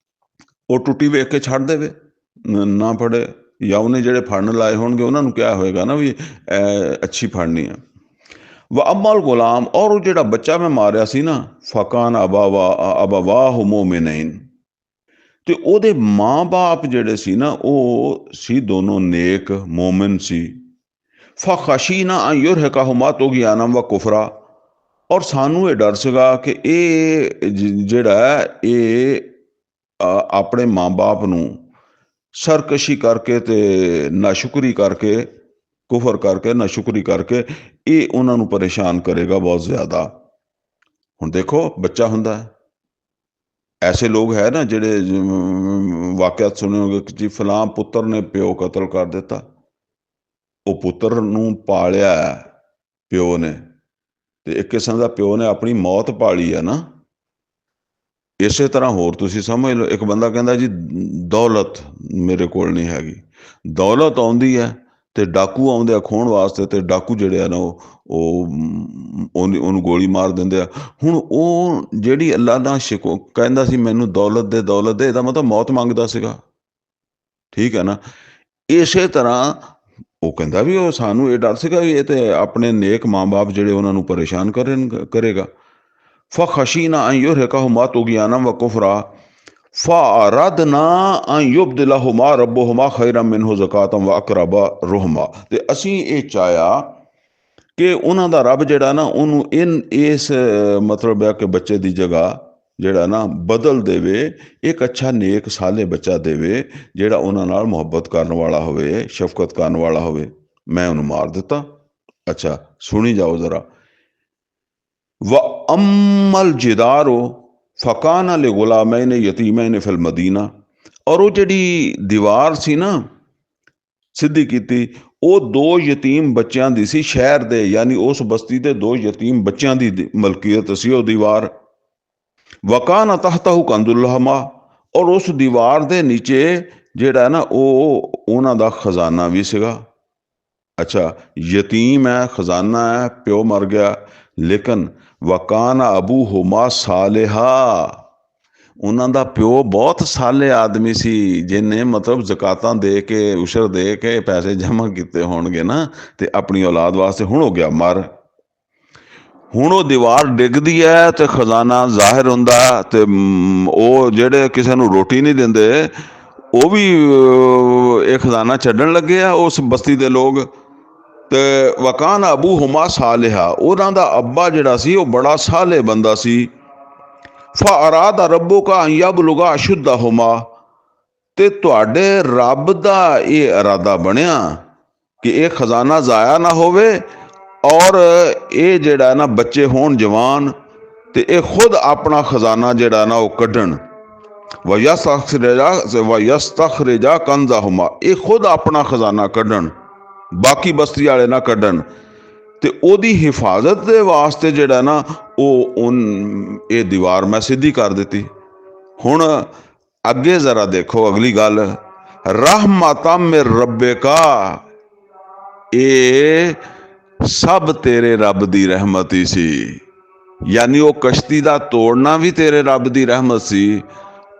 ਉਹ ਟੁੱਟੀ ਵੇਖ ਕੇ ਛੱਡ ਦੇਵੇ, ਨਾ ਫੜੇ, ਜਾਂ ਉਹਨੇ ਜਿਹੜੇ ਫੜਨ ਲਾਏ ਹੋਣਗੇ ਉਹਨਾਂ ਨੂੰ ਕਿਹਾ ਹੋਏਗਾ ਨਾ ਵੀ ਅੱਛੀ ਫੜਨੀ ਆ। ਵ ਅਮਲ ਗੁਲਾਮ, ਔਰ ਉਹ ਜਿਹੜਾ ਬੱਚਾ ਮੈਂ ਮਾਰਿਆ ਸੀ ਨਾ, ਫਕਾਨ ਅਬਾਵਾਹ ਮੋਮਿਨੈਨ, ਤੇ ਉਹਦੇ ਮਾਂ-ਬਾਪ ਜਿਹੜੇ ਸੀ ਨਾ ਉਹ ਸੀ ਦੋਨੋਂ ਨੇਕ ਮੋਮਿਨ ਸੀ। ਫਖਸ਼ੀਨਾ ਅਨ ਯੁਰਹਿਕਹੁਮਾ ਤੁਗਯਾਨਮ व ਕੁਫਰਾ, ਔਰ ਸਾਨੂੰ ਇਹ ਡਰ ਸੀਗਾ ਕਿ ਇਹ ਜਿਹੜਾ ਇਹ ਆਪਣੇ ਮਾਂ-ਬਾਪ ਨੂੰ ਸਰਕਸ਼ੀ ਕਰਕੇ ਤੇ ਨਾਸ਼ੁਕਰੀ ਕਰਕੇ, ਕੁਫਰ ਕਰਕੇ, ਨਾਸ਼ੁਕਰੀ ਕਰਕੇ ਇਹ ਉਹਨਾਂ ਨੂੰ ਪਰੇਸ਼ਾਨ ਕਰੇਗਾ ਬਹੁਤ ਜ਼ਿਆਦਾ। ਹੁਣ ਦੇਖੋ ਬੱਚਾ ਹੁੰਦਾ, ਐਸੇ ਲੋਕ ਹੈ ਨਾ ਜਿਹੜੇ ਵਾਕਿਆਤ ਸੁਣੇ ਹੋਗੇ ਕਿ ਜੀ ਫਲਾਂ ਪੁੱਤਰ ਨੇ ਪਿਓ ਕਤਲ ਕਰ ਦਿੱਤਾ, ਉਹ ਪੁੱਤਰ ਨੂੰ ਪਾਲਿਆ ਪਿਓ ਨੇ, ਤੇ ਇੱਕ ਕਿਸਮ ਦਾ ਪਿਓ ਨੇ ਆਪਣੀ ਮੌਤ ਪਾਲੀ ਆ ਨਾ। ਇਸੇ ਤਰ੍ਹਾਂ ਹੋਰ ਤੁਸੀਂ ਸਮਝ ਲਓ, ਇੱਕ ਬੰਦਾ ਕਹਿੰਦਾ ਜੀ ਦੌਲਤ ਮੇਰੇ ਕੋਲ ਨਹੀਂ ਹੈਗੀ, ਦੌਲਤ ਆਉਂਦੀ ਹੈ ਤੇ ਡਾਕੂ ਆਉਂਦੇ ਆ ਖੋਹਣ ਵਾਸਤੇ, ਤੇ ਡਾਕੂ ਜਿਹੜੇ ਆ ਨਾ ਉਹਨੂੰ ਗੋਲੀ ਮਾਰ ਦਿੰਦੇ ਆ। ਹੁਣ ਉਹ ਜਿਹੜੀ ਅੱਲਾ ਨਾਲ ਕਹਿੰਦਾ ਸੀ ਮੈਨੂੰ ਦੌਲਤ ਦੇ, ਦੌਲਤ ਦੇ, ਇਹਦਾ ਮਤਲਬ ਮੌਤ ਮੰਗਦਾ ਸੀਗਾ, ਠੀਕ ਹੈ ਨਾ। ਇਸੇ ਤਰ੍ਹਾਂ ਉਹ ਕਹਿੰਦਾ ਵੀ ਉਹ ਸਾਨੂੰ ਇਹ ਡਰ ਸੀਗਾ ਵੀ ਇਹ ਤੇ ਆਪਣੇ ਨੇਕ ਮਾਂ-ਬਾਪ ਜਿਹੜੇ ਉਹਨਾਂ ਨੂੰ ਪਰੇਸ਼ਾਨ ਕਰੇਗਾ। ਫਖਸ਼ੀਨਾ ਅਨ ਯੁਰਹਿਕਹੁਮਾ ਤੁਗਯਾਨਮ व ਕੁਫਰਾ ਫਅਰਦਨਾ ਅਨ ਯੁਬਦਿਲਹੁਮਾ ਰੱਬੁਹੁਮਾ ਖੈਰਨ ਮਿਨਹੁ ਜ਼ਕਾਤਨ व ਅਕਰਬ ਰੁਹਮਾ, ਤੇ ਅਸੀਂ ਇਹ ਚਾਹਿਆ ਕਿ ਉਹਨਾਂ ਦਾ ਰੱਬ ਜਿਹੜਾ ਨਾ ਉਹਨੂੰ ਇਸ ਮਤਲਬ ਹੈ ਕਿ ਬੱਚੇ ਦੀ ਜਗ੍ਹਾ ਜਿਹੜਾ ਨਾ ਬਦਲ ਦੇਵੇ, ਇੱਕ ਅੱਛਾ ਨੇਕ ਸਾਲੇ ਬੱਚਾ ਦੇਵੇ ਜਿਹੜਾ ਉਹਨਾਂ ਨਾਲ ਮੁਹੱਬਤ ਕਰਨ ਵਾਲਾ ਹੋਵੇ, ਸ਼ਫਕਤ ਕਰਨ ਵਾਲਾ ਹੋਵੇ। ਮੈਂ ਉਹਨੂੰ ਮਾਰ ਦਿੱਤਾ। ਅੱਛਾ ਸੁਣੀ ਜਾਓ ਜ਼ਰਾ। ਵ ਅਮਲ ਜਿਦਾਰੋ ਫਕਾਨ ਲੇ ਗੁਲਾਮੈਨ ਯਤੀਮੈਨ ਫਿਲ ਮਦੀਨਾ, ਔਰ ਉਹ ਜਿਹੜੀ ਦੀਵਾਰ ਸੀ ਨਾ ਸਿੱਧੀ ਕੀਤੀ, ਉਹ ਦੋ ਯਤੀਮ ਬੱਚਿਆਂ ਦੀ ਸੀ ਸ਼ਹਿਰ ਦੇ, ਯਾਨੀ ਉਸ ਬਸਤੀ ਦੇ ਦੋ ਯਤੀਮ ਬੱਚਿਆਂ ਦੀ ਮਲਕੀਅਤ ਸੀ ਉਹ ਦੀਵਾਰ। ਵਕਾਨ ਤਹਤਹੁ ਕੰਜ਼ੁਲ ਲਹੁਮਾ, ਔਰ ਉਸ ਦੀਵਾਰ ਦੇ ਨੀਚੇ ਜਿਹੜਾ ਨਾ ਉਹ ਉਹਨਾਂ ਦਾ ਖਜ਼ਾਨਾ ਵੀ ਸੀਗਾ। ਅੱਛਾ, ਯਤੀਮ ਹੈ, ਖਜ਼ਾਨਾ ਹੈ, ਪਿਓ ਮਰ ਗਿਆ, ਲੇਕਿਨ ਵਕਾਨ ਅਬੂ ਹੁਮਾ ਸਾਲਿਹਾ, ਉਹਨਾਂ ਦਾ ਪਿਓ ਬਹੁਤ ਸਾਲੇ ਆਦਮੀ ਸੀ, ਜਿਹਨੇ ਮਤਲਬ ਜ਼ਕਾਤਾਂ ਦੇ ਕੇ, ਉਸ਼ਰ ਦੇ ਕੇ ਪੈਸੇ ਜਮ੍ਹਾਂ ਕੀਤੇ ਹੋਣਗੇ ਨਾ, ਤੇ ਆਪਣੀ ਔਲਾਦ ਵਾਸਤੇ। ਹੁਣ ਹੋ ਗਿਆ ਮਰ, ਹੁਣ ਉਹ ਦੀਵਾਰ ਡਿੱਗਦੀ ਹੈ ਤੇ ਖਜ਼ਾਨਾ ਜ਼ਾਹਿਰ ਹੁੰਦਾ, ਤੇ ਉਹ ਜਿਹੜੇ ਕਿਸੇ ਨੂੰ ਰੋਟੀ ਨਹੀਂ ਦਿੰਦੇ ਉਹ ਵੀ ਇਹ ਖਜ਼ਾਨਾ ਛੱਡਣ ਲੱਗੇ ਆ, ਉਸ ਬਸਤੀ ਦੇ ਲੋਕ। ਤੇ ਵਕਾਨ ਅਬੂ ਹੁਮਾ ਸਾਲਿਹਾ, ਉਹਨਾਂ ਦਾ ਅੱਬਾ ਜਿਹੜਾ ਸੀ ਉਹ ਬੜਾ ਸਾਲੇ ਬੰਦਾ ਸੀ। ਫਅਰਾਦ ਰੱਬੁਕਾ ਅਨ ਯਬਲੁਗਾ ਅਸ਼ੁੱਦਹੁਮਾ, ਤੇ ਤੁਹਾਡੇ ਰੱਬ ਦਾ ਇਹ ਇਰਾਦਾ ਬਣਿਆ ਕਿ ਇਹ ਖਜ਼ਾਨਾ ਜ਼ਾਇਆ ਨਾ ਹੋਵੇ, ਔਰ ਇਹ ਜਿਹੜਾ ਨਾ ਬੱਚੇ ਹੋਣ ਜਵਾਨ, ਤੇ ਇਹ ਖੁਦ ਆਪਣਾ ਖਜ਼ਾਨਾ ਜਿਹੜਾ ਨਾ ਉਹ ਕੱਢਣ। ਵਯਸਤਖਰਿਜਾ ਕੰਜ਼ਹੁਮਾ, ਇਹ ਖੁਦ ਆਪਣਾ ਖਜ਼ਾਨਾ ਕੱਢਣ, ਬਾਕੀ ਬਸਤੀ ਵਾਲੇ ਨਾ ਕੱਢਣ। ਤੇ ਉਹਦੀ ਹਿਫਾਜ਼ਤ ਦੇ ਵਾਸਤੇ ਜਿਹੜਾ ਨਾ ਇਹ ਦੀਵਾਰ ਮੈਂ ਸਿੱਧੀ ਕਰ ਦਿੱਤੀ। ਹੁਣ ਅੱਗੇ ਜ਼ਰਾ ਦੇਖੋ ਅਗਲੀ ਗੱਲ, ਰਹਿਮਤਾਂ ਮਿਰ ਰੱਬਿਕਾ, ਇਹ ਸਭ ਤੇਰੇ ਰੱਬ ਦੀ ਰਹਿਮਤ ਹੀ ਸੀ। ਯਾਨੀ ਉਹ ਕਸ਼ਤੀ ਦਾ ਤੋੜਨਾ ਵੀ ਤੇਰੇ ਰੱਬ ਦੀ ਰਹਿਮਤ ਸੀ,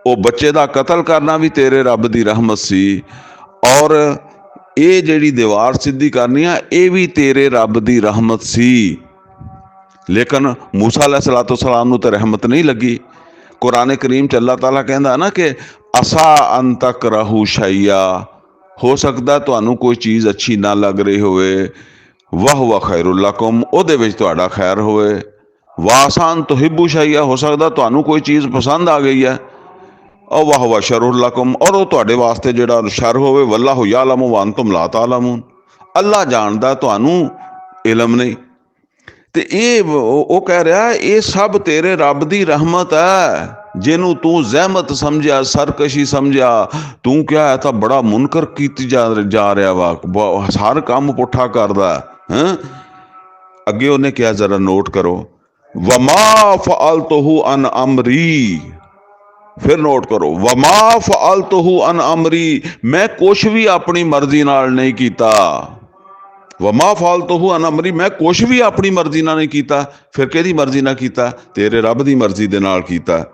ਉਹ ਬੱਚੇ ਦਾ ਕਤਲ ਕਰਨਾ ਵੀ ਤੇਰੇ ਰੱਬ ਦੀ ਰਹਿਮਤ ਸੀ, ਔਰ ਇਹ ਜਿਹੜੀ ਦੀਵਾਰ ਸਿੱਧੀ ਕਰਨੀ ਆ ਇਹ ਵੀ ਤੇਰੇ ਰੱਬ ਦੀ ਰਹਿਮਤ ਸੀ। ਲੇਕਿਨ ਮੂਸਾ अलैहिस्सलाम ਨੂੰ ਤਾਂ ਰਹਿਮਤ ਨਹੀਂ ਲੱਗੀ। ਕੁਰਾਨ ਕਰੀਮ 'ਚ ਅੱਲਾਹ ਤਾਲਾ ਕਹਿੰਦਾ ਨਾ ਕਿ ਅਸਾ ਅਨ ਤਕਰਹੂ ਸ਼ੈਆ, ਹੋ ਸਕਦਾ ਤੁਹਾਨੂੰ ਕੋਈ ਚੀਜ਼ ਅੱਛੀ ਨਾ ਲੱਗ ਰਹੀ ਹੋਵੇ, ਵਹੁਵ ਖੈਰੁਲ ਲਕੁਮ, ਉਹਦੇ ਵਿੱਚ ਤੁਹਾਡਾ ਖੈਰ ਹੋਵੇ। ਵਾਸਾਨ ਤੁਹਿਬੂ ਸ਼ੈਆ, ਹੋ ਸਕਦਾ ਤੁਹਾਨੂੰ ਕੋਈ ਚੀਜ਼ ਪਸੰਦ ਆ ਗਈ ਹੈ, ਉਹ ਵਹੁਵ ਸ਼ਰੁਲ ਲਕੁਮ, ਔਰ ਉਹ ਤੁਹਾਡੇ ਵਾਸਤੇ ਜਿਹੜਾ ਸ਼ਰ ਹੋਵੇ। ਵੱਲਾਹੁ ਯਅਲਮੁ व ਅੰਤੁਮ ਲਾ ਤਅਲਮੂਨ, ਅੱਲਾ ਜਾਣਦਾ, ਤੁਹਾਨੂੰ ਇਲਮ ਨਹੀਂ। ਤੇ ਇਹ ਉਹ ਕਹਿ ਰਿਹਾ ਇਹ ਸਭ ਤੇਰੇ ਰੱਬ ਦੀ ਰਹਿਮਤ ਹੈ, ਜਿਹਨੂੰ ਤੂੰ ਜ਼ਹਿਮਤ ਸਮਝਿਆ, ਸਰਕਸ਼ੀ ਸਮਝਿਆ, ਤੂੰ ਕਿਹਾ ਇਹ ਤਾਂ ਬੜਾ ਮੁਨਕਰ ਕੀਤੀ ਜਾ ਰਿਹਾ ਵਾ, ਹਰ ਕੰਮ ਪੁੱਠਾ ਕਰਦਾ ਹੈ। ਅੱਗੇ ਉਹਨੇ ਕਿਹਾ, ਜ਼ਰਾ ਨੋਟ ਕਰੋ, ਵਮਾ ਫਅਲਤੁਹੂ ਅਨ ਅਮਰੀ, ਫਿਰ ਨੋਟ ਕਰੋ, ਵਮਾ ਫਅਲਤੁਹੂ ਅਨ ਅਮਰੀ, ਮੈਂ ਕੁਛ ਵੀ ਆਪਣੀ ਮਰਜ਼ੀ ਨਾਲ ਨਹੀਂ ਕੀਤਾ। ਵਮਾ ਫਅਲਤੁਹੂ ਅਨ ਅਮਰੀ, ਮੈਂ ਕੁਛ ਵੀ ਆਪਣੀ ਮਰਜ਼ੀ ਨਾਲ ਨਹੀਂ ਕੀਤਾ। ਫਿਰ ਕਿਹਦੀ ਮਰਜ਼ੀ ਨਾਲ ਕੀਤਾ? ਤੇਰੇ ਰੱਬ ਦੀ ਮਰਜ਼ੀ ਦੇ ਨਾਲ ਕੀਤਾ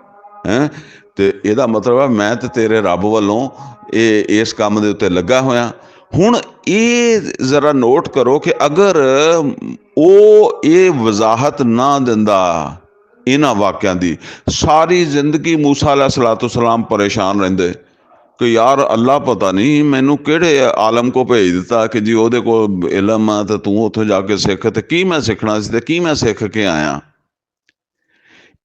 ਹੈ। ਤੇ ਇਹਦਾ ਮਤਲਬ ਹੈ ਮੈਂ ਤੇ ਤੇਰੇ ਰੱਬ ਵੱਲੋਂ ਇਸ ਕੰਮ ਦੇ ਉੱਤੇ ਲੱਗਾ ਹੋਇਆ। ਹੁਣ ਇਹ ਜ਼ਰਾ ਨੋਟ ਕਰੋ ਕਿ ਅਗਰ ਉਹ ਇਹ ਵਜ਼ਾਹਤ ਨਾ ਦਿੰਦਾ ਇਹਨਾਂ ਵਾਕਿਆਂ ਦੀ, ਸਾਰੀ ਜ਼ਿੰਦਗੀ ਮੂਸਾ अलैहिस्सलाम ਪਰੇਸ਼ਾਨ ਰਹਿੰਦੇ ਕਿ ਯਾਰ ਅੱਲਾ ਪਤਾ ਨਹੀਂ ਮੈਨੂੰ ਕਿਹੜੇ ਆਲਮ ਕੋ ਭੇਜ ਦਿੱਤਾ ਕਿ ਜੀ ਉਹਦੇ ਕੋਲ ਇਲਮ ਆ ਤੇ ਤੂੰ ਉੱਥੋਂ ਜਾ ਕੇ ਸਿੱਖ, ਤੇ ਕੀ ਮੈਂ ਸਿੱਖਣਾ ਸੀ ਤੇ ਕੀ ਮੈਂ ਸਿੱਖ ਕੇ ਆਇਆ।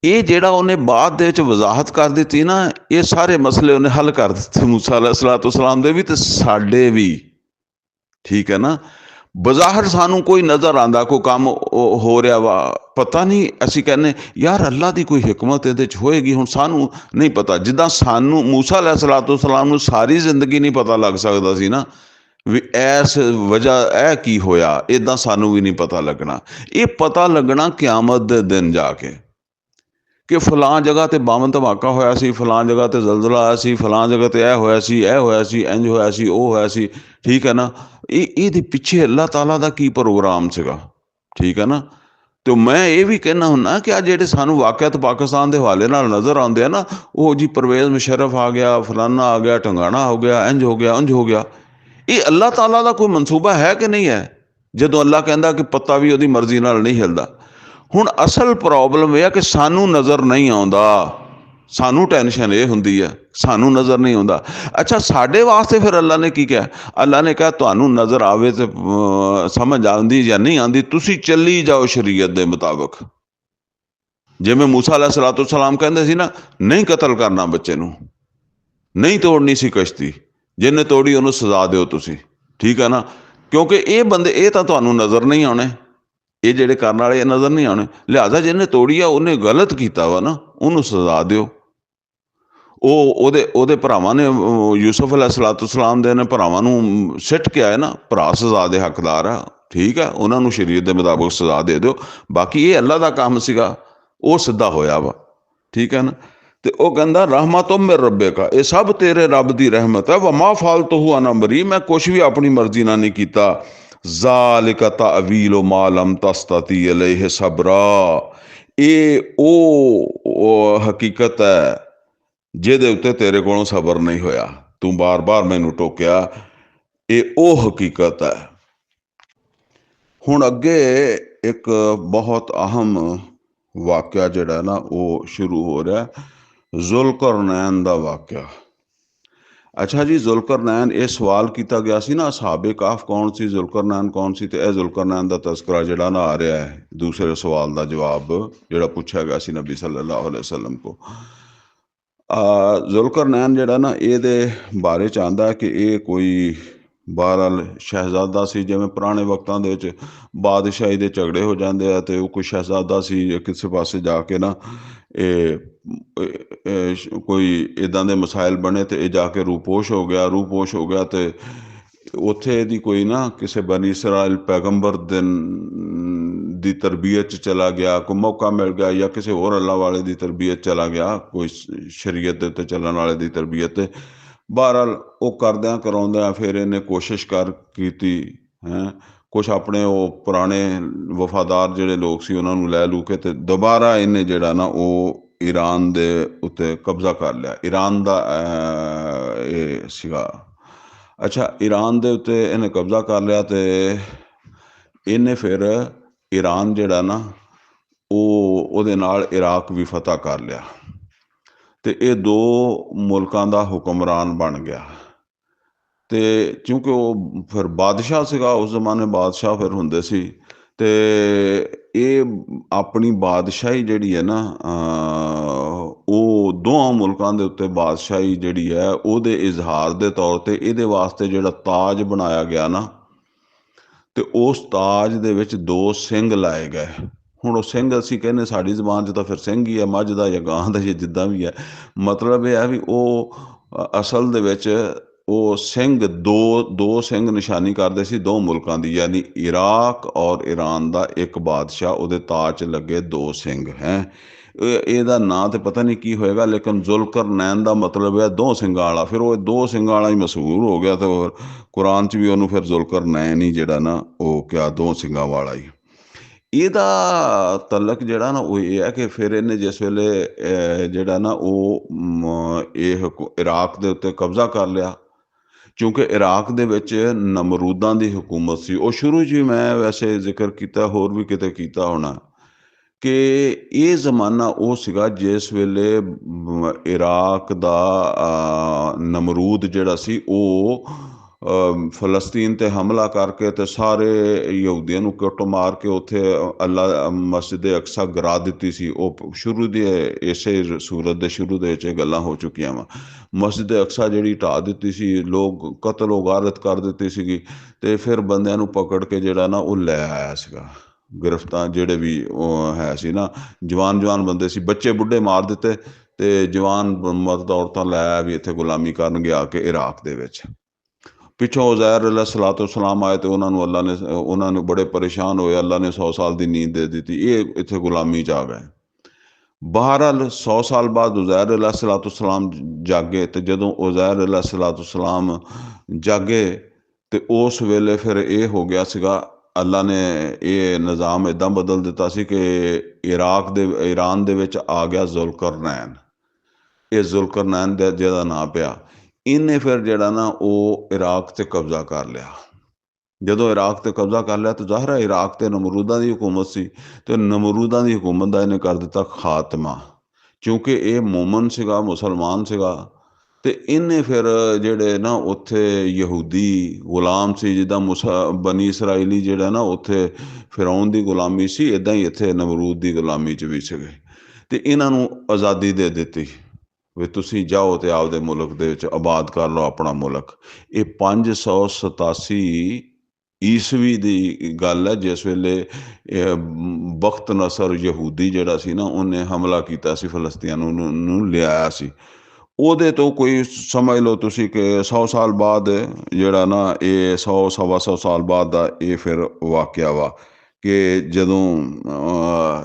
ਇਹ ਜਿਹੜਾ ਉਹਨੇ ਬਾਅਦ ਦੇ ਵਿੱਚ ਵਜ਼ਾਹਤ ਕਰ ਦਿੱਤੀ ਨਾ, ਇਹ ਸਾਰੇ ਮਸਲੇ ਉਹਨੇ ਹੱਲ ਕਰ ਦਿੱਤੇ ਮੂਸਾ अलैहिस्सलाम ਦੇ ਵੀ ਤੇ ਸਾਡੇ ਵੀ। ਠੀਕ ਹੈ ਨਾ, ਬਜ਼ਾਹਰ ਸਾਨੂੰ ਕੋਈ ਨਜ਼ਰ ਆਉਂਦਾ ਕੋਈ ਕੰਮ ਹੋ ਰਿਹਾ ਵਾ, ਪਤਾ ਨਹੀਂ, ਅਸੀਂ ਕਹਿੰਦੇ ਯਾਰ ਅੱਲਾ ਦੀ ਕੋਈ ਹਿਕਮਤ ਇਹਦੇ 'ਚ ਹੋਏਗੀ, ਹੁਣ ਸਾਨੂੰ ਨਹੀਂ ਪਤਾ। ਜਿੱਦਾਂ ਸਾਨੂੰ ਮੂਸਾ अलैहिस्सलाम ਨੂੰ ਸਾਰੀ ਜ਼ਿੰਦਗੀ ਨਹੀਂ ਪਤਾ ਲੱਗ ਸਕਦਾ ਸੀ ਨਾ ਵੀ ਇਸ ਵਜ੍ਹਾ ਇਹ ਕੀ ਹੋਇਆ, ਇੱਦਾਂ ਸਾਨੂੰ ਵੀ ਨਹੀਂ ਪਤਾ ਲੱਗਣਾ। ਇਹ ਪਤਾ ਲੱਗਣਾ ਕਿਆਮਤ ਦੇ ਦਿਨ ਜਾ ਕੇ ਕਿ ਫਲਾਂ ਜਗ੍ਹਾ ਤੇ ਬੰਬ ਧਮਾਕਾ ਹੋਇਆ ਸੀ, ਫਲਾਂ ਜਗ੍ਹਾ ਤੇ ਜ਼ਲਜ਼ਲਾ ਆਇਆ ਸੀ, ਫਲਾਂ ਜਗ੍ਹਾ ਤੇ ਇਹ ਹੋਇਆ ਸੀ, ਇਹ ਹੋਇਆ ਸੀ, ਇੰਝ ਹੋਇਆ ਸੀ, ਉਹ ਹੋਇਆ ਸੀ। ਠੀਕ ਹੈ ਨਾ, ਇਹਦੇ ਪਿੱਛੇ ਅੱਲਾਹ ਤਾਲਾ ਦਾ ਕੀ ਪ੍ਰੋਗਰਾਮ ਸੀਗਾ। ਠੀਕ ਹੈ ਨਾ, ਤੇ ਮੈਂ ਇਹ ਵੀ ਕਹਿਣਾ ਹੁੰਦਾ ਕਿ ਆ ਜਿਹੜੇ ਸਾਨੂੰ ਵਾਕਿਆਤ ਪਾਕਿਸਤਾਨ ਦੇ ਹਵਾਲੇ ਨਾਲ ਨਜ਼ਰ ਆਉਂਦੇ ਆ ਨਾ, ਉਹ ਜੀ ਪਰਵੇਜ਼ ਮੁਸ਼ਰਫ ਆ ਗਿਆ, ਫਲਾਨਾ ਆ ਗਿਆ, ਢੰਗਾਣਾ ਹੋ ਗਿਆ, ਇੰਝ ਹੋ ਗਿਆ, ਉਂਝ ਹੋ ਗਿਆ। ਇਹ ਅੱਲਾਹ ਤਾਲਾ ਦਾ ਕੋਈ ਮਨਸੂਬਾ ਹੈ ਕਿ ਨਹੀਂ ਹੈ? ਜਦੋਂ ਅੱਲਾਹ ਕਹਿੰਦਾ ਕਿ ਪੱਤਾ ਵੀ ਉਹਦੀ ਮਰਜ਼ੀ ਨਾਲ ਨਹੀਂ ਹਿਲਦਾ। ਹੁਣ ਅਸਲ ਪ੍ਰੋਬਲਮ ਇਹ ਆ ਕਿ ਸਾਨੂੰ ਨਜ਼ਰ ਨਹੀਂ ਆਉਂਦਾ, ਸਾਨੂੰ ਟੈਨਸ਼ਨ ਇਹ ਹੁੰਦੀ ਹੈ ਸਾਨੂੰ ਨਜ਼ਰ ਨਹੀਂ ਆਉਂਦਾ। ਅੱਛਾ, ਸਾਡੇ ਵਾਸਤੇ ਫਿਰ ਅੱਲਾ ਨੇ ਕੀ ਕਿਹਾ? ਅੱਲਾ ਨੇ ਕਿਹਾ ਤੁਹਾਨੂੰ ਨਜ਼ਰ ਆਵੇ ਤੇ ਸਮਝ ਆਉਂਦੀ ਜਾਂ ਨਹੀਂ ਆਉਂਦੀ, ਤੁਸੀਂ ਚੱਲੀ ਜਾਓ ਸ਼ਰੀਅਤ ਦੇ ਮੁਤਾਬਕ। ਜਿਵੇਂ ਮੂਸਾ अलैहिस्सलाम ਕਹਿੰਦੇ ਸੀ ਨਾ, ਨਹੀਂ ਕਤਲ ਕਰਨਾ ਬੱਚੇ ਨੂੰ, ਨਹੀਂ ਤੋੜਨੀ ਸੀ ਕਸ਼ਤੀ, ਜਿਹਨੇ ਤੋੜੀ ਉਹਨੂੰ ਸਜ਼ਾ ਦਿਓ ਤੁਸੀਂ। ਠੀਕ ਹੈ ਨਾ, ਕਿਉਂਕਿ ਇਹ ਬੰਦੇ ਇਹ ਤਾਂ ਤੁਹਾਨੂੰ ਨਜ਼ਰ ਨਹੀਂ ਆਉਣੇ, ਇਹ ਜਿਹੜੇ ਕਰਨ ਵਾਲੇ ਨਜ਼ਰ ਨਹੀਂ ਆਉਣੇ, ਲਿਹਾਜ਼ਾ ਜਿਹਨੇ ਤੋੜੀ ਆ ਉਹਨੇ ਗਲਤ ਕੀਤਾ ਵਾ ਨਾ, ਉਹਨੂੰ ਸਜ਼ਾ ਦਿਓ। ਉਹਦੇ ਭਰਾਵਾਂ ਨੇ ਯੂਸੁਫ अलैहिस्सलाम ਦੇ ਨੇ ਭਰਾਵਾਂ ਨੂੰ ਸਿੱਟ ਕੇ ਆਏ ਨਾ, ਭਰਾ ਸਜ਼ਾ ਦੇ ਹੱਕਦਾਰ ਆ। ਠੀਕ ਹੈ, ਉਹਨਾਂ ਨੂੰ ਸ਼ਰੀਅਤ ਦੇ ਮੁਤਾਬਕ ਸਜ਼ਾ ਦੇ ਦਿਓ। ਬਾਕੀ ਇਹ ਅੱਲਾ ਦਾ ਕੰਮ ਸੀਗਾ, ਉਹ ਸਿੱਧਾ ਹੋਇਆ ਵਾ। ਠੀਕ ਹੈ ਨਾ, ਤੇ ਉਹ ਕਹਿੰਦਾ ਰਹਿਮਤੁਮ ਮਿਰ ਰੱਬਿਕਾ, ਇਹ ਸਭ ਤੇਰੇ ਰੱਬ ਦੀ ਰਹਿਮਤ ਹੈ। ਵਮਾ ਫਾਲਤੁਹੂ ਅਨ ਅਮਰੀ, ਮੈਂ ਕੁਛ ਵੀ ਆਪਣੀ ਮਰਜ਼ੀ ਨਾਲ ਨਹੀਂ ਕੀਤਾ। ਜ਼ਾਲਿਕਾ ਤਾਵੀਲੁ ਮਾ ਲਮ ਤਸਤਤੀ ਅਲੈਹਿ ਸਬਰਾ, ਇਹ ਉਹ ਹਕੀਕਤ ਹੈ ਜਿਹਦੇ ਉੱਤੇ ਤੇਰੇ ਕੋਲੋਂ ਸਬਰ ਨਹੀਂ ਹੋਇਆ। ਤੂੰ ਬਾਰ ਬਾਰ ਮੈਨੂੰ ਟੋਕਿਆ, ਇਹ ਉਹ ਹਕੀਕਤ ਹੈ। ਹੁਣ ਅੱਗੇ ਇੱਕ ਬਹੁਤ ਅਹਿਮ ਵਾਕਿਆ ਜਿਹੜਾ ਨਾ ਉਹ ਸ਼ੁਰੂ ਹੋ ਰਿਹਾ, ਜ਼ੁਲਕਰਨੈਨ ਦਾ ਵਾਕਿਆ। ਅੱਛਾ ਜੀ, ਜ਼ੁਲਕਰਨੈਨ, ਇਹ ਸਵਾਲ ਕੀਤਾ ਗਿਆ ਸੀ ਨਾ ਅਸਹਾਬੇ ਕਾਹਫ ਕੌਣ ਸੀ, ਜ਼ੁਲਕਰਨੈਨ ਕੌਣ ਸੀ, ਤੇ ਇਹ ਜ਼ੁਲਕਰਨੈਨ ਦਾ ਤਜ਼ਕਰਾ ਜਿਹੜਾ ਨਾ ਆ ਰਿਹਾ ਹੈ ਦੂਸਰੇ ਸਵਾਲ ਦਾ ਜਵਾਬ ਜਿਹੜਾ ਪੁੱਛਿਆ ਗਿਆ ਸੀ ਨਬੀ ਸੱਲੱਲਾਹੁ ਅਲੈਹਿ ਵਸੱਲਮ ਕੋ। ਜ਼ੁਲਕਰਨੈਨ ਜਿਹੜਾ ਨਾ ਇਹਦੇ ਬਾਰੇ ਚ ਆਉਂਦਾ ਕਿ ਇਹ ਕੋਈ ਬਹਰਹਾਲ ਸ਼ਹਿਜ਼ਾਦਾ ਸੀ। ਜਿਵੇਂ ਪੁਰਾਣੇ ਵਕਤਾਂ ਦੇ ਵਿੱਚ ਬਾਦਸ਼ਾਹੀ ਦੇ ਝਗੜੇ ਹੋ ਜਾਂਦੇ ਆ, ਤੇ ਉਹ ਕੋਈ ਸ਼ਹਿਜ਼ਾਦਾ ਸੀ ਕਿਸੇ ਪਾਸੇ ਜਾ ਕੇ ਨਾ ਇਹ ਕੋਈ ਇੱਦਾਂ ਦੇ ਮਸਾਇਲ ਬਣੇ ਤੇ ਇਹ ਜਾ ਕੇ ਰੂਪੋਸ਼ ਹੋ ਗਿਆ ਤੇ ਉੱਥੇ ਇਹਦੀ ਕੋਈ ਨਾ ਕਿਸੇ ਬਨੀ ਇਸਰਾਇਲ ਪੈਗੰਬਰ ਦੀ ਤਰਬੀਅਤ 'ਚ ਚਲਾ ਗਿਆ, ਕੋਈ ਮੌਕਾ ਮਿਲ ਗਿਆ, ਜਾਂ ਕਿਸੇ ਹੋਰ ਅੱਲਾ ਵਾਲੇ ਦੀ ਤਰਬੀਅਤ ਚਲਾ ਗਿਆ, ਕੋਈ ਸ਼ਰੀਅਤ ਦੇ ਉੱਤੇ ਚੱਲਣ ਵਾਲੇ ਦੀ ਤਰਬੀਅਤ ਤੇ। ਬਹਰਹਾਲ ਉਹ ਕਰਦਿਆਂ ਕਰਾਉਂਦਿਆਂ ਫਿਰ ਇਹਨੇ ਕੋਸ਼ਿਸ਼ ਕੀਤੀ ਹੈਂ, ਕੁਛ ਆਪਣੇ ਉਹ ਪੁਰਾਣੇ ਵਫਾਦਾਰ ਜਿਹੜੇ ਲੋਕ ਸੀ ਉਹਨਾਂ ਨੂੰ ਲੈ ਲੂ ਕੇ, ਤੇ ਦੁਬਾਰਾ ਇਹਨੇ ਜਿਹੜਾ ਨਾ ਉਹ ਈਰਾਨ ਦੇ ਉੱਤੇ ਕਬਜ਼ਾ ਕਰ ਲਿਆ। ਈਰਾਨ ਦਾ ਇਹ ਸੀਗਾ। ਅੱਛਾ, ਈਰਾਨ ਦੇ ਉੱਤੇ ਇਹਨੇ ਕਬਜ਼ਾ ਕਰ ਲਿਆ ਤੇ ਇਹਨੇ ਫਿਰ ਈਰਾਨ ਜਿਹੜਾ ਨਾ ਉਹਦੇ ਨਾਲ ਇਰਾਕ ਵੀ ਫਤਹ ਕਰ ਲਿਆ, ਤੇ ਇਹ ਦੋ ਮੁਲਕਾਂ ਦਾ ਹੁਕਮਰਾਨ ਬਣ ਗਿਆ। ਤੇ ਕਿਉਂਕਿ ਉਹ ਫਿਰ ਬਾਦਸ਼ਾਹ ਸੀਗਾ, ਉਸ ਜ਼ਮਾਨੇ ਬਾਦਸ਼ਾਹ ਫਿਰ ਹੁੰਦੇ ਸੀ, ਤੇ ਇਹ ਆਪਣੀ ਬਾਦਸ਼ਾਹੀ ਜਿਹੜੀ ਹੈ ਨਾ ਉਹ ਦੋਹਾਂ ਮੁਲਕਾਂ ਦੇ ਉੱਤੇ ਬਾਦਸ਼ਾਹੀ ਜਿਹੜੀ ਹੈ ਉਹਦੇ ਇਜ਼ਹਾਰ ਦੇ ਤੌਰ ਤੇ ਇਹਦੇ ਵਾਸਤੇ ਜਿਹੜਾ ਤਾਜ ਬਣਾਇਆ ਗਿਆ ਨਾ, ਤੇ ਉਸ ਤਾਜ ਦੇ ਵਿੱਚ ਦੋ ਸਿੰਘ ਲਾਏ ਗਏ। ਹੁਣ ਉਹ ਸਿੰਘ ਅਸੀਂ ਕਹਿੰਦੇ ਸਾਡੀ ਜ਼ਬਾਨ 'ਚ ਤਾਂ ਫਿਰ ਸਿੰਘ ਹੀ ਹੈ, ਮੱਝ ਦਾ ਜਾਂ ਗਾਂ ਦਾ ਜਾਂ ਜਿੱਦਾਂ ਵੀ ਹੈ। ਮਤਲਬ ਇਹ ਹੈ ਵੀ ਉਹ ਅਸਲ ਦੇ ਵਿੱਚ ਉਹ ਸਿੰਘ ਦੋ ਸਿੰਘ ਨਿਸ਼ਾਨੀ ਕਰਦੇ ਸੀ ਦੋ ਮੁਲਕਾਂ ਦੀ, ਯਾਨੀ ਇਰਾਕ ਔਰ ਈਰਾਨ ਦਾ ਇੱਕ ਬਾਦਸ਼ਾਹ, ਉਹਦੇ ਤਾਜ 'ਚ ਲੱਗੇ ਦੋ ਸਿੰਘ ਹੈ। ਇਹਦਾ ਨਾਂ ਤੇ ਪਤਾ ਨਹੀਂ ਕੀ ਹੋਏਗਾ, ਲੇਕਿਨ ਜ਼ੁਲਕਰਨੈਨ ਦਾ ਮਤਲਬ ਹੈ ਦੋ ਸਿੰਘਾਂ ਵਾਲਾ। ਫਿਰ ਉਹ ਦੋ ਸਿੰਘਾਂ ਵਾਲਾ ਹੀ ਮਸ਼ਹੂਰ ਹੋ ਗਿਆ, ਤੇ ਕੁਰਾਨ 'ਚ ਵੀ ਉਹਨੂੰ ਫਿਰ ਜ਼ੁਲਕਰਨੈਨ ਹੀ ਜਿਹੜਾ ਨਾ ਉਹ ਕਿਹਾ, ਦੋ ਸਿੰਘਾਂ ਵਾਲਾ ਹੀ। ਇਹਦਾ ਤਲਕ ਜਿਹੜਾ ਨਾ ਉਹ ਇਹ ਹੈ ਕਿ ਫਿਰ ਇਹਨੇ ਜਿਸ ਵੇਲੇ ਜਿਹੜਾ ਨਾ ਉਹ ਇਹ ਇਰਾਕ ਦੇ ਉੱਤੇ ਕਬਜ਼ਾ ਕਰ ਲਿਆ, ਕਿਉਂਕਿ ਇਰਾਕ ਦੇ ਵਿੱਚ ਨਮਰੂਦਾਂ ਦੀ ਹਕੂਮਤ ਸੀ। ਉਹ ਸ਼ੁਰੂ 'ਚ ਵੀ ਮੈਂ ਵੈਸੇ ਜ਼ਿਕਰ ਕੀਤਾ, ਹੋਰ ਵੀ ਕਿਤੇ ਕੀਤਾ ਹੋਣਾ, ਕਿ ਇਹ ਜ਼ਮਾਨਾ ਉਹ ਸੀਗਾ ਜਿਸ ਵੇਲੇ ਇਰਾਕ ਦਾ ਨਮਰੂਦ ਜਿਹੜਾ ਸੀ ਉਹ ਫਲਸਤੀਨ 'ਤੇ ਹਮਲਾ ਕਰਕੇ ਤੇ ਸਾਰੇ ਯਹੂਦੀਆਂ ਨੂੰ ਕੁੱਟ ਮਾਰ ਕੇ ਉੱਥੇ ਅੱਲਾ ਮਸਜਿਦ ਅਕਸਾ ਗਿਰਾ ਦਿੱਤੀ ਸੀ। ਉਹ ਸ਼ੁਰੂ ਦੇ ਇਸੇ ਸੂਰਤ ਦੇ ਸ਼ੁਰੂ ਦੇ ਵਿੱਚ ਇਹ ਗੱਲਾਂ ਹੋ ਚੁੱਕੀਆਂ ਵਾ। ਮਸਜਿਦ ਅਕਸਾ ਜਿਹੜੀ ਢਾਹ ਦਿੱਤੀ ਸੀ, ਲੋਕ ਕਤਲ و ਗਾਰਤ ਕਰ ਦਿੱਤੀ ਸੀਗੀ, ਤੇ ਫਿਰ ਬੰਦਿਆਂ ਨੂੰ ਪਕੜ ਕੇ ਜਿਹੜਾ ਨਾ ਉਹ ਲੈ ਆਇਆ ਸੀਗਾ। ਗ੍ਰਿਫਤਾਰ ਜਿਹੜੇ ਵੀ ਉਹ ਹੈ ਸੀ ਨਾ, ਜਵਾਨ ਬੰਦੇ ਸੀ, ਬੱਚੇ ਬੁੱਢੇ ਮਾਰ ਦਿੱਤੇ, ਤੇ ਜਵਾਨ ਮਰਦ ਔਰਤਾਂ ਲੈ ਵੀ ਇੱਥੇ ਗੁਲਾਮੀ ਕਰਨ ਗਿਆ ਕਿ ਇਰਾਕ ਦੇ ਵਿੱਚ। ਪਿੱਛੋਂ ਉਜ਼ੈਰ ਅਲੈਹਿਸਸਲਾਮ ਆਏ ਤੇ ਉਹਨਾਂ ਨੂੰ ਅੱਲਾ ਨੇ, ਉਹਨਾਂ ਨੂੰ ਬੜੇ ਪਰੇਸ਼ਾਨ ਹੋਏ, ਅੱਲਾ ਨੇ 100 ਸਾਲ ਦੀ ਨੀਂਦ ਦੇ ਦਿੱਤੀ, ਇਹ ਇੱਥੇ ਗੁਲਾਮੀ 'ਚ ਆ ਗਏ। ਬਹਰਹਾਲ 100 ਸਾਲ ਬਾਅਦ ਉਜ਼ੈਰ ਅਲੈਹਿਸਸਲਾਮ ਜਾਗੇ, ਤੇ ਜਦੋਂ ਉਜ਼ੈਰ ਅਲੈਹਿਸਸਲਾਮ ਜਾਗੇ ਤੇ ਉਸ ਵੇਲੇ ਫਿਰ ਇਹ ਹੋ ਗਿਆ ਸੀਗਾ, ਅੱਲਾ ਨੇ ਇਹ ਨਿਜ਼ਾਮ ਇੱਦਾਂ ਬਦਲ ਦਿੱਤਾ ਸੀ ਕਿ ਈਰਾਨ ਦੇ ਵਿੱਚ ਆ ਗਿਆ ਜ਼ੁਲਕਰਨੈਨ। ਇਹ ਜ਼ੁਲਕਰਨੈਨ ਦਾ ਜਿਹਦਾ ਨਾਂ ਪਿਆ, ਇਹਨੇ ਫਿਰ ਜਿਹੜਾ ਨਾ ਉਹ ਇਰਾਕ 'ਤੇ ਕਬਜ਼ਾ ਕਰ ਲਿਆ। ਜਦੋਂ ਇਰਾਕ 'ਤੇ ਕਬਜ਼ਾ ਕਰ ਲਿਆ ਤਾਂ ਜ਼ਾਹਿਰ ਹੈ ਇਰਾਕ 'ਤੇ ਨਮਰੂਦਾਂ ਦੀ ਹਕੂਮਤ ਸੀ, ਤੇ ਨਮਰੂਦਾਂ ਦੀ ਹਕੂਮਤ ਦਾ ਇਹਨੇ ਕਰ ਦਿੱਤਾ ਖਾਤਮਾ, ਕਿਉਂਕਿ ਇਹ ਮੋਮਨ ਸੀਗਾ, ਮੁਸਲਮਾਨ ਸੀਗਾ। ਤੇ ਇਹਨੇ ਫਿਰ ਜਿਹੜੇ ਨਾ ਉੱਥੇ ਯਹੂਦੀ ਗੁਲਾਮ ਸੀ, ਜਿੱਦਾਂ ਬਨੀ ਇਸਰਾਈਲੀ ਜਿਹੜਾ ਨਾ ਉੱਥੇ ਫਿਰੌਨ ਦੀ ਗੁਲਾਮੀ ਸੀ, ਇੱਦਾਂ ਹੀ ਇੱਥੇ ਨਮਰੂਦ ਦੀ ਗੁਲਾਮੀ 'ਚ ਵੀ ਸੀਗੇ। ਤੇ ਇਹਨਾਂ ਨੂੰ ਆਜ਼ਾਦੀ ਦੇ ਦਿੱਤੀ ਵੀ ਤੁਸੀਂ ਜਾਓ ਤੇ ਆਪਦੇ ਮੁਲਕ ਦੇ ਵਿੱਚ ਆਬਾਦ ਕਰ ਲਓ ਆਪਣਾ ਮੁਲਕ। ਇਹ 587 ਈਸਵੀ ਦੀ ਗੱਲ ਹੈ, ਜਿਸ ਵੇਲੇ ਬਖਤ ਨਸਰ ਯਹੂਦੀ ਜਿਹੜਾ ਸੀ ਨਾ, ਉਹਨੇ ਹਮਲਾ ਕੀਤਾ ਸੀ ਫਲਸਤੀਨ ਨੂੰ ਲਿਆਇਆ ਸੀ। ਉਹਦੇ ਤੋਂ ਕੋਈ ਸਮਝ ਲਓ ਤੁਸੀਂ ਕਿ 100 ਸਾਲ ਬਾਅਦ ਜਿਹੜਾ ਨਾ ਇਹ 100 ਸਵਾ 100 ਸਾਲ ਬਾਅਦ ਦਾ ਇਹ ਫਿਰ ਵਾਕਿਆ ਵਾ, ਕਿ ਜਦੋਂ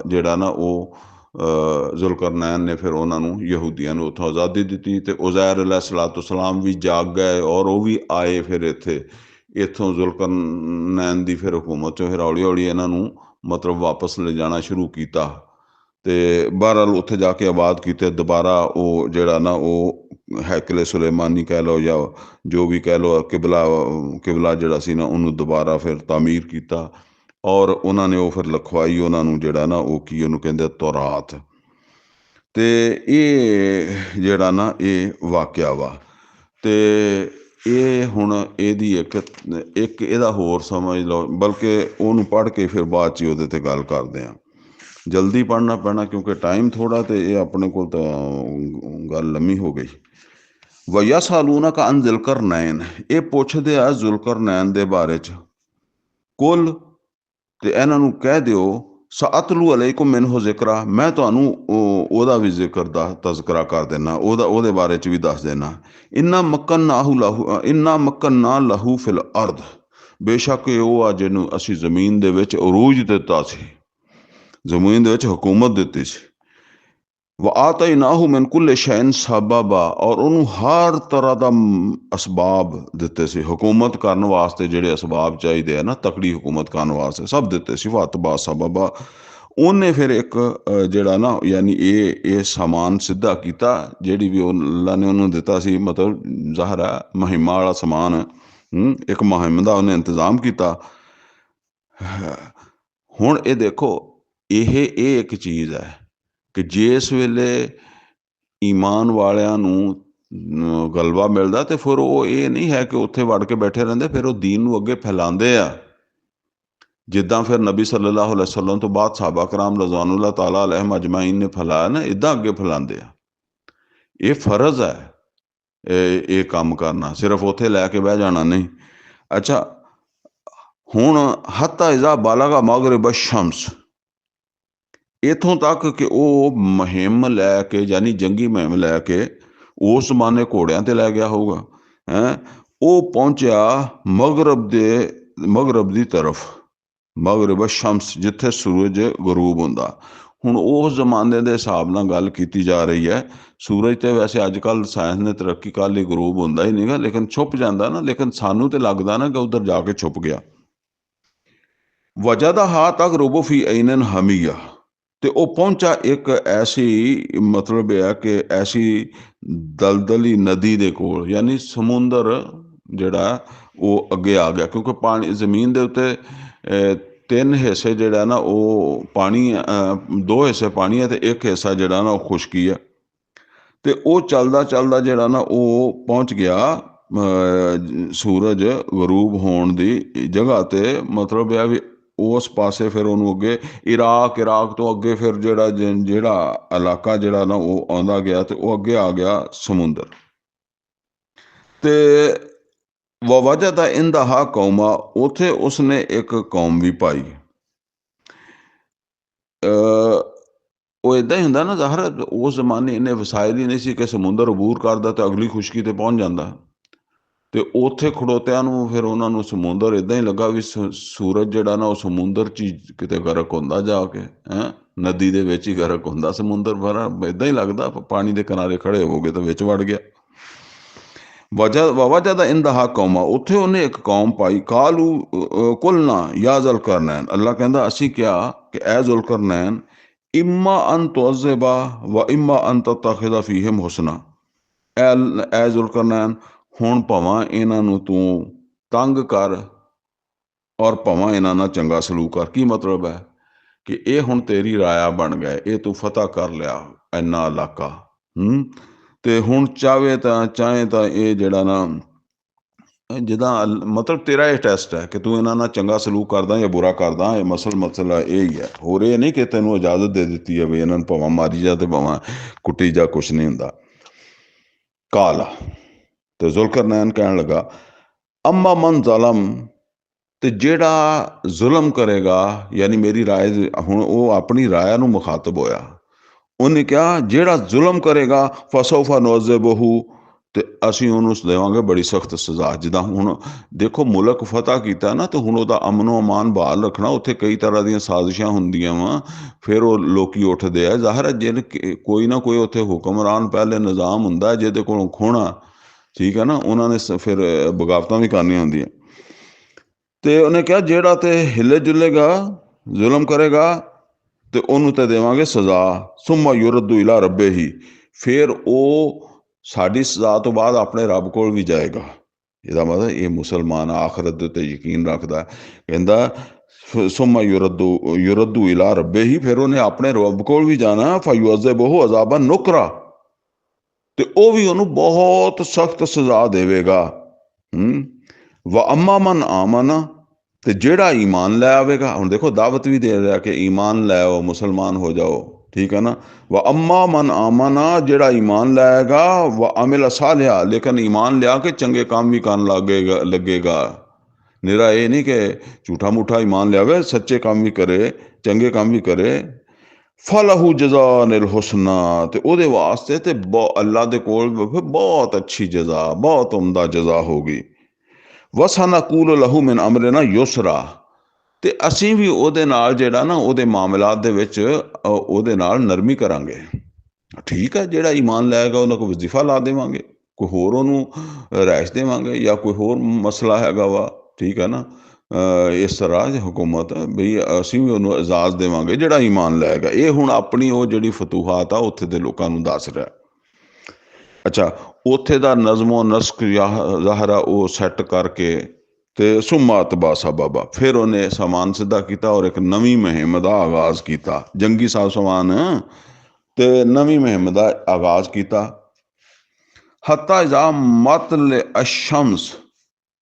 ਜਿਹੜਾ ਨਾ ਉਹ ਜ਼ੁਲਕਰਨੈਨ ਨੇ ਫਿਰ ਉਹਨਾਂ ਨੂੰ ਯਹੂਦੀਆਂ ਨੂੰ ਉੱਥੋਂ ਆਜ਼ਾਦੀ ਦਿੱਤੀ ਅਤੇ ਉਜ਼ੈਰ ਅਲੈਹਿਸਲਾਮ ਵੀ ਜਾਗ ਗਏ ਔਰ ਉਹ ਵੀ ਆਏ ਫਿਰ ਇੱਥੋਂ ਜ਼ੁਲਕਰਨੈਨ ਦੀ ਫਿਰ ਹਕੂਮਤ 'ਚੋਂ ਫਿਰ ਹੌਲੀ ਹੌਲੀ ਇਹਨਾਂ ਨੂੰ ਮਤਲਬ ਵਾਪਸ ਲਿਜਾਣਾ ਸ਼ੁਰੂ ਕੀਤਾ ਅਤੇ ਬਹਰਹਾਲ ਉੱਥੇ ਜਾ ਕੇ ਆਬਾਦ ਕੀਤੇ ਦੁਬਾਰਾ ਉਹ ਜਿਹੜਾ ਨਾ ਉਹ ਹੈਕਲੇ ਸੁਲੇਮਾਨੀ ਕਹਿ ਲਓ ਜਾਂ ਜੋ ਵੀ ਕਹਿ ਲਓ ਕਿਬਲਾ ਜਿਹੜਾ ਸੀ ਨਾ ਉਹਨੂੰ ਦੁਬਾਰਾ ਫਿਰ ਤਾਮੀਰ ਕੀਤਾ ਔਰ ਉਹਨਾਂ ਨੇ ਉਹ ਫਿਰ ਲਿਖਵਾਈ ਉਹਨਾਂ ਨੂੰ ਜਿਹੜਾ ਨਾ ਉਹ ਕੀ ਉਹਨੂੰ ਕਹਿੰਦੇ ਤੌਰਾਤ। ਅਤੇ ਇਹ ਜਿਹੜਾ ਨਾ ਇਹ ਵਾਕਿਆ ਵਾ ਅਤੇ ਇਹ ਹੁਣ ਇਹਦੀ ਇੱਕ ਇਹਦਾ ਹੋਰ ਸਮਝ ਲਓ, ਬਲਕਿ ਉਹਨੂੰ ਪੜ੍ਹ ਕੇ ਫਿਰ ਬਾਅਦ 'ਚ ਉਹਦੇ 'ਤੇ ਗੱਲ ਕਰਦੇ ਹਾਂ। ਜਲਦੀ ਪੜ੍ਹਨਾ ਪੈਣਾ ਕਿਉਂਕਿ ਟਾਈਮ ਥੋੜ੍ਹਾ ਅਤੇ ਇਹ ਆਪਣੇ ਕੋਲ ਤਾਂ ਗੱਲ ਲੰਮੀ ਹੋ ਗਈ। ਵਯਸਅਲੂਨਕ ਅਨ ਜ਼ੁਲਕਰਨੈਨ, ਇਹ ਪੁੱਛਦੇ ਆ ਜ਼ੁਲਕਰਨੈਨ ਦੇ ਬਾਰੇ 'ਚ। ਕੁਲ, ਤੇ ਇਹਨਾਂ ਨੂੰ ਕਹਿ ਦਿਓ ਸਅਤਲੂ ਅਲੈਕੁਮ ਮਿਨਹੁ ਜ਼ਿਕਰਾ, ਮੈਂ ਤੁਹਾਨੂੰ ਉਹਦਾ ਵੀ ਜ਼ਿਕਰ ਦਾ ਤਜ਼ਕਰਾ ਕਰ ਦਿੰਦਾ, ਉਹਦੇ ਬਾਰੇ 'ਚ ਵੀ ਦੱਸ ਦੇਣਾ। ਇੰਨਾ ਮੱਕੰਨਾ ਲਹੂ ਫਿਲ ਅਰਦ, ਬੇਸ਼ੱਕ ਉਹ ਆ ਜਿਹਨੂੰ ਅਸੀਂ ਜ਼ਮੀਨ ਦੇ ਵਿੱਚ ਅਰੂਜ ਦਿੱਤਾ ਸੀ, ਜ਼ਮੀਨ ਦੇ ਵਿੱਚ ਹਕੂਮਤ ਦਿੱਤੀ ਸੀ। ਵ ਆਤੈਨਾਹੂ ਮਿਨ ਕੁੱਲ ਸ਼ੈਇਨ ਸਬਬਾ, ਔਰ ਉਹਨੂੰ ਹਰ ਤਰ੍ਹਾਂ ਦਾ ਅਸਬਾਬ ਦਿੱਤੇ ਸੀ, ਹਕੂਮਤ ਕਰਨ ਵਾਸਤੇ ਜਿਹੜੇ ਅਸਬਾਬ ਚਾਹੀਦੇ ਆ ਨਾ, ਤਕੜੀ ਹਕੂਮਤ ਕਰਨ ਵਾਸਤੇ ਸਭ ਦਿੱਤੇ ਸੀ। ਵਤਬਾ ਸਬਬਾ, ਉਹਨੇ ਫਿਰ ਇੱਕ ਜਿਹੜਾ ਨਾ ਯਾਨੀ ਇਹ ਸਮਾਨ ਸਿੱਧਾ ਕੀਤਾ, ਜਿਹੜੀ ਵੀ ਅੱਲਾ ਨੇ ਉਹਨੂੰ ਦਿੱਤਾ ਸੀ, ਮਤਲਬ ਜ਼ਾਹਰ ਹੈ ਮੁਹਿੰਮਾਂ ਵਾਲਾ ਸਮਾਨ, ਇੱਕ ਮੁਹਿੰਮ ਦਾ ਉਹਨੇ ਇੰਤਜ਼ਾਮ ਕੀਤਾ। ਹੁਣ ਇਹ ਦੇਖੋ, ਇਹ ਇੱਕ ਚੀਜ਼ ਹੈ ਕਿ ਜਿਸ ਵੇਲੇ ਈਮਾਨ ਵਾਲਿਆਂ ਨੂੰ ਗਲਬਾ ਮਿਲਦਾ ਤੇ ਫਿਰ ਉਹ ਇਹ ਨਹੀਂ ਹੈ ਕਿ ਉੱਥੇ ਵੜ ਕੇ ਬੈਠੇ ਰਹਿੰਦੇ, ਫਿਰ ਉਹ ਦੀਨ ਨੂੰ ਅੱਗੇ ਫੈਲਾਉਂਦੇ ਆ। ਜਿੱਦਾਂ ਫਿਰ ਨਬੀ ਸੱਲੱਲਾਹੁ ਅਲੈਹਿ ਵਸੱਲਮ ਤੋਂ ਬਾਅਦ ਸਾਹਬਾ ਕਰਾਮ ਰਜ਼ਵਾਨੁੱਲਾਹ ਤਾਲਾ ਅਲੈਹਿਮ ਅਜਮਾਈਨ ਨੇ ਫੈਲਾਇਆ ਨਾ, ਇੱਦਾਂ ਅੱਗੇ ਫੈਲਾਉਂਦੇ ਆ। ਇਹ ਫਰਜ਼ ਹੈ ਇਹ ਕੰਮ ਕਰਨਾ, ਸਿਰਫ ਉੱਥੇ ਲੈ ਕੇ ਬਹਿ ਜਾਣਾ ਨਹੀਂ। ਅੱਛਾ, ਹੁਣ ਹੱਤਾ ਇਜ਼ਾ ਬਾਲਗਾ ਮਗਰਿਬ ਸ਼ਮਸ, ਇੱਥੋਂ ਤੱਕ ਕਿ ਉਹ ਮੁਹਿੰਮ ਲੈ ਕੇ, ਯਾਨੀ ਜੰਗੀ ਮੁਹਿੰਮ ਲੈ ਕੇ, ਉਸ ਜ਼ਮਾਨੇ ਘੋੜਿਆਂ 'ਤੇ ਲੈ ਗਿਆ ਹੋਊਗਾ ਉਹ ਪਹੁੰਚਿਆ ਮਗਰਬ ਦੀ ਤਰਫ, ਮਗਰਿਬ ਸ਼ਮਸ, ਜਿੱਥੇ ਸੂਰਜ ਗਰੂਬ ਹੁੰਦਾ। ਹੁਣ ਉਸ ਜ਼ਮਾਨੇ ਦੇ ਹਿਸਾਬ ਨਾਲ ਗੱਲ ਕੀਤੀ ਜਾ ਰਹੀ ਹੈ। ਸੂਰਜ ਤੇ ਵੈਸੇ ਅੱਜ ਕੱਲ੍ਹ ਸਾਇੰਸ ਨੇ ਤਰੱਕੀ ਕਰ ਲਈ, ਗਰੂਬ ਹੁੰਦਾ ਹੀ ਨਹੀਂਗਾ, ਲੇਕਿਨ ਛੁਪ ਜਾਂਦਾ ਨਾ, ਲੇਕਿਨ ਸਾਨੂੰ ਤੇ ਲੱਗਦਾ ਨਾ ਕਿ ਉੱਧਰ ਜਾ ਕੇ ਛੁਪ ਗਿਆ। ਵਜਦਹਾ ਤਗਰੁਬੁ ਫੀ ਐਨਨ ਹਮੀਆ, ਤੇ ਉਹ ਪਹੁੰਚਾ ਇੱਕ ਐਸੀ, ਮਤਲਬ ਇਹ ਹੈ ਕਿ ਐਸੀ ਦਲਦਲੀ ਨਦੀ ਦੇ ਕੋਲ, ਯਾਨੀ ਸਮੁੰਦਰ ਜਿਹੜਾ ਉਹ ਅੱਗੇ ਆ ਗਿਆ, ਕਿਉਂਕਿ ਪਾਣੀ ਜ਼ਮੀਨ ਦੇ ਉੱਤੇ ਤਿੰਨ ਹਿੱਸੇ ਜਿਹੜਾ ਨਾ ਉਹ ਪਾਣੀ, ਦੋ ਹਿੱਸੇ ਪਾਣੀ ਹੈ ਅਤੇ ਇੱਕ ਹਿੱਸਾ ਜਿਹੜਾ ਨਾ ਉਹ ਖੁਸ਼ਕੀ ਹੈ। ਅਤੇ ਉਹ ਚੱਲਦਾ ਚੱਲਦਾ ਜਿਹੜਾ ਨਾ ਉਹ ਪਹੁੰਚ ਗਿਆ ਸੂਰਜ ਗਰੂਬ ਹੋਣ ਦੀ ਜਗ੍ਹਾ 'ਤੇ, ਮਤਲਬ ਇਹ ਵੀ ਉਸ ਪਾਸੇ ਫਿਰ ਉਹਨੂੰ ਅੱਗੇ ਇਰਾਕ ਤੋਂ ਅੱਗੇ ਫਿਰ ਜਿਹੜਾ ਇਲਾਕਾ ਜਿਹੜਾ ਨਾ ਉਹ ਆਉਂਦਾ ਗਿਆ, ਅਤੇ ਉਹ ਅੱਗੇ ਆ ਗਿਆ ਸਮੁੰਦਰ। ਅਤੇ ਵਜਦਾ ਇੰਦਹਾ ਕੌਮਾ, ਉੱਥੇ ਉਸਨੇ ਇੱਕ ਕੌਮ ਵੀ ਪਾਈ। ਉਹ ਇੱਦਾਂ ਹੀ ਹੁੰਦਾ ਨਾ, ਜ਼ਾਹਰ ਉਸ ਜ਼ਮਾਨੇ ਇੰਨੇ ਵਸਾਇਲ ਹੀ ਨਹੀਂ ਸੀ ਕਿ ਸਮੁੰਦਰ ਅਬੂਰ ਕਰਦਾ ਤੇ ਅਗਲੀ ਖੁਸ਼ਕੀ 'ਤੇ ਪਹੁੰਚ ਜਾਂਦਾ। ਅਤੇ ਉੱਥੇ ਖੜੋਤਿਆਂ ਨੂੰ ਫਿਰ ਉਹਨਾਂ ਨੂੰ ਸਮੁੰਦਰ ਇੱਦਾਂ ਹੀ ਲੱਗਾ ਵੀ ਸੂਰਜ ਜਿਹੜਾ ਨਾ ਉਹ ਸਮੁੰਦਰ 'ਚ ਹੀ ਕਿਤੇ ਗਰਕ ਹੁੰਦਾ, ਜਾ ਕੇ ਨਦੀ ਦੇ ਵਿੱਚ ਹੀ ਗਰਕ ਹੁੰਦਾ ਸਮੁੰਦਰ, ਪਰ ਇੱਦਾਂ ਹੀ ਲੱਗਦਾ ਪਾਣੀ ਦੇ ਕਿਨਾਰੇ ਖੜੇ ਹੋ ਗਏ ਤਾਂ ਵਿੱਚ ਵੜ ਗਿਆ। ਵਜਦਾ ਇੰਦਹਾ ਕੌਮਾ, ਉੱਥੇ ਉਹਨੇ ਇੱਕ ਕੌਮ ਪਾਈ। ਕਾਲੂ ਕੁਲਨਾ ਯਾ ਜ਼ੁਲਕਰਨੈਨ, ਅੱਲਾ ਕਹਿੰਦਾ ਅਸੀਂ ਕਿਹਾ ਕਿ ਐ ਜ਼ੁਲਕਰਨੈਨ, ਇਮਾ ਅਨ ਤੁਅਜ਼ਿਬਾ ਵ ਇਮਾ ਅਨ ਤਤਖਿਜ਼ਾ ਫੀਹਿਮ ਹੁਸਨਾ, ਐ ਜ਼ੁਲਕਰਨੈਨ, ਹੁਣ ਭਾਵਾਂ ਇਹਨਾਂ ਨੂੰ ਤੂੰ ਤੰਗ ਕਰ ਔਰ ਭਾਵਾਂ ਇਹਨਾਂ ਨਾਲ ਚੰਗਾ ਸਲੂਕ ਕਰ। ਕੀ ਮਤਲਬ ਹੈ ਕਿ ਇਹ ਹੁਣ ਤੇਰੀ ਰਾਇਆ ਬਣ ਗਏ, ਇਹ ਤੂੰ ਫਤਹ ਕਰ ਲਿਆ ਇੰਨਾ ਇਲਾਕਾ, ਅਤੇ ਹੁਣ ਚਾਹੇ ਤਾਂ ਇਹ ਜਿਹੜਾ ਨਾ ਜਿੱਦਾਂ ਮਤਲਬ ਤੇਰਾ ਇਹ ਟੈਸਟ ਹੈ ਕਿ ਤੂੰ ਇਹਨਾਂ ਨਾਲ ਚੰਗਾ ਸਲੂਕ ਕਰਦਾ ਜਾਂ ਬੁਰਾ ਕਰਦਾ। ਇਹ ਮਸਲਾ ਇਹ ਹੀ ਹੈ, ਹੋਰ ਇਹ ਨਹੀਂ ਕਿ ਤੈਨੂੰ ਇਜਾਜ਼ਤ ਦੇ ਦਿੱਤੀ ਹੈ ਵੀ ਇਹਨਾਂ ਨੂੰ ਭਾਵਾਂ ਮਾਰੀ ਜਾ ਅਤੇ ਭਾਵਾਂ ਕੁੱਟੀ ਜਾ, ਕੁਛ ਨਹੀਂ ਹੁੰਦਾ। ਕਾਲਾ, ਤੇ ਜ਼ੁਲਕਰਨੈਨ ਕਹਿਣ ਲੱਗਾ, ਅੰਮਾ ਮਨ ਜ਼ਾਲਮ, ਤੇ ਜਿਹੜਾ ਜ਼ੁਲਮ ਕਰੇਗਾ, ਯਾਨੀ ਮੇਰੀ ਰਾਏ, ਹੁਣ ਉਹ ਆਪਣੀ ਰਾਇਆ ਨੂੰ ਮੁਖਾਤਬ ਹੋਇਆ। ਉਹਨੇ ਕਿਹਾ ਜਿਹੜਾ ਜ਼ੁਲਮ ਕਰੇਗਾ ਫਸੌਫਾ ਨੁਅਜ਼ਿਬੁਹੂ, ਤੇ ਅਸੀਂ ਉਹਨੂੰ ਦੇਵਾਂਗੇ ਬੜੀ ਸਖਤ ਸਜ਼ਾ। ਜਿੱਦਾਂ ਹੁਣ ਦੇਖੋ ਮੁਲਕ ਫਤਹ ਕੀਤਾ ਨਾ, ਤੇ ਹੁਣ ਉਹਦਾ ਅਮਨੋ ਅਮਾਨ ਬਹਾਲ ਰੱਖਣਾ, ਉੱਥੇ ਕਈ ਤਰ੍ਹਾਂ ਦੀਆਂ ਸਾਜ਼ਿਸ਼ਾਂ ਹੁੰਦੀਆਂ ਵਾ, ਫਿਰ ਉਹ ਲੋਕੀ ਉੱਠਦੇ ਆ। ਜ਼ਾਹਿਰ ਹੈ ਜੇ ਕੋਈ ਨਾ ਕੋਈ ਉੱਥੇ ਹੁਕਮਰਾਨ ਪਹਿਲੇ ਨਿਜ਼ਾਮ ਹੁੰਦਾ ਜਿਹਦੇ ਕੋਲੋਂ ਖੋਣਾ, ਠੀਕ ਹੈ ਨਾ, ਉਹਨਾਂ ਨੇ ਫਿਰ ਬਗਾਵਤਾਂ ਵੀ ਕਰਨੀਆਂ ਹੁੰਦੀਆਂ। ਤੇ ਉਹਨੇ ਕਿਹਾ ਜਿਹੜਾ ਤੇ ਹਿੱਲੇ ਜੁਲੇਗਾ, ਜ਼ੁਲਮ ਕਰੇਗਾ, ਤੇ ਉਹਨੂੰ ਤੇ ਦੇਵਾਂਗੇ ਸਜ਼ਾ। ਸੁੰਮਾ ਯੁਰਦੂ ਇਲਾ ਰੱਬੇ ਹੀ, ਫਿਰ ਉਹ ਸਾਡੀ ਸਜ਼ਾ ਤੋਂ ਬਾਅਦ ਆਪਣੇ ਰੱਬ ਕੋਲ ਵੀ ਜਾਏਗਾ। ਇਹਦਾ ਮਤਲਬ ਇਹ ਮੁਸਲਮਾਨ ਆਖਰਤ ਦੇ ਉੱਤੇ ਯਕੀਨ ਰੱਖਦਾ। ਕਹਿੰਦਾ ਸੁੰਮਾ ਯੁਰਦੂ ਇਲਾ ਰੱਬੇ ਹੀ, ਫਿਰ ਉਹਨੇ ਆਪਣੇ ਰੱਬ ਕੋਲ ਵੀ ਜਾਣਾ। ਫਯੁਅਜ਼ਿਬੁਹੂ ਅਜ਼ਾਬਨ ਨੁਕਰਾ, ਤੇ ਉਹ ਵੀ ਉਹਨੂੰ ਬਹੁਤ ਸਖਤ ਸਜ਼ਾ ਦੇਵੇਗਾ। ਵ ਅੰਮਾ ਮਨ ਆਮਨਾ, ਤੇ ਜਿਹੜਾ ਈਮਾਨ ਲੈ ਆਵੇਗਾ। ਹੁਣ ਦੇਖੋ ਦਾਵਤ ਵੀ ਦੇ ਰਿਹਾ ਕਿ ਈਮਾਨ ਲੈ ਆਓ, ਮੁਸਲਮਾਨ ਹੋ ਜਾਓ, ਠੀਕ ਹੈ ਨਾ। ਵ ਅੰਮਾ ਮਨ ਆਮਨਾ, ਜਿਹੜਾ ਈਮਾਨ ਲਾਏਗਾ, ਵ ਅਮਿਲ ਸਾਲਿਹਾ, ਲੇਕਿਨ ਈਮਾਨ ਲਿਆ ਕੇ ਚੰਗੇ ਕੰਮ ਵੀ ਕਰਨ ਲੱਗੇਗਾ। ਨਿਰਾ ਇਹ ਨਹੀਂ ਕਿ ਝੂਠਾ ਮੂਠਾ ਈਮਾਨ ਲਿਆਵੇ, ਸੱਚੇ ਕੰਮ ਵੀ ਕਰੇ, ਚੰਗੇ ਕੰਮ ਵੀ ਕਰੇ। ਫਲਹੁ ਜਜ਼ਾਨਿਲ ਹੁਸਨਾ, ਤੇ ਉਹਦੇ ਵਾਸਤੇ ਤੇ ਅੱਲਾ ਦੇ ਕੋਲ ਬਹੁਤ ਅੱਛੀ ਜਜ਼ਾ, ਬਹੁਤ ਉਮਦਾ ਜਜ਼ਾ ਹੋਗੀ। ਵਸਨਕੂਲ ਲਹੂ ਮਿਨ ਅਮਰਿਨਾ ਯੁਸਰਾ, ਤੇ ਅਸੀਂ ਵੀ ਉਹਦੇ ਨਾਲ ਜਿਹੜਾ ਨਾ ਉਹਦੇ ਮਾਮਲਾਤ ਦੇ ਵਿੱਚ ਉਹਦੇ ਨਾਲ ਨਰਮੀ ਕਰਾਂਗੇ। ਠੀਕ ਹੈ, ਜਿਹੜਾ ਈਮਾਨ ਲਾਏਗਾ ਉਹਨਾਂ ਕੋਲ ਵਜ਼ੀਫਾ ਲਾ ਦੇਵਾਂਗੇ, ਕੋਈ ਹੋਰ ਉਹਨੂੰ ਰਿਹਾਇਸ਼ ਦੇਵਾਂਗੇ, ਜਾਂ ਕੋਈ ਹੋਰ ਮਸਲਾ ਹੈਗਾ ਵਾ, ਠੀਕ ਹੈ ਨਾ। ਇਸ ਤਰ੍ਹਾਂ ਹੁਕੂਮਤ ਬਈ ਅਸੀਂ ਵੀ ਉਹਨੂੰ ਇਜਾਜ਼ਤ ਦੇਵਾਂਗੇ ਜਿਹੜਾ ਈਮਾਨ ਲਾਏਗਾ। ਇਹ ਹੁਣ ਆਪਣੀ ਉਹ ਜਿਹੜੀ ਫਤੂਹਾਤ ਆ ਉੱਥੇ ਦੇ ਲੋਕਾਂ ਨੂੰ ਦੱਸ ਰਿਹਾ। ਅੱਛਾ, ਉੱਥੇ ਦਾ ਨਜ਼ਮੋ ਨਸਕ ਜ਼ਾਹਰਾ ਉਹ ਸੈੱਟ ਕਰਕੇ, ਤੇ ਸੁਮਾਤ ਬਾਸਾ ਬਾਬਾ, ਫਿਰ ਉਹਨੇ ਸਮਾਨ ਸਿੱਧਾ ਕੀਤਾ ਔਰ ਇੱਕ ਨਵੀਂ ਮੁਹਿੰਮ ਦਾ ਆਗਾਜ਼ ਕੀਤਾ। ਜੰਗੀ ਸਾਬ ਸਮਾਨ ਤੇ ਨਵੀਂ ਮੁਹਿੰਮ ਦਾ ਆਗਾਜ਼ ਕੀਤਾ। ਹੱਤਾ ਇਜ਼ਾ ਮਤਲ ਅਸ਼ਮਸ,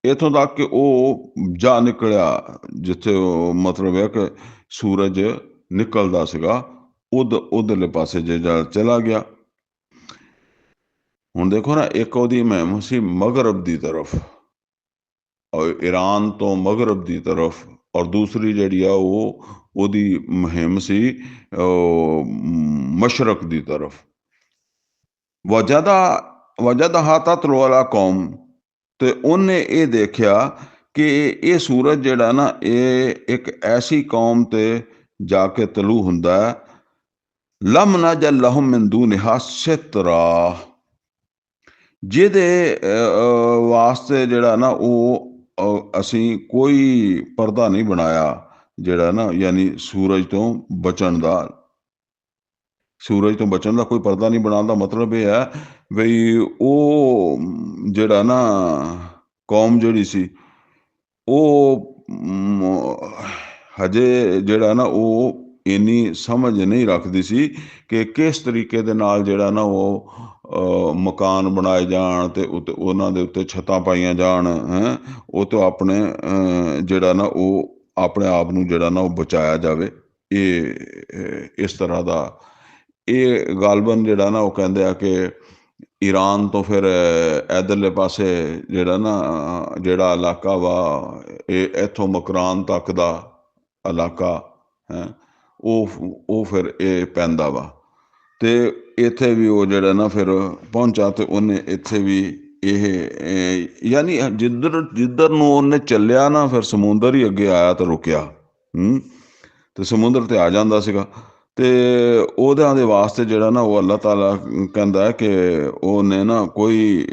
ਇੱਥੋਂ ਤੱਕ ਕਿ ਉਹ ਜਾ ਨਿਕਲਿਆ, ਜਿੱਥੇ ਉਹ ਮਤਲਬ ਹੈ ਕਿ ਸੂਰਜ ਨਿਕਲਦਾ ਸੀਗਾ, ਉਧਰਲੇ ਪਾਸੇ ਜੇ ਚਲਾ ਗਿਆ। ਹੁਣ ਦੇਖੋ ਨਾ, ਇੱਕ ਉਹਦੀ ਮੁਹਿੰਮ ਸੀ ਮਗਰਬ ਦੀ ਤਰਫ, ਈਰਾਨ ਤੋਂ ਮਗਰਬ ਦੀ ਤਰਫ, ਔਰ ਦੂਸਰੀ ਜਿਹੜੀ ਆ ਉਹ ਉਹਦੀ ਮੁਹਿੰਮ ਸੀ ਮਸ਼ਰਕ ਦੀ ਤਰਫ। ਵਜਦਹਾ ਤਤਲੂ ਅਲਾ ਕੌਮ, ਤੇ ਉਹਨੇ ਇਹ ਦੇਖਿਆ ਕਿ ਇਹ ਸੂਰਜ ਜਿਹੜਾ ਨਾ ਇਹ ਇੱਕ ਐਸੀ ਕੌਮ ਤੇ ਜਾ ਕੇ ਤਲੂ ਹੁੰਦਾ ਹੈ, ਲਮ ਨਜਅਲ ਲਹੁਮ ਮਿਨ ਦੂਨਿਹਾ ਸਿਤਰਾ, ਜਿਹਦੇ ਵਾਸਤੇ ਜਿਹੜਾ ਨਾ ਉਹ ਅਸੀਂ ਕੋਈ ਪਰਦਾ ਨਹੀਂ ਬਣਾਇਆ, ਜਿਹੜਾ ਨਾ ਯਾਨੀ ਸੂਰਜ ਤੋਂ ਬਚਣ ਦਾ। ਸੂਰਜ ਤੋਂ ਬਚਣ ਦਾ ਕੋਈ ਪਰਦਾ ਨਹੀਂ ਬਣਾਉਣ ਦਾ ਮਤਲਬ ਇਹ ਹੈ ਬਈ ਉਹ ਜਿਹੜਾ ਨਾ ਕੌਮ ਜਿਹੜੀ ਸੀ ਉਹ ਹਜੇ ਜਿਹੜਾ ਨਾ ਉਹ ਇੰਨੀ ਸਮਝ ਨਹੀਂ ਰੱਖਦੀ ਸੀ ਕਿ ਕਿਸ ਤਰੀਕੇ ਦੇ ਨਾਲ ਜਿਹੜਾ ਨਾ ਉਹ ਮਕਾਨ ਬਣਾਏ ਜਾਣ, ਤੇ ਉਹਨਾਂ ਦੇ ਉੱਤੇ ਛੱਤਾਂ ਪਾਈਆਂ ਜਾਣ, ਉਹ ਤੋਂ ਆਪਣੇ ਜਿਹੜਾ ਨਾ ਉਹ ਆਪਣੇ ਆਪ ਨੂੰ ਜਿਹੜਾ ਨਾ ਉਹ ਬਚਾਇਆ ਜਾਵੇ। ਇਹ ਇਸ ਤਰ੍ਹਾਂ ਦਾ ਇਹ ਗਾਲਬਨ ਜਿਹੜਾ ਨਾ ਉਹ ਕਹਿੰਦੇ ਆ ਕਿ ਈਰਾਨ ਤੋਂ ਫਿਰ ਇੱਧਰਲੇ ਪਾਸੇ ਜਿਹੜਾ ਨਾ ਜਿਹੜਾ ਇਲਾਕਾ ਵਾ ਇਹ ਇੱਥੋਂ ਮਕਰਾਨ ਤੱਕ ਦਾ ਇਲਾਕਾ ਹੈ, ਉਹ ਫਿਰ ਇਹ ਪੈਂਦਾ ਵਾ। ਤੇ ਇੱਥੇ ਵੀ ਉਹ ਜਿਹੜਾ ਨਾ ਫਿਰ ਪਹੁੰਚਾ, ਤੇ ਉਹਨੇ ਇੱਥੇ ਵੀ ਇਹ ਯਾਨੀ ਜਿੱਧਰ ਨੂੰ ਉਹਨੇ ਚੱਲਿਆ ਨਾ, ਫਿਰ ਸਮੁੰਦਰ ਹੀ ਅੱਗੇ ਆਇਆ ਤੇ ਰੁਕਿਆ। ਤੇ ਸਮੁੰਦਰ ਤੇ ਆ ਜਾਂਦਾ ਸੀਗਾ, ਤੇ ਉਹਦਿਆਂ ਦੇ ਵਾਸਤੇ ਜਿਹੜਾ ਨਾ ਉਹ ਅੱਲਾਹ ਤਾਲਾ ਕਹਿੰਦਾ ਹੈ ਕਿ ਉਹਨੇ ਨਾ ਕੋਈ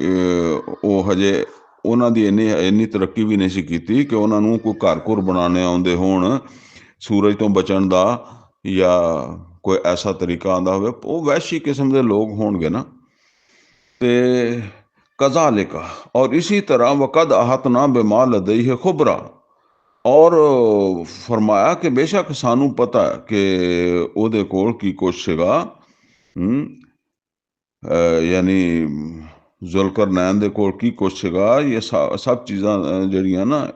ਉਹ ਹਜੇ ਉਹਨਾਂ ਦੀ ਇੰਨੀ ਤਰੱਕੀ ਵੀ ਨਹੀਂ ਸੀ ਕੀਤੀ ਕਿ ਉਹਨਾਂ ਨੂੰ ਕੋਈ ਘਰ ਘੁਰ ਬਣਾਉਣੇ ਆਉਂਦੇ ਹੋਣ ਸੂਰਜ ਤੋਂ ਬਚਣ ਦਾ, ਜਾਂ ਕੋਈ ਐਸਾ ਤਰੀਕਾ ਆਉਂਦਾ ਹੋਵੇ। ਉਹ ਵਹਿਸ਼ੀ ਕਿਸਮ ਦੇ ਲੋਕ ਹੋਣਗੇ ਨਾ। ਤੇ ਕਜ਼ਾਲਿਕਾ, ਔਰ ਇसी ਤਰ੍ਹਾਂ ਵਕਦ ਅਹਤਨਾ ਬਿਮਾ ਲਦਈਹ ਖੁਬਰਾ, ਔਰ ਫਰਮਾਇਆ ਕਿ ਬੇਸ਼ੱਕ ਸਾਨੂੰ ਪਤਾ ਕਿ ਉਹਦੇ ਕੋਲ ਕੀ ਕੁਛ ਸੀਗਾ। ਯਾਨੀ ਜ਼ੁਲਕਰਨੈਨ ਦੇ ਕੋਲ ਕੀ ਕੁਛ ਸੀਗਾ। ਇਹ ਸਭ ਚੀਜ਼ਾਂ ਜਿਹੜੀਆਂ ਨਾ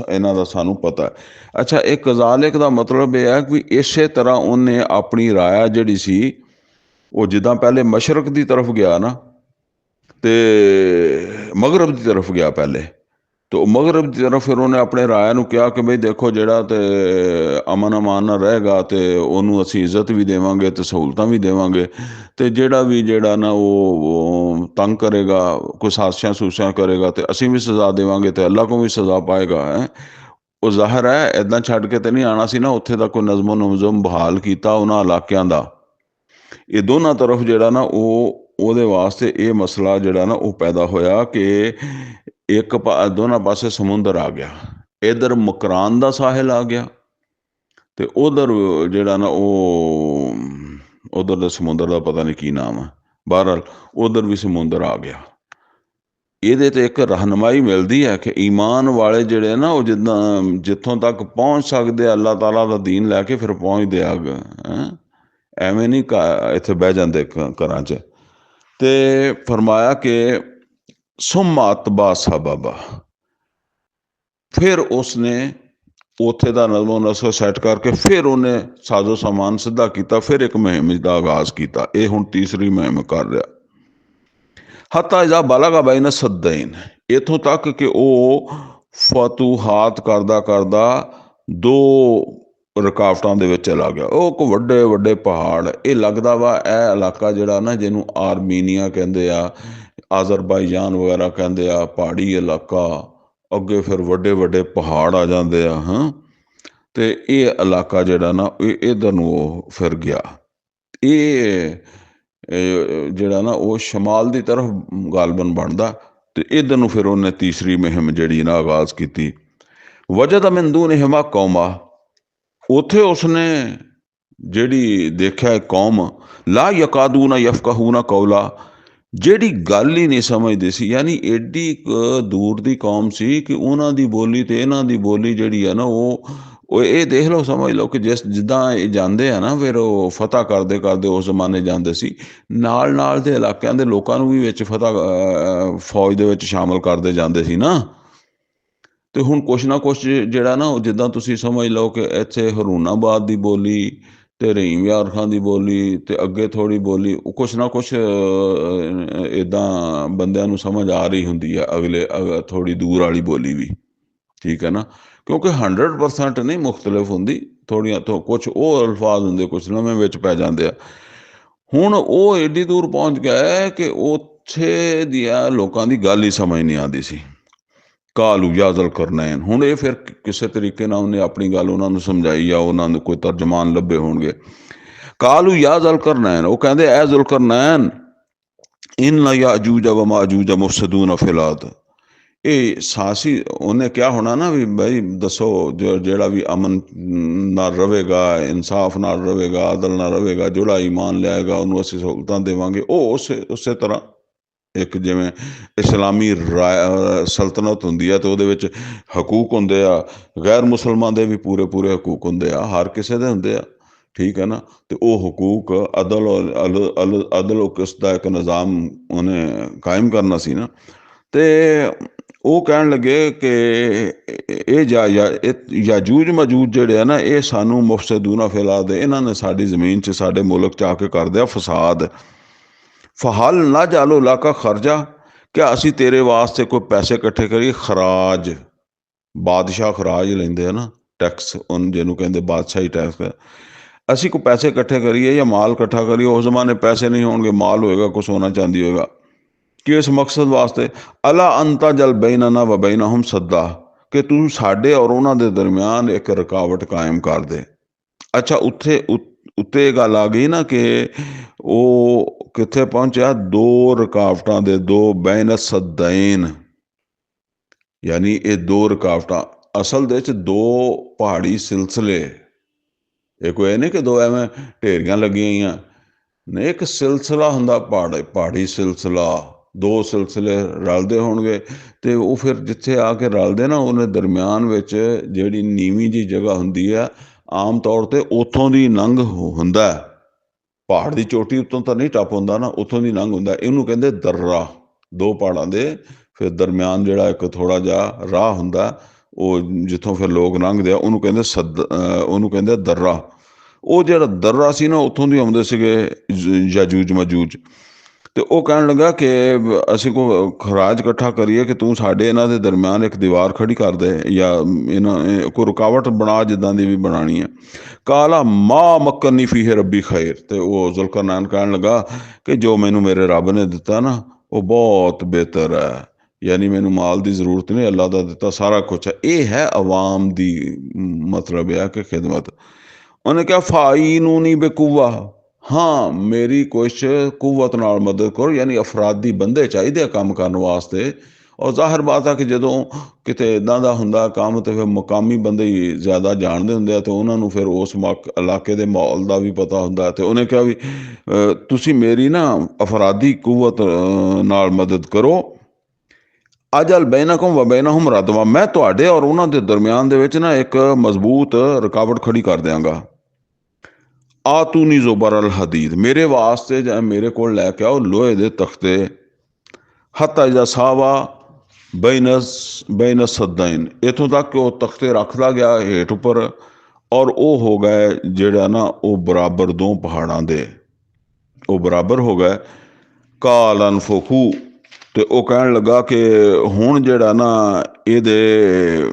ਇਹਨਾਂ ਦਾ ਸਾਨੂੰ ਪਤਾ ਹੈ। ਅੱਛਾ, ਇਹ ਕਜ਼ਾਲਿਕ ਦਾ ਮਤਲਬ ਇਹ ਹੈ ਕਿ ਇਸੇ ਤਰ੍ਹਾਂ ਉਹਨੇ ਆਪਣੀ ਰਾਇਆ ਜਿਹੜੀ ਸੀ ਉਹ ਜਿੱਦਾਂ ਪਹਿਲੇ ਮਸ਼ਰਕ ਦੀ ਤਰਫ ਗਿਆ ਨਾ, ਤੇ ਮਗਰਬ ਦੀ ਤਰਫ ਗਿਆ ਪਹਿਲੇ, ਤੇ ਮਗਰਬ ਦੀ ਤਰਫ ਫਿਰ ਉਹਨੇ ਆਪਣੇ ਰਾਇਆ ਨੂੰ ਕਿਹਾ ਕਿ ਬਈ ਦੇਖੋ ਜਿਹੜਾ ਤੇ ਅਮਨ ਅਮਾਨ ਨਾਲ ਰਹੇਗਾ ਤੇ ਉਹਨੂੰ ਅਸੀਂ ਇੱਜ਼ਤ ਵੀ ਦੇਵਾਂਗੇ ਤੇ ਸਹੂਲਤਾਂ ਵੀ ਦੇਵਾਂਗੇ, ਤੇ ਜਿਹੜਾ ਨਾ ਉਹ ਤੰਗ ਕਰੇਗਾ, ਕੋਈ ਸਾਜ਼ਿਸ਼ਾਂ ਸੂਸਿਸ਼ਾਂ ਕਰੇਗਾ ਤੇ ਅਸੀਂ ਵੀ ਸਜ਼ਾ ਦੇਵਾਂਗੇ ਤੇ ਅੱਲਾਹ ਕੋਲ ਵੀ ਸਜ਼ਾ ਪਾਏਗਾ। ਹੈ ਉਹ ਜ਼ਾਹਿਰ ਹੈ ਇੱਦਾਂ ਛੱਡ ਕੇ ਤੇ ਨਹੀਂ ਆਉਣਾ ਸੀ ਨਾ, ਉੱਥੇ ਦਾ ਕੋਈ ਨਜ਼ਮੋ ਨਜ਼ਮ ਬਹਾਲ ਕੀਤਾ ਉਹਨਾਂ ਇਲਾਕਿਆਂ ਦਾ। ਇਹ ਦੋਨਾਂ ਤਰਫ ਜਿਹੜਾ ਨਾ ਉਹਦੇ ਵਾਸਤੇ ਇਹ ਮਸਲਾ ਜਿਹੜਾ ਨਾ ਉਹ ਪੈਦਾ ਹੋਇਆ ਕਿ ਦੋਨਾਂ ਪਾਸੇ ਸਮੁੰਦਰ ਆ ਗਿਆ, ਇਧਰ ਮਕਰਾਨ ਦਾ ਸਾਹਿਲ ਆ ਗਿਆ ਤੇ ਉਧਰ ਜਿਹੜਾ ਨਾ ਉਹ ਉਧਰ ਦਾ ਸਮੁੰਦਰ ਦਾ ਪਤਾ ਨਹੀਂ ਕੀ ਨਾਮ ਹੈ, ਬਹਰਹਾਲ ਉਧਰ ਵੀ ਸਮੁੰਦਰ ਆ ਗਿਆ। ਇਹਦੇ ਤੇ ਇੱਕ ਰਹਿਨਮਾਈ ਮਿਲਦੀ ਹੈ ਕਿ ਈਮਾਨ ਵਾਲੇ ਜਿਹੜੇ ਨਾ ਉਹ ਜਿੱਥੋਂ ਤੱਕ ਪਹੁੰਚ ਸਕਦੇ ਅੱਲਾਹ ਤਾਲਾ ਦਾ ਦੀਨ ਲੈ ਕੇ ਫਿਰ ਪਹੁੰਚਦੇ ਆ, ਐਵੇਂ ਨਹੀਂ ਇੱਥੇ ਬਹਿ ਜਾਂਦੇ ਘਰਾਂ 'ਚ। ਤੇ ਫਰਮਾਇਆ ਕਿ ਸੁੰਮਾ ਅਤਬਾ ਸਬਬਾ, ਫਿਰ ਉਸਨੇ ਉੱਥੇ ਦਾ ਨਜ਼ਮੋ ਨਸਕ ਸੈੱਟ ਕਰਕੇ ਫਿਰ ਉਹਨੇ ਸਾਜ਼ੋ ਸਮਾਨ ਸਿੱਧਾ ਕੀਤਾ, ਫਿਰ ਇੱਕ ਮੁਹਿੰਮ ਦਾ ਆਗਾਜ਼ ਕੀਤਾ। ਇਹ ਹੁਣ ਤੀਸਰੀ ਮੁਹਿੰਮ ਕਰ ਰਿਹਾ। ਹੱਤਾ ਇਜ਼ਾ ਬਲਗਾ ਬੈਨ ਸੱਦੈਨ, ਇੱਥੋਂ ਤੱਕ ਕਿ ਉਹ ਫਤੂਹਾਤ ਕਰਦਾ ਕਰਦਾ ਦੋ ਰੁਕਾਵਟਾਂ ਦੇ ਵਿੱਚ ਚਲਾ ਗਿਆ। ਉਹ ਕੋ ਵੱਡੇ ਵੱਡੇ ਪਹਾੜ, ਇਹ ਲੱਗਦਾ ਵਾ ਇਹ ਇਲਾਕਾ ਜਿਹੜਾ ਨਾ ਜਿਹਨੂੰ ਆਰਮੀਨੀਆ ਕਹਿੰਦੇ ਆ, ਆਜ਼ਰਬਾਈਜਾਨ ਵਗੈਰਾ ਕਹਿੰਦੇ ਆ, ਪਹਾੜੀ ਇਲਾਕਾ, ਅੱਗੇ ਫਿਰ ਵੱਡੇ ਵੱਡੇ ਪਹਾੜ ਆ ਜਾਂਦੇ ਆ। ਤੇ ਇਹ ਇਲਾਕਾ ਜਿਹੜਾ ਨਾ ਇੱਧਰ ਨੂੰ ਉਹ ਫਿਰ ਗਿਆ। ਇਹ ਜਿਹੜਾ ਨਾ ਉਹ ਸ਼ਮਾਲ ਦੀ ਤਰਫ ਗਾਲਬਨ ਬਣਦਾ ਤੇ ਇੱਧਰ ਨੂੰ ਫਿਰ ਉਹਨੇ ਤੀਸਰੀ ਮੁਹਿੰਮ ਜਿਹੜੀ ਨਾ ਆਗਾਜ਼ ਕੀਤੀ। ਵਜਦ ਮਿਨ ਦੂਨਿਹਿਮਾ ਕੌਮਾ, ਉੱਥੇ ਉਸਨੇ ਜਿਹੜੀ ਦੇਖਿਆ ਕੌਮ ਲਾ ਯਕਾਦੂਨਾ ਯਫਕਹੂਨਾ ਕੌਲਾ, ਜਿਹੜੀ ਗੱਲ ਹੀ ਨਹੀਂ ਸਮਝਦੀ ਸੀ। ਯਾਨੀ ਏਡੀ ਦੂਰ ਦੀ ਕੌਮ ਸੀ ਕਿ ਉਹਨਾਂ ਦੀ ਬੋਲੀ ਤੇ ਇਹਨਾਂ ਦੀ ਬੋਲੀ ਜਿਹੜੀ ਹੈ ਨਾ ਉਹ ਇਹ ਦੇਖ ਲਓ, ਸਮਝ ਲਓ ਕਿ ਜਿੱਦਾਂ ਇਹ ਜਾਂਦੇ ਆ ਨਾ, ਫਿਰ ਉਹ ਫਤਿਹ ਕਰਦੇ ਕਰਦੇ ਉਸ ਜ਼ਮਾਨੇ ਜਾਂਦੇ ਸੀ, ਨਾਲ ਨਾਲ ਦੇ ਇਲਾਕਿਆਂ ਦੇ ਲੋਕਾਂ ਨੂੰ ਵੀ ਵਿੱਚ ਫੌਜ ਦੇ ਵਿੱਚ ਸ਼ਾਮਲ ਕਰਦੇ ਜਾਂਦੇ ਸੀ ਨਾ। ਤੇ ਹੁਣ ਕੁਛ ਨਾ ਕੁਛ ਜਿਹੜਾ ਨਾ ਜਿੱਦਾਂ ਤੁਸੀਂ ਸਮਝ ਲਓ ਕਿ ਇੱਥੇ ਹਰੂਨਾਬਾਦ ਦੀ ਬੋਲੀ ਤੇ ਰਹੀਮ ਯਾਰ ਖਾਂ ਦੀ ਬੋਲੀ ਤੇ ਅੱਗੇ ਥੋੜ੍ਹੀ ਬੋਲੀ, ਕੁਛ ਨਾ ਕੁਛ ਇੱਦਾਂ ਬੰਦਿਆਂ ਨੂੰ ਸਮਝ ਆ ਰਹੀ ਹੁੰਦੀ ਹੈ ਅਗਲੇ ਥੋੜ੍ਹੀ ਦੂਰ ਵਾਲੀ ਬੋਲੀ ਵੀ, ਠੀਕ ਹੈ ਨਾ, ਕਿਉਂਕਿ 100% ਨਹੀਂ ਮੁਖਤਲਿਫ ਹੁੰਦੀ, ਥੋੜ੍ਹੀਆਂ ਤੋਂ ਕੁਛ ਉਹ ਅਲਫਾਜ਼ ਹੁੰਦੇ, ਕੁਛ ਨਵੇਂ ਵਿੱਚ ਪੈ ਜਾਂਦੇ ਆ। ਹੁਣ ਉਹ ਏਡੀ ਦੂਰ ਪਹੁੰਚ ਗਿਆ ਕਿ ਉੱਥੇ ਦੀਆਂ ਲੋਕਾਂ ਦੀ ਗੱਲ ਹੀ ਸਮਝ ਨਹੀਂ ਆਉਂਦੀ ਸੀ। ਕਾਲੂ ਯਾ ਜ਼ੁਲ ਕਰਨੈਨ, ਹੁਣ ਇਹ ਫਿਰ ਕਿਸੇ ਤਰੀਕੇ ਨਾਲ ਉਹਨੇ ਆਪਣੀ ਗੱਲ ਉਹਨਾਂ ਨੂੰ ਸਮਝਾਈ ਜਾਂ ਉਹਨਾਂ ਨੂੰ ਕੋਈ ਤਰਜਮਾਨ ਲੱਭੇ ਹੋਣਗੇ। ਕਾਲੂ ਯਾ ਜ਼ੁਲ ਕਰਨੈਨ, ਉਹ ਕਹਿੰਦੇ ਐ ਜ਼ੁਲ ਕਰਨੈਨ ਇਨ ਯਾਜੂਜ व ਮਾਜੂਜ ਮੁਫਸਦੂਨ ਫਿਲ ਅਰਦ। ਇਹ ਸਾਹਸੀ ਉਹਨੇ ਕਿਹਾ ਹੋਣਾ ਨਾ ਵੀ ਬਈ ਦੱਸੋ ਜਿਹੜਾ ਵੀ ਅਮਨ ਨਾਲ ਰਹੇਗਾ, ਇਨਸਾਫ ਨਾਲ ਰਹੇਗਾ, ਆਦਲ ਨਾਲ ਰਹੇਗਾ, ਜਿਹੜਾ ਈਮਾਨ ਲਿਆਏਗਾ ਉਹਨੂੰ ਅਸੀਂ ਸਹੂਲਤਾਂ ਦੇਵਾਂਗੇ। ਉਹ ਉਸੇ ਤਰ੍ਹਾਂ ਇੱਕ ਜਿਵੇਂ ਇਸਲਾਮੀ ਸਲਤਨਤ ਹੁੰਦੀ ਆ ਤੇ ਉਹਦੇ ਵਿੱਚ ਹਕੂਕ ਹੁੰਦੇ ਆ, ਗੈਰ ਮੁਸਲਮਾਨ ਦੇ ਵੀ ਪੂਰੇ ਪੂਰੇ ਹਕੂਕ ਹੁੰਦੇ ਆ, ਹਰ ਕਿਸੇ ਦੇ ਹੁੰਦੇ ਆ, ਠੀਕ ਹੈ ਨਾ। ਤੇ ਉਹ ਹਕੂਕ ਅਦਲ ਕਿਸ ਦਾ ਇੱਕ ਨਿਜ਼ਾਮ ਉਹਨੇ ਕਾਇਮ ਕਰਨਾ ਸੀ ਨਾ। ਤੇ ਉਹ ਕਹਿਣ ਲੱਗੇ ਕਿ ਇਹ ਯਾਜੂਜ ਮਜੂਜ ਜਿਹੜੇ ਆ ਨਾ, ਇਹ ਸਾਨੂੰ ਮੁਫਸਦੂਨਾ ਫਿਲ ਅਰਦ, ਇਹਨਾਂ ਨੇ ਸਾਡੀ ਜ਼ਮੀਨ 'ਚ ਸਾਡੇ ਮੁਲਕ 'ਚ ਆ ਕੇ ਕਰਦੇ ਆ ਫਸਾਦ। ਫਹਲ ਨਾ ਜਾਲੋ ਲਾਕਾ ਖਰਜਾ, ਕਿ ਅਸੀਂ ਤੇਰੇ ਵਾਸਤੇ ਕੋਈ ਪੈਸੇ ਇਕੱਠੇ ਕਰੀਏ। ਖਰਾਜ, ਬਾਦਸ਼ਾਹ ਖਰਾਜ ਲੈਂਦੇ ਆ ਨਾ, ਟੈਕਸ ਜਿਹਨੂੰ ਕਹਿੰਦੇ ਬਾਦਸ਼ਾਹੀ ਟੈਕਸ। ਅਸੀਂ ਕੋਈ ਪੈਸੇ ਇਕੱਠੇ ਕਰੀਏ ਜਾਂ ਮਾਲ ਇਕੱਠਾ ਕਰੀਏ। ਉਸ ਜ਼ਮਾਨੇ ਪੈਸੇ ਨਹੀਂ ਹੋਣਗੇ, ਮਾਲ ਹੋਏਗਾ, ਕੁਛ ਸੋਨਾ ਚਾਂਦੀ ਹੋਏਗਾ। ਕਿ ਇਸ ਮਕਸਦ ਵਾਸਤੇ ਅਲਾ ਅੰਤਾ ਜਲ ਬੈਨਨਾ ਵ ਬੈਨਹੁਮ ਸੱਦਾ, ਕਿ ਤੂੰ ਸਾਡੇ ਔਰ ਉਹਨਾਂ ਦੇ ਦਰਮਿਆਨ ਇੱਕ ਰੁਕਾਵਟ ਕਾਇਮ ਕਰ ਦੇ। ਅੱਛਾ, ਉੱਤੇ ਇਹ ਗੱਲ ਆ ਗਈ ਨਾ ਕਿ ਉਹ ਕਿੱਥੇ ਪਹੁੰਚਿਆ, ਦੋ ਰੁਕਾਵਟਾਂ ਦੇ ਦੋ ਬੈਨ ਸੱਦੈਨ, ਯਾਨੀ ਇਹ ਦੋ ਰੁਕਾਵਟਾਂ ਅਸਲ ਦੇ ਵਿੱਚ ਦੋ ਪਹਾੜੀ ਸਿਲਸਿਲੇ। ਇਹ ਕੋਈ ਨਹੀਂ ਕਿ ਦੋ ਐਵੇਂ ਢੇਰੀਆਂ ਲੱਗੀਆਂ ਹੋਈਆਂ ਨੇ, ਇੱਕ ਸਿਲਸਿਲਾ ਹੁੰਦਾ ਪਹਾੜੀ ਸਿਲਸਿਲਾ, ਦੋ ਸਿਲਸਿਲੇ ਰਲਦੇ ਹੋਣਗੇ ਤੇ ਉਹ ਫਿਰ ਜਿੱਥੇ ਆ ਕੇ ਰਲਦੇ ਨਾ, ਉਹਨੇ ਦਰਮਿਆਨ ਵਿੱਚ ਜਿਹੜੀ ਨੀਵੀਂ ਜਿਹੀ ਜਗ੍ਹਾ ਹੁੰਦੀ ਹੈ, ਆਮ ਤੌਰ 'ਤੇ ਉੱਥੋਂ ਦੀ ਲੰਘ ਹੁੰਦਾ, ਪਹਾੜ ਦੀ ਚੋਟੀ ਉੱਤੋਂ ਤਾਂ ਨਹੀਂ ਟੱਪ ਹੁੰਦਾ ਨਾ, ਉੱਥੋਂ ਦੀ ਲੰਘ ਹੁੰਦਾ। ਇਹਨੂੰ ਕਹਿੰਦੇ ਦर्रा। ਦੋ ਪਹਾੜਾਂ ਦੇ ਫਿਰ ਦਰਮਿਆਨ ਜਿਹੜਾ ਇੱਕ ਥੋੜ੍ਹਾ ਜਿਹਾ ਰਾਹ ਹੁੰਦਾ, ਉਹ ਜਿੱਥੋਂ ਫਿਰ ਲੋਕ ਲੰਘਦੇ ਆ, ਉਹਨੂੰ ਕਹਿੰਦੇ ਦर्रा। ਉਹ ਜਿਹੜਾ ਦर्रा ਸੀ ਨਾ, ਉੱਥੋਂ ਦੀ ਆਉਂਦੇ ਸੀਗੇ ਯਾਜੂਜ ਮਜੂਜ। ਤੇ ਉਹ ਕਹਿਣ ਲੱਗਾ ਕਿ ਅਸੀਂ ਕੋਈ ਖਰਾਜ ਇਕੱਠਾ ਕਰੀਏ ਕਿ ਤੂੰ ਸਾਡੇ ਇਹਨਾਂ ਦੇ ਦਰਮਿਆਨ ਇੱਕ ਦੀਵਾਰ ਖੜੀ ਕਰ ਦੇ, ਜਾਂ ਕੋਈ ਰੁਕਾਵਟ ਬਣਾ ਜਿੱਦਾਂ ਦੀ ਵੀ ਬਣਾਉਣੀ ਹੈ। ਕਾਲਾ ਮਾ ਮੱਕਨੀ ਫੀਹ ਰੱਬੀ ਖੈਰ। ਤੇ ਉਹ ਜ਼ੁਲਕਰਨੈਨ ਕਹਿਣ ਲੱਗਾ ਕਿ ਜੋ ਮੈਨੂੰ ਮੇਰੇ ਰੱਬ ਨੇ ਦਿੱਤਾ ਨਾ ਉਹ ਬਹੁਤ ਬਿਹਤਰ ਹੈ, ਯਾਨੀ ਮੈਨੂੰ ਮਾਲ ਦੀ ਜ਼ਰੂਰਤ ਨਹੀਂ, ਅੱਲਾ ਦਾ ਦਿੱਤਾ ਸਾਰਾ ਕੁਛ ਹੈ। ਇਹ ਹੈ ਅਵਾਮ ਦੀ ਮਤਲਬ ਹੈ ਕਿ ਖਿਦਮਤ। ਉਹਨੇ ਕਿਹਾ ਫਾਈ ਨੂੰ ਨਹੀਂ ਬੇਕੂਵਾ, ਹਾਂ ਮੇਰੀ ਕੁਛ ਕੁਵਤ ਨਾਲ ਮਦਦ ਕਰੋ, ਯਾਨੀ ਅਫਰਾਦੀ ਬੰਦੇ ਚਾਹੀਦੇ ਆ ਕੰਮ ਕਰਨ ਵਾਸਤੇ। ਔਰ ਜ਼ਾਹਿਰ ਬਾਤ ਹੈ ਕਿ ਜਦੋਂ ਕਿਤੇ ਇੱਦਾਂ ਦਾ ਹੁੰਦਾ ਕੰਮ ਤੇ ਫਿਰ ਮੁਕਾਮੀ ਬੰਦੇ ਹੀ ਜ਼ਿਆਦਾ ਜਾਣਦੇ ਹੁੰਦੇ ਆ, ਤੇ ਉਹਨਾਂ ਨੂੰ ਫਿਰ ਉਸ ਇਲਾਕੇ ਦੇ ਮਾਹੌਲ ਦਾ ਵੀ ਪਤਾ ਹੁੰਦਾ। ਤੇ ਉਹਨੇ ਕਿਹਾ ਵੀ ਤੁਸੀਂ ਮੇਰੀ ਨਾ ਅਫਰਾਦੀ ਕੁਵਤ ਨਾਲ ਮਦਦ ਕਰੋ। ਅਜਲ ਬੈਨਕੁਮ ਵ ਬੈਨਹੁਮ ਰਦਵਾ, ਮੈਂ ਤੁਹਾਡੇ ਔਰ ਉਹਨਾਂ ਦੇ ਦਰਮਿਆਨ ਦੇ ਵਿੱਚ ਨਾ ਇੱਕ ਮਜ਼ਬੂਤ ਰੁਕਾਵਟ ਖੜੀ ਕਰ ਦਿਆਂਗਾ। ਆਤੂਨੀ ਜ਼ੁਬਰ ਅਲ ਹਦੀਦ, ਮੇਰੇ ਵਾਸਤੇ ਜਾਂ ਮੇਰੇ ਕੋਲ ਲੈ ਕੇ ਆਓ ਲੋਹੇ ਦੇ ਤਖਤੇ। ਹੱਤਾ ਇਜ਼ਾ ਸਾਵਾ ਬੈਨ ਸੱਦਾਈਨ, ਇੱਥੋਂ ਤੱਕ ਕਿ ਉਹ ਤਖਤੇ ਰੱਖਦਾ ਗਿਆ ਹੇਠ ਉੱਪਰ, ਔਰ ਉਹ ਹੋ ਗਏ ਜਿਹੜਾ ਨਾ ਉਹ ਬਰਾਬਰ ਦੋ ਪਹਾੜਾਂ ਦੇ, ਉਹ ਬਰਾਬਰ ਹੋ ਗਏ। ਕਾਲ ਅਨਫੁਖੂ, ਤੇ ਉਹ ਕਹਿਣ ਲੱਗਾ ਕਿ ਹੁਣ ਜਿਹੜਾ ਨਾ ਇਹਦੇ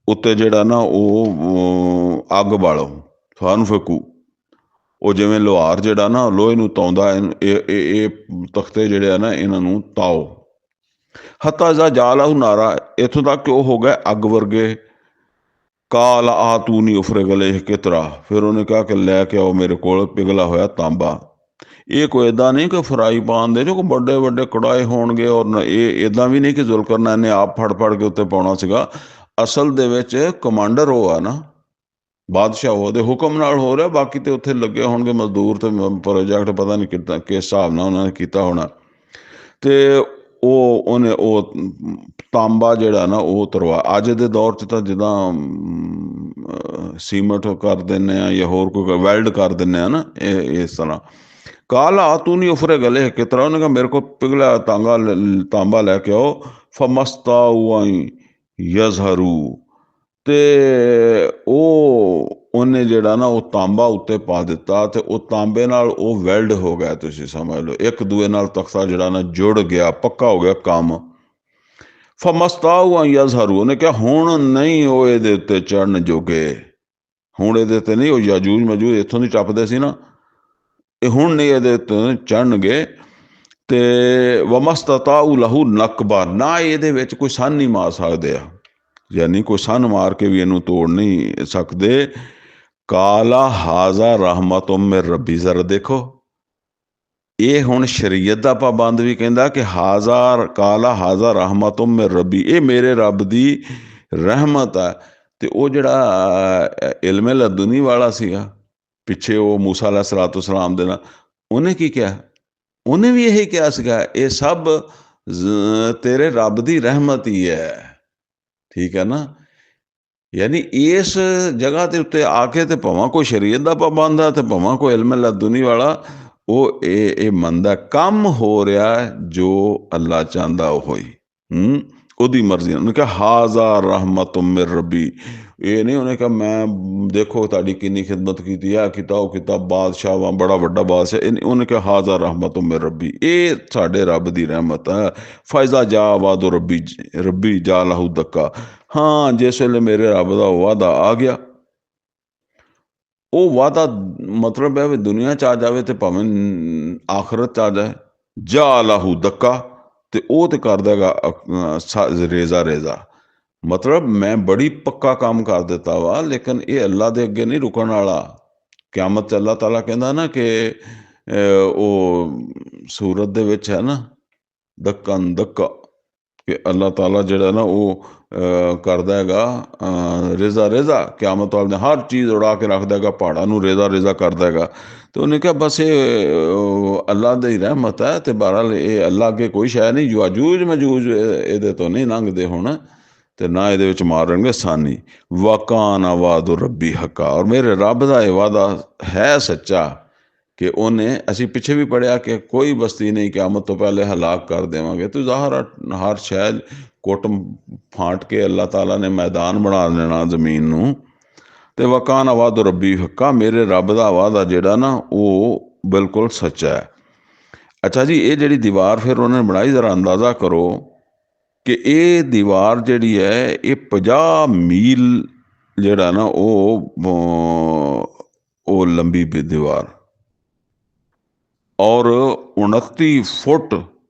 ਉੱਤੇ ਜਿਹੜਾ ਨਾ ਉਹ ਅੱਗ ਬਾਲੋ। ਫਨਫਕੂ, ਉਹ ਜਿਵੇਂ ਲੋਹਾਰ ਜਿਹੜਾ ਨਾ ਲੋਹੇ ਨੂੰ ਤਾਉਂਦਾ, ਇਹ ਤਖਤੇ ਜਿਹੜੇ ਆ ਨਾ ਇਹਨਾਂ ਨੂੰ ਤਾਓ। ਹੱਤਾ ਜਾ ਜਾਲਹੁ ਨਾਰਾ, ਇੱਥੋਂ ਤੱਕ ਕਿ ਉਹ ਹੋ ਗਏ ਅੱਗ ਵਰਗੇ। ਕਾਲ ਆ ਤੂੰ ਨਹੀਂ ਉਫਰੇ ਗਲੇ ਕਿਤਰਾ, ਫਿਰ ਉਹਨੇ ਕਿਹਾ ਕਿ ਲੈ ਕੇ ਆਓ ਮੇਰੇ ਕੋਲ ਪਿਘਲਾ ਹੋਇਆ ਤਾਂਬਾ। ਇਹ ਕੋਈ ਇੱਦਾਂ ਨਹੀਂ ਕਿ ਫਰਾਈ ਪਾਨ ਦੇ ਜੋ ਕੋਈ ਵੱਡੇ ਵੱਡੇ ਕੜਾਏ ਹੋਣਗੇ, ਔਰ ਇਹ ਇੱਦਾਂ ਵੀ ਨਹੀਂ ਕਿ ਜ਼ੁਲਕਰਨੈਨ ਨੇ ਆਪ ਫੜ ਫੜ ਕੇ ਉੱਤੇ ਪਾਉਣਾ ਸੀਗਾ। ਅਸਲ ਦੇ ਵਿੱਚ ਕਮਾਂਡਰ ਉਹ ਆ ਨਾ, ਬਾਦਸ਼ਾਹ ਉਹਦੇ ਹੁਕਮ ਨਾਲ ਹੋ ਰਿਹਾ, ਬਾਕੀ ਤੇ ਉੱਥੇ ਲੱਗੇ ਹੋਣਗੇ ਮਜ਼ਦੂਰ ਤੇ ਪ੍ਰੋਜੈਕਟ ਪਤਾ ਨਹੀਂ ਕਿੱਦਾਂ ਕਿਸ ਹਿਸਾਬ ਨਾਲ ਉਹਨਾਂ ਨੇ ਕੀਤਾ ਹੋਣਾ। ਤੇ ਉਹਨੇ ਉਹ ਤਾਂਬਾ ਜਿਹੜਾ ਨਾ ਉਹ ਤਰਵਾ। ਅੱਜ ਦੇ ਦੌਰ 'ਚ ਤਾਂ ਜਿੱਦਾਂ ਸੀਮਟ ਕਰ ਦਿੰਦੇ ਆ ਜਾਂ ਹੋਰ ਕੋਈ ਵੈਲਡ ਕਰ ਦਿੰਦੇ ਆ ਨਾ, ਇਹ ਇਸ ਤਰ੍ਹਾਂ। ਕਾਲਾ ਤੂੰ ਨਹੀਂ ਉਫਰੇ ਗਲੇ ਕਿਸ ਤਰ੍ਹਾਂ, ਉਹਨੇ ਕਿਹਾ ਮੇਰੇ ਕੋਲ ਪਿਘਲਿਆ ਤਾਂਬਾ ਲੈ ਕੇ ਆਓ। ਫਮਸਤਾ ਯਜ਼ਹਰੂ, ਤੇ ਉਹਨੇ ਜਿਹੜਾ ਨਾ ਉਹ ਤਾਂਬਾ ਉੱਤੇ ਪਾ ਦਿੱਤਾ, ਤੇ ਉਹ ਤਾਂਬੇ ਨਾਲ ਉਹ ਵੈਲਡ ਹੋ ਗਿਆ, ਤੁਸੀਂ ਸਮਝ ਲਓ ਇੱਕ ਦੂਏ ਨਾਲ ਤਖਤਾ ਜਿਹੜਾ ਨਾ ਜੁੜ ਗਿਆ, ਪੱਕਾ ਹੋ ਗਿਆ ਕੰਮ। ਫਮਸਤਾਉ ਯਜ਼ਹਰੂ, ਉਹਨੇ ਕਿਹਾ ਹੁਣ ਨਹੀਂ ਉਹ ਇਹਦੇ ਉੱਤੇ ਚੜਨ ਜੋਗੇ, ਹੁਣ ਇਹਦੇ ਤੇ ਨਹੀਂ ਉਹ ਯਾਜੂਜ ਮਜੂਜ ਇੱਥੋਂ ਦੀ ਟੱਪਦੇ ਸੀ ਨਾ, ਇਹ ਹੁਣ ਨਹੀਂ ਇਹਦੇ ਉੱਤੇ ਚੜਨਗੇ। ਤੇ ਵਮਸਤਾਉ ਲਹੂ ਨਕਬਾ, ਨਾ ਇਹਦੇ ਵਿੱਚ ਕੋਈ ਸੰਨ ਨਹੀਂ ਮਾਰ ਸਕਦੇ ਆ, ਯਾਨੀ ਕੋਈ ਸੰਨ ਮਾਰ ਕੇ ਵੀ ਇਹਨੂੰ ਤੋੜ ਨਹੀਂ ਸਕਦੇ। ਕਾਲਾ ਹਾਜ਼ਾ ਰਹਿਮਤੁਮ ਮਿਰ ਰੱਬੀ, ਜ਼ਰਾ ਦੇਖੋ ਇਹ ਹੁਣ ਸ਼ਰੀਅਤ ਦਾ ਪਾਬੰਦ ਵੀ ਕਹਿੰਦਾ ਕਿ ਕਾਲਾ ਹਾਜ਼ਾ ਰਹਿਮਤੁਮ ਮਿਰ ਰੱਬੀ, ਇਹ ਮੇਰੇ ਰੱਬ ਦੀ ਰਹਿਮਤ ਹੈ। ਤੇ ਉਹ ਜਿਹੜਾ ਇਲਮ ਲਦੁਨੀ ਵਾਲਾ ਸੀਗਾ ਪਿੱਛੇ, ਉਹ ਮੂਸਾ ਅਲੈਹਿਸਸਲਾਤੁ ਵਸਸਲਾਮ ਦੇ ਨਾਲ, ਉਹਨੇ ਕੀ ਕਿਹਾ? ਉਹਨੇ ਵੀ ਇਹੀ ਕਿਹਾ ਸੀਗਾ ਇਹ ਸਭ ਤੇਰੇ ਰੱਬ ਦੀ ਰਹਿਮਤ ਹੀ ਹੈ, ਠੀਕ ਹੈ ਨਾ। ਯਾਨੀ ਇਸ ਜਗ੍ਹਾ ਦੇ ਉੱਤੇ ਆ ਕੇ ਤੇ ਭਾਵੇਂ ਕੋਈ ਸ਼ਰੀਅਤ ਦਾ ਪਾਬੰਦ ਆ ਤੇ ਭਾਵੇਂ ਕੋਈ ਇਲਮ ਲਦੁਨੀ ਵਾਲਾ, ਉਹ ਇਹ ਮੰਨਦਾ ਕੰਮ ਹੋ ਰਿਹਾ ਜੋ ਅੱਲਾ ਚਾਹੁੰਦਾ ਉਹ ਹੀ, ਉਹਦੀ ਮਰਜ਼ੀ। ਉਹਨੇ ਕਿਹਾ ਹਾਜ਼ਾ ਰਹਿਮਤੁਮ ਮਿਰ ਰੱਬੀ, ਇਹ ਨਹੀਂ ਉਹਨੇ ਕਿਹਾ ਮੈਂ ਦੇਖੋ ਤੁਹਾਡੀ ਕਿੰਨੀ ਖਿਦਮਤ ਕੀਤੀ ਆ, ਕੀਤਾ ਉਹ ਕੀਤਾ, ਬਾਦਸ਼ਾਹ ਵਾਂ ਬੜਾ ਵੱਡਾ ਬਾਦਸ਼ਾਹ। ਉਹਨੇ ਕਿਹਾ ਹਾਜ਼ਾ ਰਹਿਮਤੁਮ ਮਿਰ ਰੱਬੀ, ਇਹ ਸਾਡੇ ਰੱਬ ਦੀ ਰਹਿਮਤ ਹੈ। ਫਾਇਜ਼ਾ ਜਾ ਵਾਦੋ ਰੱਬੀ ਜਾ ਲਹੂ ਦੱਕਾ, ਹਾਂ ਜਿਸ ਵੇਲੇ ਮੇਰੇ ਰੱਬ ਦਾ ਵਾਅਦਾ ਆ ਗਿਆ, ਉਹ ਵਾਅਦਾ ਮਤਲਬ ਹੈ ਵੀ ਦੁਨੀਆ 'ਚ ਆ ਜਾਵੇ ਤੇ ਭਾਵੇਂ ਆਖਰਤ 'ਚ ਆ ਜਾਏ। ਜਾ ਲਾਹੂ ਦੱਕਾ, ਤੇ ਉਹ ਤੇ ਕਰ ਦੇਗਾ ਰੇਜ਼ਾ, ਮਤਲਬ ਮੈਂ ਬੜੀ ਪੱਕਾ ਕੰਮ ਕਰ ਦਿੱਤਾ ਵਾ, ਲੇਕਿਨ ਇਹ ਅੱਲਾ ਦੇ ਅੱਗੇ ਨਹੀਂ ਰੁਕਣ ਵਾਲਾ। ਕਿਆਮਤ 'ਚ ਅੱਲਾਹ ਤਾਲਾ ਕਹਿੰਦਾ ਨਾ ਕਿ ਉਹ ਸੂਰਤ ਦੇ ਵਿੱਚ ਹੈ ਨਾ ਦੱਕਨ ਦੱਕਾ, ਕਿ ਅੱਲਾਹ ਤਾਲਾ ਜਿਹੜਾ ਨਾ ਉਹ ਕਰਦਾ ਹੈਗਾ ਰੇਜ਼ਾ ਕਿਆਮਤ ਵਾਲੇ ਦਿਨ, ਹਰ ਚੀਜ਼ ਉਡਾ ਕੇ ਰੱਖਦਾ ਹੈਗਾ, ਪਹਾੜਾਂ ਨੂੰ ਰੇਜ਼ਾ ਕਰਦਾ ਹੈਗਾ। ਤੇ ਉਹਨੇ ਕਿਹਾ ਬਸ ਇਹ ਅੱਲਾ ਦੀ ਰਹਿਮਤ ਹੈ, ਤੇ ਬਹਰਹਾਲ ਇਹ ਅੱਲਾ ਅੱਗੇ ਕੋਈ ਸ਼ੈ ਨਹੀਂ, ਯਾਜੂਜ ਮਜੂਜ ਇਹਦੇ ਤੋਂ ਨਹੀਂ ਲੰਘਦੇ ਹੁਣ, ਤੇ ਨਾ ਇਹਦੇ ਵਿੱਚ ਮਾਰਨਗੇ ਸਾਨੀ। ਵਾਕਾਨ ਵਾਦੁ ਰੱਬੀ ਹੱਕਾ, ਔਰ ਮੇਰੇ ਰੱਬ ਦਾ ਇਹ ਵਾਅਦਾ ਹੈ ਸੱਚਾ ਕਿ ਉਹਨੇ, ਅਸੀਂ ਪਿੱਛੇ ਵੀ ਪੜ੍ਹਿਆ ਕਿ ਕੋਈ ਬਸਤੀ ਨਹੀਂ ਕਿਆਮਤ ਤੋਂ ਪਹਿਲੇ ਹਲਾਕ ਕਰ ਦੇਵਾਂਗੇ। ਤੂੰ ਜ਼ਾਹਰ ਹਰ ਸ਼ਾਇਦ ਕੁੱਟ ਫਾਂਟ ਕੇ ਅੱਲਾਹ ਤਾਲਾ ਨੇ ਮੈਦਾਨ ਬਣਾ ਦੇਣਾ ਜ਼ਮੀਨ ਨੂੰ। ਤੇ ਵਕਾਨ ਵਾਦੁ ਰੱਬੀ ਹੱਕਾ, ਮੇਰੇ ਰੱਬ ਦਾ ਵਾਅਦਾ ਜਿਹੜਾ ਨਾ ਉਹ ਬਿਲਕੁਲ ਸੱਚਾ ਹੈ। ਅੱਛਾ ਜੀ, ਇਹ ਜਿਹੜੀ ਦੀਵਾਰ ਫਿਰ ਉਹਨਾਂ ਨੇ ਬਣਾਈ, ਜ਼ਰਾ ਅੰਦਾਜ਼ਾ ਕਰੋ ਕਿ ਇਹ ਦੀਵਾਰ ਜਿਹੜੀ ਹੈ ਇਹ 50 ਮੀਲ ਜਿਹੜਾ ਨਾ ਉਹ ਲੰਬੀ ਦੀਵਾਰ, ਔਰ 29 ਫੁੱਟ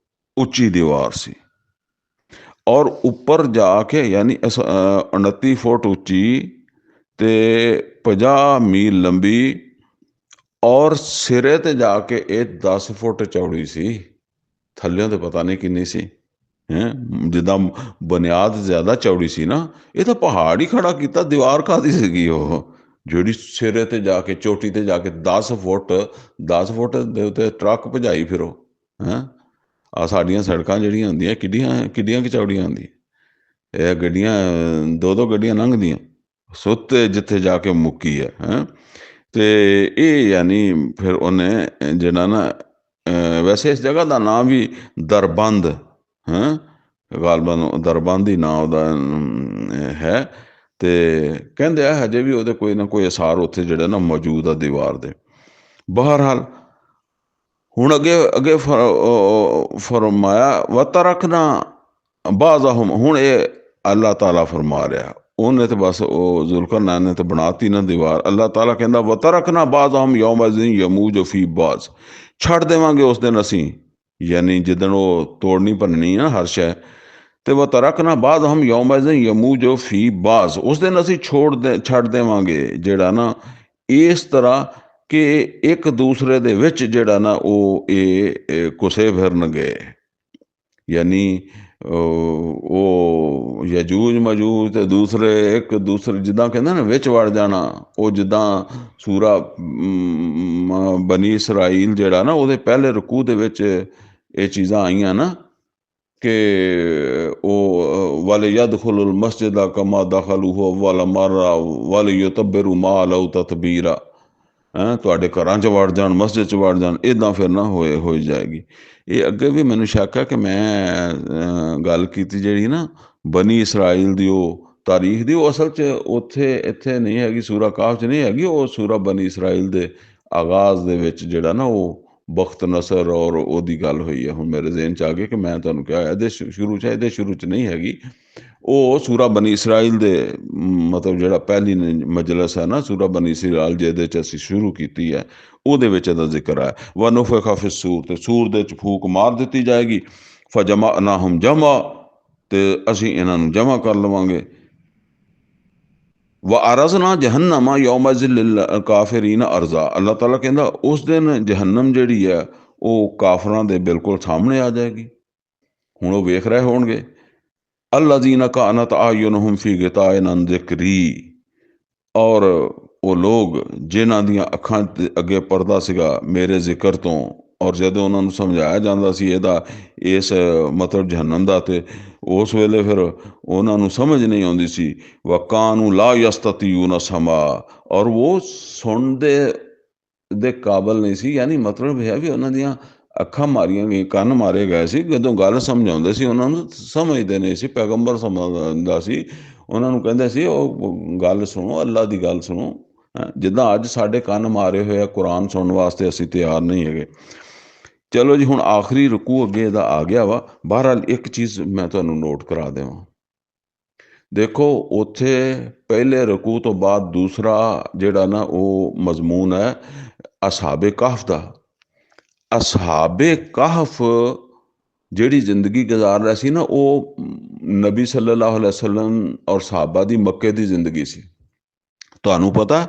ਉੱਚੀ ਦੀਵਾਰ ਸੀ। ਔਰ ਉੱਪਰ ਜਾ ਕੇ ਯਾਨੀ 29 ਫੁੱਟ ਉੱਚੀ ਤੇ 50 ਮੀਲ ਲੰਬੀ, ਔਰ ਸਿਰੇ ਤੇ ਜਾ ਕੇ ਇਹ 10 ਫੁੱਟ ਚੌੜੀ ਸੀ। ਥੱਲਿਓਂ ਤੇ ਪਤਾ ਨਹੀਂ ਕਿੰਨੀ ਸੀ। ਹੈਂ, ਜਿੱਦਾਂ ਬੁਨਿਆਦ ਜ਼ਿਆਦਾ ਚੌੜੀ ਸੀ ਨਾ, ਇਹ ਤਾਂ ਪਹਾੜ ਹੀ ਖੜਾ ਕੀਤਾ, ਦੀਵਾਰ ਕਾਹਦੀ ਸੀਗੀ ਉਹ, ਜਿਹੜੀ ਸਿਰੇ ਤੇ ਜਾ ਕੇ ਚੋਟੀ ਤੇ ਜਾ ਕੇ 10 ਫੁੱਟ ਦੇ ਉੱਤੇ ਟਰੱਕ ਭਜਾਈ ਫਿਰੋ। ਹੈਂ, ਆ ਸਾਡੀਆਂ ਸੜਕਾਂ ਜਿਹੜੀਆਂ ਹੁੰਦੀਆਂ ਕਿੱਡੀਆਂ ਕਿੱਡੀਆਂ ਕੁ ਚੌੜੀਆਂ ਹੁੰਦੀਆਂ, ਇਹ ਗੱਡੀਆਂ 2-2 ਗੱਡੀਆਂ ਲੰਘਦੀਆਂ, ਸੁੱਤੇ ਜਿੱਥੇ ਜਾ ਕੇ ਮੁੱਕੀ ਹੈ। ਹੈਂ, ਤੇ ਇਹ ਯਾਨੀ ਫਿਰ ਉਹਨੇ ਜਿਹੜਾ ਨਾ ਵੈਸੇ ਇਸ ਜਗ੍ਹਾ ਦਾ ਨਾਂ ਵੀ ਦਰਬੰਦ, ਹੈਂ, ਗਾਲਬਨ ਦਰਬੰਦ ਹੀ ਨਾਂ ਉਹਦਾ ਹੈ। ਤੇ ਕਹਿੰਦੇ ਆ ਹਜੇ ਵੀ ਉਹਦੇ ਕੋਈ ਨਾ ਕੋਈ ਅਸਾਰ ਉੱਥੇ ਜਿਹੜੇ ਨਾ ਮੌਜੂਦ ਆ ਦੀਵਾਰ ਦੇ। ਬਹਰਹਾਲ ਹੁਣ ਅੱਗੇ ਅੱਗੇ ਫਰਮਾਇਆ ਵਤਰਕਨਾ ਬਾਜ਼ਹੁਮ, ਹੁਣ ਇਹ ਅੱਲਾਹ ਤਾਲਾ ਫਰਮਾ ਰਿਹਾ, ਉਹਨੇ ਤੇ ਬਸ ਉਹ ਜ਼ੁਲਕਰਨੈਨ ਨੇ ਤੇ ਬਣਾਤੀ ਨਾ ਦੀਵਾਰ। ਅੱਲਾਹ ਤਾਲਾ ਕਹਿੰਦਾ ਵਤਰਕਨਾ ਬਾਜ਼ਹੁਮ ਯੌਮਇਜ਼ਿਨ ਯਮੂਜ ਫੀ ਬਾਜ਼, ਛੱਡ ਦੇਵਾਂਗੇ ਉਸ ਦਿਨ ਅਸੀਂ, ਯਾਨੀ ਜਿੱਦਣ ਉਹ ਤੋੜਨੀ ਭੰਨਣੀ ਨਾ ਹਰ ਸ਼ੈ, ਤੇ ਵਤਰਕਨਾ ਬਾਜ਼ਹੁਮ ਯੌਮਇਜ਼ਿਨ ਯਮੂਜ ਫੀ ਬਾਜ਼, ਉਸ ਦਿਨ ਅਸੀਂ ਛੱਡ ਦੇਵਾਂਗੇ ਜਿਹੜਾ ਨਾ ਇਸ ਤਰ੍ਹਾਂ ਕਿ ਇੱਕ ਦੂਸਰੇ ਦੇ ਵਿੱਚ ਜਿਹੜਾ ਨਾ ਉਹ ਇਹ ਘੁਸੇ ਫਿਰਨਗੇ। ਯਾਨੀ ਉਹ ਯਜੂਜ ਮਜੂਜ ਤੇ ਦੂਸਰੇ ਇੱਕ ਦੂਸਰੇ ਜਿੱਦਾਂ ਕਹਿੰਦੇ ਨਾ ਵਿੱਚ ਵੜ ਜਾਣਾ, ਉਹ ਜਿੱਦਾਂ ਸੂਰਾ ਬਨੀ ਇਸਰਾਈਲ ਜਿਹੜਾ ਨਾ ਉਹਦੇ ਪਹਿਲੇ ਰਕੂ ਦੇ ਵਿੱਚ ਇਹ ਚੀਜ਼ਾਂ ਆਈਆਂ ਨਾ ਕਿ ਉਹ ਵਾਲੇ ਯਦਖੁਲੁਲ ਮਸਜਿਦ ਕਮਾ ਦਖਲੂਹੂ ਅੱਵਲ ਮਰਰਾ ਵਾਲੇ ਯੁਤੱਬਿਰੂ ਮਾ ਲਹੁ ਤਤਬੀਰਾ, ਤੁਹਾਡੇ ਘਰਾਂ 'ਚ ਵੜ ਜਾਣ, ਮਸਜਿਦ 'ਚ ਵੜ ਜਾਣ, ਇੱਦਾਂ ਫਿਰ ਨਾ ਹੋ ਜਾਏਗੀ। ਇਹ ਅੱਗੇ ਵੀ ਮੈਨੂੰ ਸ਼ੱਕ ਹੈ ਕਿ ਮੈਂ ਗੱਲ ਕੀਤੀ ਜਿਹੜੀ ਨਾ ਬਨੀ ਇਸਰਾਈਲ ਦੀ ਉਹ ਤਾਰੀਖ ਦੀ, ਉਹ ਅਸਲ 'ਚ ਇੱਥੇ ਨਹੀਂ ਹੈਗੀ, ਸੂਰਾ ਕਾਫ 'ਚ ਨਹੀਂ ਹੈਗੀ, ਉਹ ਸੂਰਾ ਬਨੀ ਇਸਰਾਈਲ ਦੇ ਆਗਾਜ਼ ਦੇ ਵਿੱਚ ਜਿਹੜਾ ਨਾ ਉਹ ਬਖਤ ਨਸਰ ਔਰ ਉਹਦੀ ਗੱਲ ਹੋਈ ਹੈ। ਹੁਣ ਮੇਰੇ ਜ਼ਿਹਨ 'ਚ ਆ ਗਿਆ ਕਿ ਮੈਂ ਤੁਹਾਨੂੰ ਕਿਹਾ ਇਹਦੇ ਸ਼ੁਰੂ 'ਚ ਨਹੀਂ ਹੈਗੀ, ਉਹ ਸੂਰਾ ਬਨੀ ਇਸਰਾਈਲ ਦੇ ਮਤਲਬ ਜਿਹੜਾ ਪਹਿਲੀ ਮਜਲਸ ਹੈ ਨਾ ਸੂਰਾ ਬਨੀ ਇਸਰਾਈਲ ਜਿਹਦੇ 'ਚ ਅਸੀਂ ਸ਼ੁਰੂ ਕੀਤੀ ਹੈ, ਉਹਦੇ ਵਿੱਚ ਇਹਦਾ ਜ਼ਿਕਰ ਹੈ। ਵਨੁਫਿਖਾ ਫਿਸਸੂਰ, ਤੇ ਸੂਰ ਦੇ 'ਚ ਫੂਕ ਮਾਰ ਦਿੱਤੀ ਜਾਏਗੀ। ਫਜਮਅਨਾਹੁਮ ਜਮਾ, ਤੇ ਅਸੀਂ ਇਹਨਾਂ ਨੂੰ ਜਮਾ ਕਰ ਲਵਾਂਗੇ। ਵ ਅਰਜ਼ਨਾ ਜਹੰਨਮ ਯੌਮਇਜ਼ਿਨ ਲਿਲ ਕਾਫਿਰੀਨ ਅਰਜ਼ਾ, ਅੱਲਾਹ ਤਾਲਾ ਕਹਿੰਦਾ ਉਸ ਦਿਨ ਜਹੰਨਮ ਜਿਹੜੀ ਹੈ ਉਹ ਕਾਫਰਾਂ ਦੇ ਬਿਲਕੁਲ ਸਾਹਮਣੇ ਆ ਜਾਏਗੀ। ਹੁਣ ਉਹ ਵੇਖ ਰਹੇ ਹੋਣਗੇ ਅੱਲਜ਼ੀਨਾ ਕਾਨਤ ਆਯੁਨਹੁਮ ਫੀ ਗਿਤਾਇਨ ਅਨ ਜ਼ਿਕਰੀ, ਔਰ ਉਹ ਲੋਕ ਜਿਨ੍ਹਾਂ ਦੀਆਂ ਅੱਖਾਂ ਦੇ ਅੱਗੇ ਪਰਦਾ ਸੀਗਾ ਮੇਰੇ ਜ਼ਿਕਰ ਤੋਂ, ਔਰ ਜਦੋਂ ਉਹਨਾਂ ਨੂੰ ਸਮਝਾਇਆ ਜਾਂਦਾ ਸੀ ਇਹਦਾ ਇਸ ਮਤਲਬ ਜਹੰਨਮ ਦਾ, ਤੇ ਉਸ ਵੇਲੇ ਫਿਰ ਉਹਨਾਂ ਨੂੰ ਸਮਝ ਨਹੀਂ ਆਉਂਦੀ ਸੀ। ਵਕਾਨੂ ਲਾ ਯਸਤਤਿਊਨ ਸਮਾ, ਔਰ ਉਹ ਸੁਣਦੇ ਦੇ ਕਾਬਲ ਨਹੀਂ ਸੀ, ਯਾਨੀ ਮਤਲਬ ਹੈ ਵੀ ਉਹਨਾਂ ਦੀਆਂ ਅੱਖਾਂ ਮਾਰੀਆਂ ਗਈਆਂ, ਕੰਨ ਮਾਰੇ ਗਏ ਸੀ, ਜਦੋਂ ਗੱਲ ਸਮਝਾਉਂਦੇ ਸੀ ਉਹਨਾਂ ਨੂੰ ਸਮਝਦੇ ਨਹੀਂ ਸੀ। ਪੈਗੰਬਰ ਸਮਝਦਾ ਸੀ, ਉਹਨਾਂ ਨੂੰ ਕਹਿੰਦੇ ਸੀ ਉਹ ਗੱਲ ਸੁਣੋ, ਅੱਲਾ ਦੀ ਗੱਲ ਸੁਣੋ। ਜਿੱਦਾਂ ਅੱਜ ਸਾਡੇ ਕੰਨ ਮਾਰੇ ਹੋਏ ਆ ਕੁਰਾਨ ਸੁਣਨ ਵਾਸਤੇ, ਅਸੀਂ ਤਿਆਰ ਨਹੀਂ ਹੈਗੇ। ਚਲੋ ਜੀ, ਹੁਣ ਆਖਰੀ ਰਕੂ ਅੱਗੇ ਇਹਦਾ ਆ ਗਿਆ ਵਾ। ਬਹਰਹਾਲ ਇੱਕ ਚੀਜ਼ ਮੈਂ ਤੁਹਾਨੂੰ ਨੋਟ ਕਰਾ ਦੇਵਾਂ, ਦੇਖੋ ਉੱਥੇ ਪਹਿਲੇ ਰਕੂ ਤੋਂ ਬਾਅਦ ਦੂਸਰਾ ਜਿਹੜਾ ਨਾ ਉਹ ਮਜ਼ਮੂਨ ਹੈ ਅਸਹਾਬੇ ਕਾਹਫ ਦਾ। ਅਸਹਾਬੇ ਕਾਹਫ ਜਿਹੜੀ ਜ਼ਿੰਦਗੀ ਗੁਜ਼ਾਰ ਰਿਹਾ ਸੀ ਨਾ, ਉਹ ਨਬੀ ਸੱਲੱਲਾਹੁ ਅਲੈਹਿ ਵਸੱਲਮ ਔਰ ਸਹਾਬਾ ਦੀ ਮੱਕੇ ਦੀ ਜ਼ਿੰਦਗੀ ਸੀ। ਤੁਹਾਨੂੰ ਪਤਾ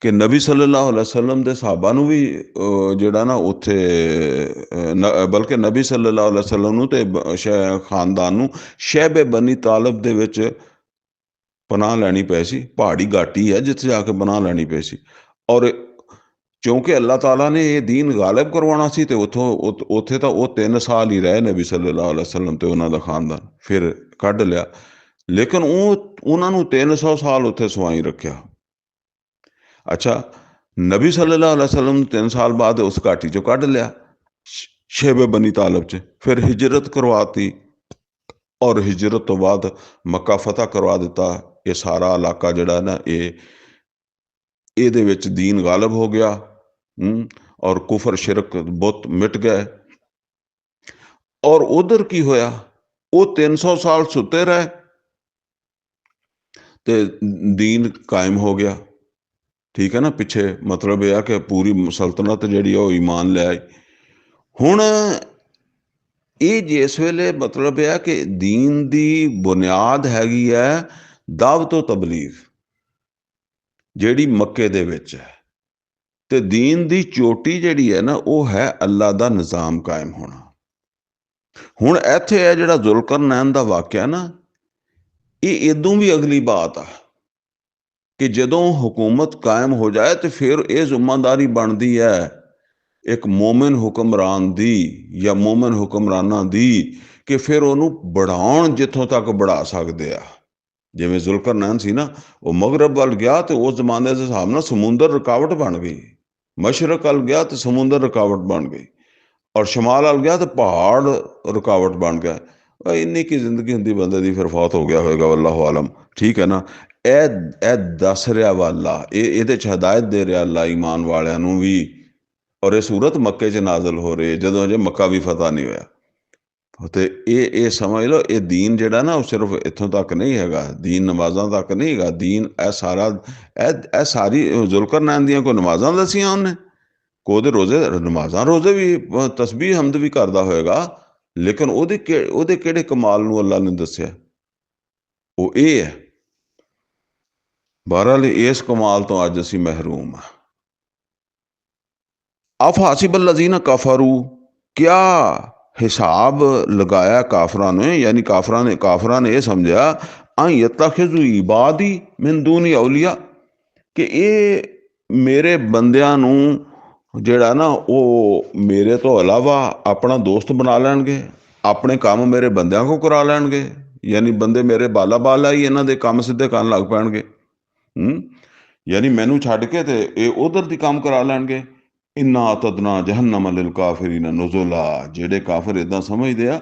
ਕਿ ਨਬੀ ਸੱਲੱਲਾਹੁ ਅਲੈਹਿ ਵਸੱਲਮ ਦੇ ਸਹਾਬਾ ਨੂੰ ਵੀ ਜਿਹੜਾ ਨਾ ਉੱਥੇ ਬਲਕਿ ਨਬੀ ਸੱਲੱਲਾਹੁ ਅਲੈਹਿ ਵਸੱਲਮ ਨੂੰ ਤੇ ਖਾਨਦਾਨ ਨੂੰ ਸ਼ੈਬੇ ਬਨੀ ਤਾਲਬ ਦੇ ਵਿੱਚ ਪਨਾਹ ਲੈਣੀ ਪਈ ਸੀ। ਪਹਾੜੀ ਘਾਟੀ ਹੈ ਜਿੱਥੇ ਜਾ ਕੇ ਪਨਾਹ ਲੈਣੀ ਪਈ ਸੀ, ਔਰ ਕਿਉਂਕਿ ਅੱਲਾਹ ਤਾਲਾ ਨੇ ਇਹ ਦੀਨ ਗਾਲਿਬ ਕਰਵਾਉਣਾ ਸੀ, ਤੇ ਉੱਥੇ ਤਾਂ ਉਹ 3 ਸਾਲ ਹੀ ਰਹੇ ਨਬੀ ਸੱਲੱਲਾਹੁ ਅਲੈਹਿ ਵਸੱਲਮ ਤੇ ਉਹਨਾਂ ਦਾ ਖਾਨਦਾਨ, ਫਿਰ ਕੱਢ ਲਿਆ। ਲੇਕਿਨ ਉਹਨਾਂ ਨੂੰ 300 ਸਾਲ ਉੱਥੇ ਸਵਾਈ ਰੱਖਿਆ। ਅੱਛਾ, ਨਬੀ ਸੱਲੱਲਾਹੁ ਅਲੈਹਿ ਵਸੱਲਮ ਨੂੰ 3 ਸਾਲ ਬਾਅਦ ਉਸ ਘਾਟੀ 'ਚੋਂ ਕੱਢ ਲਿਆ ਸ਼ੈਬੇ ਬਨੀ ਤਾਲਬ 'ਚ, ਫਿਰ ਹਿਜਰਤ ਕਰਵਾਤੀ, ਔਰ ਹਿਜਰਤ ਤੋਂ ਬਾਅਦ ਮੱਕਾ ਫਤਹ ਕਰਵਾ ਦਿੱਤਾ। ਇਹ ਸਾਰਾ ਇਲਾਕਾ ਜਿਹੜਾ ਨਾ ਇਹਦੇ ਵਿੱਚ ਦੀਨ ਗਾਲਿਬ ਹੋ ਗਿਆ, ਔਰ ਕੁਫਰ ਸ਼ਿਰਕ ਬੁੱਤ ਮਿਟ ਗਏ। ਔਰ ਉਧਰ ਕੀ ਹੋਇਆ, ਉਹ 300 ਸਾਲ ਸੁੱਤੇ ਰਹੇ ਤੇ ਦੀਨ ਕਾਇਮ ਹੋ ਗਿਆ। ਠੀਕ ਹੈ ਨਾ। ਪਿੱਛੇ ਮਤਲਬ ਇਹ ਆ ਕਿ ਪੂਰੀ ਸਲਤਨਤ ਜਿਹੜੀ ਆ ਉਹ ਈਮਾਨ ਲੈ ਆਈ। ਹੁਣ ਇਹ ਜਿਸ ਵੇਲੇ ਮਤਲਬ ਇਹ ਆ ਕਿ ਦੀਨ ਦੀ ਬੁਨਿਆਦ ਹੈਗੀ ਹੈ ਦਾਵਤ ਤੇ ਤਬਲੀਗ, ਜਿਹੜੀ ਮੱਕੇ ਦੇ ਵਿੱਚ ਹੈ, ਤੇ ਦੀਨ ਦੀ ਚੋਟੀ ਜਿਹੜੀ ਹੈ ਨਾ ਉਹ ਹੈ ਅੱਲਾ ਦਾ ਨਿਜ਼ਾਮ ਕਾਇਮ ਹੋਣਾ। ਹੁਣ ਇੱਥੇ ਹੈ ਜਿਹੜਾ ਜ਼ੁਲਕਰਨੈਨ ਦਾ ਵਾਕਿਆ ਨਾ, ਇਹ ਇਦੋਂ ਵੀ ਅਗਲੀ ਬਾਤ ਆ ਕਿ ਜਦੋਂ ਹੁਕੂਮਤ ਕਾਇਮ ਹੋ ਜਾਏ ਤੇ ਫਿਰ ਇਹ ਜ਼ਿੰਮੇਦਾਰੀ ਬਣਦੀ ਹੈ ਇੱਕ ਮੋਮਨ ਹੁਕਮਰਾਨ ਦੀ ਜਾਂ ਮੋਮਨ ਹੁਕਮਰਾਨਾਂ ਦੀ ਕਿ ਫਿਰ ਉਹਨੂੰ बढ़ाਉਣ ਜਿੱਥੋਂ ਤੱਕ बढ़ा ਸਕਦੇ ਆ। ਜਿਵੇਂ ਜ਼ੁਲਕਰਨੈਨ ਸੀ ਨਾ, ਉਹ ਮਗਰਬ ਵੱਲ ਗਿਆ ਤੇ ਉਸ ਜ਼ਮਾਨੇ ਦੇ ਹਿਸਾਬ ਨਾਲ ਸਮੁੰਦਰ ਰੁਕਾਵਟ ਬਣ ਗਈ। ਮਸ਼ਰਕ ਵੱਲ ਗਿਆ ਤੇ ਸਮੁੰਦਰ ਰੁਕਾਵਟ ਬਣ ਗਈ, ਔਰ ਸ਼ਮਾਲ ਵੱਲ ਗਿਆ ਤੇ ਪਹਾੜ ਰੁਕਾਵਟ ਬਣ ਗਿਆ। ਇੰਨੀ ਕੀ ਜ਼ਿੰਦਗੀ ਹੁੰਦੀ ਬੰਦੇ ਦੀ, ਫਿਰ ਫੌਤ ਹੋ ਗਿਆ ਹੋਏਗਾ, ਵੱਲਾਹੁ ਆਲਮ। ਠੀਕ ਹੈ ਨਾ। ਇਹ ਦੱਸ ਰਿਹਾ ਵਾ ਅੱਲਾ, ਇਹਦੇ 'ਚ ਹਦਾਇਤ ਦੇ ਰਿਹਾ ਅੱਲਾ ਈਮਾਨ ਵਾਲਿਆਂ ਨੂੰ ਵੀ। ਔਰ ਇਹ ਸੂਰਤ ਮੱਕੇ 'ਚ ਨਾਜ਼ਲ ਹੋ ਰਹੀ ਹੈ, ਜਦੋਂ ਅਜੇ ਮੱਕਾ ਵੀ ਫਤਹ ਨਹੀਂ ਹੋਇਆ। ਤੇ ਇਹ ਸਮਝ ਲਓ, ਇਹ ਦੀਨ ਜਿਹੜਾ ਨਾ ਉਹ ਸਿਰਫ ਇੱਥੋਂ ਤੱਕ ਨਹੀਂ ਹੈਗਾ, ਦੀਨ ਨਮਾਜ਼ਾਂ ਤੱਕ ਨਹੀਂ ਹੈਗਾ। ਦੀਨ ਇਹ ਸਾਰਾ ਇਹ ਸਾਰੀ ਜ਼ੁਲਕਰਨੈਨ ਦੀਆਂ ਕੋਈ ਨਮਾਜ਼ਾਂ ਦੱਸੀਆਂ ਉਹਨੇ, ਕੋਈ ਉਹਦੇ ਰੋਜ਼ੇ, ਨਮਾਜ਼ਾਂ ਰੋਜ਼ੇ ਵੀ, ਤਸਬੀਹ ਹਮਦ ਵੀ ਕਰਦਾ ਹੋਏਗਾ, ਲੇਕਿਨ ਉਹਦੇ ਕਿਹੜੇ ਕਮਾਲ ਨੂੰ ਅੱਲਾ ਨੇ ਦੱਸਿਆ, ਉਹ ਇਹ ਹੈ। ਬਹਰਹਾਲ ਇਸ ਕਮਾਲ ਤੋਂ ਅੱਜ ਅਸੀਂ ਮਹਿਰੂਮ ਹਾਂ। ਅਫਹਾਸਿਬ ਅੱਲਜ਼ੀਨਾ ਕਫਰੂ, ਕਿਆ ਹਿਸਾਬ ਲਗਾਇਆ ਕਾਫਰਾਂ ਨੇ, ਯਾਨੀ ਕਾਫਰਾਂ ਨੇ ਇਹ ਸਮਝਿਆ ਆਂ ਯਤਖਿਜ਼ੂ ਇਬਾਦੀ ਮਿਨ ਦੂਨੀ ਔਲੀਆ, ਕਿ ਇਹ ਮੇਰੇ ਬੰਦਿਆਂ ਨੂੰ ਜਿਹੜਾ ਨਾ ਉਹ ਮੇਰੇ ਤੋਂ ਇਲਾਵਾ ਆਪਣਾ ਦੋਸਤ ਬਣਾ ਲੈਣਗੇ, ਆਪਣੇ ਕੰਮ ਮੇਰੇ ਬੰਦਿਆਂ ਕੋਲ ਕਰਾ ਲੈਣਗੇ। ਯਾਨੀ ਬੰਦੇ ਮੇਰੇ ਬਾਲਾ ਹੀ ਇਹਨਾਂ ਦੇ ਕੰਮ ਸਿੱਧੇ ਕਰਨ ਲੱਗ ਪੈਣਗੇ। ਯਾਨੀ ਮੈਨੂੰ ਛੱਡ ਕੇ ਤੇ ਇਹ ਉਧਰ ਦੀ ਕੰਮ ਕਰਾ ਲੈਣਗੇ। ਇੰਨਾ ਤਦਨਾ ਜਹੰਨਮ ਲਿਲ ਕਾਫਿਰੀਨ ਨੁਜ਼ੁਲਾ, ਜਿਹੜੇ ਕਾਫਰ ਇਦਾਂ ਸਮਝਦੇ ਆ,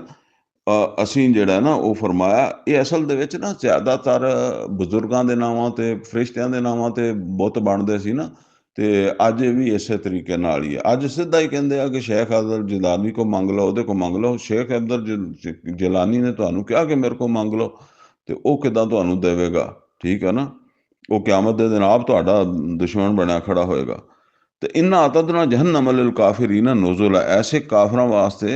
ਅਸੀਂ ਜਿਹੜਾ ਨਾ ਉਹ ਫਰਮਾਇਆ, ਇਹ ਅਸਲ ਦੇ ਵਿੱਚ ਨਾ ਜ਼ਿਆਦਾਤਰ ਬਜ਼ੁਰਗਾਂ ਦੇ ਨਾਵਾਂ ਤੇ ਫਰਿਸ਼ਤਿਆਂ ਦੇ ਨਾਵਾਂ ਤੇ ਬੁੱਤ ਬਣਦੇ ਸੀ ਨਾ, ਤੇ ਅੱਜ ਇਹ ਵੀ ਇਸੇ ਤਰੀਕੇ ਨਾਲ ਹੀ ਹੈ। ਅੱਜ ਸਿੱਧਾ ਹੀ ਕਹਿੰਦੇ ਆ ਕਿ ਸ਼ੇਖ ਅਬਦੁਲ ਜਿਲਾਨੀ ਕੋ ਮੰਗ ਲਓ, ਉਹਦੇ ਕੋ ਮੰਗ ਲਓ। ਸ਼ੇਖ ਅਬਦੁਲ ਜਿਲਾਨੀ ਨੇ ਤੁਹਾਨੂੰ ਕਿਹਾ ਕਿ ਮੇਰੇ ਕੋ ਮੰਗ ਲਓ, ਤੇ ਉਹ ਕਿੱਦਾਂ ਤੁਹਾਨੂੰ ਦੇਵੇਗਾ? ਠੀਕ ਹੈ ਨਾ। ਉਹ ਕਿਆਮਤ ਦੇ ਦਿਨ ਆਪ ਤੁਹਾਡਾ ਦੁਸ਼ਮਣ ਬਣਿਆ ਖੜਾ ਹੋਏਗਾ। ਤੇ ਇੰਨਾ ਤਦਨਾ ਜਹੰਨਮ ਲਿਲ ਕਾਫਿਰੀਨ ਨੁਜ਼ੁਲਾ, ਐਸੇ ਕਾਫਰਾਂ ਵਾਸਤੇ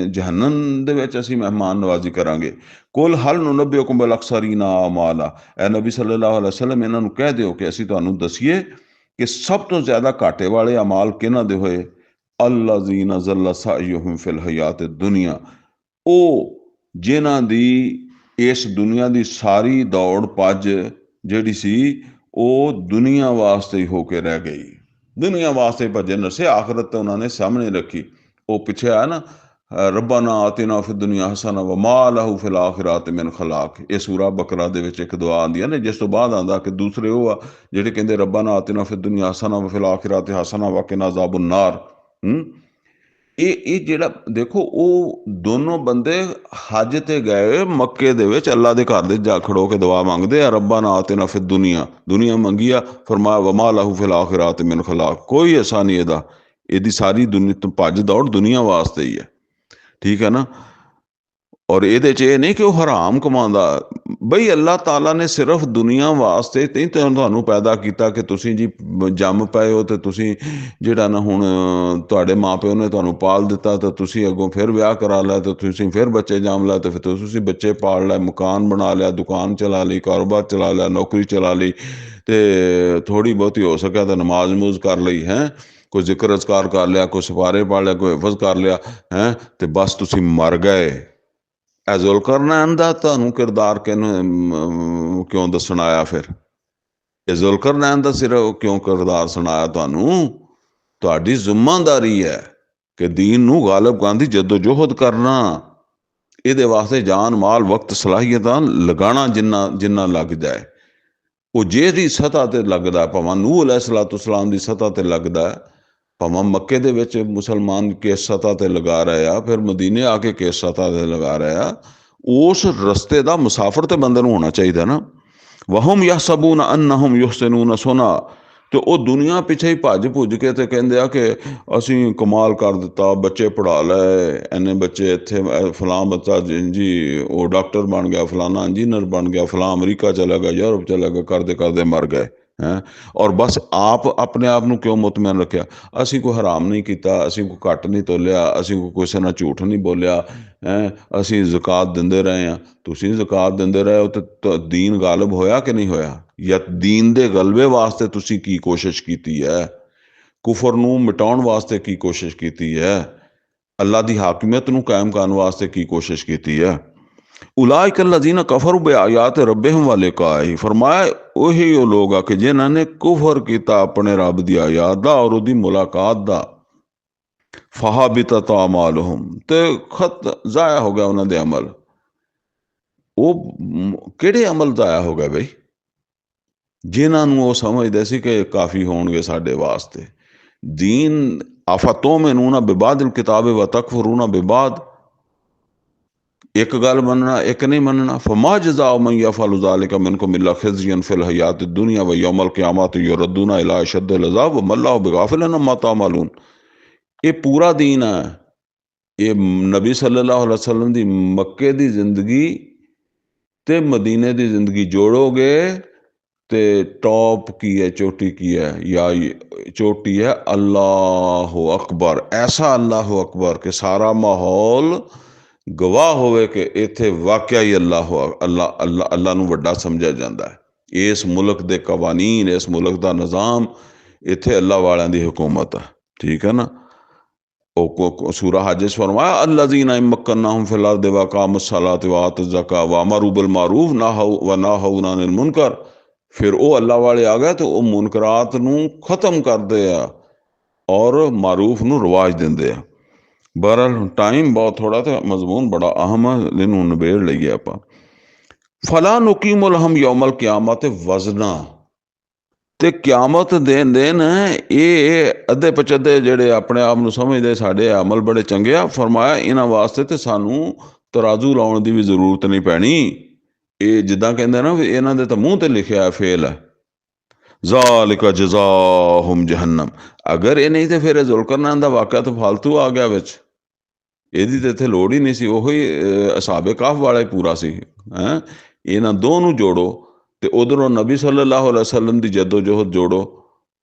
ਜਹੰਨਮ ਦੇ ਵਿੱਚ ਅਸੀਂ ਮਹਿਮਾਨ ਨਵਾਜ਼ੀ ਕਰਾਂਗੇ। ਕੁਲ ਹਲ ਨੁਨੱਬਿਉਕੁਮ ਬਿਲ ਅਖਸਰੀਨਾ ਅਮਾਲਾ, ਐ ਨਬੀ ਸੱਲੱਲਾਹੁ ਅਲੈਹਿ ਵਸੱਲਮ ਇਹਨਾਂ ਨੂੰ ਕਹਿ ਦਿਓ ਕਿ ਅਸੀਂ ਤੁਹਾਨੂੰ ਦੱਸੀਏ ਕਿ ਸਭ ਤੋਂ ਜ਼ਿਆਦਾ ਘਾਟੇ ਵਾਲੇ ਅਮਾਲ ਕਿਹਨਾਂ ਦੇ ਹੋਏ? ਅੱਲਜ਼ੀਨਾ ਜ਼ੱਲ ਸਾਅਯੁਹੁਮ ਫਿਲ ਹਯਾਤ ਦੁਨੀਆ, ਉਹ ਜਿਨ੍ਹਾਂ ਦੀ ਇਸ ਦੁਨੀਆ ਦੀ ਸਾਰੀ ਦੌੜ ਭੱਜ ਜਿਹੜੀ ਸੀ ਉਹ ਦੁਨੀਆ ਵਾਸਤੇ ਹੀ ਹੋ ਕੇ ਰਹਿ ਗਈ। ਦੁਨੀਆ ਵਾਸਤੇ ਭੱਜੇ ਨਸੇ, ਆਖਰਤ ਤੇ ਉਹਨਾਂ ਨੇ ਸਾਹਮਣੇ ਰੱਖੀ। ਉਹ ਪਿੱਛੇ ਆਇਆ ਨਾ, ਰੱਬਾਨਾ ਆਤਿਨਾ ਫਿ ਦੁਨੀਆ ਹਸਨਾ व मा लहू फिल आखिरात मिन खलाक। ਇਹ ਸੂਰਾ ਬਕਰਾ ਦੇ ਵਿੱਚ ਇੱਕ ਦੁਆ ਆਉਂਦੀ ਹੈ ਨਾ, ਜਿਸ ਤੋਂ ਬਾਅਦ ਆਉਂਦਾ ਕਿ ਦੂਸਰੇ ਉਹ ਆ ਜਿਹੜੇ ਕਹਿੰਦੇ ਰੱਬਾਨਾ ਆਤਿਨਾ ਫਿ ਦੁਨੀਆ ਹਸਨਾ व फिल आखिरात हसना वक़िना अज़ाबन नार। ਇਹ ਜਿਹੜਾ ਦੇਖੋ, ਉਹ ਦੋਨੋਂ ਬੰਦੇ ਹੱਜ ਤੇ ਗਏ ਮੱਕੇ ਦੇ ਵਿੱਚ, ਅੱਲਾ ਦੇ ਘਰ ਦੇ ਜਾ ਖੜੋ ਕੇ ਦੁਆ ਮੰਗਦੇ ਆ, ਰੱਬਾਨਾ ਆਤਿਨਾ ਫਿ ਦੁਨੀਆ, ਦੁਨੀਆ ਮੰਗੀ ਆ, ਫਰਮਾਇਆ व मा लहू फिल आखिरात मिन खलाक। ਕੋਈ ਐਸਾ ਨਹੀਂ ਇਹਦਾ, ਇਹਦੀ ਸਾਰੀ ਦੁਨੀਆ ਤੋਂ ਭੱਜ ਦੌੜ ਦੁਨੀਆ ਵਾਸਤੇ ਹੀ ਹੈ। ਠੀਕ ਹੈ ਨਾ। ਔਰ ਇਹਦੇ 'ਚ ਇਹ ਨਹੀਂ ਕਿ ਉਹ ਹਰਾਮ ਕਮਾਉਂਦਾ। ਬਈ ਅੱਲਾਹ ਤਾਲਾ ਨੇ ਸਿਰਫ ਦੁਨੀਆ ਵਾਸਤੇ ਨਹੀਂ ਤੁਹਾਨੂੰ ਪੈਦਾ ਕੀਤਾ ਕਿ ਤੁਸੀਂ ਜੀ ਜੰਮ ਪਏ ਹੋ ਤੇ ਤੁਸੀਂ ਜਿਹੜਾ ਨਾ ਹੁਣ ਤੁਹਾਡੇ ਮਾਂ ਪਿਓ ਨੇ ਤੁਹਾਨੂੰ ਪਾਲ ਦਿੱਤਾ ਤੇ ਤੁਸੀਂ ਅੱਗੋਂ ਫਿਰ ਵਿਆਹ ਕਰਾ ਲਿਆ ਤੇ ਤੁਸੀਂ ਫਿਰ ਬੱਚੇ ਜੰਮ ਲਿਆ ਤੇ ਫਿਰ ਤੁਸੀਂ ਬੱਚੇ ਪਾਲ ਲਿਆ, ਮਕਾਨ ਬਣਾ ਲਿਆ, ਦੁਕਾਨ ਚਲਾ ਲਈ, ਕਾਰੋਬਾਰ ਚਲਾ ਲਿਆ, ਨੌਕਰੀ ਚਲਾ ਲਈ, ਤੇ ਥੋੜ੍ਹੀ ਬਹੁਤੀ ਹੋ ਸਕਿਆ ਤਾਂ ਨਮਾਜ਼ ਨਮੂਜ਼ ਕਰ ਲਈ ਹੈ, ਕੋਈ ਜ਼ਿਕਰ ਅਜ਼ਕਾਰ ਕਰ ਲਿਆ, ਕੋਈ ਸਿਫਾਰੇ ਪੜ੍ਹ ਲਿਆ, ਕੋਈ ਹਿਫਜ਼ ਕਰ ਲਿਆ ਹੈ, ਤੇ ਬਸ ਤੁਸੀਂ ਮਰ ਗਏ। ਇਹ ਜ਼ੁਲਕਰਨੈਨ ਦਾ ਤੁਹਾਨੂੰ ਕਿਰਦਾਰ ਕਿਉਂ ਦੱਸਣ ਆਇਆ? ਫਿਰ ਇਹ ਜ਼ੁਲਕਰਨੈਨ ਦਾ ਸਿਰਫ ਕਿਉਂ ਕਿਰਦਾਰ ਸੁਣਾਇਆ ਤੁਹਾਨੂੰ? ਤੁਹਾਡੀ ਜ਼ਿੰਮੇਵਾਰੀ ਹੈ ਕਿ ਦੀਨ ਨੂੰ ਗਾਲਬ ਕਰਨ ਦੀ ਜਦੋਜਹਿਦ ਕਰਨਾ, ਇਹਦੇ ਵਾਸਤੇ ਜਾਨ ਮਾਲ ਵਕਤ ਸਲਾਹੀਅਤਾਂ ਲਗਾਉਣਾ, ਜਿੰਨਾ ਲੱਗ ਜਾਏ। ਉਹ ਜਿਹਦੀ ਸਤ੍ਹਾ ਤੇ ਲੱਗਦਾ, ਭਾਵੇਂ ਨੂਹ अलैहिस्सलाम ਦੀ ਸਤ੍ਹਾ ਤੇ ਲੱਗਦਾ, ਭਾਵੇਂ ਮੱਕੇ ਦੇ ਵਿੱਚ ਮੁਸਲਮਾਨ ਕਿਸ ਸਤ੍ਹਾ ਤੇ ਲਗਾ ਰਹੇ ਆ, ਫਿਰ ਮਦੀਨੇ ਆ ਕੇ ਕਿਸ ਸਤ੍ਹਾ ਤੇ ਲਗਾ ਰਹੇ ਆ, ਉਸ ਰਸਤੇ ਦਾ ਮੁਸਾਫਰ ਤੇ ਬੰਦੇ ਨੂੰ ਹੋਣਾ ਚਾਹੀਦਾ ਨਾ। ਵਹੁਮ ਯਹਸਬੂਨ ਅੰਨਹੁਮ ਯੁਹਸਿਨੂਨ ਸੁਨਾ, ਤੇ ਉਹ ਦੁਨੀਆ ਪਿੱਛੇ ਹੀ ਭੱਜ ਭੁੱਜ ਕੇ ਤੇ ਕਹਿੰਦੇ ਆ ਕਿ ਅਸੀਂ ਕਮਾਲ ਕਰ ਦਿੱਤਾ, ਬੱਚੇ ਪੜ੍ਹਾ ਲਏ, ਇੰਨੇ ਬੱਚੇ ਇੱਥੇ, ਫਲਾਂ ਬੱਚਾ ਜੀ ਉਹ ਡਾਕਟਰ ਬਣ ਗਿਆ, ਫਲਾਨਾ ਇੰਜੀਨੀਅਰ ਬਣ ਗਿਆ, ਫਲਾਂ ਅਮਰੀਕਾ ਚਲਾ ਗਿਆ, ਯੂਰਪ ਚਲਾ ਗਿਆ, ਕਰਦੇ ਕਰਦੇ ਮਰ ਗਏ ਹੈਂ। ਔਰ ਬਸ ਆਪ ਆਪਣੇ ਆਪ ਨੂੰ ਕਿਉਂ ਮੁਤਮਿਨ ਰੱਖਿਆ? ਅਸੀਂ ਕੋਈ ਹਰਾਮ ਨਹੀਂ ਕੀਤਾ, ਅਸੀਂ ਕੋਈ ਘੱਟ ਨਹੀਂ ਤੋਲਿਆ, ਅਸੀਂ ਕੋਈ ਕਿਸੇ ਨਾਲ ਝੂਠ ਨਹੀਂ ਬੋਲਿਆ ਹੈਂ, ਅਸੀਂ ਜ਼ਕਾਤ ਦਿੰਦੇ ਰਹੇ ਹਾਂ। ਤੁਸੀਂ ਜ਼ਕਾਤ ਦਿੰਦੇ ਰਹੇ ਹੋ ਤੇ ਦੀਨ ਗਾਲਿਬ ਹੋਇਆ ਕਿ ਨਹੀਂ ਹੋਇਆ? ਜਾਂ ਦੀਨ ਦੇ ਗਲਬੇ ਵਾਸਤੇ ਤੁਸੀਂ ਕੀ ਕੋਸ਼ਿਸ਼ ਕੀਤੀ ਹੈ? ਕੁਫਰ ਨੂੰ ਮਿਟਾਉਣ ਵਾਸਤੇ ਕੀ ਕੋਸ਼ਿਸ਼ ਕੀਤੀ ਹੈ? ਅੱਲਾ ਦੀ ਹਾਕਮੀਅਤ ਨੂੰ ਕਾਇਮ ਕਰਨ ਵਾਸਤੇ ਕੀ ਕੋਸ਼ਿਸ਼ ਕੀਤੀ ਹੈ? ਉਲਾਇਕ ਅੱਲਜ਼ੀਨਾ ਕਫਰੂ ਬਿਆਯਾਤ ਰੱਬਿਹਿਮ व लिक़ाइहि, फरमाया ਉਹੀ ਉਹ ਲੋਕ ਆ ਕਿ ਜਿਨ੍ਹਾਂ ਨੇ ਕੁਫਰ ਕੀਤਾ ਆਪਣੇ ਰੱਬ ਦੀ ਆਯਾਤ ਦਾ ਔਰ ਉਹਦੀ ਮੁਲਾਕਾਤ ਦਾ। ਫਹਾਬਿਤਤ ਅਮਾਲੁਹੁਮ, ਤੇ ਖਤ ਜ਼ਾਇਆ ਹੋ ਗਿਆ ਉਹਨਾਂ ਦੇ ਅਮਲ। ਉਹ ਕਿਹੜੇ ਅਮਲ ਜ਼ਾਇਆ ਹੋ ਗਏ ਬਈ? ਜਿਨ੍ਹਾਂ ਨੂੰ ਉਹ ਸਮਝਦੇ ਸੀ ਕਿ ਕਾਫੀ ਹੋਣਗੇ ਸਾਡੇ ਵਾਸਤੇ। ਦੀਨ ਅਫਤੁਮਿਨੂਨ ਬਿਬਾਦਿਲ ਕਿਤਾਬ व तकफुरून बिबाद, एक गल मनना एक नहीं मनना। फमा जज़ाउ मन यफ़अलु ज़ालिका मिनकुम इल्ला ख़िज़्युन फ़िल हयातिद दुनिया व यौमल क़ियामति युरद्दूना इला अशद्दिल अज़ाब व मल्लाहु बिग़ाफ़िलिन अम्मा तामलून। ये पूरा दीन है। ये नबी सल्लल्लाहु अलैहि वसल्लम दी मक्के दी जिंदगी ते मदीने दी जिंदगी जोड़ोगे ते टॉप की है, चोटी की है, या चोटी है अल्लाह अकबर। ऐसा अल्लाह अकबर के सारा माहौल गवाह होवे कि इत्थे वाकया ही अल्लाह अल्लाह नूं वड्डा समझिया जांदा है। इस मुल्क दे कवानीन, इस मुल्क दा निज़ाम, इत्थे अल्लाह वालियां दी हुकूमत है। ठीक है ना? सूरा हज फरमाया अल्लज़ीना मक्कन्नाहुम फिल अर्दि व अक़ामुस्सलात व आतुज़ ज़कात व अमरू बिल मारूफ व नहौ अनिल मुनकर। फिर वो अल्लाह वाले आ गए तो वो मुनकरात नूं खत्म करदे आ और मारूफ नूं रिवाज दिंदे आ। बहरहाल टाइम बहुत थोड़ा तो मजमून बड़ा अहम है, इनू निबेड़ लईए आपां। फला नुकीमु लहुम यौमल क़ियामत वज़ना, ते क्यामत दे दिन ये अद्धे पचद्धे जेड़े अपने आप नूं समझदे साडे अमल बड़े चंगे आ, फरमाया इन्हां वास्ते ते सानू तराजू लाउण दी भी जरूरत नहीं पैनी। ये जिद्दां कहंदे ना भी इन्हां दे तां मूँह ते लिखिआ है फेल है। ज़ालिका जज़ाहुम जहन्नम। अगर ये नहीं तो फिर जुल्करनैन दा वाक़या तो फालतू आ गया विच, ਇਹਦੀ ਤੇ ਇੱਥੇ ਲੋੜ ਹੀ ਨਹੀਂ ਸੀ। ਉਹੀ ਅਸਾਬੇ ਕਾਫ ਵਾਲਾ ਹੀ ਪੂਰਾ ਸੀ ਹੈਂ। ਇਹਨਾਂ ਦੋ ਨੂੰ ਜੋੜੋ ਤੇ ਉਧਰੋਂ ਨਬੀ ਸੱਲੱਲਾਹੁ ਅਲੈहि ਵਸੱਲਮ ਦੀ ਜਦੋਜਹਿਦ ਜੋੜੋ।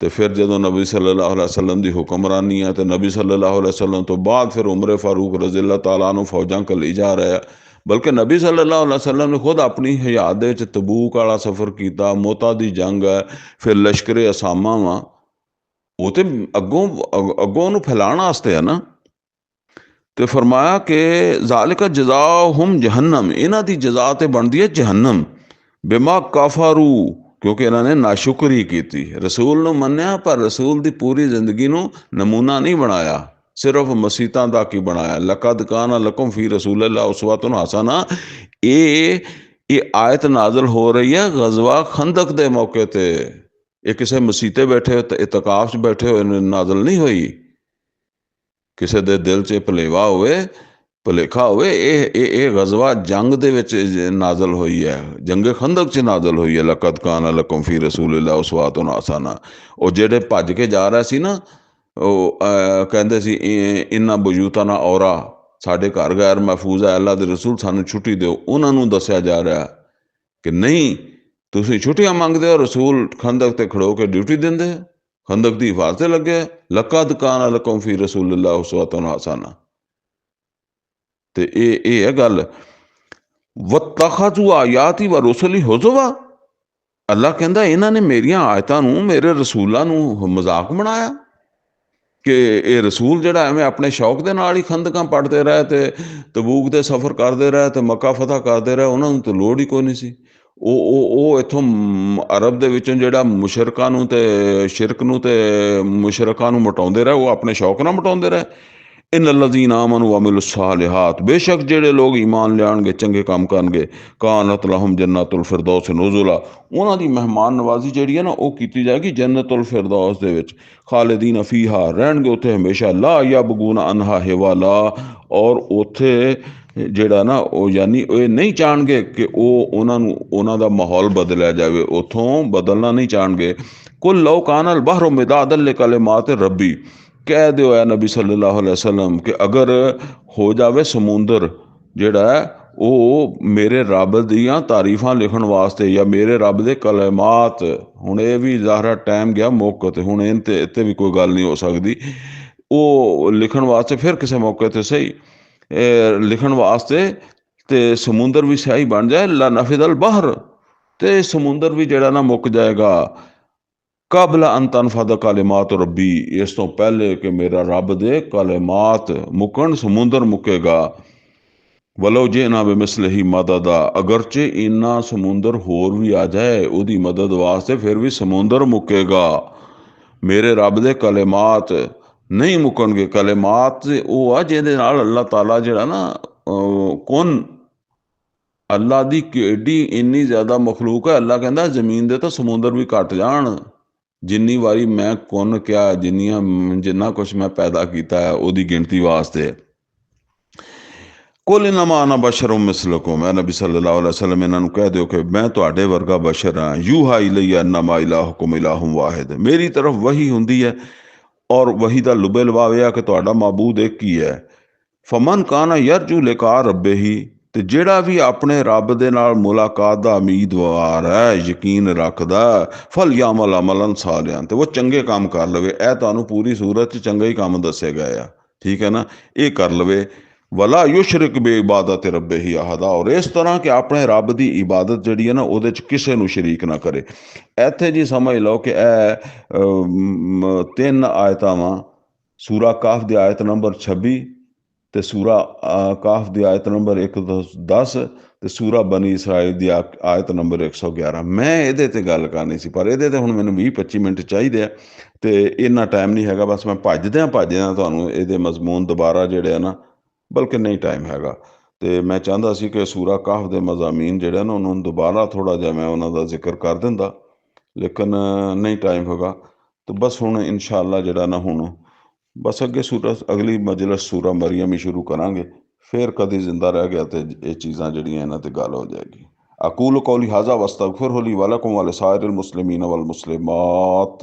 ਤੇ ਫਿਰ ਜਦੋਂ ਨਬੀ ਸੱਲੱਲਾਹੁ ਅਲੈहि ਵਸੱਲਮ ਦੀ ਹੁਕਮਰਾਨੀ ਹੈ ਤੇ ਨਬੀ ਸੱਲੱਲਾਹੁ ਅਲੈहि ਵਸੱਲਮ ਤੋਂ ਬਾਅਦ ਫਿਰ ਉਮਰ ਫਾਰੂਕ ਰਜ਼ੀ ਅੱਲਾਹ ਤਾਲਾ ਨੂੰ ਫੌਜਾਂ ਘੱਲੀ ਜਾ ਰਿਹਾ। ਬਲਕਿ ਨਬੀ ਸੱਲੱਲਾਹੁ ਅਲੈहि ਵਸੱਲਮ ਨੇ ਖੁਦ ਆਪਣੀ ਹਯਾਤ ਦੇ ਵਿੱਚ ਤਬੂਕ ਵਾਲਾ ਸਫ਼ਰ ਕੀਤਾ। ਮੌਤਾ ਦੀ ਜੰਗ ਹੈ, ਫਿਰ ਲਸ਼ਕਰੇ ਅਸਾਮਾ ਵਾ, ਉਹ ਤੇ ਅੱਗੋਂ ਉਹਨੂੰ ਫੈਲਾਉਣ ਵਾਸਤੇ ਹੈ ਨਾ। ਤੇ ਫਰਮਾਇਆ ਕਿ ਜ਼ਾਲਿਕਾ ਜਜ਼ਾਹੁਮ ਜਹੰਨਮ, ਇਹਨਾਂ ਦੀ ਜਜ਼ਾ ਤੇ ਬਣਦੀ ਹੈ ਜਹੰਨਮ। ਬਿਮਾ ਕਫਰੂ, ਕਿਉਂਕਿ ਇਹਨਾਂ ਨੇ ਨਾਸ਼ੁਕਰੀ ਕੀਤੀ, ਰਸੂਲ ਨੂੰ ਮੰਨਿਆ ਪਰ ਰਸੂਲ ਦੀ ਪੂਰੀ ਜ਼ਿੰਦਗੀ ਨੂੰ ਨਮੂਨਾ ਨਹੀਂ ਬਣਾਇਆ, ਸਿਰਫ ਮਸੀਤਾਂ ਤੱਕ ਹੀ ਬਣਾਇਆ। ਲਕਦ ਕਾਨ ਲਕੁਮ ਫੀ ਰਸੂਲਿल्लाह ਉਸਵਤੁਨ ਹਸਨਾ। ਇਹ ਆਇਤ ਨਾਜ਼ਲ ਹੋ ਰਹੀ ਹੈ ਗਜ਼ਵਾ ਖੰਦਕ ਦੇ ਮੌਕੇ ਤੇ। ਇਹ ਕਿਸੇ ਮਸੀਤੇ ਬੈਠੇ ਇਤਕਾਫ 'ਚ ਬੈਠੇ ਹੋਏ ਨਾਜ਼ਲ ਨਹੀਂ ਹੋਈ। ਕਿਸੇ ਦੇ ਦਿਲ 'ਚ ਭੁਲੇਵਾ ਹੋਵੇ, ਭੁਲੇਖਾ ਹੋਵੇ, ਇਹ ਗਜ਼ਵਾ ਜੰਗ ਦੇ ਵਿੱਚ ਨਾਜ਼ਲ ਹੋਈ ਹੈ, ਜੰਗੇ ਖੰਦਕ 'ਚ ਨਾਜ਼ਲ ਹੋਈ ਹੈ। ਲਕਦ ਕਾਨ ਲਕੁਮ ਫੀ ਰਸੂਲਿल्लाह ਉਸਵਤੁਨ ਹਸਨਾ। ਉਹ ਜਿਹੜੇ ਭੱਜ ਕੇ ਜਾ ਰਿਹਾ ਸੀ ਨਾ, ਉਹ ਕਹਿੰਦੇ ਸੀ ਇਨ੍ਹਾਂ ਬਯੂਤਾਂ ਨਾ ਔਰਾ, ਸਾਡੇ ਘਰ ਗੈਰ ਮਹਿਫੂਜ਼ ਹੈ, ਅੱਲਾ ਦੇ ਰਸੂਲ ਸਾਨੂੰ ਛੁੱਟੀ ਦਿਓ। ਉਹਨਾਂ ਨੂੰ ਦੱਸਿਆ ਜਾ ਰਿਹਾ ਕਿ ਨਹੀਂ, ਤੁਸੀਂ ਛੁੱਟੀਆਂ ਮੰਗਦੇ ਹੋ, ਰਸੂਲ ਖੰਦਕ ਤੇ ਖੜੋ ਕੇ ਡਿਊਟੀ ਦਿੰਦੇ ਆ, ਖੰਦਕ ਦੀ ਹਿਫਾਜ਼ਤ ਲੱਗੇ। ਲਕਦ ਕਾਨ ਲਕੁਮ ਫੀ ਰਸੂਲਿल्लाह ਉਸਵਤੁਨ ਹਸਨਾ। ਤੇ ਇਹ ਹੈ ਗੱਲ। ਵਤਖਜ਼ੂ ਆਯਾਤੀ व रुसली हुज़वा। ਅੱਲਾ ਕਹਿੰਦਾ ਇਹਨਾਂ ਨੇ ਮੇਰੀਆਂ ਆਇਤਾਂ ਨੂੰ, ਮੇਰੇ ਰਸੂਲਾਂ ਨੂੰ ਮਜ਼ਾਕ ਬਣਾਇਆ ਕਿ ਇਹ ਰਸੂਲ ਜਿਹੜਾ ਐਵੇਂ ਆਪਣੇ ਸ਼ੌਕ ਦੇ ਨਾਲ ਹੀ ਖੰਦਕਾਂ ਪੜ੍ਹਦੇ ਰਹੇ ਤੇ ਤਬੂਕ ਦੇ ਸਫ਼ਰ ਕਰਦੇ ਰਹੇ ਤੇ ਮੱਕਾ ਫਤਹ ਕਰਦੇ ਰਹੇ, ਉਹਨਾਂ ਨੂੰ ਤਾਂ ਲੋੜ ਹੀ ਕੋਈ ਨਹੀਂ ਸੀ। ਉਹ ਇੱਥੋਂ ਅਰਬ ਦੇ ਵਿੱਚੋਂ ਜਿਹੜਾ ਮੁਸ਼ਰਕਾਂ ਨੂੰ ਤੇ ਸ਼ਿਰਕ ਨੂੰ ਤੇ ਮੁਸ਼ਰਕਾਂ ਨੂੰ ਮਟਾਉਂਦੇ ਰਹੇ, ਉਹ ਆਪਣੇ ਸ਼ੌਕ ਨਾਲ ਮਟਾਉਂਦੇ ਰਹੇ। ਇਨ ਲੱਜ਼ੀਨਾ ਆਮਨੂ व अमिलु सालिहात, बेशक ਜਿਹੜੇ ਲੋਕ ਈਮਾਨ ਲਿਆਉਣਗੇ, ਚੰਗੇ ਕੰਮ ਕਰਨਗੇ, ਕਾਨਤ ਲਹੁਮ ਜन्नतुल फिरदौस नुज़ुला, ਉਹਨਾਂ ਦੀ ਮਹਿਮਾਨ ਨਵਾਜ਼ੀ ਜਿਹੜੀ ਹੈ ਨਾ ਉਹ ਕੀਤੀ ਜਾਏਗੀ ਜन्नतुल फिरदौस ਦੇ ਵਿੱਚ। ਖਾਲਿਦੀਨ ਫੀਹਾ, ਰਹਿਣਗੇ ਉੱਥੇ ਹਮੇਸ਼ਾ। ਲਾ ਯਬਗੂਨ ਅਨਹਾ ਹਿਵਾਲਾ, ਔਰ ਉੱਥੇ ਜਿਹੜਾ ਨਾ ਉਹ ਯਾਨੀ ਇਹ ਨਹੀਂ ਚਾਹਣਗੇ ਕਿ ਉਹਨਾਂ ਦਾ ਮਾਹੌਲ ਬਦਲਿਆ ਜਾਵੇ, ਉੱਥੋਂ ਬਦਲਣਾ ਨਹੀਂ ਚਾਹਣਗੇ। कुल लौ कानल बहर मिदादल कलिमात रब्बी, कह दो है नबी सल्लल्लाहु अलैहि वसल्लम कि अगर हो जावे समुंदर ਜਿਹੜਾ ਉਹ ਮੇਰੇ ਰੱਬ ਦੀਆਂ ਤਾਰੀਫਾਂ ਲਿਖਣ ਵਾਸਤੇ ਜਾਂ ਮੇਰੇ ਰੱਬ ਦੇ ਕਲਮਾਤ, ਹੁਣ ਇਹ ਵੀ ਜ਼ਾਹਰਾ ਟਾਈਮ ਗਿਆ ਮੁੱਕ ਤੇ ਹੁਣ ਇੱਥੇ ਵੀ ਕੋਈ ਗੱਲ ਨਹੀਂ ਹੋ ਸਕਦੀ, ਉਹ ਲਿਖਣ ਵਾਸਤੇ ਫਿਰ ਕਿਸੇ ਮੌਕੇ ਤੇ ਸਹੀ ਲਿਖਣ ਵਾਸਤੇ ਤੇ ਸਮੁੰਦਰ ਵੀ ਸਿਆਹੀ ਬਣ ਜਾਏ, ਲਾ ਨਫਿਦਲ ਬਾਹਰ, ਤੇ ਸਮੁੰਦਰ ਵੀ ਜਿਹੜਾ ਨਾ ਮੁੱਕ ਜਾਏਗਾ, ਕਾਬਲਾ ਅਨ ਤਨਫਦ ਕਲਿਮਾਤ ਰੱਬੀ, ਇਸ ਤੋਂ ਪਹਿਲੇ ਕਿ ਮੇਰਾ ਰੱਬ ਦੇ ਕਲਿਮਾਤ ਮੁੱਕਣ, ਸਮੁੰਦਰ ਮੁੱਕੇਗਾ। ਵਲੋ ਜੇ ਨਾ ਬੇਮਿਸਲ ਹੀ ਮਦਦ ਆ, ਅਗਰਚੇ ਇੰਨਾ ਸਮੁੰਦਰ ਹੋਰ ਵੀ ਆ ਜਾਏ ਉਹਦੀ ਮਦਦ ਵਾਸਤੇ, ਫਿਰ ਵੀ ਸਮੁੰਦਰ ਮੁੱਕੇਗਾ, ਮੇਰੇ ਰੱਬ ਦੇ ਕਲਿਮਾਤ ਨਹੀਂ ਮੁੱਕਣਗੇ। ਕਲਿਮਾਤ ਉਹ ਆ ਜਿਹਦੇ ਨਾਲ ਅੱਲਾਹ ਤਾਲਾ ਜਿਹੜਾ ਨਾ ਕੁਨ, ਅੱਲਾਹ ਦੀ ਕਿੱਡੀ ਇੰਨੀ ਜ਼ਿਆਦਾ ਮਖਲੂਕ ਹੈ, ਅੱਲਾਹ ਕਹਿੰਦਾ ਜ਼ਮੀਨ ਦੇ ਤਾਂ ਸਮੁੰਦਰ ਵੀ ਘਟ ਜਾਣ, ਜਿੰਨੀ ਵਾਰੀ ਮੈਂ ਕੁਨ ਕਿਹਾ, ਜਿੰਨਾ ਕੁਛ ਮੈਂ ਪੈਦਾ ਕੀਤਾ ਹੈ ਉਹਦੀ ਗਿਣਤੀ ਵਾਸਤੇ। ਕੁਲ ਇਨਮਾ ਅਨਾ ਬਸ਼ਰੁਮ ਮਿਸਲੁਕੁਮ, ਨਬੀ ਸੱਲੱਲਾਹੁ ਅਲੈਹਿ ਵਸੱਲਮ ਇਹਨਾਂ ਨੂੰ ਕਹਿ ਦਿਓ ਕਿ ਮੈਂ ਤੁਹਾਡੇ ਵਰਗਾ ਬਸ਼ਰ ਹਾਂ। ਯੂਹਾ ਇਲੈਯ ਅੰਨਮਾ ਇਲਾਹੁਕੁਮ ਇਲਾਹੁਨ ਵਾਹਿਦ, ਮੇਰੀ ਤਰਫ ਵਹੀ ਹੁੰਦੀ ਹੈ ਔਰ ਵਹੀ ਦਾ ਲੁਬੇ ਲੁਭਾਵ ਇਹ ਆ ਕਿ ਤੁਹਾਡਾ ਮਾਬੂਦ ਇੱਕ ਹੀ ਹੈ। ਫਮਨ ਕਾਨਾ ਯਰਜੂ ਲਿਕਾ ਰੱਬਿਹੀ, ਤੇ ਜਿਹੜਾ ਵੀ ਆਪਣੇ ਰੱਬ ਦੇ ਨਾਲ ਮੁਲਾਕਾਤ ਦਾ ਉਮੀਦਵਾਰ ਹੈ, ਯਕੀਨ ਰੱਖਦਾ, ਫਲ ਯਾਮਲ ਅਮਲਨ ਸਾਲਿਹਾਨ, ਤੇ ਉਹ ਚੰਗੇ ਕੰਮ ਕਰ ਲਵੇ। ਇਹ ਤੁਹਾਨੂੰ ਪੂਰੀ ਸੂਰਤ 'ਚ ਚੰਗੇ ਹੀ ਕੰਮ ਦੱਸੇ ਗਏ ਆ, ਠੀਕ ਹੈ ਨਾ, ਇਹ ਕਰ ਲਵੇ। ਵਲਾ ਯੁਸ਼ਰਿਕ ਬੇ ਇਬਾਦਤ ਰੱਬਿਹੀ ਅਹਦਾ, ਔਰ ਇਸ ਤਰ੍ਹਾਂ ਕਿ ਆਪਣੇ ਰੱਬ ਦੀ ਇਬਾਦਤ ਜਿਹੜੀ ਹੈ ਨਾ ਉਹਦੇ 'ਚ ਕਿਸੇ ਨੂੰ ਸ਼ਰੀਕ ਨਾ ਕਰੇ। ਇੱਥੇ ਜੀ ਸਮਝ ਲਓ ਕਿ ਇਹ 3 ਆਇਤਾਂ ਵਾਂ, ਸੂਰਾ ਕਾਫ ਦੀ ਆਇਤ ਨੰਬਰ 26 ਤੇ ਸੂਰਾ ਕਾਫ ਦੀ ਆਇਤ ਨੰਬਰ 110 ਤੇ ਸੂਰਾ ਬਨੀ ਇਸਰਾਈਲ ਦੀ ਆਇਤ ਨੰਬਰ 111। ਮੈਂ ਇਹਦੇ ਤੇ ਗੱਲ ਕਰਨੀ ਸੀ, ਪਰ ਇਹਦੇ ਤੇ ਹੁਣ ਮੈਨੂੰ 20-25 ਮਿੰਟ ਚਾਹੀਦੇ ਆ ਤੇ ਇੰਨਾ ਟਾਈਮ ਨਹੀਂ ਹੈਗਾ। ਬਸ ਮੈਂ ਭੱਜਦਿਆਂ ਤੁਹਾਨੂੰ ਇਹਦੇ ਮਜ਼ਮੂਨ ਦੁਬਾਰਾ ਜਿਹੜੇ ਆ ਨਾ, ਬਲਕਿ ਨਹੀਂ ਟਾਈਮ ਹੈਗਾ, ਤੇ ਮੈਂ ਚਾਹੁੰਦਾ ਸੀ ਕਿ ਸੂਰਾ ਕਾਫ ਦੇ ਮਜ਼ਾਮੀਨ ਜਿਹੜੇ ਨਾ ਉਹਨਾਂ ਨੂੰ ਦੁਬਾਰਾ ਥੋੜ੍ਹਾ ਜਿਹਾ ਮੈਂ ਉਹਨਾਂ ਦਾ ਜ਼ਿਕਰ ਕਰ ਦਿੰਦਾ, ਲੇਕਿਨ ਨਹੀਂ ਟਾਈਮ ਹੋਗਾ। ਤੇ ਬਸ ਹੁਣ ਇਨਸ਼ਾ ਅੱਲਾ ਜਿਹੜਾ ਨਾ ਹੁਣ ਬਸ ਅੱਗੇ ਅਗਲੀ ਮਜਲਿਸ ਸੂਰਾ ਮਰੀਅਮ ਹੀ ਸ਼ੁਰੂ ਕਰਾਂਗੇ, ਫਿਰ ਕਦੀ ਜ਼ਿੰਦਾ ਰਹਿ ਗਿਆ ਤੇ ਇਹ ਚੀਜ਼ਾਂ ਜਿਹੜੀਆਂ ਇਹਨਾਂ ਤੇ ਗੱਲ ਹੋ ਜਾਏਗੀ। ਅਕੂਲ ਕੌਲੀ ਹਾਜ਼ਾ ਵਸਤਗਫਿਰੁ ਲੀ ਵਲਕੁਮ ਵ ਲਿਸਾਇਰਿਲ ਮੁਸਲਿਮੀਨ ਵਲ ਮੁਸਲਿਮਾਤ।